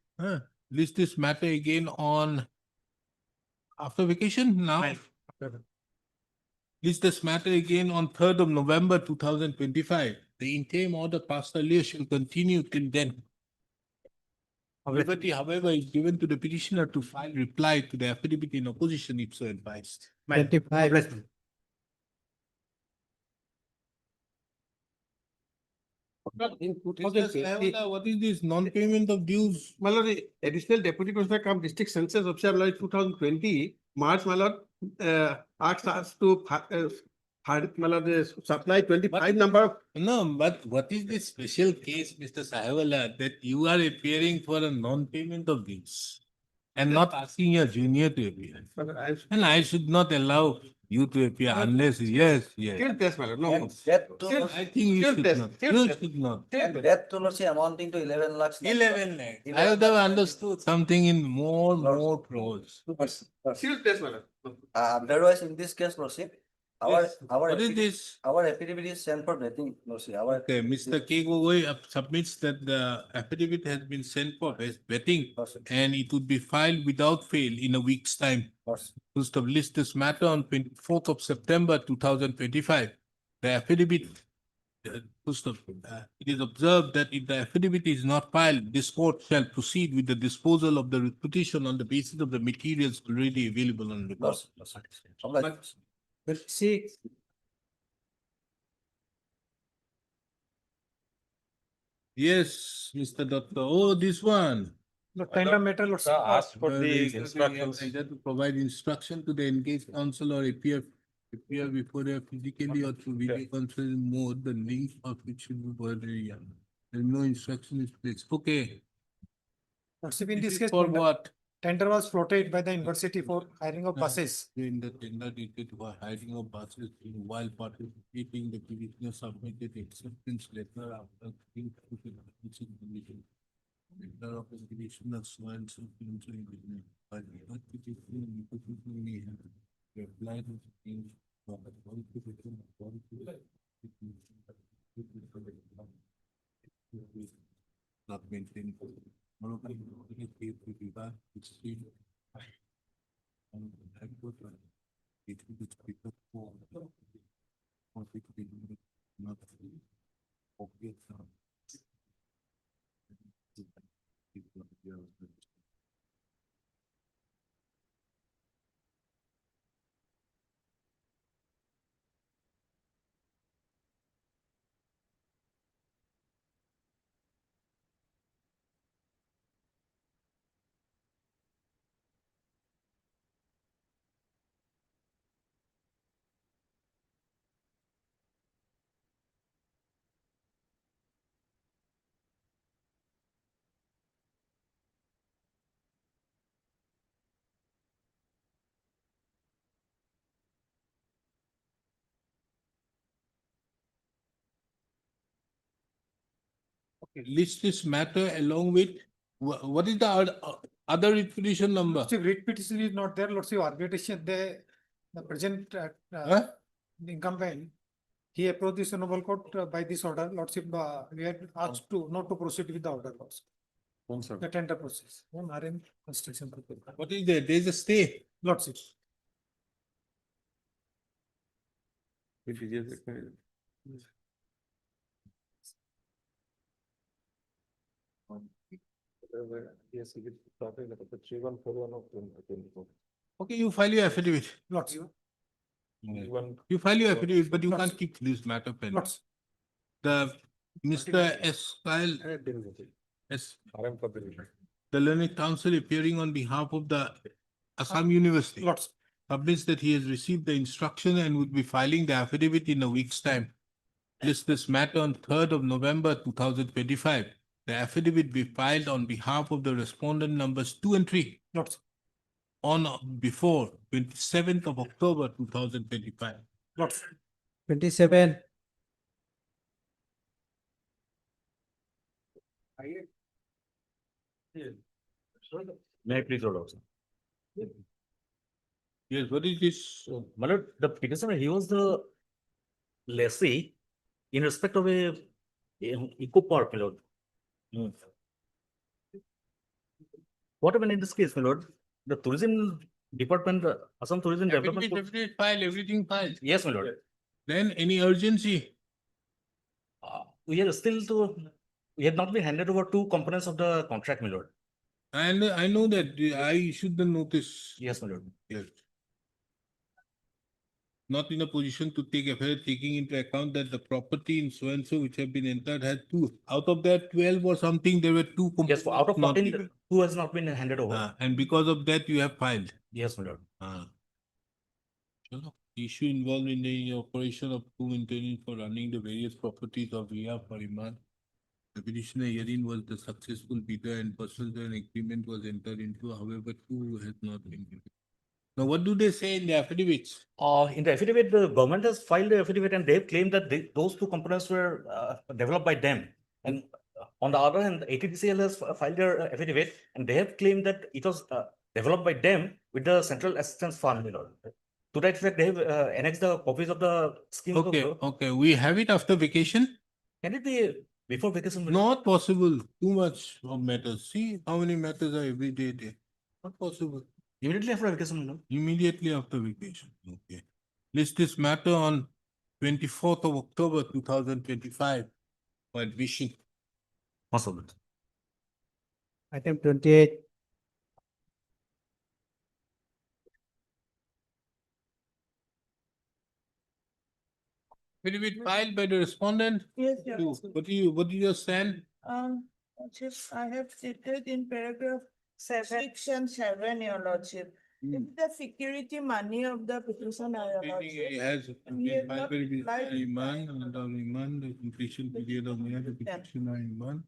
List this matter again on after vacation now. My lord. List this matter again on 3rd of November 2025. The interim order passed earlier shall continue till then. Liberty, however, is given to the petitioner to file reply to the affidavit in opposition if so advised. My lord. 25. In 2020, what is this non-payment of dues? My lord, the additional deputy commissioner cum district census officer, my lord, 2020, March, my lord, asked us to, my lord, supply 25 number of. No, but what is this special case, Mr. Sahiwala, that you are appearing for a non-payment of dues and not asking your junior to appear? And I should not allow you to appear unless, yes. Still test, my lord, no. I think you should not. You should not. Death toll amounting to 11 lakhs. 11 lakhs. I have never understood something in more crores. Still test, my lord. Otherwise, in this case, lordship, Yes. What is this? our affidavit is sent for vetting, lordship. Okay, Mr. K. Gogoi submits that the affidavit has been sent for vetting and it would be filed without fail in a week's time. First of list this matter on 24th of September 2025. The affidavit, it is observed that if the affidavit is not filed, this court shall proceed with the disposal of the petition on the basis of the materials already available on record. See, Yes, Mr. Doctor. Oh, this one. the tender matter, lordship. Asked for The the instructions. Either to provide instruction to the engaged counsel or appear before them physically or through video conference mode, the link of which should be provided. There no instruction is placed. Okay. Lordship, in This this is case, for what? tender was floated by the university for hiring of buses. In the tender dated for hiring of buses while participating, the petitioner submitted acceptance letter after being put in the commission. Letter of application of so and so. But what petitioner may have replied to change from the qualification of not maintained. Moreover, it is to be back, it's still. It will be speaker for. Or it will be not. Okay. List this matter along with, what is the other writ petition number? See, writ petition is not there, Lordship, arbitration, the present, Huh? the incumbent, he approached this honorable court by this order, Lordship, we had asked to, not to proceed with the order, Lordship. The tender process, RM construction. What is there? There is a stay. Lordship. Okay, you file your affidavit. Lordship. You file your affidavit, but you can't keep this matter pending. Lordship. The Mr. S. Kyle, S. The learned counsel appearing on behalf of the Assam University. Lordship. Submits that he has received the instruction and would be filing the affidavit in a week's time. List this matter on 3rd of November 2025. The affidavit be filed on behalf of the respondent numbers 2 and 3 Lordship. on or before 27th of October 2025. Lordship. 27. May I please, Lord, also? Yes, what is this? My lord, the petitioner, he was the lessee in respect of a eco park, my lord. What happened in this case, my lord? The tourism department, Assam Tourism Development. Affidavit filed, everything filed. Yes, my lord. Then any urgency? We are still to, we have not been handed over two components of the contract, my lord. And I know that I issued the notice. Yes, my lord. Yes. Not in a position to take effect, taking into account that the property in so and so which have been entered had 2. Out of that 12 or something, there were 2. Yes, out of not 14, even. 2 has not been handed over. And because of that, you have filed. Yes, my lord. Chalo. Issue involved in the operation of 2 intending for running the various properties of Ria Pariman. The petitioner herein was the successful bidder and pursuant to an agreement was entered into, however, 2 has not been given. Now, what do they say in the affidavits? In the affidavit, the government has filed the affidavit and they've claimed that those two components were developed by them. And on the other hand, ATDCL has filed their affidavit and they have claimed that it was developed by them with the Central Assistance Fund. You know. To that effect, they have annexed the copies of the scheme. Okay, we have it after vacation? Can it be before vacation? Not possible. Too much of matters. See how many matters are every day there. Not possible. Immediately after vacation, no? Immediately after vacation. Okay. List this matter on 24th of October 2025 for admission. Possible. Item 28. Affidavit filed by the respondent. Yes, Your To- Lordship. What do you send? Lordship, I have stated in paragraph 7, Your Lordship. If the security money of the petitioner, Your He Lordship. has We have not filed by applied- Iman and Iman, the completion period of the petitioner Iman.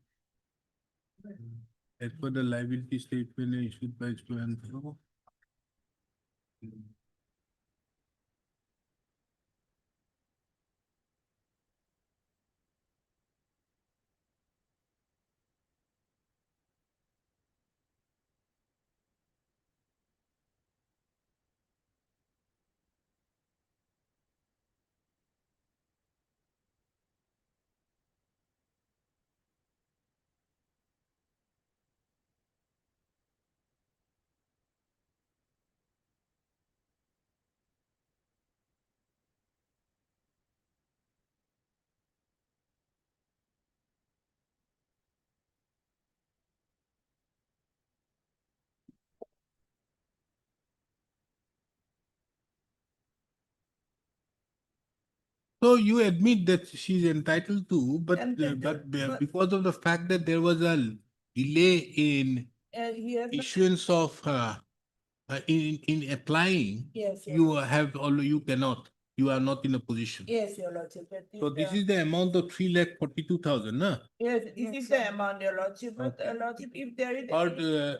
As per the liability statement issued by student. So you admit that she's entitled to, but because of the fact that there was a delay in He has. issuance of in applying, Yes, Your you have you cannot, you are not in a position. Yes, Your Lordship. that So this is the amount of 3,42,000, no? Yes, this is the amount, Your Lordship, but Lordship, if there is.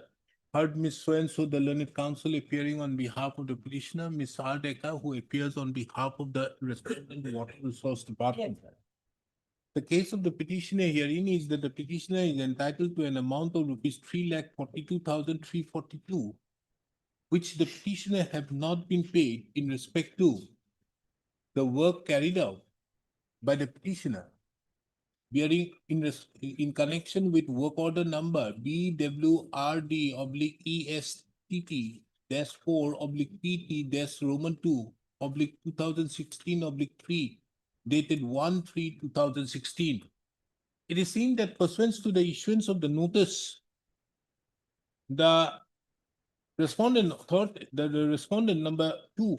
Heard Miss So-and-so, the learned counsel appearing on behalf of the petitioner, Miss Ardeka, who appears on behalf of the respondent Water Resource Department. The case of the petitioner herein is that the petitioner is entitled to an amount of rupees 3,42,342, which the petitioner have not been paid in respect to the work carried out by the petitioner bearing in connection with work order number BWRD/ESTT-4/PT-Roman 2/2016/3 dated 1/3/2016. It is seen that pursuant to the issuance of the notice, the respondent number 2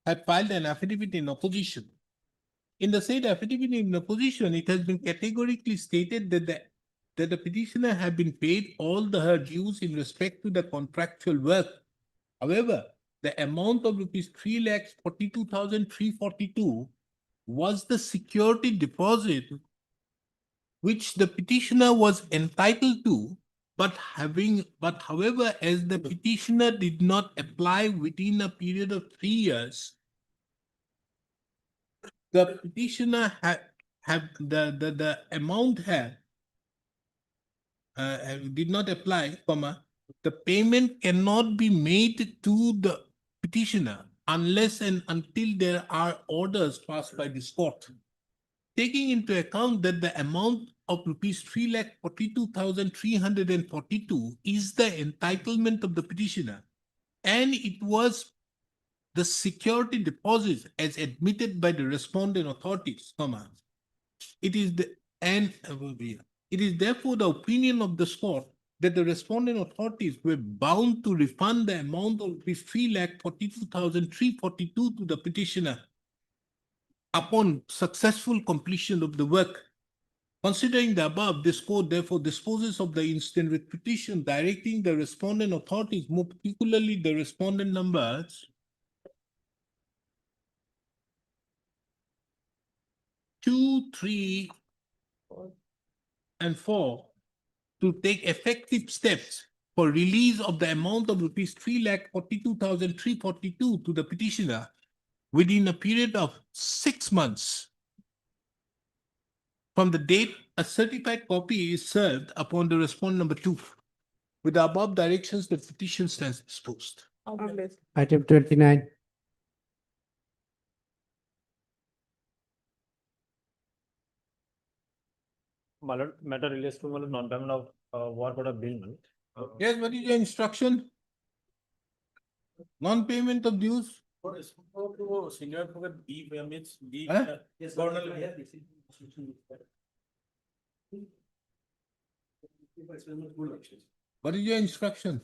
had filed an affidavit in opposition. In the said affidavit in opposition, it has been categorically stated that the petitioner have been paid all her dues in respect to the contractual work. However, the amount of rupees 3,42,342 was the security deposit which the petitioner was entitled to, but however, as the petitioner did not apply within a period of 3 years, the petitioner the amount did not apply, the payment cannot be made to the petitioner unless and until there are orders passed by this court. Taking into account that the amount of rupees 3,42,342 is the entitlement of the petitioner, and it was the security deposits as admitted by the respondent authorities, it is therefore the opinion of the court that the respondent authorities were bound to refund the amount of 3,42,342 to the petitioner upon successful completion of the work. Considering the above, this court therefore disposes of the instant writ petition directing the respondent authorities, more particularly the respondent numbers 2, 3, and 4 to take effective steps for release of the amount of rupees 3,42,342 to the petitioner within a period of 6 months from the date a certified copy is served upon the respondent number 2. With the above directions, the petition stands disposed. Item 29. Matter relates to non-payment of work order bill. Yes, what is your instruction? Non-payment of dues? Senior B permits, B. Huh? Yes. What is your instruction?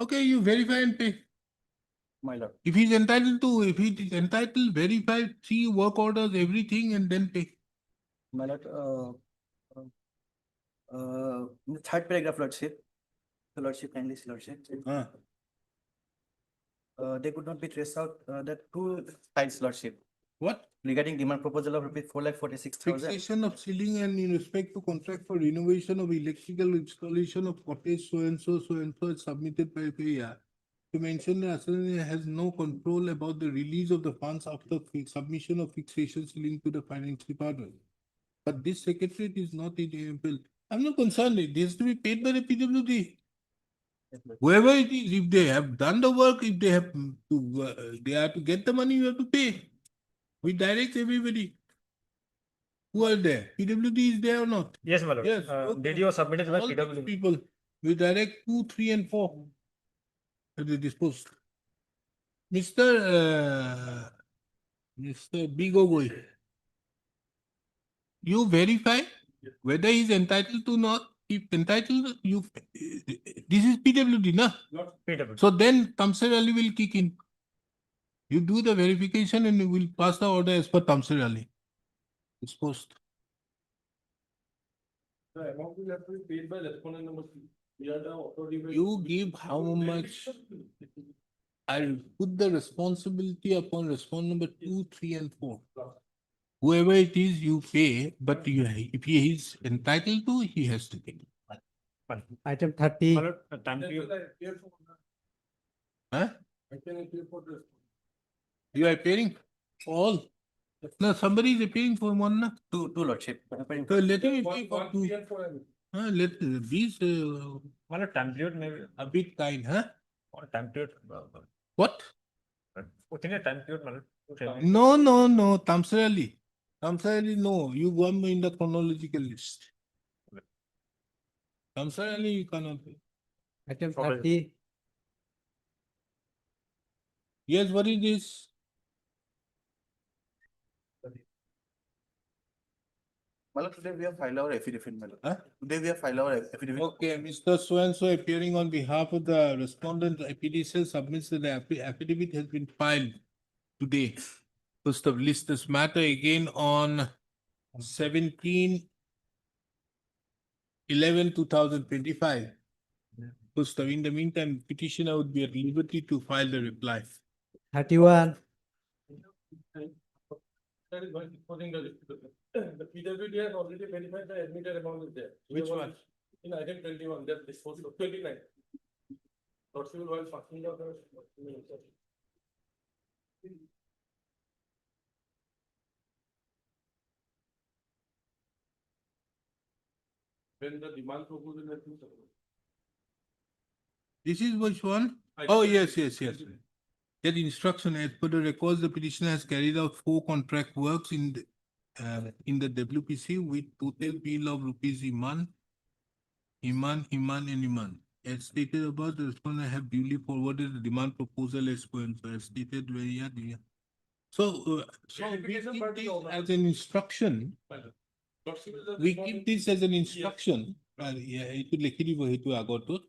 Okay, you verify and pay. My lord. If he is entitled, verify, see work orders, everything, and then pay. My lord, in the third paragraph, lordship, the lordship kindly, see, lordship. They could not be traced out, the two sides, lordship. What? Regarding demand proposal of rupees 4,46,000. Fixation of ceiling and in respect to contract for renovation of electrical installation of cottage so and so is submitted by payer. To mention the assessor has no control about the release of the funds after submission of fixation ceiling to the finance department. But this secretariat is not able. I'm not concerned. It has to be paid by the PWD. Whoever it is, if they have done the work, if they have to, they have to get the money, you have to pay. We direct everybody. Who are there? PWD is there or not? Yes, my lord. Yes. Did you submit it by All these PWD? people, we direct 2, 3, and 4. At the disposed. Mr. Bigogoi, you verify whether he is entitled to not. If entitled, you. This is PWD, na? Not PWD. So then Tamsir Ali will kick in. You do the verification and you will pass the order as per Tamsir Ali. Disposed. The amount will have to be paid by respondent number three. We are the authority. You give how much? I'll put the responsibility upon respondent number 2, 3, and 4. Whoever it is, you pay, but you, if he is entitled to, he has to pay. Item 30. Time period. Huh? I can appear for this. You are paying all. No, somebody is paying for one. Na? Two lordship. So let him pay One, for one, two. three and four. I mean. Let these Time period maybe, a bit kind, huh? or time period. What? Within a time period, No. Tamsarali. Tamsarali, no. You go in the chronological list. Tamsarali, you cannot pay. Item 30. Yes, what is this? Malad, today we have filed our affidavit, Malad. Huh? Today we have filed our affidavit. Okay, Mr. So-and-so appearing on behalf of the respondent, APDCL submits that the affidavit has been filed today. First of list this matter again on 17/11/2025. First of, in the meantime, petitioner would be at liberty to file the reply. 31. That is why supposing the PWD has already verified the admitted amount is there. Which one? In item 21, that disposed of 29. Lordship while passing out the. When the demand proposal has been submitted. This is which one? I Oh, think- yes. That instruction, as per the records, the petitioner has carried out 4 contract works in the WPC with total bill of rupees Iman. As stated above, the respondent have duly forwarded the demand proposal as stated where he had. So we Verification keep part is this over. as an instruction. Lordship is the We respondent- keep this as an instruction. এইটো লিখি দিব সেইটো আগৰটোত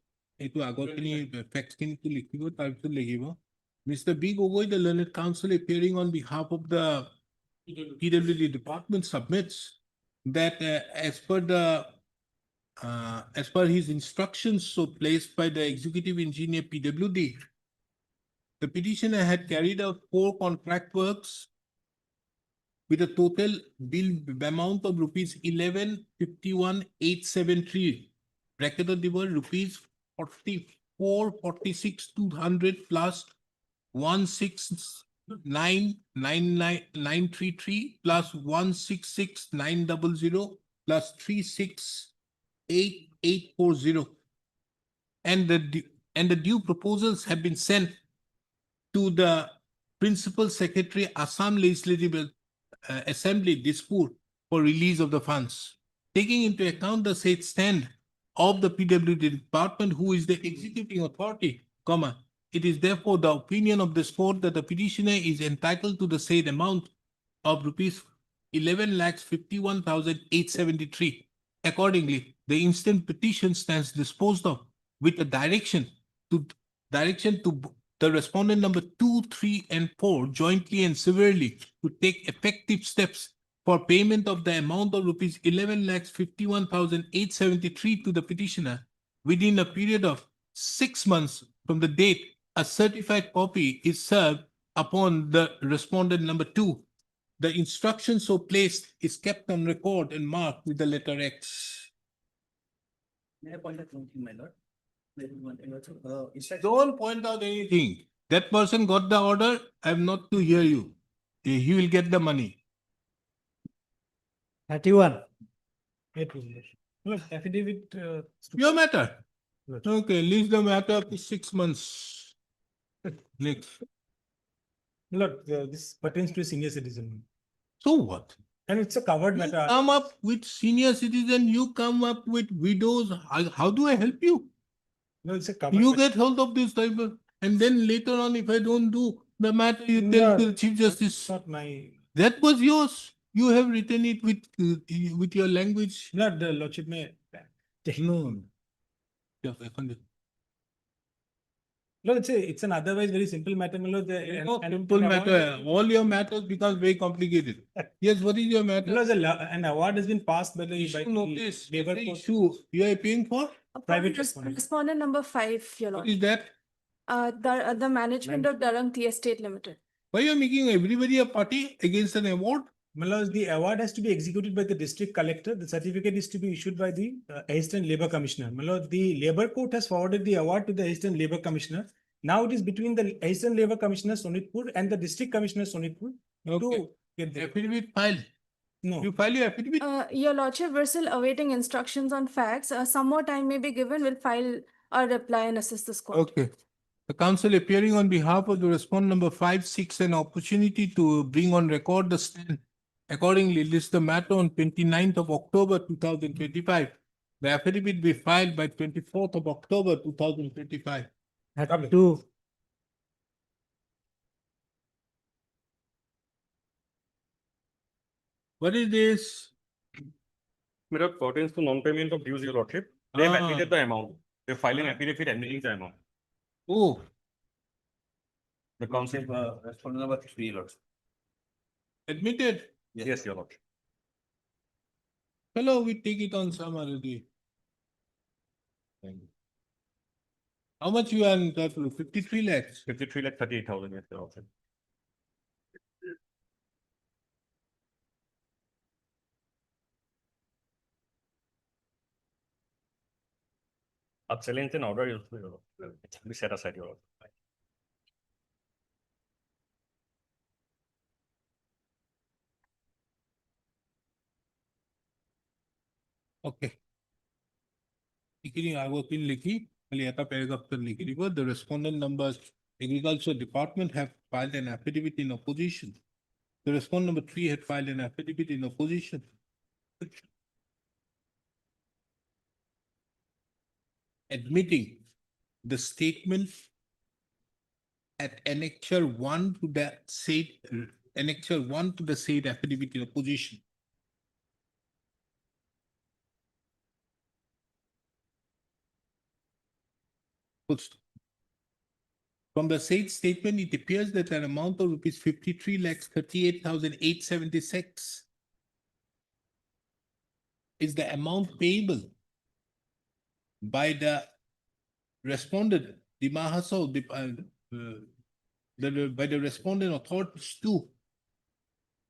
এইটো আগৰখিনি facts খিনিটো লিখিব তাৰপিছত লিখিব Mr. B. Gogoi, the learned counsel appearing on behalf of the PWD department submits that as per his instructions so placed by the executive engineer PWD, the petitioner had carried out 4 contract works with a total bill amount of rupees 11,51,873. Bracketed they were rupees 44,46,200 plus 169,933 plus 166,900 plus 368,840. And the due proposals have been sent to the Principal Secretary, Assam Legislative Assembly, Dispur, for release of the funds. Taking into account the said stand of the PWD department, who is the executing authority, it is therefore the opinion of this court that the petitioner is entitled to the said amount of rupees 11,51,873. Accordingly, the instant petition stands disposed of with a direction to the respondent number 2, 3, and 4 jointly and severally to take effective steps for payment of the amount of rupees 11,51,873 to the petitioner within a period of 6 months from the date a certified copy is served upon the respondent number 2. The instruction so placed is kept on record and marked with the letter X. May I point out one thing, my lord? Don't point out anything. That person got the order. I am not to hear you. He will get the money. 31. Affidavit. Your matter. Okay, leave the matter up to 6 months. Next. Lord, this pertains to a senior citizen. So what? And it's a covered You matter. come up with senior citizen, you come up with widows. How do I help you? No, it's a covered. You get hold of this type of, and then later on, if I don't do the matter, you tell to the Chief Justice. Not my. That was yours. You have written it with your language. Not the lordship may. No. Yeah, I can't. No, it's an otherwise very simple matter, my lord. It's not simple matter. All your matters become very complicated. Yes, what is your matter? No, an award has been passed by the. Issue notice, Labor the court. issue you are appealing for? Private respondent. Respondent number 5, your What lord. is that? The management of Darang Tea Estate Limited. Why you are making everybody a party against an award? My lord, the award has to be executed by the district collector. The certificate is to be issued by the Assistant Labour Commissioner. My lord, the Labour Court has forwarded the award to the Assistant Labour Commissioner. Now it is between the Assistant Labour Commissioner Sonitpur and the District Commissioner Sonitpur to get the Affidavit file. No. You file your affidavit? Your lordship, we're still awaiting instructions on facts. Some more time may be given. We'll file a reply and assist this court. Okay. The council appearing on behalf of the respondent number 5 seeks an opportunity to bring on record the stand. Accordingly, list the matter on 29th of October 2025. The affidavit be filed by 24th of October 2025. Two. What is this? Mirror pertains to non-payment of dues, your lordship. They have Ah. admitted the amount. They filed an affidavit admitting the amount. Oh, The council, Respondent number 3, lordship. admitted. yes, your lordship. Hello, we take it on some other day. How much you are entitled? 53 lakhs. 53 lakh 38,000, yes, your lordship. आप challenge an order, your lordship. It will be set aside, your lordship. Okay. Agopin Liki, Aliata paragraph Liki, the respondent numbers, Agriculture Department have filed an affidavit in opposition. The respondent number 3 had filed an affidavit in opposition. Admitting the statement at annexure 1 to the said, annexure 1 to the said affidavit in opposition. From the said statement, it appears that an amount of rupees 53 lakhs 38,876 is the amount payable by the respondent, the Mahaso, by the respondent authorities to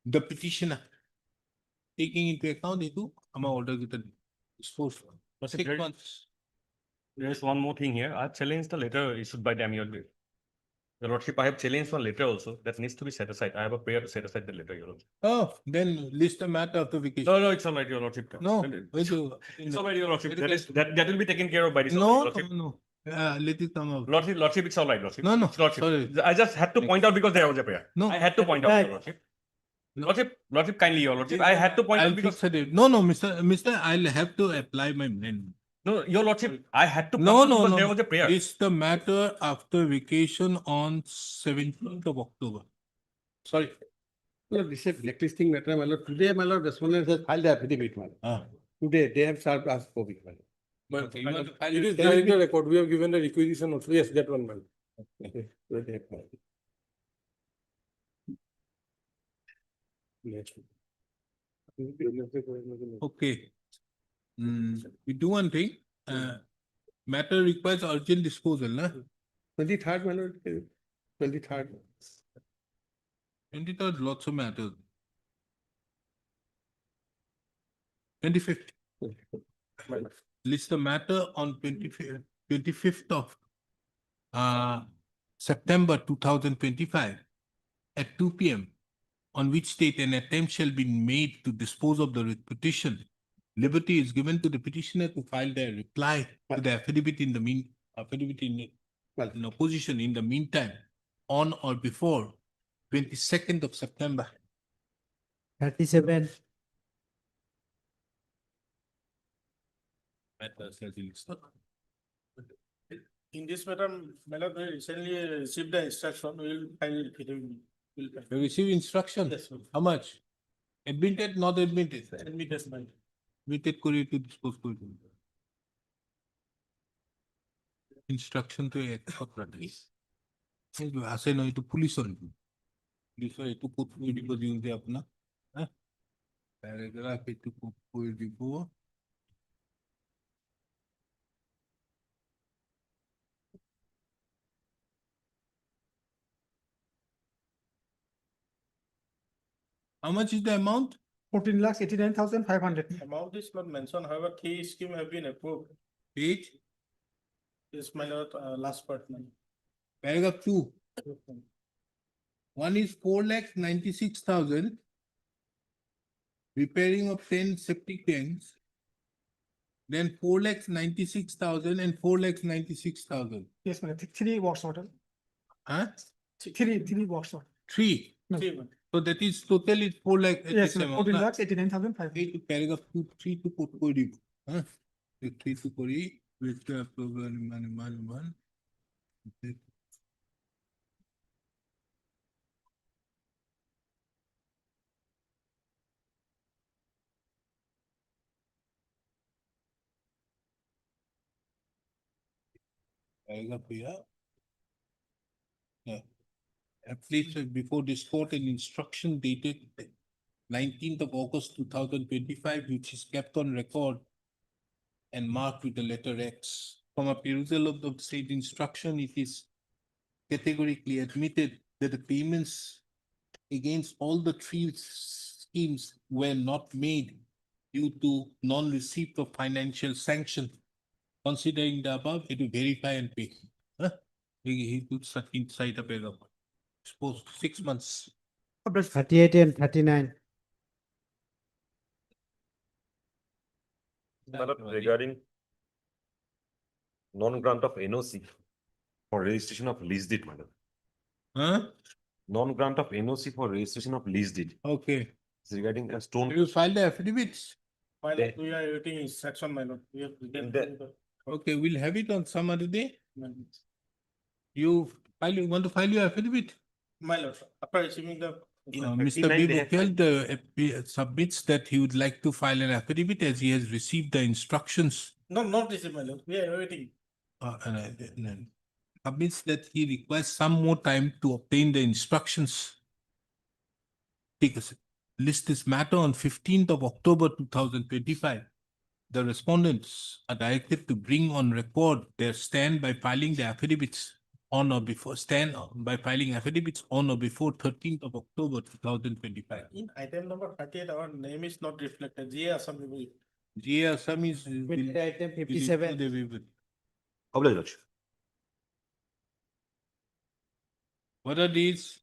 the petitioner, taking into account itu ama order kita disposed for But 6 there- months. There is one more thing here. I have challenged the letter issued by them, your lordship. I have challenged one letter also that needs to be set aside. I have a prayer to set aside the letter, your lordship. Oh, then list the matter of the vacation. No, it's all right, your lordship. No, It's all right, your lordship. That will be taken care of by this. No, lordship. no. Let it come out. Lordship, it's all right, lordship. No, no, It's lordship. sorry. I just had to point out because there was a prayer. No. I had to point out, your lordship. Lordship, kindly, your lordship. I had to point I'll out because. fix it. No, Mr. I'll have to apply my mind. No, your lordship, I had to. No, point out no, because no. There was a prayer. It's the matter after vacation on 17th of October. Sorry. No, this is blacklisting matter, my lord. Today, my lord, respondent has filed the affidavit, my lord. Today, they have served us copy, my lord. But you want to file It is it? there in the record. We have given the requisition also. Yes, that one, my lord. Okay, so they have filed. Next. Okay. We do one thing. Matter requires urgent disposal, na? 23rd, my lord. 23rd. 23rd, lots of matters. 25th. List the matter on 25th of September 2025 at 2 p.m. on which date an attempt shall be made to dispose of the petition. Liberty is given to the petitioner to file their reply to the affidavit in the in opposition in the meantime, on or before 22nd of September. 37. In this matter, my lord, we recently received the instruction, we will file it. You receive instruction? Yes, sir. How much? Admitted, not admitted? Admitted, my lord. Admitted করে to dispose করে দিন। Instruction তো এক সপ্তাহে আছে নয় এইটো পুলিচৰ এইটো ক'ত কৰি দিব দিওঁ যে আপোনাক প্যারাগ্রাফ এইটো ক'ত কৰি দিব How much is the amount? 14,89,500. Amount is not mentioned, however, three scheme have been approved. Page, Is my lord, last part. paragraph 2. One is 4,96,000. Repairing of 10 septic tanks. Then 4,96,000 and 4,96,000. Yes, madam. Three box order. Huh? Three box order. Three. No. So that is totally 4 lakh. Yes, 14,89,500. Paragraph 3 to put kori. Huh? 3 to kori. With the approval, man. Paragraph here. Yeah. At least before this court, an instruction dated 19th of August 2025, which is kept on record and marked with the letter X. From a perusal of the said instruction, it is categorically admitted that the payments against all the three schemes were not made due to non-receipt of financial sanction. Considering the above, it will verify and pay. Huh? He puts that inside a paragraph. Suppose 6 months. 38 and 39. Regarding non-grant of NOC for registration of lease deed, madam. Huh? Non-grant of NOC for registration of lease deed. Okay. It's regarding a stone. You file the affidavits. My lord, we are waiting instruction, my lord. We have. Okay, we'll have it on some other day. You want to file your affidavit? My lord, after receiving the. Mr. B. Mukhel submits that he would like to file an affidavit as he has received the instructions. No, not received, my lord. We are waiting. And submits that he requires some more time to obtain the instructions. Take a list this matter on 15th of October 2025. The respondents are directed to bring on record their stand by filing the affidavits on or before 13th of October 2025. In item number 38, our name is not reflected. GA Assam. GA Assam is. With item 57. What are these?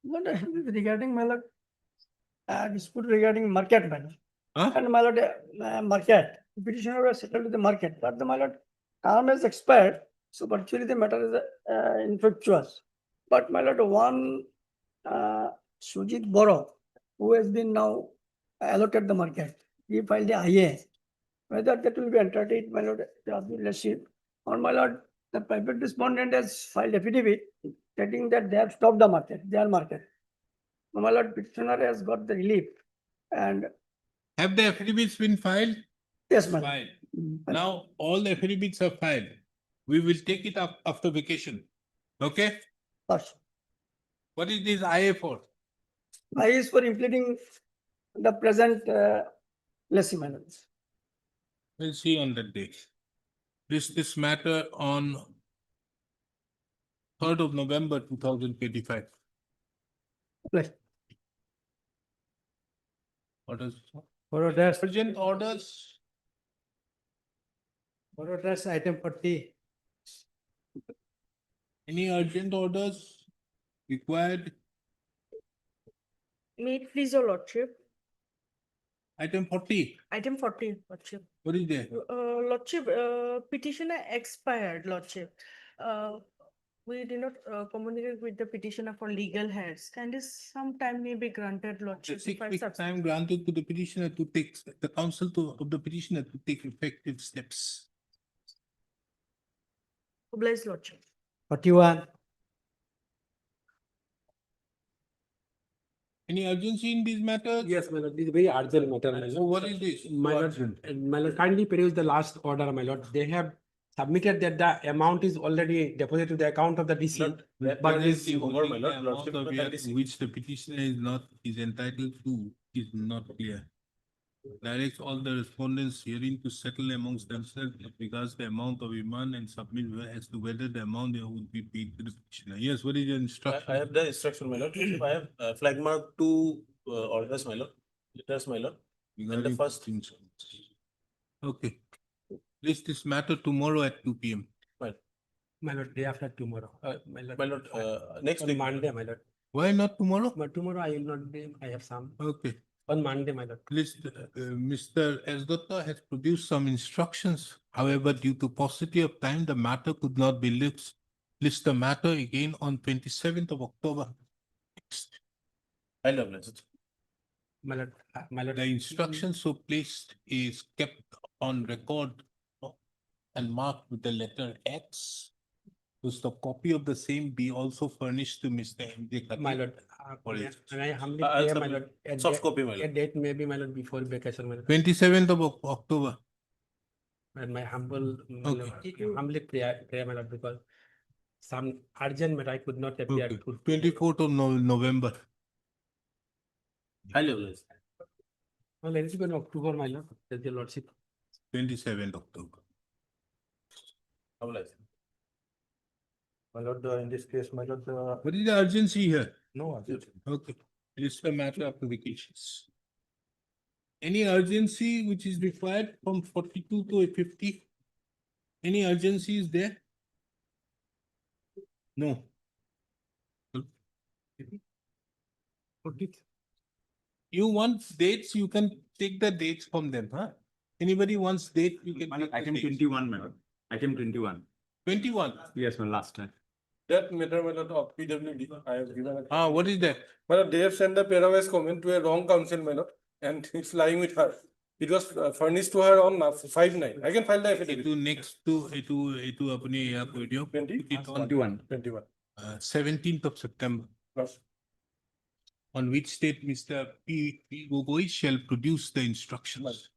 Regarding my lord, dispute regarding market matter. Huh? And my lord, market, petitioner was settled with the market, but the my lord, term has expired, so virtually the matter is infructuous. But my lord, one Sujit Boro, who has been now allotted the market, he filed the IA. Whether that will be entertained, my lord, or my lord, the private respondent has filed affidavit stating that they have stopped the market, their market. My lord, petitioner has got the relief and. Have the affidavits been filed? Yes, madam. Filed. Now, all the affidavits are filed. We will take it up after vacation. Okay? Yes. What is this IA for? IA is for implementing the present lessee management. We'll see on that day. This matter on 3rd of November 2025. Right. Orders. Urgent orders. Orders item 40. Any urgent orders required? May it please your lordship. Item 40. Item 40, lordship. What is there? Lordship, petitioner expired, lordship. We did not communicate with the petitioner for legal heads. Can this some time may be granted, lordship? 6 if I weeks subs- time granted to the petitioner to take, the counsel of the petitioner to take effective steps. Oblige, lordship. 41. Any urgency in these matters? Yes, my lord, this is very urgent matter, my So lord. what is this? My lord, my lord, kindly peruse the last order, my lord. They have submitted that the amount is already deposited to the account of the DC. But There is the only amount of which the petitioner is entitled to is not clear. Directs all the respondents hearing to settle amongst themselves with regards to the amount of demand and submit as to whether the amount they would be paid to the petitioner. Yes, what is your instruction? I have the instruction, my lord. If I have flag mark two orders, my lord, letters, my lord. And the Regarding first, instructions. Okay. Place this matter tomorrow at 2 p.m. My lord, day after tomorrow. My lord, next on week. Monday, my lord. Why not tomorrow? But tomorrow I will not be, I have some. Okay. On Monday, my lord. List, Mr. S. Dutta has produced some instructions. However, due to paucity of time, the matter could not be list the matter again on 27th of October. I love it. My lord. The instruction so placed is kept on record and marked with the letter X. Does the copy of the same be also furnished to Mr. M.J. Khatri? My lord, For and I humbly I'll pray, my submit lord. a soft date- copy, my lord. A date maybe, my lord, before vacation, my lord. 27th of October. And my humble, my lord, Okay. humbly pray, my lord, because some urgent matter I could not appear Okay. to. 24th of November. I love it. Well, let it be in October, my lord, as your lordship. 27th October. I love it. My lord, in this case, my lord, What is the urgency here? no urgency. Okay, it's a matter of publications. Any urgency which is required from 42 to 50? Any urgency is there? No. You want dates, you can take the dates from them, huh? Anybody wants date, you can. take the Item dates. 21, my lord. Item 21. 21. Yes, my last time. That matter, my lord, of PWD, I have given. What is that? My lord, they have sent the parawise comment to a wrong council, my lord, and it's lying with her. It was furnished to her on 5/9. I can file the affidavit. To next to, to apni ya koi diyo, put it on 21. 17th of September. Plus. On which date Mr. P. Gogoi shall produce the instructions.